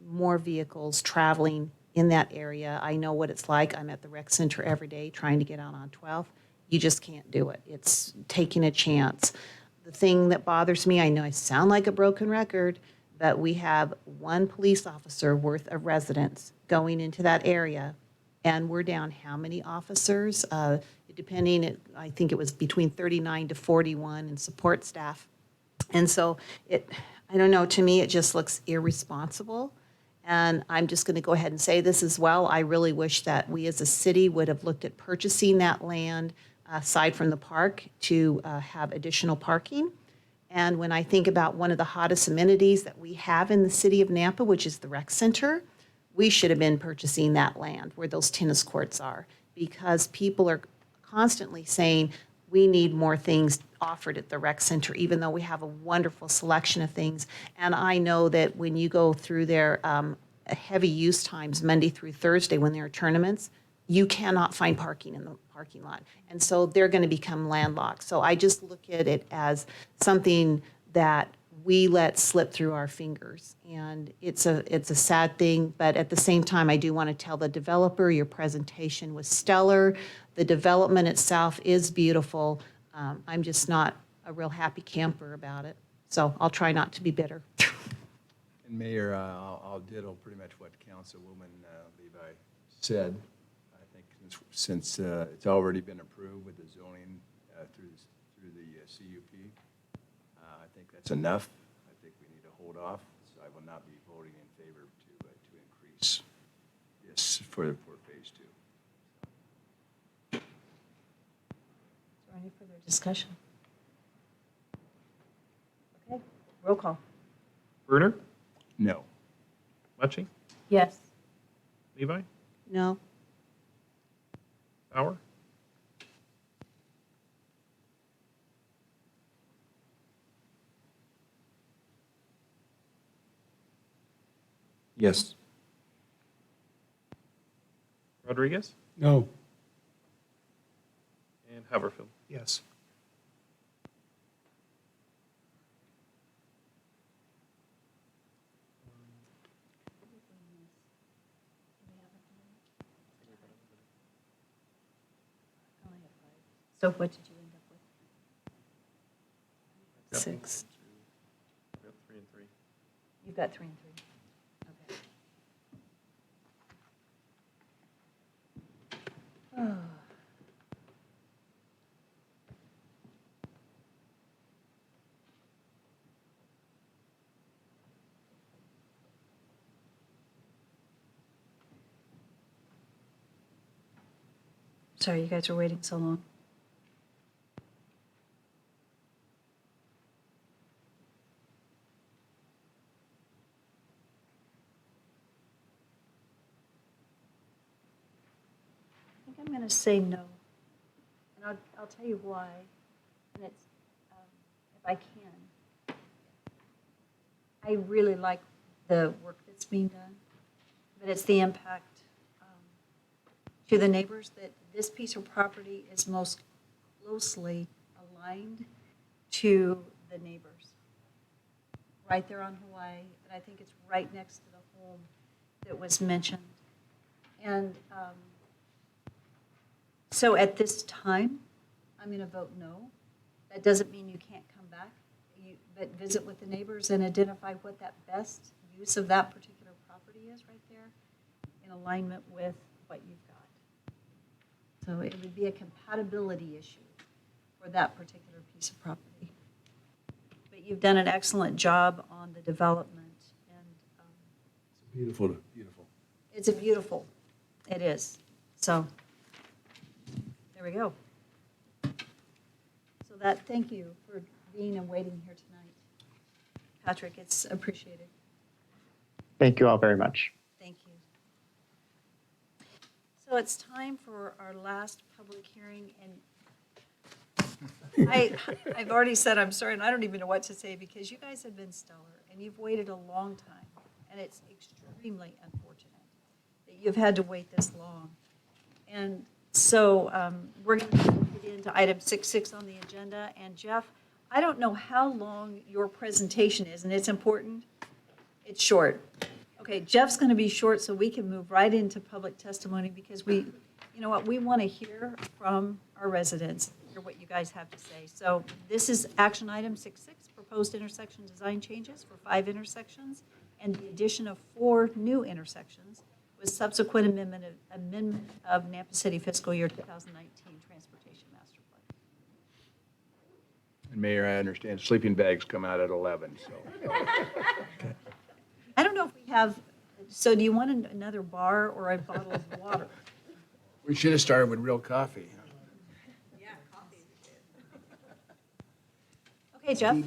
more vehicles traveling in that area. I know what it's like. I'm at the rec center every day trying to get out on 12th. You just can't do it. It's taking a chance. The thing that bothers me, I know I sound like a broken record, but we have one police officer worth of residents going into that area, and we're down how many officers? Depending, I think it was between 39 to 41 in support staff. And so I don't know, to me, it just looks irresponsible. And I'm just going to go ahead and say this as well. I really wish that we as a city would have looked at purchasing that land aside from the park to have additional parking. And when I think about one of the hottest amenities that we have in the city of Nampa, which is the rec center, we should have been purchasing that land where those tennis courts are, because people are constantly saying we need more things offered at the rec center, even though we have a wonderful selection of things. And I know that when you go through their heavy use times, Monday through Thursday, when there are tournaments, you cannot find parking in the parking lot. And so they're going to become landlocked. So I just look at it as something that we let slip through our fingers. And it's a sad thing, but at the same time, I do want to tell the developer, your presentation was stellar. The development itself is beautiful. I'm just not a real happy camper about it. So I'll try not to be bitter. And Mayor, I'll ditto pretty much what Councilwoman Levi said. I think since it's already been approved with the zoning through the CUP, I think that's enough. I think we need to hold off. So I will not be voting in favor to increase this for phase 2. Is there any further discussion? Okay, roll call. Bruner? No. Mucci? Yes. Levi? No. Bauer? Yes. Rodriguez? No. And Haverfield? Yes. So what did you end up with? 6. We have 3 and 3. You've got 3 and 3. Okay. Oh. Sorry, you guys are waiting so long. I think I'm going to say no. And I'll tell you why. And it's, if I can, I really like the work that's being done, but it's the impact to the neighbors that this piece of property is most closely aligned to the neighbors. Right there on Hawaii, and I think it's right next to the home that was mentioned. And so at this time, I'm going to vote no. That doesn't mean you can't come back, but visit with the neighbors and identify what that best use of that particular property is right there in alignment with what you've got. So it would be a compatibility issue for that particular piece of property. But you've done an excellent job on the development, and Beautiful, beautiful. it's a beautiful, it is. So there we go. So thank you for being and waiting here tonight. Patrick, it's appreciated. Thank you all very much. Thank you. So it's time for our last public hearing, and I've already said I'm sorry, and I don't even know what to say because you guys have been stellar, and you've waited a long time, and it's extremely unfortunate that you've had to wait this long. And so we're going to get into item 6.6 on the agenda, and Jeff, I don't know how long your presentation is, and it's important. It's short. Okay, Jeff's going to be short so we can move right into public testimony because you know what, we want to hear from our residents, hear what you guys have to say. So this is action item 6.6, proposed intersection design changes for 5 intersections and the addition of 4 new intersections with subsequent amendment of Nampa City fiscal year 2019 transportation master plan. And Mayor, I understand sleeping bags come out at 11, so. I don't know if we have, so do you want another bar or a bottle of water? We should have started with real coffee. Yeah, coffee. Okay, Jeff.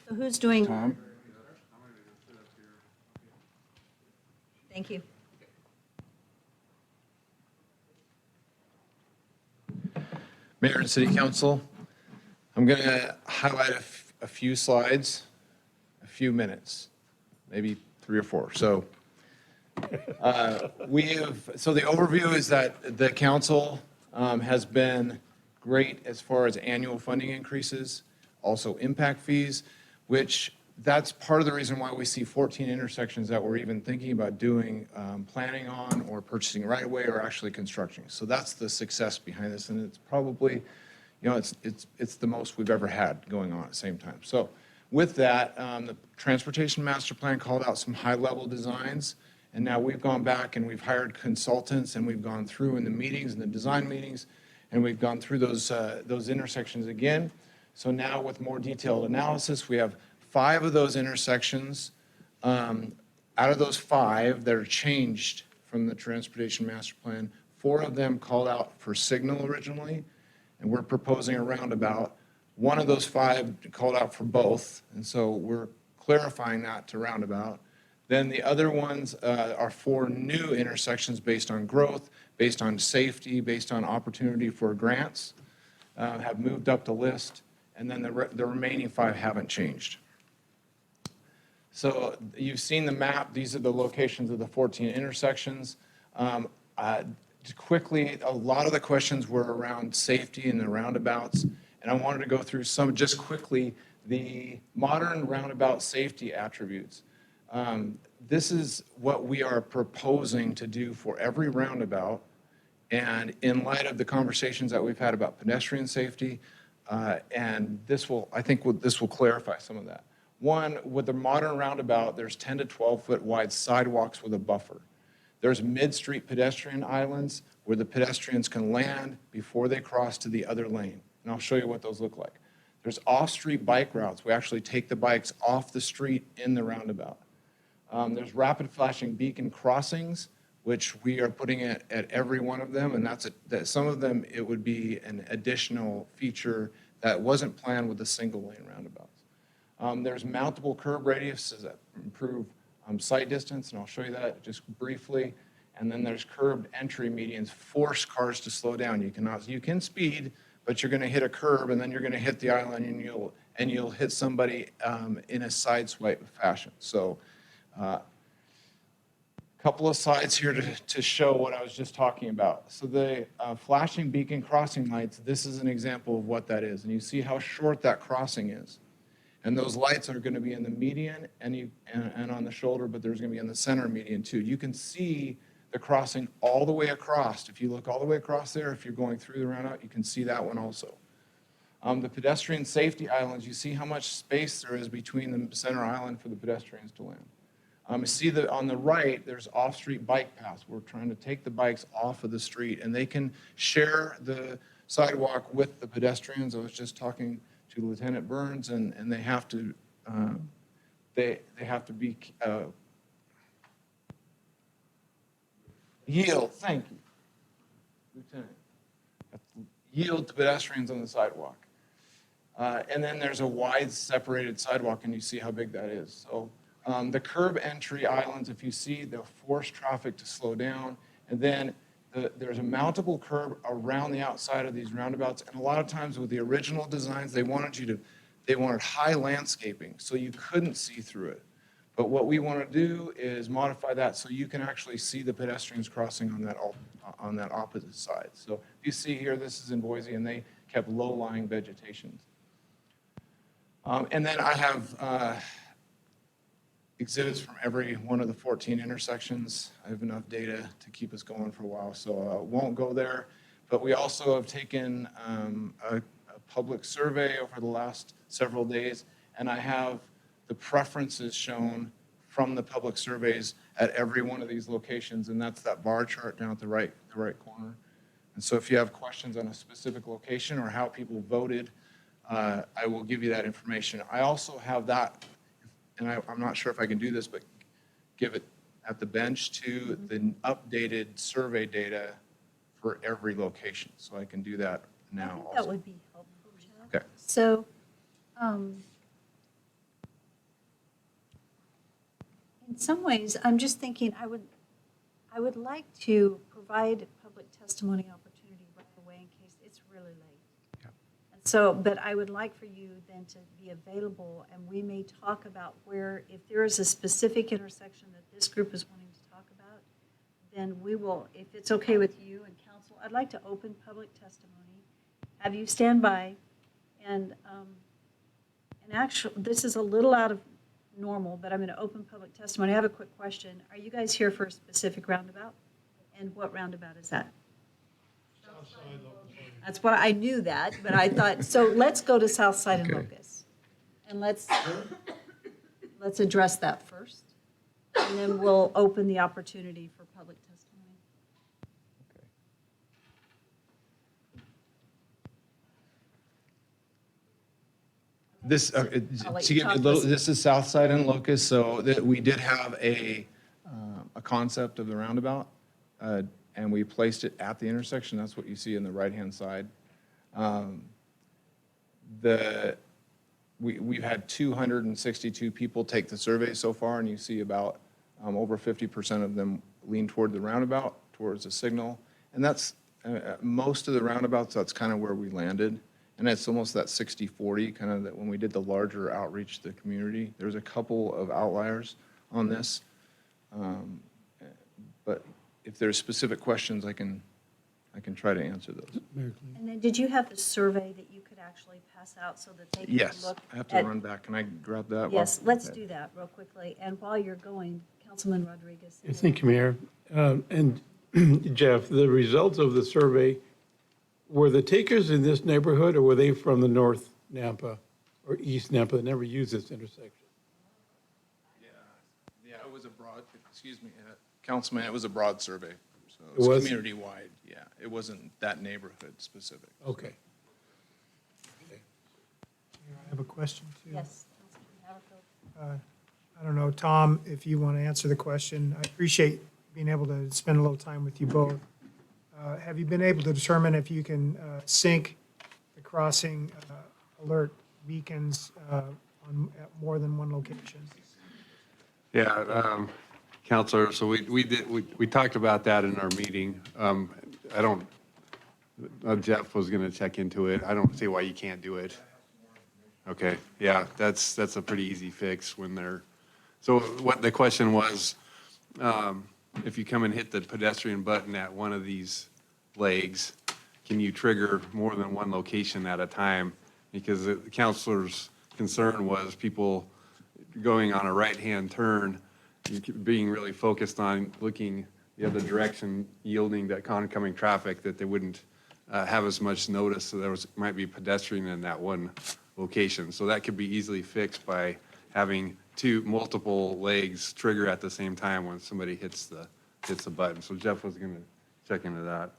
So who's doing? Tom? Thank you. Mayor and City Council, I'm going to highlight a few slides, a few minutes, maybe 3 or 4. So the overview is that the council has been great as far as annual funding increases, also impact fees, which that's part of the reason why we see 14 intersections that we're even thinking about doing, planning on or purchasing right away or actually constructing. So that's the success behind this. And it's probably, it's the most we've ever had going on at the same time. So with that, the Transportation Master Plan called out some high-level designs. And now we've gone back and we've hired consultants and we've gone through in the meetings and the design meetings and we've gone through those intersections again. So now with more detailed analysis, we have 5 of those intersections. Out of those 5 that are changed from the Transportation Master Plan, 4 of them called out for signal originally, and we're proposing a roundabout. 1 of those 5 called out for both, and so we're clarifying that to roundabout. Then the other ones are 4 new intersections based on growth, based on safety, based on opportunity for grants, have moved up the list, and then the remaining 5 haven't changed. So you've seen the map. These are the locations of the 14 intersections. Quickly, a lot of the questions were around safety and the roundabouts, and I wanted to go through some, just quickly, the modern roundabout safety attributes. This is what we are proposing to do for every roundabout, And in light of the conversations that we've had about pedestrian safety, and this will clarify some of that. One, with the modern roundabout, there's 10 to 12 foot wide sidewalks with a buffer. There's mid-street pedestrian islands where the pedestrians can land before they cross to the other lane. And I'll show you what those look like. There's off-street bike routes. We actually take the bikes off the street in the roundabout. There's rapid flashing beacon crossings, which we are putting at every one of them, and that some of them, it would be an additional feature that wasn't planned with the single lane roundabouts. There's mountable curb radiuses that improve sight distance, and I'll show you that just briefly. And then there's curbed entry medians, force cars to slow down. You can speed, but you're going to hit a curb, and then you're going to hit the island, and you'll hit somebody in a side swipe fashion. So, couple of slides here to show what I was just talking about. So the flashing beacon crossing lights, this is an example of what that is. And you see how short that crossing is. And those lights are going to be in the median and on the shoulder, but there's going to be in the center median too. You can see the crossing all the way across. If you look all the way across there, if you're going through the roundabout, you can see that one also. The pedestrian safety islands, you see how much space there is between the center island for the pedestrians to land. You see that on the right, there's off-street bike paths. We're trying to take the bikes off of the street, and they can share the sidewalk with the pedestrians. I was just talking to Lieutenant Burns, and they have to be yield. Thank you, Lieutenant. Yield to pedestrians on the sidewalk. And then there's a wide separated sidewalk, and you see how big that is. So. The curb entry islands, if you see, they'll force traffic to slow down. And then there's a mountable curb around the outside of these roundabouts. And a lot of times with the original designs, they wanted high landscaping, so you couldn't see through it. But what we want to do is modify that so you can actually see the pedestrians crossing on that opposite side. So if you see here, this is in Boise, and they kept low-lying vegetation. And then I have exhibits from every one of the 14 intersections. I have enough data to keep us going for a while, so I won't go there. But we also have taken a public survey over the last several days, and I have the preferences shown from the public surveys at every one of these locations, and that's that bar chart down at the right corner. And so if you have questions on a specific location or how people voted, I will give you that information. I also have that, and I'm not sure if I can do this, but give it at the bench to the updated survey data for every location. So I can do that now I think also. that would be helpful, Jeff. Okay. So, in some ways, I'm just thinking I would like to provide public testimony opportunity right away in case it's really late. And so, but I would like for you then to be available, and we may talk about where, if there is a specific intersection that this group is wanting to talk about, then we will, if it's okay with you and council, I'd like to open public testimony, have you stand by, and actually, this is a little out of normal, but I'm going to open public testimony. I have a quick question. Are you guys here for a specific roundabout? And what roundabout is that? That's what, I knew that, but I thought, so let's go to Southside and Locust. And let's address that first. And then we'll open the opportunity for public testimony. This, I'll let to you give you a talk little, this. this is Southside and Locust, so that we did have a concept of the roundabout, and we placed it at the intersection. That's what you see in the right-hand side. We've had 262 people take the survey so far, and you see about over 50% of them lean toward the roundabout, towards the signal. And that's, most of the roundabouts, that's kind of where we landed. And it's almost that 60-40, kind of that when we did the larger outreach to the community. There's a couple of outliers on this. But if there's specific questions, I can try to answer those. And then did you have the survey that you could actually pass out so that they can look? Yes, I have to run back. Can I grab that? Yes, let's do that real quickly. And while you're going, Councilman Rodriguez. Yeah, thank you, Mayor. And Jeff, the results of the survey, were the takers in this neighborhood, or were they from the North Nampa or East Nampa that never used this intersection? Yeah, it was a broad, excuse me, Councilman, it was a broad survey. So It was? community-wide, yeah. It wasn't that neighborhood specific. Okay. I have a question too. Yes. I don't know, Tom, if you want to answer the question. I appreciate being able to spend a little time with you both. Have you been able to determine if you can sync the crossing alert beacons at more than one location? Yeah, Counselor, so we talked about that in our meeting. I don't, Jeff was going to check into it. I don't see why you can't do it. Okay, yeah, that's a pretty easy fix when they're, so what the question was, if you come and hit the pedestrian button at one of these legs, can you trigger more than one location at a time? Because the counselor's concern was people going on a right-hand turn, being really focused on looking the other direction, yielding that oncoming traffic, that they wouldn't have as much notice, so there might be pedestrian in that one location. So that could be easily fixed by having multiple legs trigger at the same time when somebody hits the button. So Jeff was going to check into that.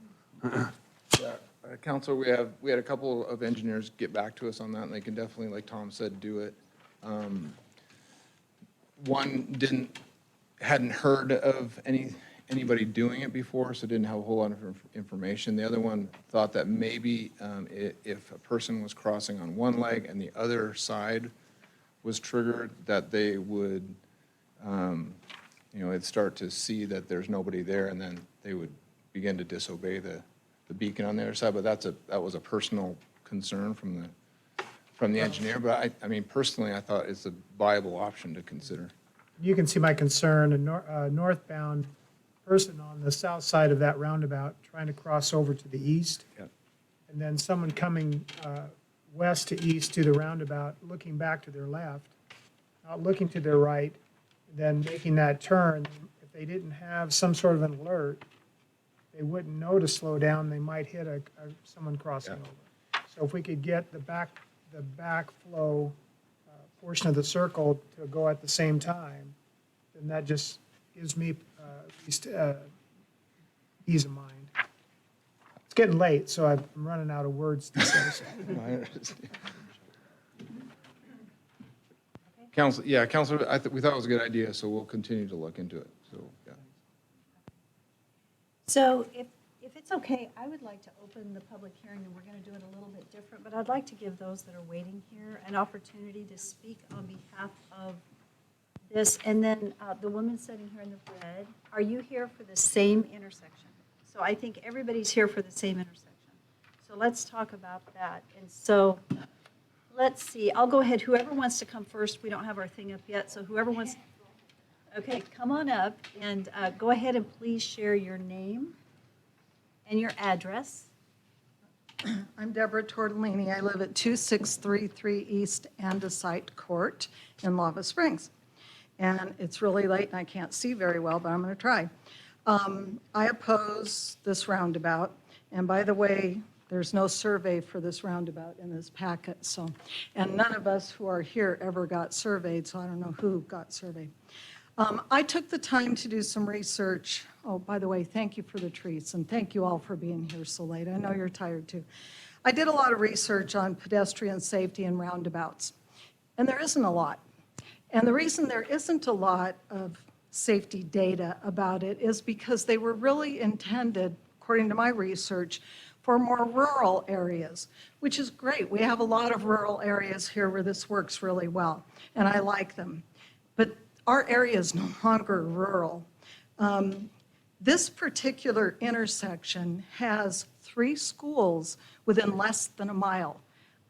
Yeah, Counselor, we had a couple of engineers get back to us on that, and they can definitely, like Tom said, do it. One hadn't heard of anybody doing it before, so didn't have a whole lot of information. The other one thought that maybe if a person was crossing on one leg and the other side was triggered, that they would, it'd start to see that there's nobody there, and then they would begin to disobey the beacon on the other side. But that was a personal concern from the engineer. But I mean, personally, I thought it's a viable option to consider. You can see my concern, a northbound person on the south side of that roundabout trying to cross over to the east. Yep. And then someone coming west to east to the roundabout, looking back to their left, not looking to their right, then making that turn. If they didn't have some sort of an alert, they wouldn't know to slow down. They might hit someone crossing over. So if we could get the backflow portion of the circle to go at the same time, then that just gives me at least ease of mind. It's getting late, so I'm running out of words to say. Counselor, we thought it was a good idea, so we'll continue to look into it. So, yeah. So if it's okay, I would like to open the public hearing, and we're going to do it a little bit different, but I'd like to give those that are waiting here an opportunity to speak on behalf of this. And then the woman sitting here in the red, are you here for the same intersection? So I think everybody's here for the same intersection. So let's talk about that. And so let's see, I'll go ahead, whoever wants to come first, we don't have our thing up yet, so whoever wants, okay, come on up and go ahead and please share your name and your address. I'm Deborah Tortellini. I live at 2633 East Andesite Court in Lava Springs. And it's really late and I can't see very well, but I'm going to try. I oppose this roundabout. And by the way, there's no survey for this roundabout in this packet. So, and none of us who are here ever got surveyed, so I don't know who got surveyed. I took the time to do some research. Oh, by the way, thank you for the treats, and thank you all for being here so late. I know you're tired too. I did a lot of research on pedestrian safety and roundabouts, and there isn't a lot. And the reason there isn't a lot of safety data about it is because they were really intended, according to my research, for more rural areas, which is great. We have a lot of rural areas here where this works really well, and I like them. But our area is no longer rural. This particular intersection has 3 schools within less than a mile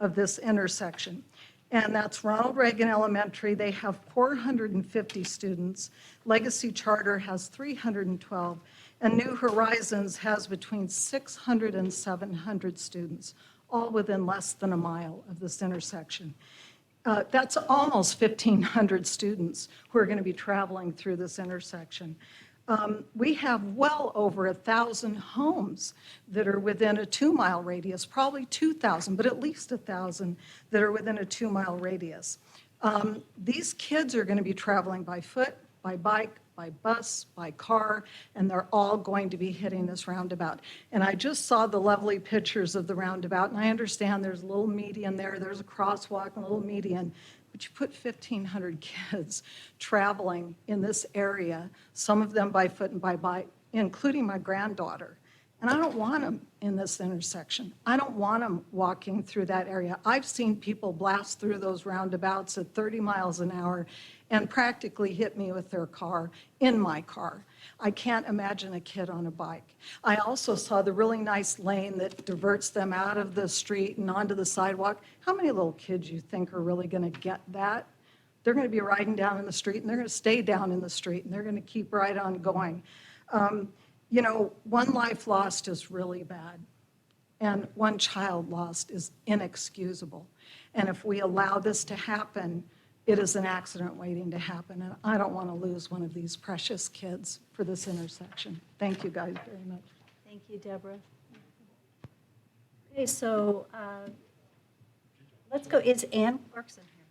of this intersection. And that's Ronald Reagan Elementary. They have 450 students. Legacy Charter has 312. And New Horizons has between 600 and 700 students, all within less than a mile of this intersection. That's almost 1,500 students who are going to be traveling through this intersection. We have well over 1,000 homes that are within a 2-mile radius, probably 2,000, but at least 1,000 that are within a 2-mile radius. These kids are going to be traveling by foot, by bike, by bus, by car, and they're all going to be hitting this roundabout. And I just saw the lovely pictures of the roundabout, and I understand there's a little median there, there's a crosswalk, a little median, but you put 1,500 kids traveling in this area, some of them by foot and by bike, including my granddaughter. And I don't want them in this intersection. I don't want them walking through that area. I've seen people blast through those roundabouts at 30 miles an hour and practically hit me with their car in my car. I can't imagine a kid on a bike. I also saw the really nice lane that diverts them out of the street and onto the sidewalk. How many little kids you think are really going to get that? They're going to be riding down in the street, and they're going to stay down in the street, and they're going to keep right on going. You know, one life lost is really bad, and one child lost is inexcusable. And if we allow this to happen, it is an accident waiting to happen, and I don't want to lose one of these precious kids for this intersection. Thank you guys very much. Thank you, Deborah. Okay, so let's go. Is Ann Clarkson here?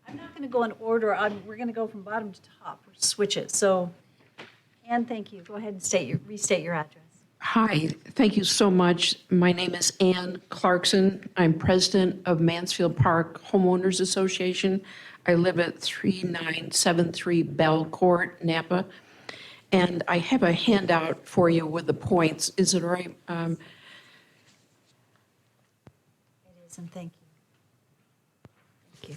I'm not going to go in order. We're going to go from bottom to top. We'll switch it. So, Ann, thank you. Go ahead and restate your address. Hi, thank you so much. My name is Ann Clarkson. I'm president of Mansfield Park Homeowners Association. I live at 3973 Bell Court, Napa. And I have a handout for you with the points. Is it all right? It is, and thank you. Thank you.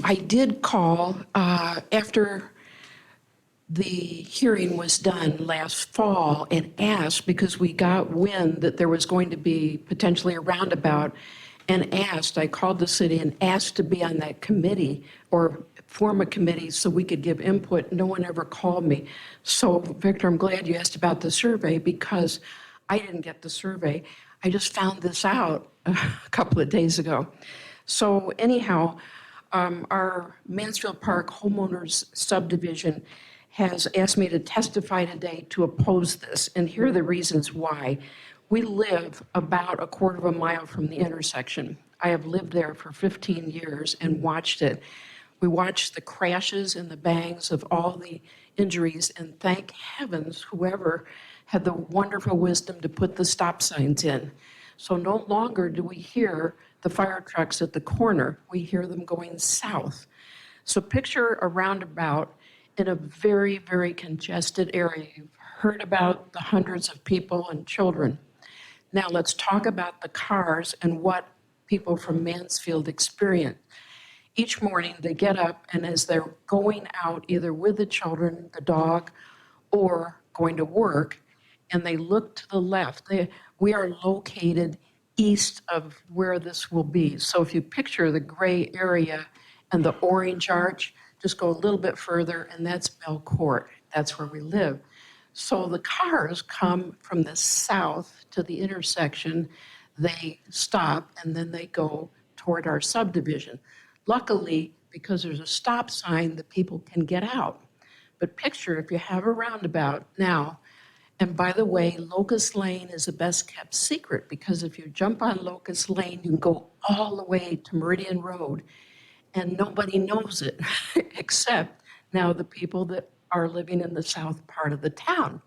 I did call after the hearing was done last fall and asked, because we got wind that there was going to be potentially a roundabout, and I called the city and asked to be on that committee or form a committee so we could give input. No one ever called me. So, Victor, I'm glad you asked about the survey, because I didn't get the survey. I just found this out a couple of days ago. So anyhow, our Mansfield Park Homeowners Subdivision has asked me to testify today to oppose this, and here are the reasons why. We live about a quarter of a mile from the intersection. I have lived there for 15 years and watched it. We watched the crashes and the bangs of all the injuries, and thank heavens whoever had the wonderful wisdom to put the stop signs in. So no longer do we hear the fire trucks at the corner. We hear them going south. So picture a roundabout in a very, very congested area. You've heard about the hundreds of people and children. Now let's talk about the cars and what people from Mansfield experience. Each morning they get up, and as they're going out, either with the children, the dog, or going to work, and they look to the left. We are located east of where this will be. So if you picture the gray area and the orange arch, just go a little bit further, and that's Bell Court. That's where we live. So the cars come from the south to the intersection, they stop, and then they go toward our subdivision. Luckily, because there's a stop sign, the people can get out. But picture if you have a roundabout now, and by the way, Locust Lane is the best kept secret, because if you jump on Locust Lane, you can go all the way to Meridian Road, and nobody knows it except now the people that are living in the south part of the town.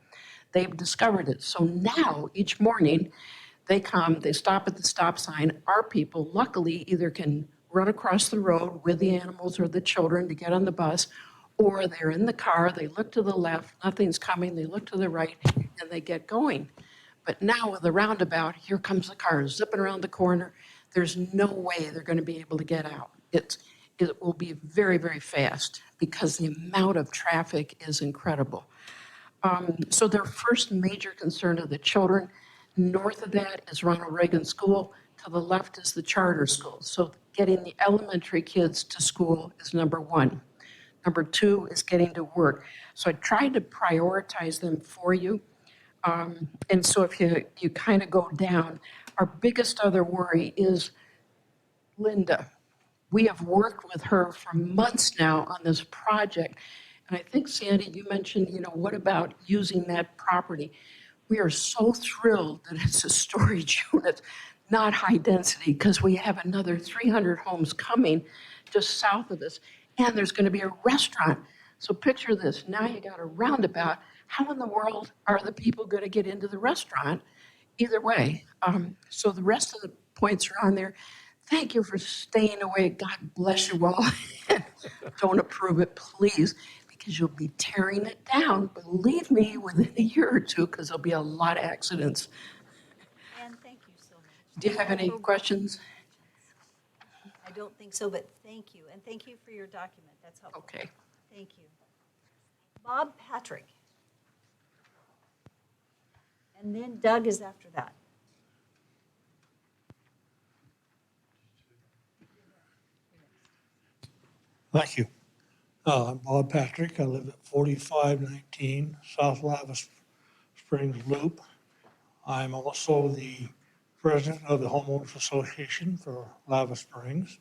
They've discovered it. So now each morning they come, they stop at the stop sign. Our people luckily either can run across the road with the animals or the children to get on the bus, or they're in the car, they look to the left, nothing's coming, they look to the right, and they get going. But now with the roundabout, here comes the car zipping around the corner. There's no way they're going to be able to get out. It will be very, very fast because the amount of traffic is incredible. So their first major concern are the children. North of that is Ronald Reagan School. To the left is the charter school. So getting the elementary kids to school is number one. Number two is getting to work. So I tried to prioritize them for you. And so if you kind of go down, our biggest other worry is Linda. We have worked with her for months now on this project. And I think, Sandy, you mentioned, what about using that property? We are so thrilled that it's a storage unit, not high density, because we have another 300 homes coming just south of us. And there's going to be a restaurant. So picture this. Now you got a roundabout. How in the world are the people going to get into the restaurant? Either way. So the rest of the points are on there. Thank you for staying away. God bless you all. Don't approve it, please, because you'll be tearing it down. Believe me, within a year or two, because there'll be a lot of accidents. And thank you so much. Do you have any questions? I don't think so, but thank you. And thank you for your document. That's helpful. Okay. Thank you. Bob Patrick. And then Doug is after that. Thank you. I'm Bob Patrick. I live at 4519 South Lava Springs Loop. I'm also the president of the Homeowners Association for Lava Springs.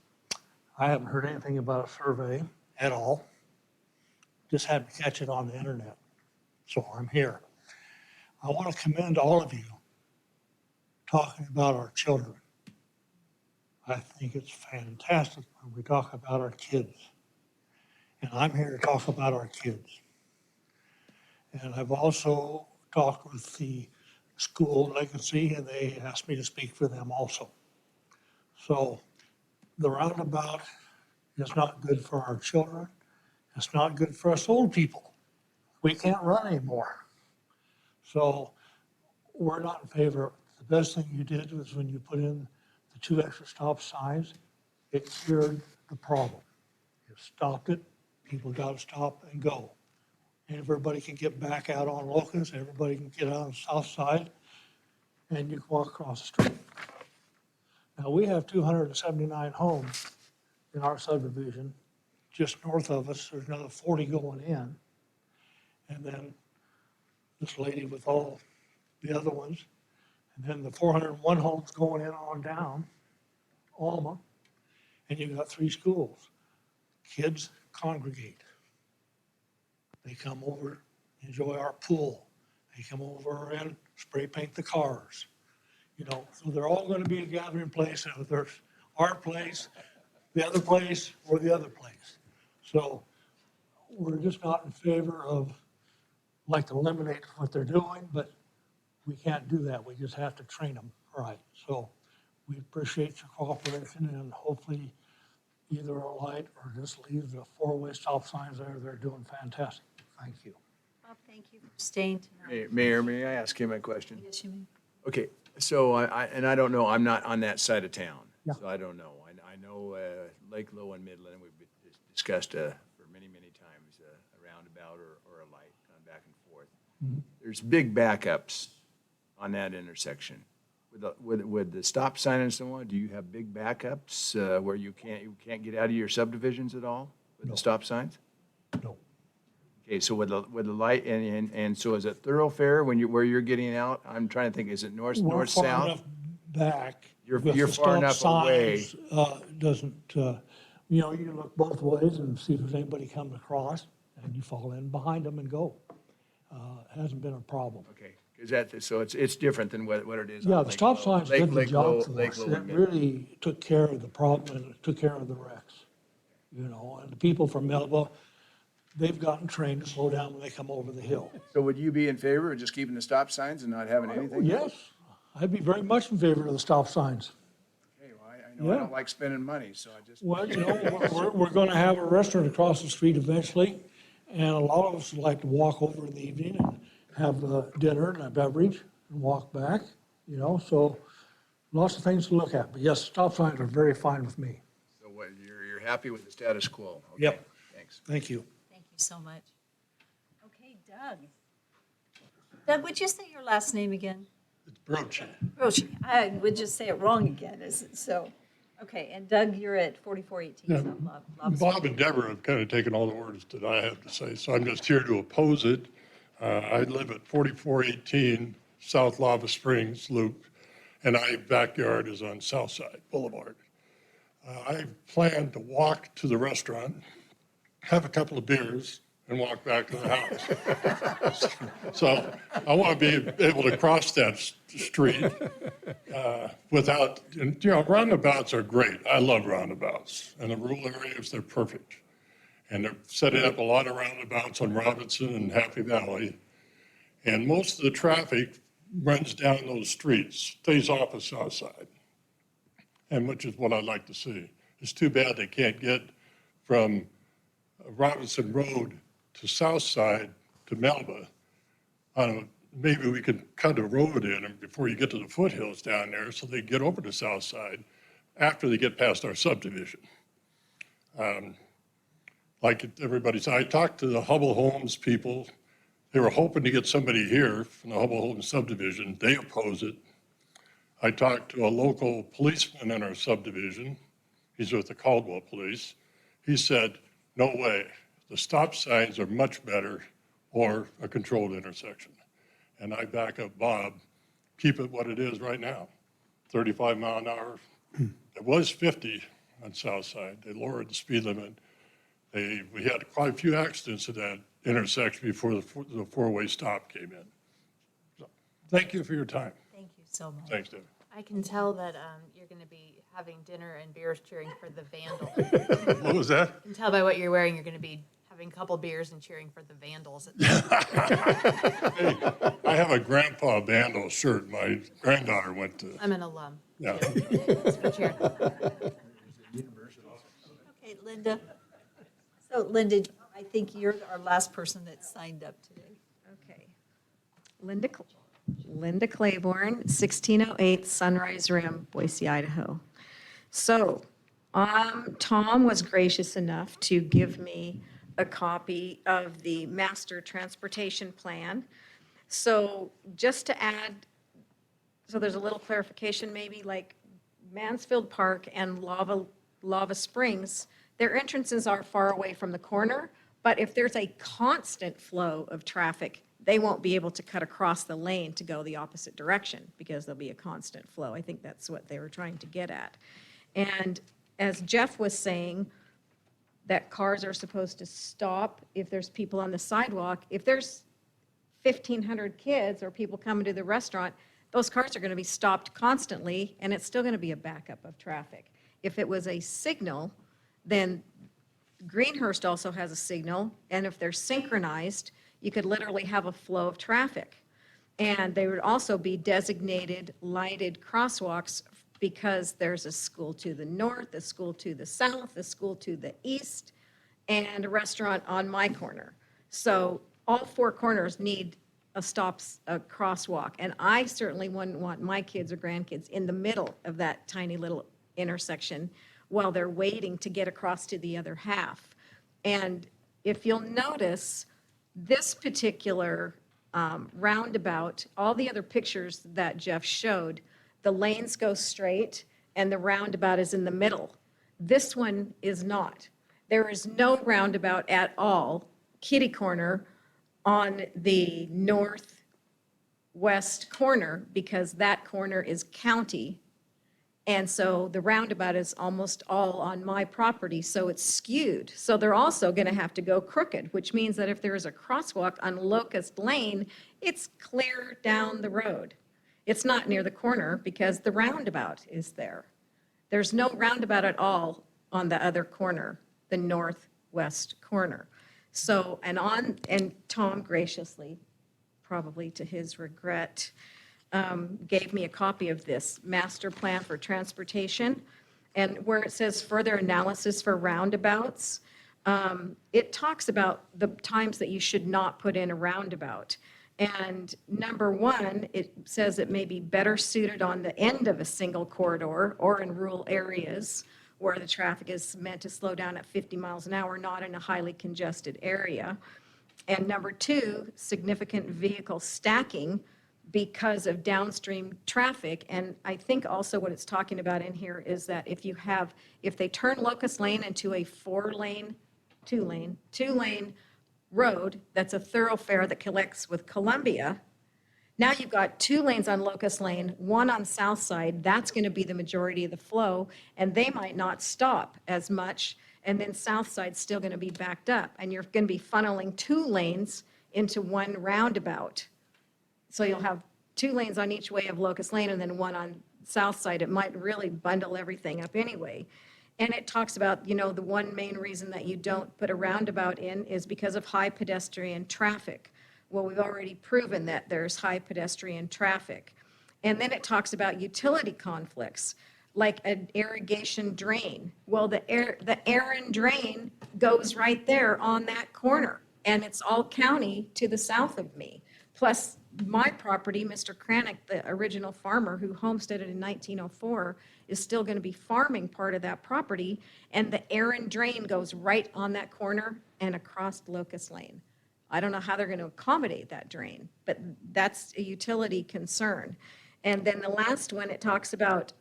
I haven't heard anything about a survey at all. Just had to catch it on the internet. So I'm here. I want to commend all of you talking about our children. I think it's fantastic when we talk about our kids. And I'm here to talk about our kids. And I've also talked with the school Legacy, and they asked me to speak for them also. So the roundabout is not good for our children. It's not good for us old people. We can't run anymore. So we're not in favor. The best thing you did was when you put in the 2 extra stop signs, it cured the problem. It stopped it. People got to stop and go. And everybody can get back out on Locust. Everybody can get out on the south side, and you can walk across the street. Now, we have 279 homes in our subdivision. Just north of us, there's another 40 going in. And then this lady with all the other ones. And then the 401 homes going in on down, Alma. And you've got 3 schools. Kids congregate. They come over, enjoy our pool. They come over and spray paint the cars. So they're all going to be a gathering place, and there's our place, the other place, or the other place. So we're just not in favor of, like, to eliminate what they're doing, but we can't do that. We just have to train them right. So we appreciate your cooperation, and hopefully either a light or just leave the 4-way stop signs there. They're doing fantastic. Thank you. Bob, thank you for staying tonight. Mayor, may I ask him a question? Yes, you may. Okay, so I don't know, I'm not on that side of town, Yeah. so I don't know. I know Lake Low and Midland, we've discussed for many, many times a roundabout or a light going back and forth. There's big backups on that intersection. With the stop sign and so on, do you have big backups where you can't get out of your subdivisions at all with the stop signs? No. Okay, so with the light, and so is it thoroughfare where you're getting out? I'm trying to think, is it north, We're far south? enough back. You're with far the stop enough away. signs, Doesn't, you can look both ways and see if there's anybody coming across, and you fall in behind them and go. Hasn't been a problem. Okay, so it's different than what it is. Yeah, on the Lake stop Low. signs did the Lake job Low- for Lake us. Low It and Midland. really took care of the problem, and it took care of the wrecks. And the people from Melba, they've gotten trained to slow down when they come over the hill. So would you be in favor of just keeping the stop signs and not having anything? Yes, I'd be very much in favor of the stop signs. Okay, well, I know I Yeah. don't like spending money, so I just. Well, we're going to have a restaurant across the street eventually, and a lot of us like to walk over in the evening and have dinner and a beverage and walk back, so lots of things to look at. But yes, stop signs are very fine with me. So what, you're happy with the status quo? Okay, Yep. Thanks. Thank you. Thank you so much. Okay, Doug. Doug, would you say your last name again? It's Brochi. Roshi, I would just say it wrong again, is it so? Okay, and Doug, you're at 4418 Yeah. South Lava Bob and Deborah have kind of taken all the words that I have to say, so I'm just here to oppose it. I live at 4418 South Lava Springs Loop, and my backyard is on Southside Boulevard. I plan to walk to the restaurant, have a couple of beers, and walk back to the house. So I want to be able to cross that street without, and, roundabouts are great. I love roundabouts. And the rural areas, they're perfect. And they're setting up a lot of roundabouts on Robinson and Happy Valley. And most of the traffic runs down those streets, stays off of Southside, and which is what I'd like to see. It's too bad they can't get from Robinson Road to Southside to Melba. Maybe we could cut a road in before you get to the foothills down there so they get over to Southside after they get past our subdivision. Like everybody said, I talked to the Hubble Homes people. They were hoping to get somebody here from the Hubble Homes subdivision. They oppose it. I talked to a local policeman in our subdivision. He's with the Caldwell Police. He said, no way. The stop signs are much better or a controlled intersection. And I back up Bob, keep it what it is right now, 35 mile an hour. It was 50 on Southside. They lowered the speed limit. We had quite a few accidents at that intersection before the four-way stop came in. So, thank you for your time. Thank you so much. Thanks, David. I can tell that you're going to be having dinner and beers cheering for the Vandals. What was that? I can tell by what you're wearing, you're going to be having a couple beers and cheering for the Vandals. Hey, I have a Grandpa Vandal shirt. My granddaughter went to. I'm an alum. Yeah. Let's go cheer. Okay, Linda. So Linda, I think you're our last person that signed up today. Okay. Linda Claiborne, 1608 Sunrise Rim, Boise, Idaho. So, Tom was gracious enough to give me a copy of the master transportation plan. So just to add, so there's a little clarification maybe, like Mansfield Park and Lava Springs, their entrances are far away from the corner, but if there's a constant flow of traffic, they won't be able to cut across the lane to go the opposite direction because there'll be a constant flow. I think that's what they were trying to get at. And as Jeff was saying, that cars are supposed to stop if there's people on the sidewalk. If there's 1,500 kids or people coming to the restaurant, those cars are going to be stopped constantly, and it's still going to be a backup of traffic. If it was a signal, then Greenhurst also has a signal, and if they're synchronized, you could literally have a flow of traffic. And they would also be designated lighted crosswalks because there's a school to the north, a school to the south, a school to the east, and a restaurant on my corner. So all four corners need a crosswalk. And I certainly wouldn't want my kids or grandkids in the middle of that tiny little intersection while they're waiting to get across to the other half. And if you'll notice, this particular roundabout, all the other pictures that Jeff showed, the lanes go straight and the roundabout is in the middle. This one is not. There is no roundabout at all, kitty corner, on the northwest corner because that corner is county. And so the roundabout is almost all on my property, so it's skewed. So they're also going to have to go crooked, which means that if there is a crosswalk on Locust Lane, it's clear down the road. It's not near the corner because the roundabout is there. There's no roundabout at all on the other corner, the northwest corner. So, and Tom graciously, probably to his regret, gave me a copy of this master plan for transportation. And where it says further analysis for roundabouts, it talks about the times that you should not put in a roundabout. And number one, it says it may be better suited on the end of a single corridor or in rural areas where the traffic is meant to slow down at 50 miles an hour, not in a highly congested area. And number two, significant vehicle stacking because of downstream traffic. And I think also what it's talking about in here is that if they turn Locust Lane into a two-lane road, that's a thoroughfare that connects with Columbia, now you've got 2 lanes on Locust Lane, 1 on South Side. That's going to be the majority of the flow, and they might not stop as much. And then South Side's still going to be backed up, and you're going to be funneling 2 lanes into 1 roundabout. So you'll have 2 lanes on each way of Locust Lane and then 1 on South Side. It might really bundle everything up anyway. And it talks about, the one main reason that you don't put a roundabout in is because of high pedestrian traffic. Well, we've already proven that there's high pedestrian traffic. And then it talks about utility conflicts, like an irrigation drain. Well, the Aaron drain goes right there on that corner, and it's all county to the south of me. Plus, my property, Mr. Cranick, the original farmer who homesteaded in 1904, is still going to be farming part of that property, and the Aaron drain goes right on that corner and across Locust Lane. I don't know how they're going to accommodate that drain, but that's a utility concern. And then the last one, it talks about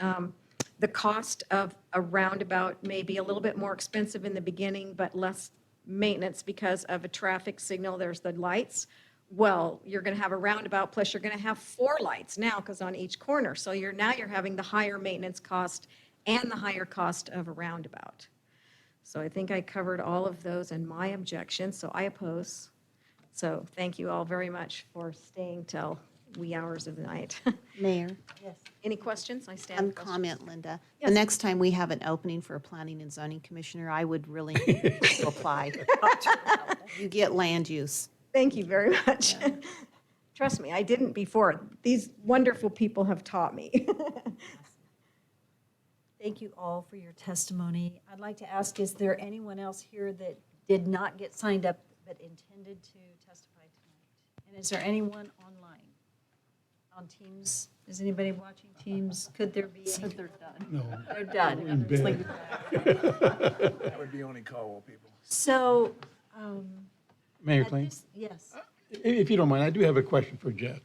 the cost of a roundabout may be a little bit more expensive in the beginning, but less maintenance because of a traffic signal. There's the lights. Well, you're going to have a roundabout, plus you're going to have 4 lights now because on each corner. So you're having the higher maintenance cost and the higher cost of a roundabout. So I think I covered all of those in my objections, so I oppose. So thank you all very much for staying till wee hours of the night. Mayor, Yes. Any questions? I stand. one for questions. comment, Linda. Yes. The next time we have an opening for a planning and zoning commissioner, I would really need to apply. You get land use. Thank you very much. Trust me, I didn't before. These wonderful people have taught me. Thank you all for your testimony. I'd like to ask, is there anyone else here that did not get signed up but intended to testify tonight? And is there anyone online on Teams? Is anybody watching Teams? Could there be? They're done. No. They're done. In It's like- That would be only Caldwell people. So, Mayor at Klein, this- yes. if you don't mind, I do have a question for Jeff.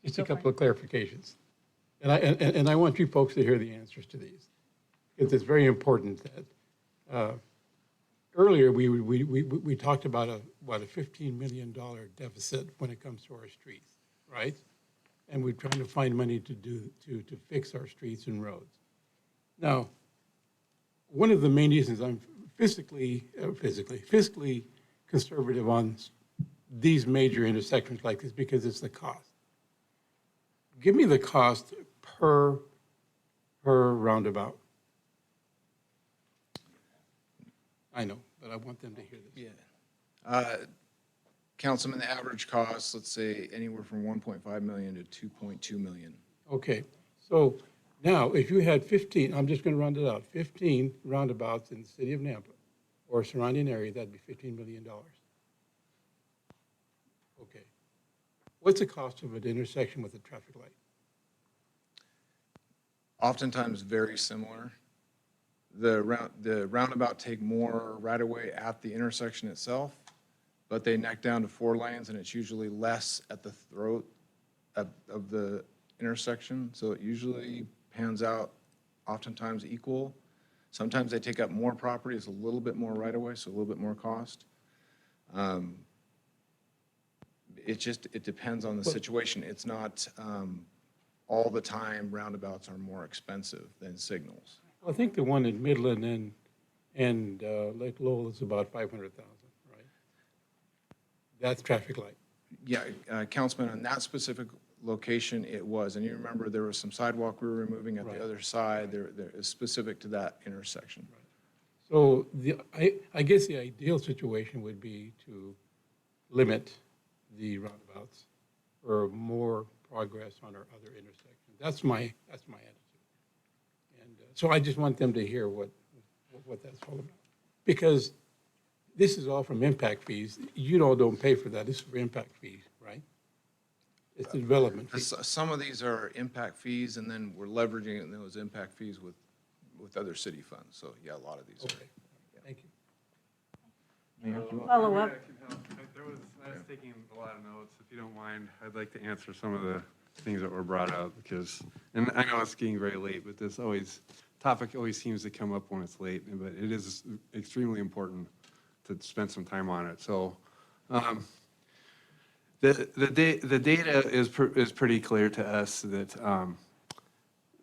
Just a couple of clarifications. And I want you folks to hear the answers to these. Because it's very important that, earlier, we talked about a $15 million deficit when it comes to our streets, right? And we're trying to find money to fix our streets and roads. Now, one of the main reasons I'm fiscally conservative on these major intersections like this because it's the cost. Give me the cost per roundabout. I know, but I want them to hear this. Yeah. Councilman, the average cost, let's say anywhere from 1.5 million to 2.2 million. Okay, so now if you had 15, I'm just going to round it out, 15 roundabouts in the city of Nampa or surrounding area, that'd be $15 million. Okay. What's the cost of an intersection with a traffic light? Oftentimes very similar. The roundabout take more right away at the intersection itself, but they neck down to 4 lanes and it's usually less at the throat of the intersection. So it usually pans out oftentimes equal. Sometimes they take up more property, it's a little bit more right away, so a little bit more cost. It depends on the situation. It's not all the time roundabouts are more expensive than signals. I think the one in Midland and Lake Lowell is about 500,000, right? That's traffic light. Yeah, Councilman, on that specific location, it was. And you remember there was some sidewalk we were removing at the other side. There is specific to that intersection. So I guess the ideal situation would be to limit the roundabouts for more progress on our other intersections. That's my attitude. And so I just want them to hear what that's all about. Because this is all from impact fees. You all don't pay for that. This is for impact fees, right? It's the development fee. Some of these are impact fees, and then we're leveraging those impact fees with other city funds. So yeah, a lot of these. Okay, thank you. Follow up. I was taking a lot of notes. If you don't mind, I'd like to answer some of the things that were brought up because, and I know it's getting very late, but this topic always seems to come up when it's late, but it is extremely important to spend some time on it. So the data is pretty clear to us that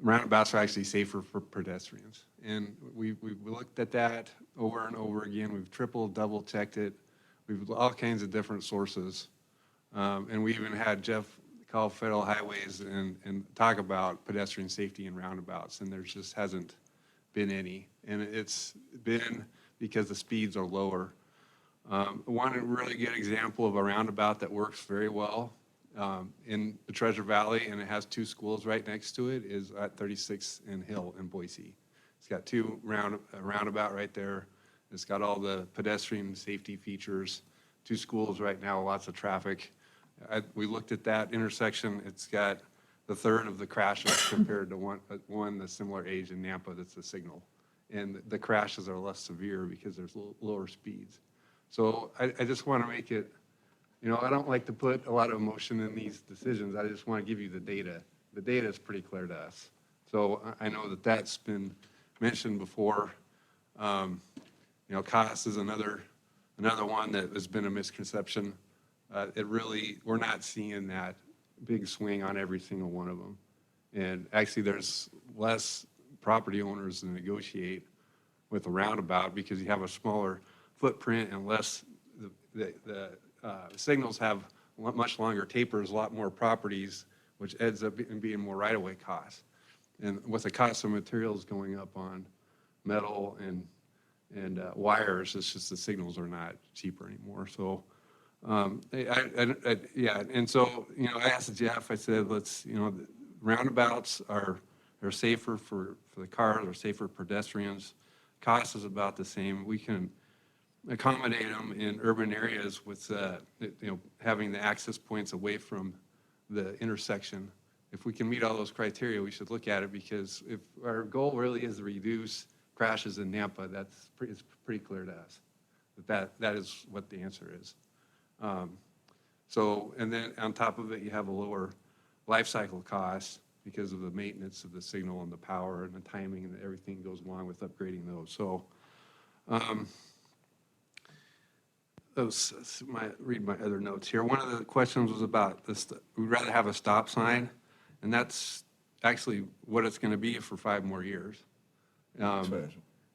roundabouts are actually safer for pedestrians. And we looked at that over and over again. We've double checked it. We've all kinds of different sources. And we even had Jeff call Federal Highways and talk about pedestrian safety in roundabouts, and there just hasn't been any. And it's been because the speeds are lower. One really good example of a roundabout that works very well in the Treasure Valley, and it has 2 schools right next to it, is at 36th and Hill in Boise. It's got a roundabout right there. It's got all the pedestrian safety features, 2 schools right now, lots of traffic. We looked at that intersection. It's got the third of the crashes compared to one that's similar age in Nampa that's a signal. And the crashes are less severe because there's lower speeds. So I just want to make it, I don't like to put a lot of emotion in these decisions. I just want to give you the data. The data is pretty clear to us. So I know that that's been mentioned before. Cost is another one that has been a misconception. We're not seeing that big swing on every single one of them. And actually there's less property owners to negotiate with a roundabout because you have a smaller footprint and less, the signals have much longer tapers, a lot more properties, which ends up being more right-of-way costs. And with the cost of materials going up on metal and wires, it's just the signals are not cheaper anymore. So, and so, I asked Jeff, I said, roundabouts are safer for the cars, are safer for pedestrians. Cost is about the same. We can accommodate them in urban areas with, having the access points away from the intersection. If we can meet all those criteria, we should look at it because if our goal really is to reduce crashes in Nampa, it's pretty clear to us that is what the answer is. And then on top of it, you have a lower life cycle cost because of the maintenance of the signal and the power and the timing and everything goes along with upgrading those. So, read my other notes here. One of the questions was about this. We'd rather have a stop sign, and that's actually what it's going to be for 5 more years.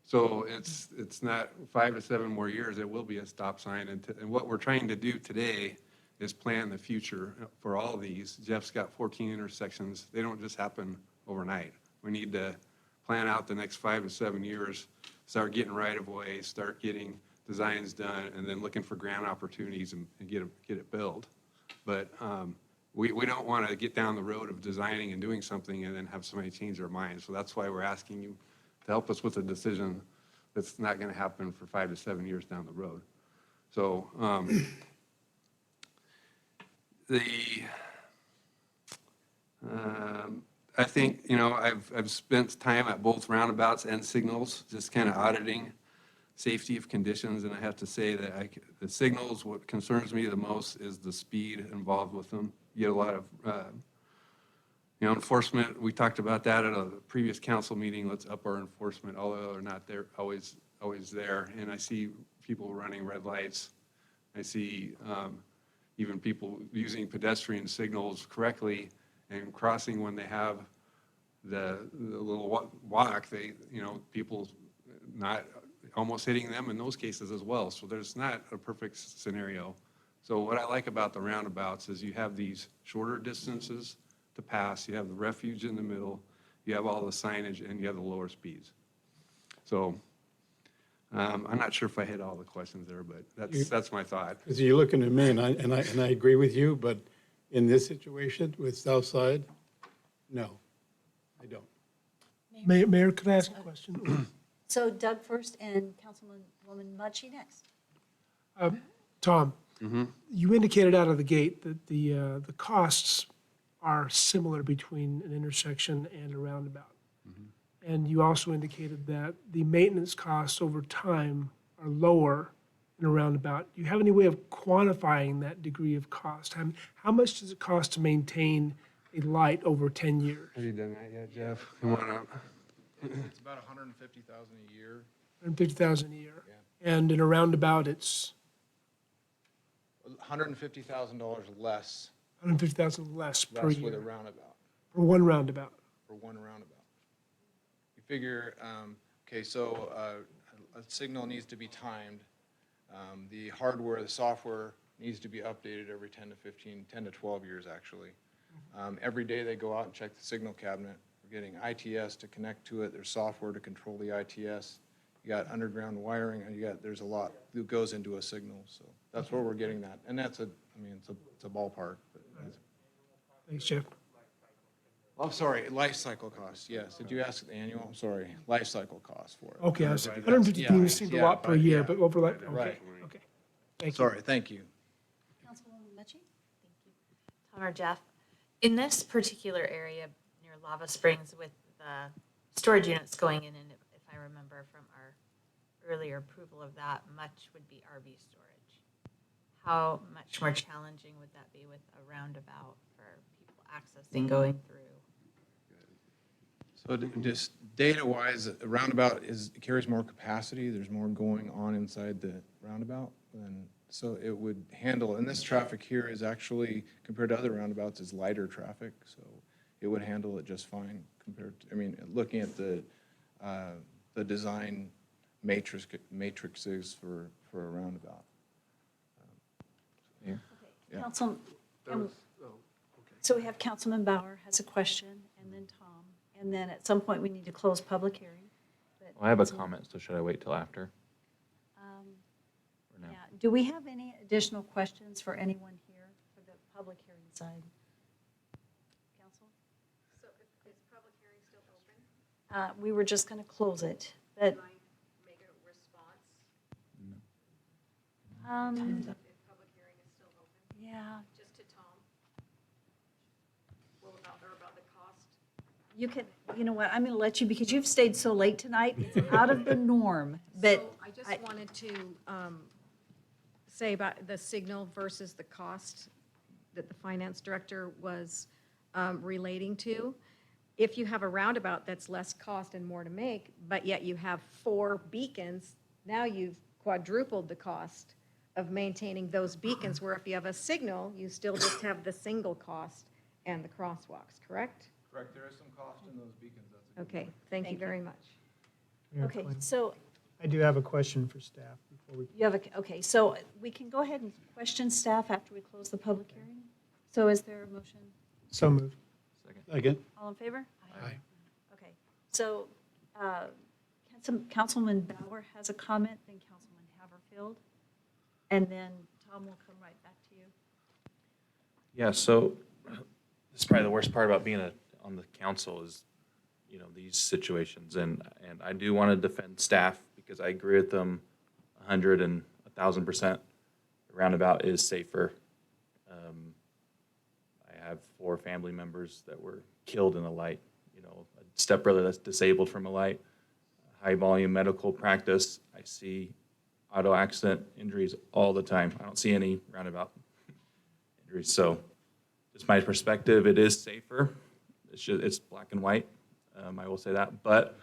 So it's not 5 to 7 more years. It will be a stop sign, and what we're trying to do today is plan the future for all of these. Jeff's got 14 intersections. They don't just happen overnight. We need to plan out the next 5 to 7 years, start getting right of way, start getting designs done, and then looking for grant opportunities and get it built. But we don't want to get down the road of designing and doing something and then have somebody change their mind. So that's why we're asking you to help us with a decision that's not going to happen for 5 to 7 years down the road. So I think, I've spent time at both roundabouts and signals, just kind of auditing safety of conditions, and I have to say that the signals, what concerns me the most is the speed involved with them. You get a lot of, enforcement. We talked about that at a previous council meeting. Let's up our enforcement, although they're not there always there. And I see people running red lights. I see even people using pedestrian signals correctly and crossing when they have the little walk. People not almost hitting them in those cases as well. So there's not a perfect scenario. So what I like about the roundabouts is you have these shorter distances to pass, you have the refuge in the middle, you have all the signage, and you have the lower speeds. So I'm not sure if I hit all the questions there, but that's my thought. Because you're looking at me, and I agree with you, but in this situation with Southside, no, I don't. Mayor, could I ask a question? So Doug first and Councilwoman Mutchie next. Tom, you indicated out of the gate that the costs are similar between an intersection and a roundabout. And you also indicated that the maintenance costs over time are lower in a roundabout. Do you have any way of quantifying that degree of cost? How much does it cost to maintain a light over 10 years. Have you done that yet, Jeff? Come on up. It's about 150,000 a year. 150,000 a year. And in a roundabout, it's $150,000 less. 150,000 less per Less with a year roundabout. for one roundabout. For one roundabout. You figure, okay, so a signal needs to be timed. The hardware, the software needs to be updated every 10 to 12 years, actually. Every day they go out and check the signal cabinet. We're getting ITS to connect to it. There's software to control the ITS. You got underground wiring, and there's a lot that goes into a signal. So that's where we're getting that. And that's it's a ballpark. But Thanks, Jeff. I'm sorry, life cycle costs, yes. Did you ask the annual? I'm sorry, life cycle costs for it. Okay, I was 150 seemed a lot per year, but over like, okay, Right. okay. Thank you. Sorry, thank you. Councilwoman Mutchie? Tom or Jeff, in this particular area near Lava Springs with the storage units going in, and if I remember from our earlier approval of that, much would be RV storage. How much more challenging would that be with a roundabout for people accessing, going through? So just data-wise, a roundabout carries more capacity. There's more going on inside the roundabout. And so it would handle, and this traffic here is actually, compared to other roundabouts, is lighter traffic. So it would handle it just fine compared to, looking at the design matrices for a roundabout. Yeah. Council, so we have Councilman Bauer has a question, and then Tom, and then at some point we need to close public hearing. But Well, I have a comment, so should I wait till after? Or no? Yeah, do we have any additional questions for anyone here for the public hearing side? Council? So is public hearing still open? We were just going to close it, but. Make a response? If public hearing is still open? Yeah. Just to Tom? Well, about the cost? You can, you know what, I'm going to let you, because you've stayed so late tonight, it's out of the norm, but. So I just wanted to say about the signal versus the cost that the finance director was relating to. If you have a roundabout that's less cost and more to make, but yet you have 4 beacons, now you've quadrupled the cost of maintaining those beacons, where if you have a signal, you still just have the single cost and the crosswalks, correct? Correct, there is some cost in those beacons. That's a good Okay, point. thank you very much. Yeah, Okay, Glenn. so I do have a question for staff before we. you have okay, so we can go ahead and question staff after we close the public hearing. So is there a motion? So moved. Second. All in favor? Aye. Okay, so Councilman Bauer has a comment, then Councilman Haverfield, and then Tom will come right back to you. Yeah, so this is probably the worst part about being on the council is, these situations. And I do want to defend staff because I agree with them 100 and 1,000%. The roundabout is safer. I have 4 family members that were killed in a light, a stepbrother that's disabled from a light, high volume medical practice. I see auto accident injuries all the time. I don't see any roundabout injuries. So just my perspective, it is safer. It's black and white. I will say that, but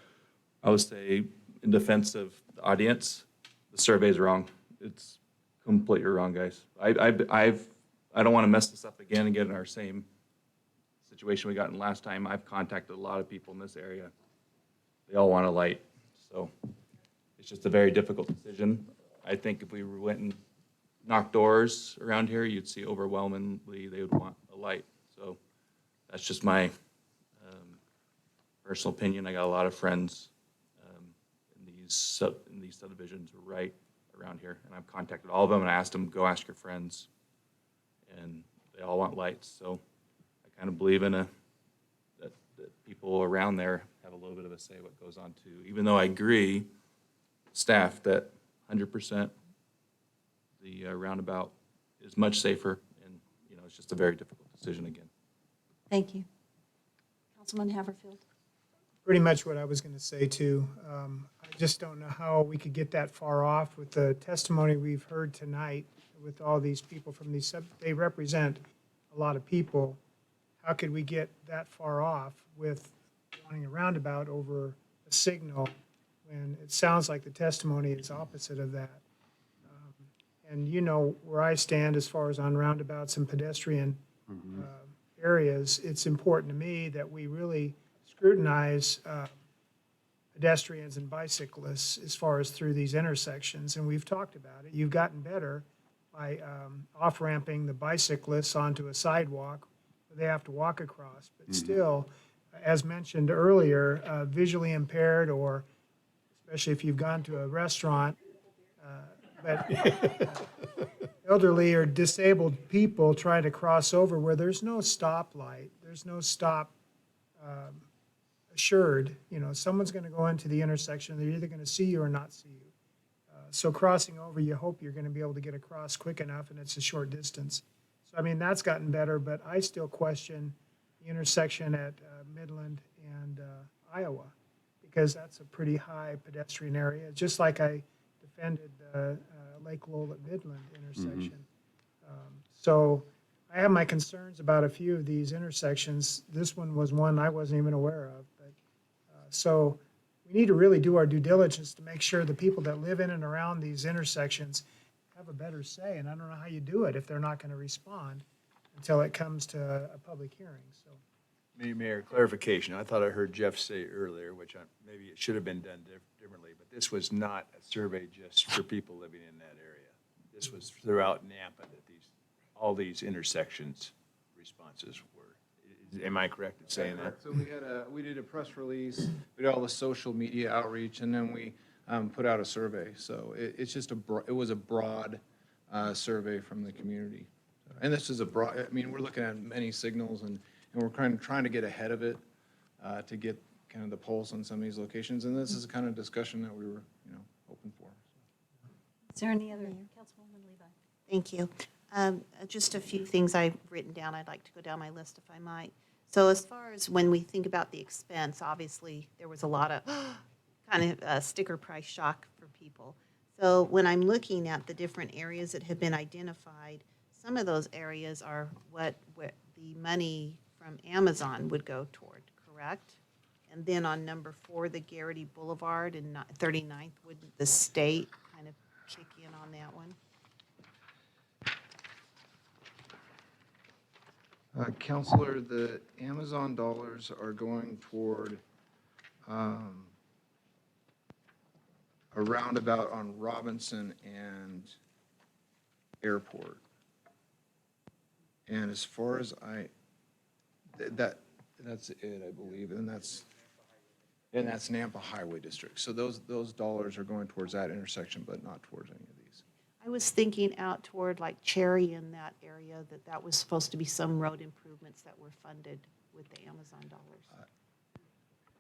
I would say in defense of the audience, the survey's wrong. It's completely wrong, guys. I don't want to mess this up again and get in our same situation we got in last time. I've contacted a lot of people in this area. They all want a light, so it's just a very difficult decision. I think if we went and knocked doors around here, you'd see overwhelmingly they would want a light. So that's just my personal opinion. I got a lot of friends in these subdivisions right around here, and I've contacted all of them and I asked them, go ask your friends, and they all want lights. So I kind of believe in that people around there have a little bit of a say what goes on too, even though I agree, staff, that 100% the roundabout is much safer, and it's just a very difficult decision again. Thank you. Councilman Haverfield. Pretty much what I was going to say too. I just don't know how we could get that far off with the testimony we've heard tonight with all these people from these they represent a lot of people. how could we get that far off with wanting a roundabout over a signal when it sounds like the testimony is opposite of that? And you know where I stand as far as on roundabouts and pedestrian areas. It's important to me that we really scrutinize pedestrians and bicyclists as far as through these intersections. And we've talked about it. You've gotten better by off-ramping the bicyclists onto a sidewalk where they have to walk across. But still, as mentioned earlier, visually impaired, or especially if you've gone to a restaurant, but elderly or disabled people try to cross over where there's no stoplight, there's no stop assured. You know, someone's going to go into the intersection. They're either going to see you or not see you. So crossing over, you hope you're going to be able to get across quick enough, and it's a short distance. So, I mean, that's gotten better, but I still question the intersection at Midland and Iowa, because that's a pretty high pedestrian area, just like I defended the Lake Lowell at Midland intersection. So I have my concerns about a few of these intersections. This one was one I wasn't even aware of. But so we need to really do our due diligence to make sure the people that live in and around these intersections have a better say. And I don't know how you do it if they're not going to respond until it comes to a public hearing. So. Mayor, clarification. I thought I heard Jeff say earlier, which maybe it should have been done differently, but this was not a survey just for people living in that area. This was throughout Nampa that all these intersections responses were. Am I correct in saying that? So we did a press release, we did all the social media outreach, and then we put out a survey. So it's just it was a broad survey from the community. And this is I mean, we're looking at many signals, and we're trying to get ahead of it to get kind of the pulse on some of these locations. And this is the kind of discussion that we were, hoping for. Is there any other, Councilwoman Levi? Thank you. Just a few things I've written down. I'd like to go down my list if I might. So as far as when we think about the expense, obviously there was a lot of kind of sticker price shock for people. So when I'm looking at the different areas that have been identified, some of those areas are what the money from Amazon would go toward, correct? And then on number 4, the Garrity Boulevard and 39th, wouldn't the state kind of kick in on that one? Counselor, the Amazon dollars are going toward a roundabout on Robinson and Airport. And as far as that's it, I believe, and that's Nampa Highway District. So those dollars are going towards that intersection, but not towards any of these. I was thinking out toward like Cherry in that area, that was supposed to be some road improvements that were funded with the Amazon dollars.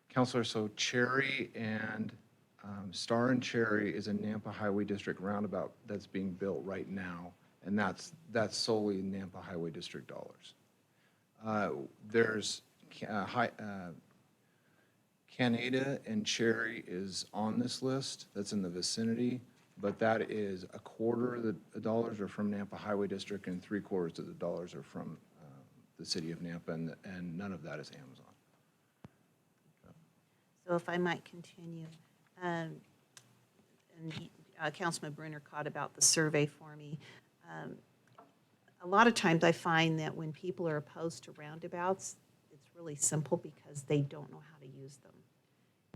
Counselor, so Cherry and Star and Cherry is a Nampa Highway District roundabout that's being built right now, and that's solely Nampa Highway District dollars. There's Canada and Cherry is on this list. That's in the vicinity, but that is a quarter of the dollars are from Nampa Highway District, and 3/4 of the dollars are from the city of Nampa, and none of that is Amazon. So if I might continue, and Councilman Brunner caught about the survey for me. A lot of times I find that when people are opposed to roundabouts, it's really simple because they don't know how to use them.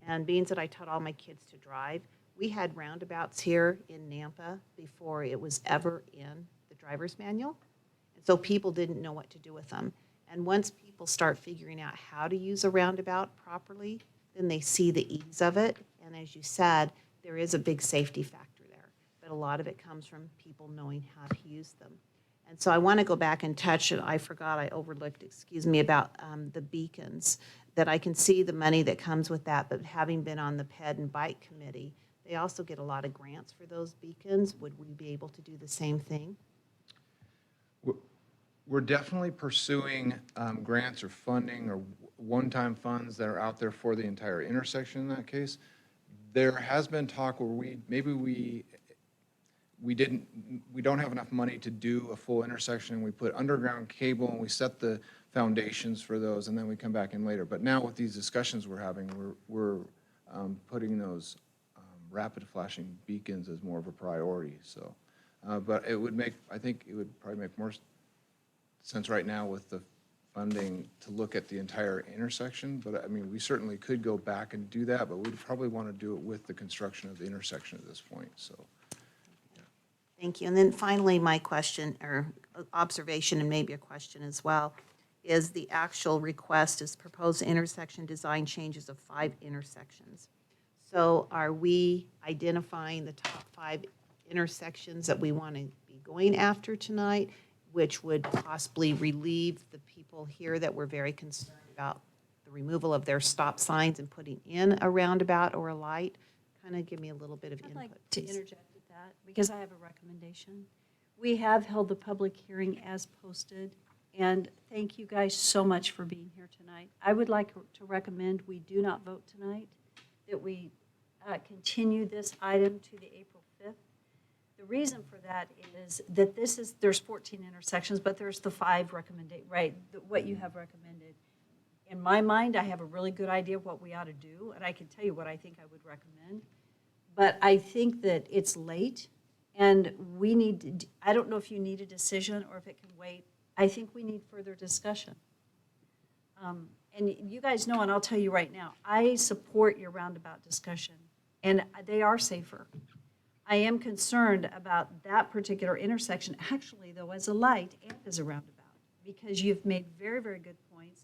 And being that I taught all my kids to drive, we had roundabouts here in Nampa before it was ever in the driver's manual. And so people didn't know what to do with them. And once people start figuring out how to use a roundabout properly, then they see the ease of it. And as you said, there is a big safety factor there. But a lot of it comes from people knowing how to use them. And so I want to go back and touch, and I forgot, I overlooked, excuse me, about the beacons, that I can see the money that comes with that, but having been on the PED and Bike Committee, they also get a lot of grants for those beacons. Would we be able to do the same thing? We're definitely pursuing grants or funding or one-time funds that are out there for the entire intersection in that case. There has been talk where we we don't have enough money to do a full intersection. We put underground cable and we set the foundations for those, and then we come back in later. But now with these discussions we're having, we're putting those rapid flashing beacons as more of a priority, so. But it would I think it would probably make more sense right now with the funding to look at the entire intersection. But I mean, we certainly could go back and do that, but we'd probably want to do it with the construction of the intersection at this point, so. Thank you. And then finally, my question or observation, and maybe a question as well, is the actual request is proposed intersection design changes of 5 intersections. So are we identifying the top 5 intersections that we want to be going after tonight, which would possibly relieve the people here that were very concerned about the removal of their stop signs and putting in a roundabout or a light? Kind of give me a little bit of I'd input, like to please. interject with that because I have a recommendation. We have held the public hearing as posted, and thank you guys so much for being here tonight. I would like to recommend we do not vote tonight, that we continue this item to the April 5th. The reason for that is that there's 14 intersections, but there's the 5 recommended, right, what you have recommended. In my mind, I have a really good idea of what we ought to do, and I can tell you what I think I would recommend. But I think that it's late, and we need to, I don't know if you need a decision or if it can wait. I think we need further discussion. And you guys know, and I'll tell you right now, I support your roundabout discussion, and they are safer. I am concerned about that particular intersection, actually, though, as a light and as a roundabout, because you've made very, very good points.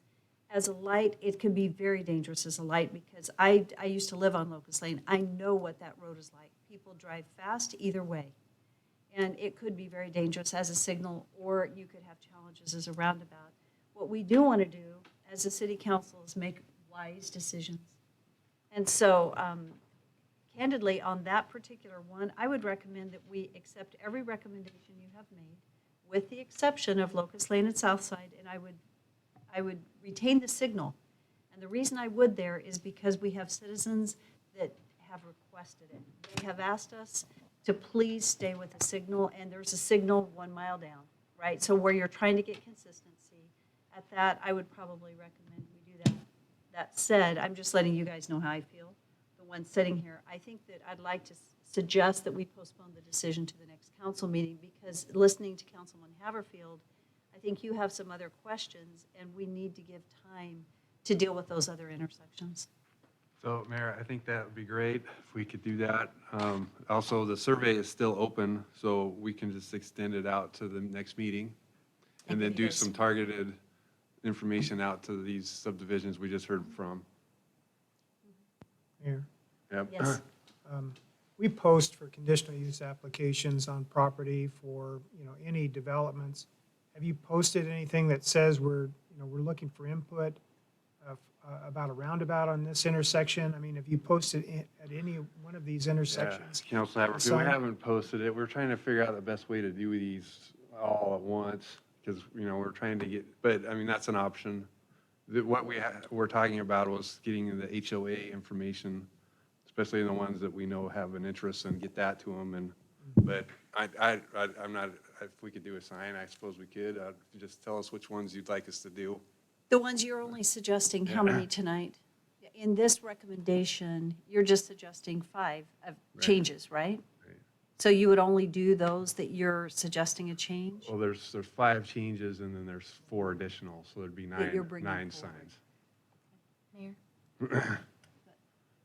As a light, it can be very dangerous as a light, because I used to live on Locust Lane. I know what that road is like. People drive fast either way, and it could be very dangerous as a signal, or you could have challenges as a roundabout. What we do want to do as a city council is make wise decisions. And so, candidly, on that particular one, I would recommend that we accept every recommendation you have made, with the exception of Locust Lane and Southside, and I would retain the signal. And the reason I would there is because we have citizens that have requested it. They have asked us to please stay with the signal, and there's a signal 1 mile down, right? So where you're trying to get consistency, at that, I would probably recommend we do that. That said, I'm just letting you guys know how I feel, the one sitting here. I think that I'd like to suggest that we postpone the decision to the next council meeting, because listening to Councilman Haverfield, I think you have some other questions, and we need to give time to deal with those other intersections. So, Mayor, I think that would be great if we could do that. Also, the survey is still open, so we can just extend it out to the next meeting and then do some targeted information out to these subdivisions we just heard from. Mayor, Yep. Yes. we post for conditional use applications on property for, any developments. Have you posted anything that says we're looking for input about a roundabout on this intersection? I mean, have you posted at any one of these intersections? Council Haverfield, we haven't posted it. We're trying to figure out the best way to do these all at once, because, we're trying to get, but, I mean, that's an option. What we're talking about was getting the HOA information, especially in the ones that we know have an interest, and get that to them. But I'm not, if we could do a sign, I suppose we could. Just tell us which ones you'd like us to do. The ones you're only suggesting, how many tonight? In this recommendation, you're just suggesting 5 of changes, right? So you would only do those that you're suggesting a change? Well, there's 5 changes, and then there's 4 additional, so there'd be That you're 9 bringing signs. Mayor?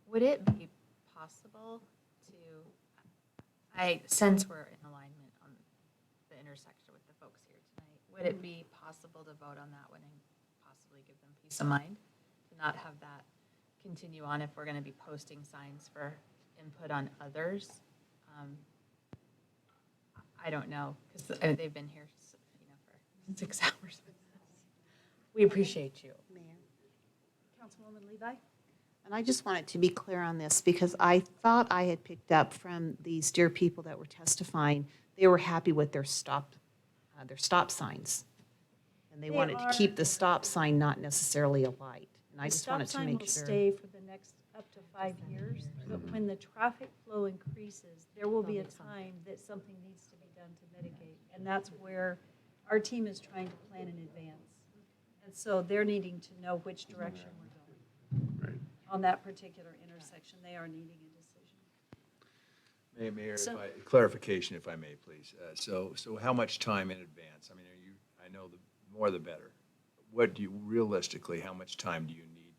Would it be possible to, I sense we're in alignment on the intersection with the folks here tonight. Would it be possible to vote on that one and possibly give them peace of mind? To not have that continue on if we're going to be posting signs for input on others? I don't know, because they've been here, for 6 hours. We appreciate you. Mayor. Councilwoman Levi? And I just wanted to be clear on this, because I thought I had picked up from these dear people that were testifying, they were happy with their stop signs. And they wanted to keep the stop sign, not necessarily a light. And I just wanted to make The sure. stop sign will stay for the next up to 5 years, but when the traffic flow increases, there will be a time that something needs to be done to mitigate. And that's where our team is trying to plan in advance. And so they're needing to know which direction we're going. On that particular intersection, they are needing a decision. Mayor, So- clarification, if I may, please. So how much time in advance? I mean, I know the more the better. What do you, realistically, how much time do you need?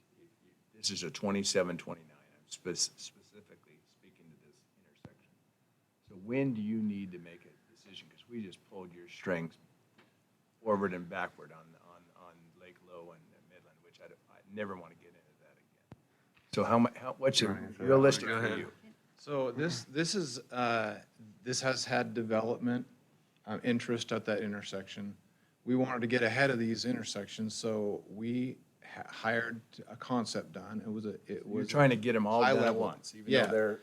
This is a 27, 29. I'm specifically speaking to this intersection. So when do you need to make a decision? Because we just pulled your strings forward and backward on Lake Low and Midland, which I never want to get into that again. So what's it realistic for you? So this has had development interest at that intersection. We wanted to get ahead of these intersections, so we hired a concept done. You're trying to get them all high done at level. once, even Yeah. though they're,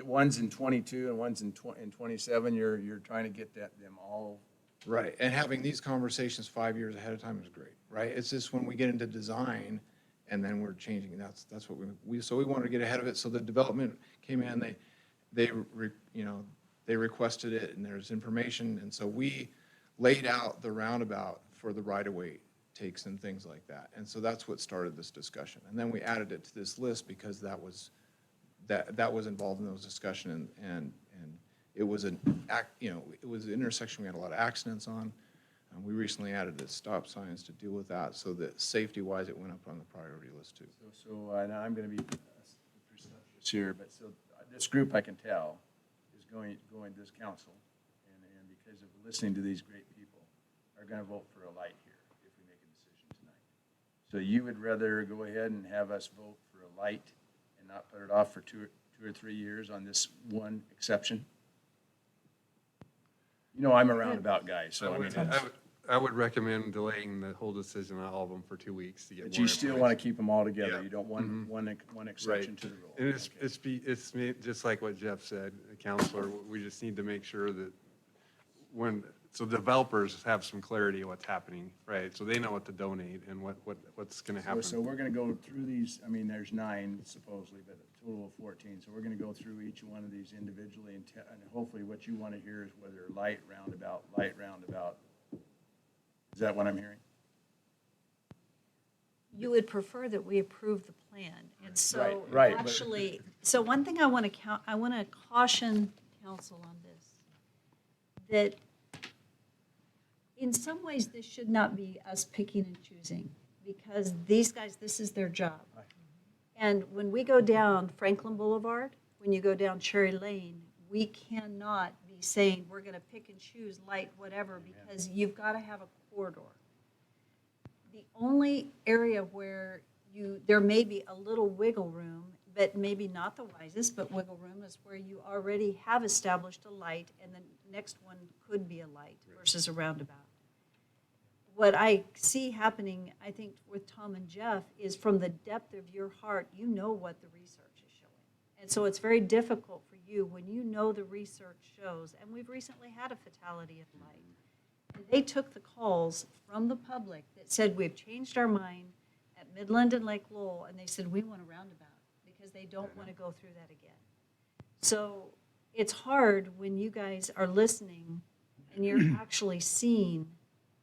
one's in 22 and one's in 27, you're trying to get them all. Right, and having these conversations 5 years ahead of time is great, right? It's just when we get into design and then we're changing, that's what so we wanted to get ahead of it. So the development came in, they requested it and there's information. And so we laid out the roundabout for the right-of-way takes and things like that. And so that's what started this discussion. And then we added it to this list because that was involved in those discussions and it was it was an intersection we had a lot of accidents on. We recently added the stop signs to deal with that so that safety-wise it went up on the priority list too. So now I'm going to be presumptuous here, but so this group, I can tell, is going to this council, and because of listening to these great people, are going to vote for a light here if we make a decision tonight. So you would rather go ahead and have us vote for a light and not put it off for two or 3 years on this one exception? You know, I'm a roundabout guy, so I mean, I would recommend delaying the whole decision on all of them for 2 weeks to get more but you still want to keep them all together. Yeah. You don't want one exception to the rule. And it's just like what Jeff said, Counselor, we just need to make sure that so developers have some clarity of what's happening, right? So they know what to donate and what's going to happen. So we're going to go through these, I mean, there's 9 supposedly, but a total of 14. So we're going to go through each one of these individually and hopefully what you want to hear is whether light roundabout. Is that what I'm hearing? You would prefer that we approve the plan. And so Right, but- actually, so one thing I want to caution council on this, that in some ways, this should not be us picking and choosing because these guys, this is their job. And when we go down Franklin Boulevard, when you go down Cherry Lane, we cannot be saying we're going to pick and choose light whatever because you've got to have a corridor. The only area where there may be a little wiggle room, but maybe not the wisest, but wiggle room is where you already have established a light and the next one could be a light versus a roundabout. What I see happening, I think, with Tom and Jeff is from the depth of your heart, you know what the research is showing. And so it's very difficult for you when you know the research shows, and we've recently had a fatality at light. And they took the calls from the public that said, we've changed our mind at Midland and Lake Lowell, and they said, we want a roundabout because they don't want to go through that again. So it's hard when you guys are listening and you're actually seeing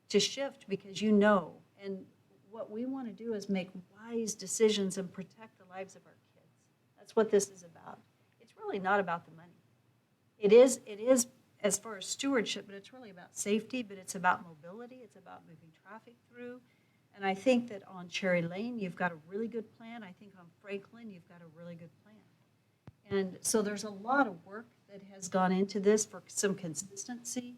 to shift because you know. And what we want to do is make wise decisions and protect the lives of our kids. That's what this is about. It's really not about the money. It is as far as stewardship, but it's really about safety, but it's about mobility, it's about moving traffic through. And I think that on Cherry Lane, you've got a really good plan. I think on Franklin, you've got a really good plan. And so there's a lot of work that has gone into this for some consistency.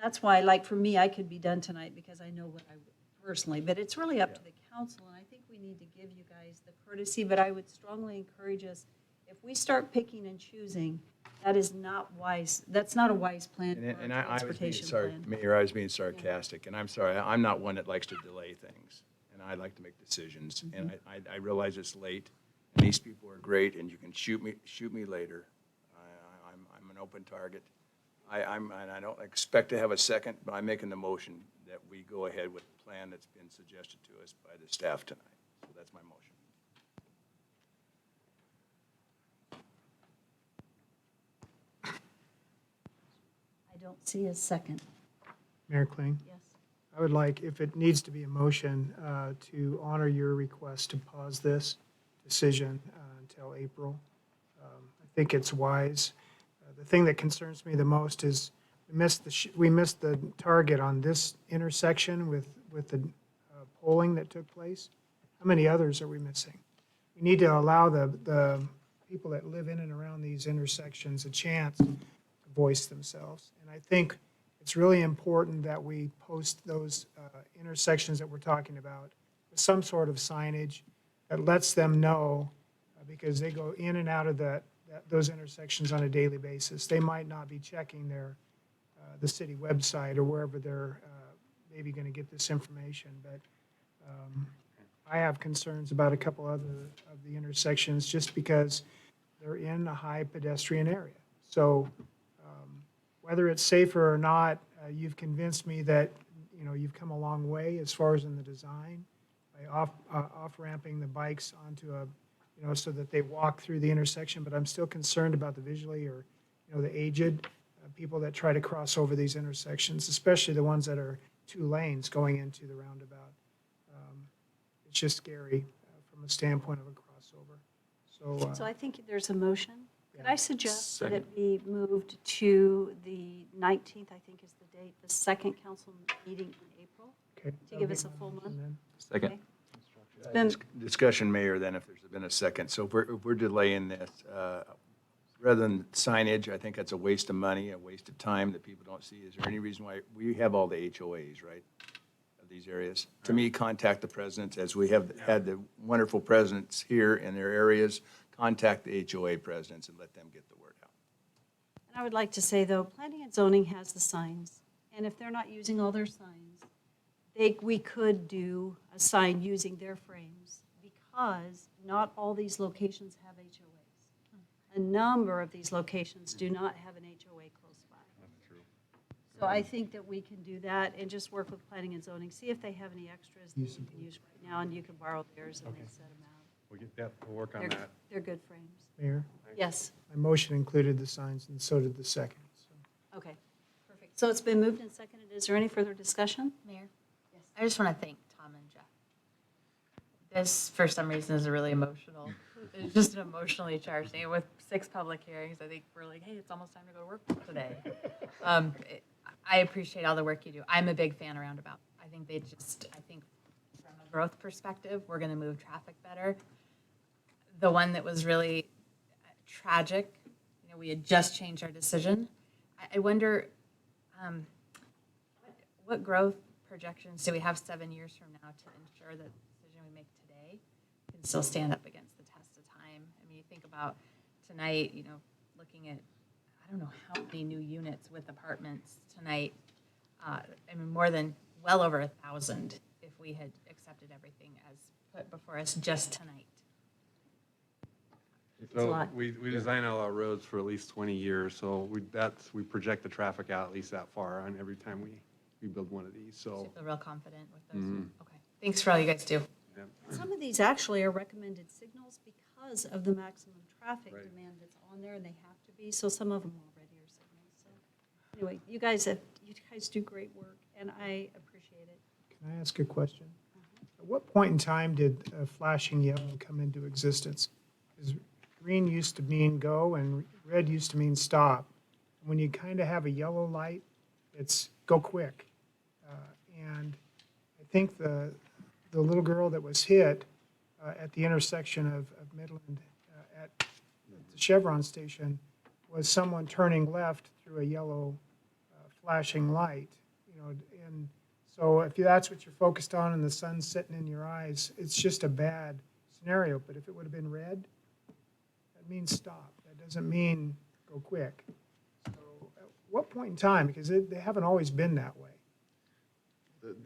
That's why, like for me, I could be done tonight because I know what I would personally, but it's really up to the council. And I think we need to give you guys the courtesy, but I would strongly encourage us, if we start picking and choosing, that is not wise. That's not a wise plan for And our I was being transportation sorry, plan. Mayor, I was being sarcastic, and I'm sorry, I'm not one that likes to delay things, and I like to make decisions, and I realize it's late, and these people are great, and you can shoot me later. I'm an open target. And I don't expect to have a second, but I'm making the motion that we go ahead with the plan that's been suggested to us by the staff tonight. So that's my motion. don't see a second. Mayor Kling? Yes. I would like, if it needs to be a motion, to honor your request to pause this decision until April. I think it's wise. The thing that concerns me the most is we missed the target on this intersection with the polling that took place. How many others are we missing? We need to allow the people that live in and around these intersections a chance to voice themselves. And I think it's really important that we post those intersections that we're talking about with some sort of signage that lets them know, because they go in and out of those intersections on a daily basis. They might not be checking the city website or wherever they're maybe going to get this information, but I have concerns about a couple other of the intersections just because they're in a high pedestrian area. So whether it's safer or not, you've convinced me that, you've come a long way as far as in the design by off-ramping the bikes onto so that they walk through the intersection, but I'm still concerned about the visually or, the aged people that try to cross over these intersections, especially the ones that are 2 lanes going into the roundabout. It's just scary from a standpoint of a crossover. So I think there's a motion. Could I suggest that Second. it be moved to the 19th, I think is the date, the second council meeting in April, Okay, to that'll give be us a my full motion month? then. Second. Okay. It's been- Discussion, Mayor, then, if there's been a second. So if we're delaying this, rather than signage, I think that's a waste of money, a waste of time that people don't see. Is there any reason why, we have all the HOAs, right, of these areas? To me, contact the presidents, as we have had the wonderful presidents here in their areas, contact the HOA presidents and let them get the word out. And I would like to say, though, planning and zoning has the signs, and if they're not using all their signs, we could do a sign using their frames, because not all these locations have HOAs. A number of these locations do not have an HOA close by. That's true. So I think that we can do that and just work with planning and zoning, see if they have any extras that you can use right now, and you can borrow theirs and then set them out. We'll work on They're- that. They're good frames. Mayor, Yes, my motion included the signs and so did the second. So. okay, perfect. So it's been moved and seconded. Is there any further discussion? Mayor? Yes. I just want to thank Tom and Jeff. This, for some reason, is a really emotional, it's just an emotionally charged thing. With 6 public hearings, I think we're like, hey, it's almost time to go to work today. I appreciate all the work you do. I'm a big fan of Roundabout. I think from a growth perspective, we're going to move traffic better. The one that was really tragic, we had just changed our decision. I wonder, what growth projections do we have 7 years from now to ensure that the decision we make today can still stand up against the test of time? I mean, you think about tonight, looking at, I don't know how many new units with apartments tonight. I mean, well over 1,000 if we had accepted everything as put before us just tonight. a So lot. we design all our roads for at least 20 years, so we project the traffic out at least that far on every time we build one of these, So so. you feel real confident with those? Okay. Thanks for all you guys do. yeah. Some of these actually are recommended signals because of the maximum traffic Right. demand that's on there, and they have to be, so some of them already are signals. So anyway, you guys do great work, and I appreciate it. Can I ask a question? At what point in time did flashing yellow come into existence? Because green used to mean go and red used to mean stop. When you kind of have a yellow light, it's go quick. And I think the little girl that was hit at the intersection of Midland at the Chevron station was someone turning left through a yellow flashing light, and so if that's what you're focused on and the sun's sitting in your eyes, it's just a bad scenario. But if it would have been red, that means stop. That doesn't mean go quick. So at what point in time, because they haven't always been that way.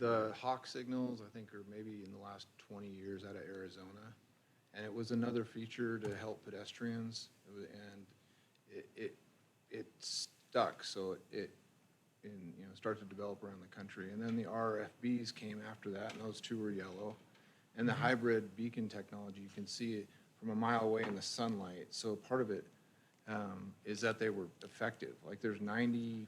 The hawk signals, I think, are maybe in the last 20 years out of Arizona. And it was another feature to help pedestrians, and it stuck, so it started to develop around the country. And then the RFBs came after that, and those 2 were yellow. And the hybrid beacon technology, you can see it from a mile away in the sunlight. So part of it is that they were effective. Like there's 92%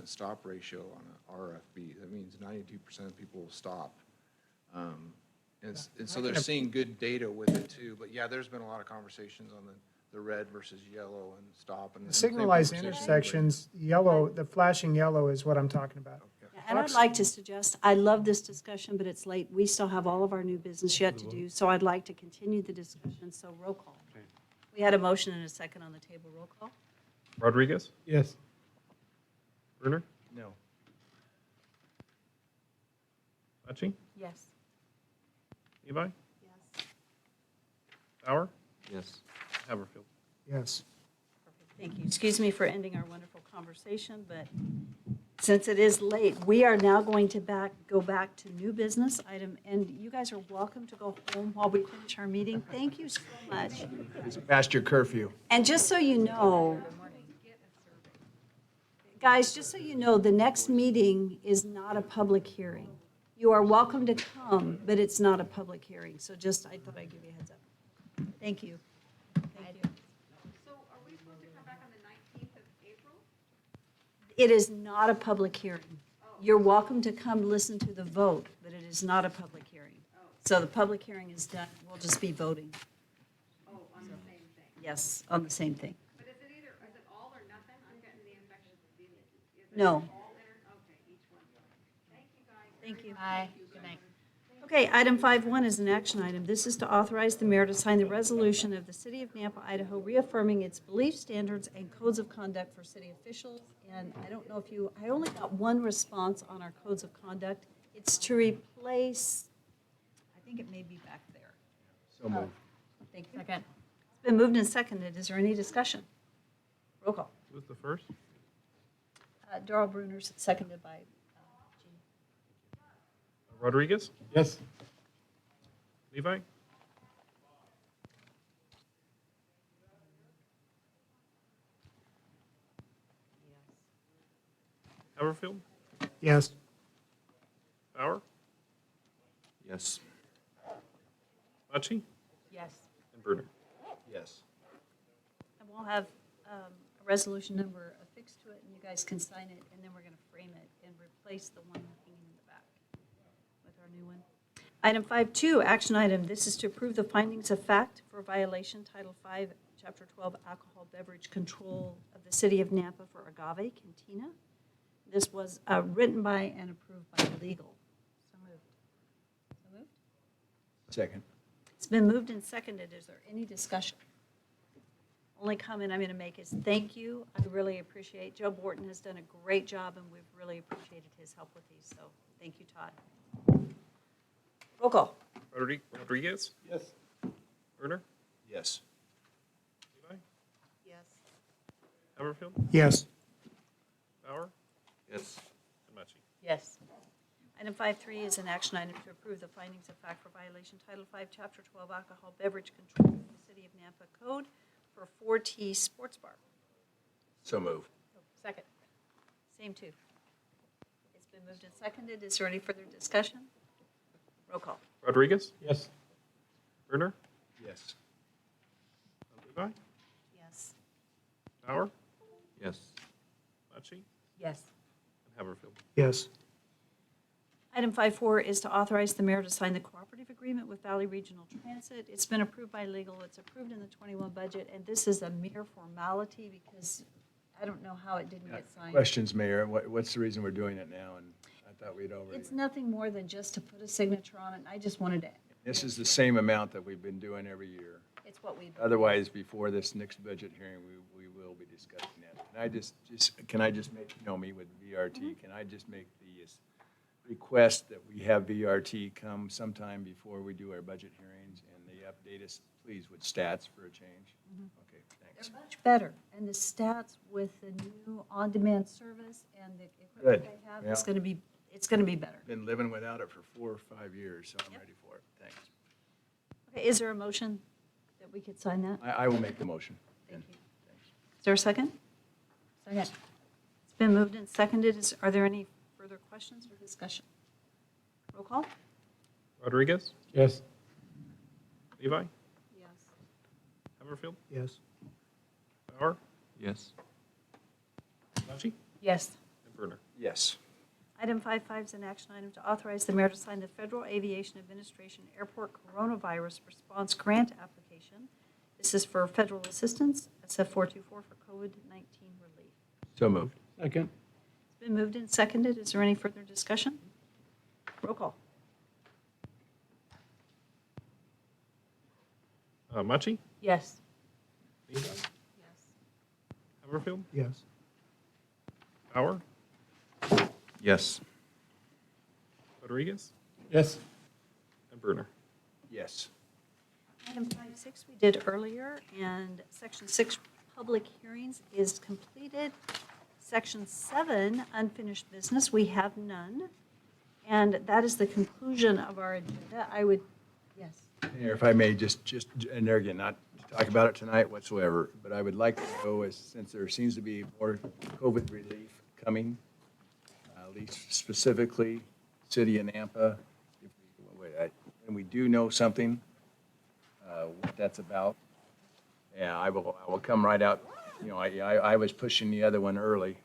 stop ratio on a RFB. That means 92% of people will stop. And so they're seeing good data with it too. But yeah, there's been a lot of conversations on the red versus yellow and stop. And the same Signalized conversation with intersections, yellow, the flashing yellow is what I'm talking about. And I'd like to suggest, I love this discussion, but it's late. We still have all of our new business yet to do, so I'd like to continue the discussion, so roll call. We had a motion and a second on the table. Roll call? Rodriguez? Yes. Bruner? No. Machi? Yes. Levi? Yes. Bauer? Yes. Haverfield? Yes. Thank you. Excuse me for ending our wonderful conversation, but since it is late, we are now going to go back to new business item, and you guys are welcome to go home while we finish our meeting. Thank you so much. It's past your curfew. And just so you know, guys, just so you know, the next meeting is not a public hearing. You are welcome to come, but it's not a public hearing. So just, I thought I'd give you a heads up. Thank you. Thank you. So are we supposed to come back on the 19th of April? It is not a public hearing. You're welcome to come listen to the vote, but it is not a public hearing. So the public hearing is done. We'll just be voting. Oh, on the same thing. Yes, on the same thing. But is it all or nothing? I'm getting the impression is it No. all okay, each one. Thank you, guys. Thank you. Bye. Good night. Okay, item 5.1 is an action item. This is to authorize the mayor to sign the resolution of the City of Nampa, Idaho, reaffirming its belief standards and codes of conduct for city officials. And I don't know if I only got one response on our codes of conduct. It's to replace, I think it may be back there. So moved. Thank you. Second. It's been moved and seconded. Is there any discussion? Roll call. Who's the first? Darrell Bruners, seconded by Jean. Rodriguez? Yes. Levi? Haverfield? Yes. Bauer? Yes. Machi? Yes. And Bruner? Yes. And we'll have a resolution number affixed to it, and you guys can sign it, and then we're going to frame it and replace the one hanging in the back with our new one. Item 5.2, action item. This is to approve the findings of fact for violation Title 5, Chapter 12, Alcohol Beverage Control of the City of Nampa for Agave Cantina. This was written by and approved by legal. So moved. So moved? Second. It's been moved and seconded. Is there any discussion? Only comment I'm going to make is thank you. I really appreciate, Joe Borton has done a great job, and we've really appreciated his help with these. So thank you, Todd. Roll call. Rodriguez? Yes. Bruner? Yes. Levi? Yes. Haverfield? Yes. Bauer? Yes. And Machi? Yes. Item 5.3 is an action item to approve the findings of fact for violation Title 5, Chapter 12, Alcohol Beverage Control of the City of Nampa Code for 4T Sports Bar. So moved. Second. Same two. It's been moved and seconded. Is there any further discussion? Roll call. Rodriguez? Yes. Bruner? Yes. Levi? Yes. Bauer? Yes. Machi? Yes. And Haverfield? Yes. Item 5.4 is to authorize the mayor to sign the cooperative agreement with Valley Regional Transit. It's been approved by legal. It's approved in the 21 budget, and this is a mere formality because I don't know how it didn't get signed. Questions, Mayor? What's the reason we're doing it now? And I thought we'd already. It's nothing more than just to put a signature on it. I just wanted to. This is the same amount that we've been doing every year. It's what we. Otherwise, before this next budget hearing, we will be discussing that. Can I just make, you know me with VRT, can I just make the request that we have VRT come sometime before we do our budget hearings and they update us, please, with stats for a change? Okay, thanks. They're much better, and the stats with the new on-demand service and the Good. equipment they have is Yeah. going to be, it's going to be better. Been living without it for 4 or 5 years, so I'm ready for it. Thanks. Okay, is there a motion that we could sign that? I will make the motion. Thank you. Is there a second? Second. It's been moved and seconded. Are there any further questions or discussion? Roll call? Rodriguez? Yes. Levi? Yes. Haverfield? Yes. Bauer, Yes. Machi, Yes. and Brunner. Yes. Item 5.5 is an action item to authorize the mayor to sign the Federal Aviation Administration Airport Coronavirus Response Grant application. This is for federal assistance, SF 424 for COVID-19 relief. So moved. Second. It's been moved and seconded. Is there any further discussion? Roll call. Machi, Yes. Lehman, Yes. Haverfield, Yes. Bauer, Yes. Rodriguez, Yes. and Brunner. Yes. Item 5.6 we did earlier, and Section 6, public hearings is completed. Section 7, unfinished business, we have none. And that is the conclusion of our agenda. I would, yes. Mayor, if I may, just, and there again, not to talk about it tonight whatsoever, but I would like to know, since there seems to be more COVID relief coming, at least specifically, city of Nampa, and we do know something, what that's about, yeah, I will come right out. You know, I was pushing the other one early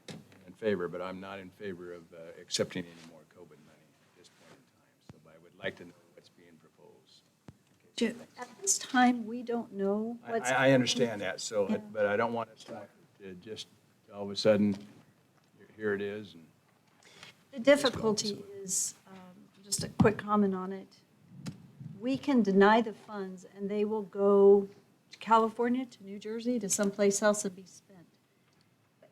in favor, but I'm not in favor of accepting any more COVID money at this point in time. So I would like to know what's being proposed. At this time, we don't know what's. I understand that, so, but I don't want us to just all of a sudden, here it is. And The difficulty is, just a quick comment on it. We can deny the funds and they will go to California, to New Jersey, to someplace else and be spent.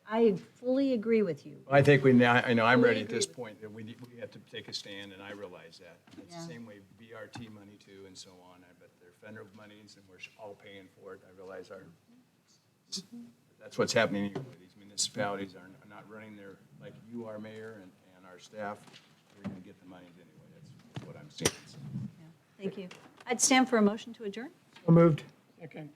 I fully agree with you. I think we now, I know I'm Fully ready at agree this with point that we have to take a stand, and I realize that. It's Yeah. the same way BRT money too, and so on. But they're federal monies, and we're all paying for it. I realize that's what's happening anyway. These municipalities are not running their, like you are, Mayor, and our staff. We're going to get the monies anyway. That's what I'm seeing. So. Thank you. I'd stand for a motion to adjourn. So moved. Second.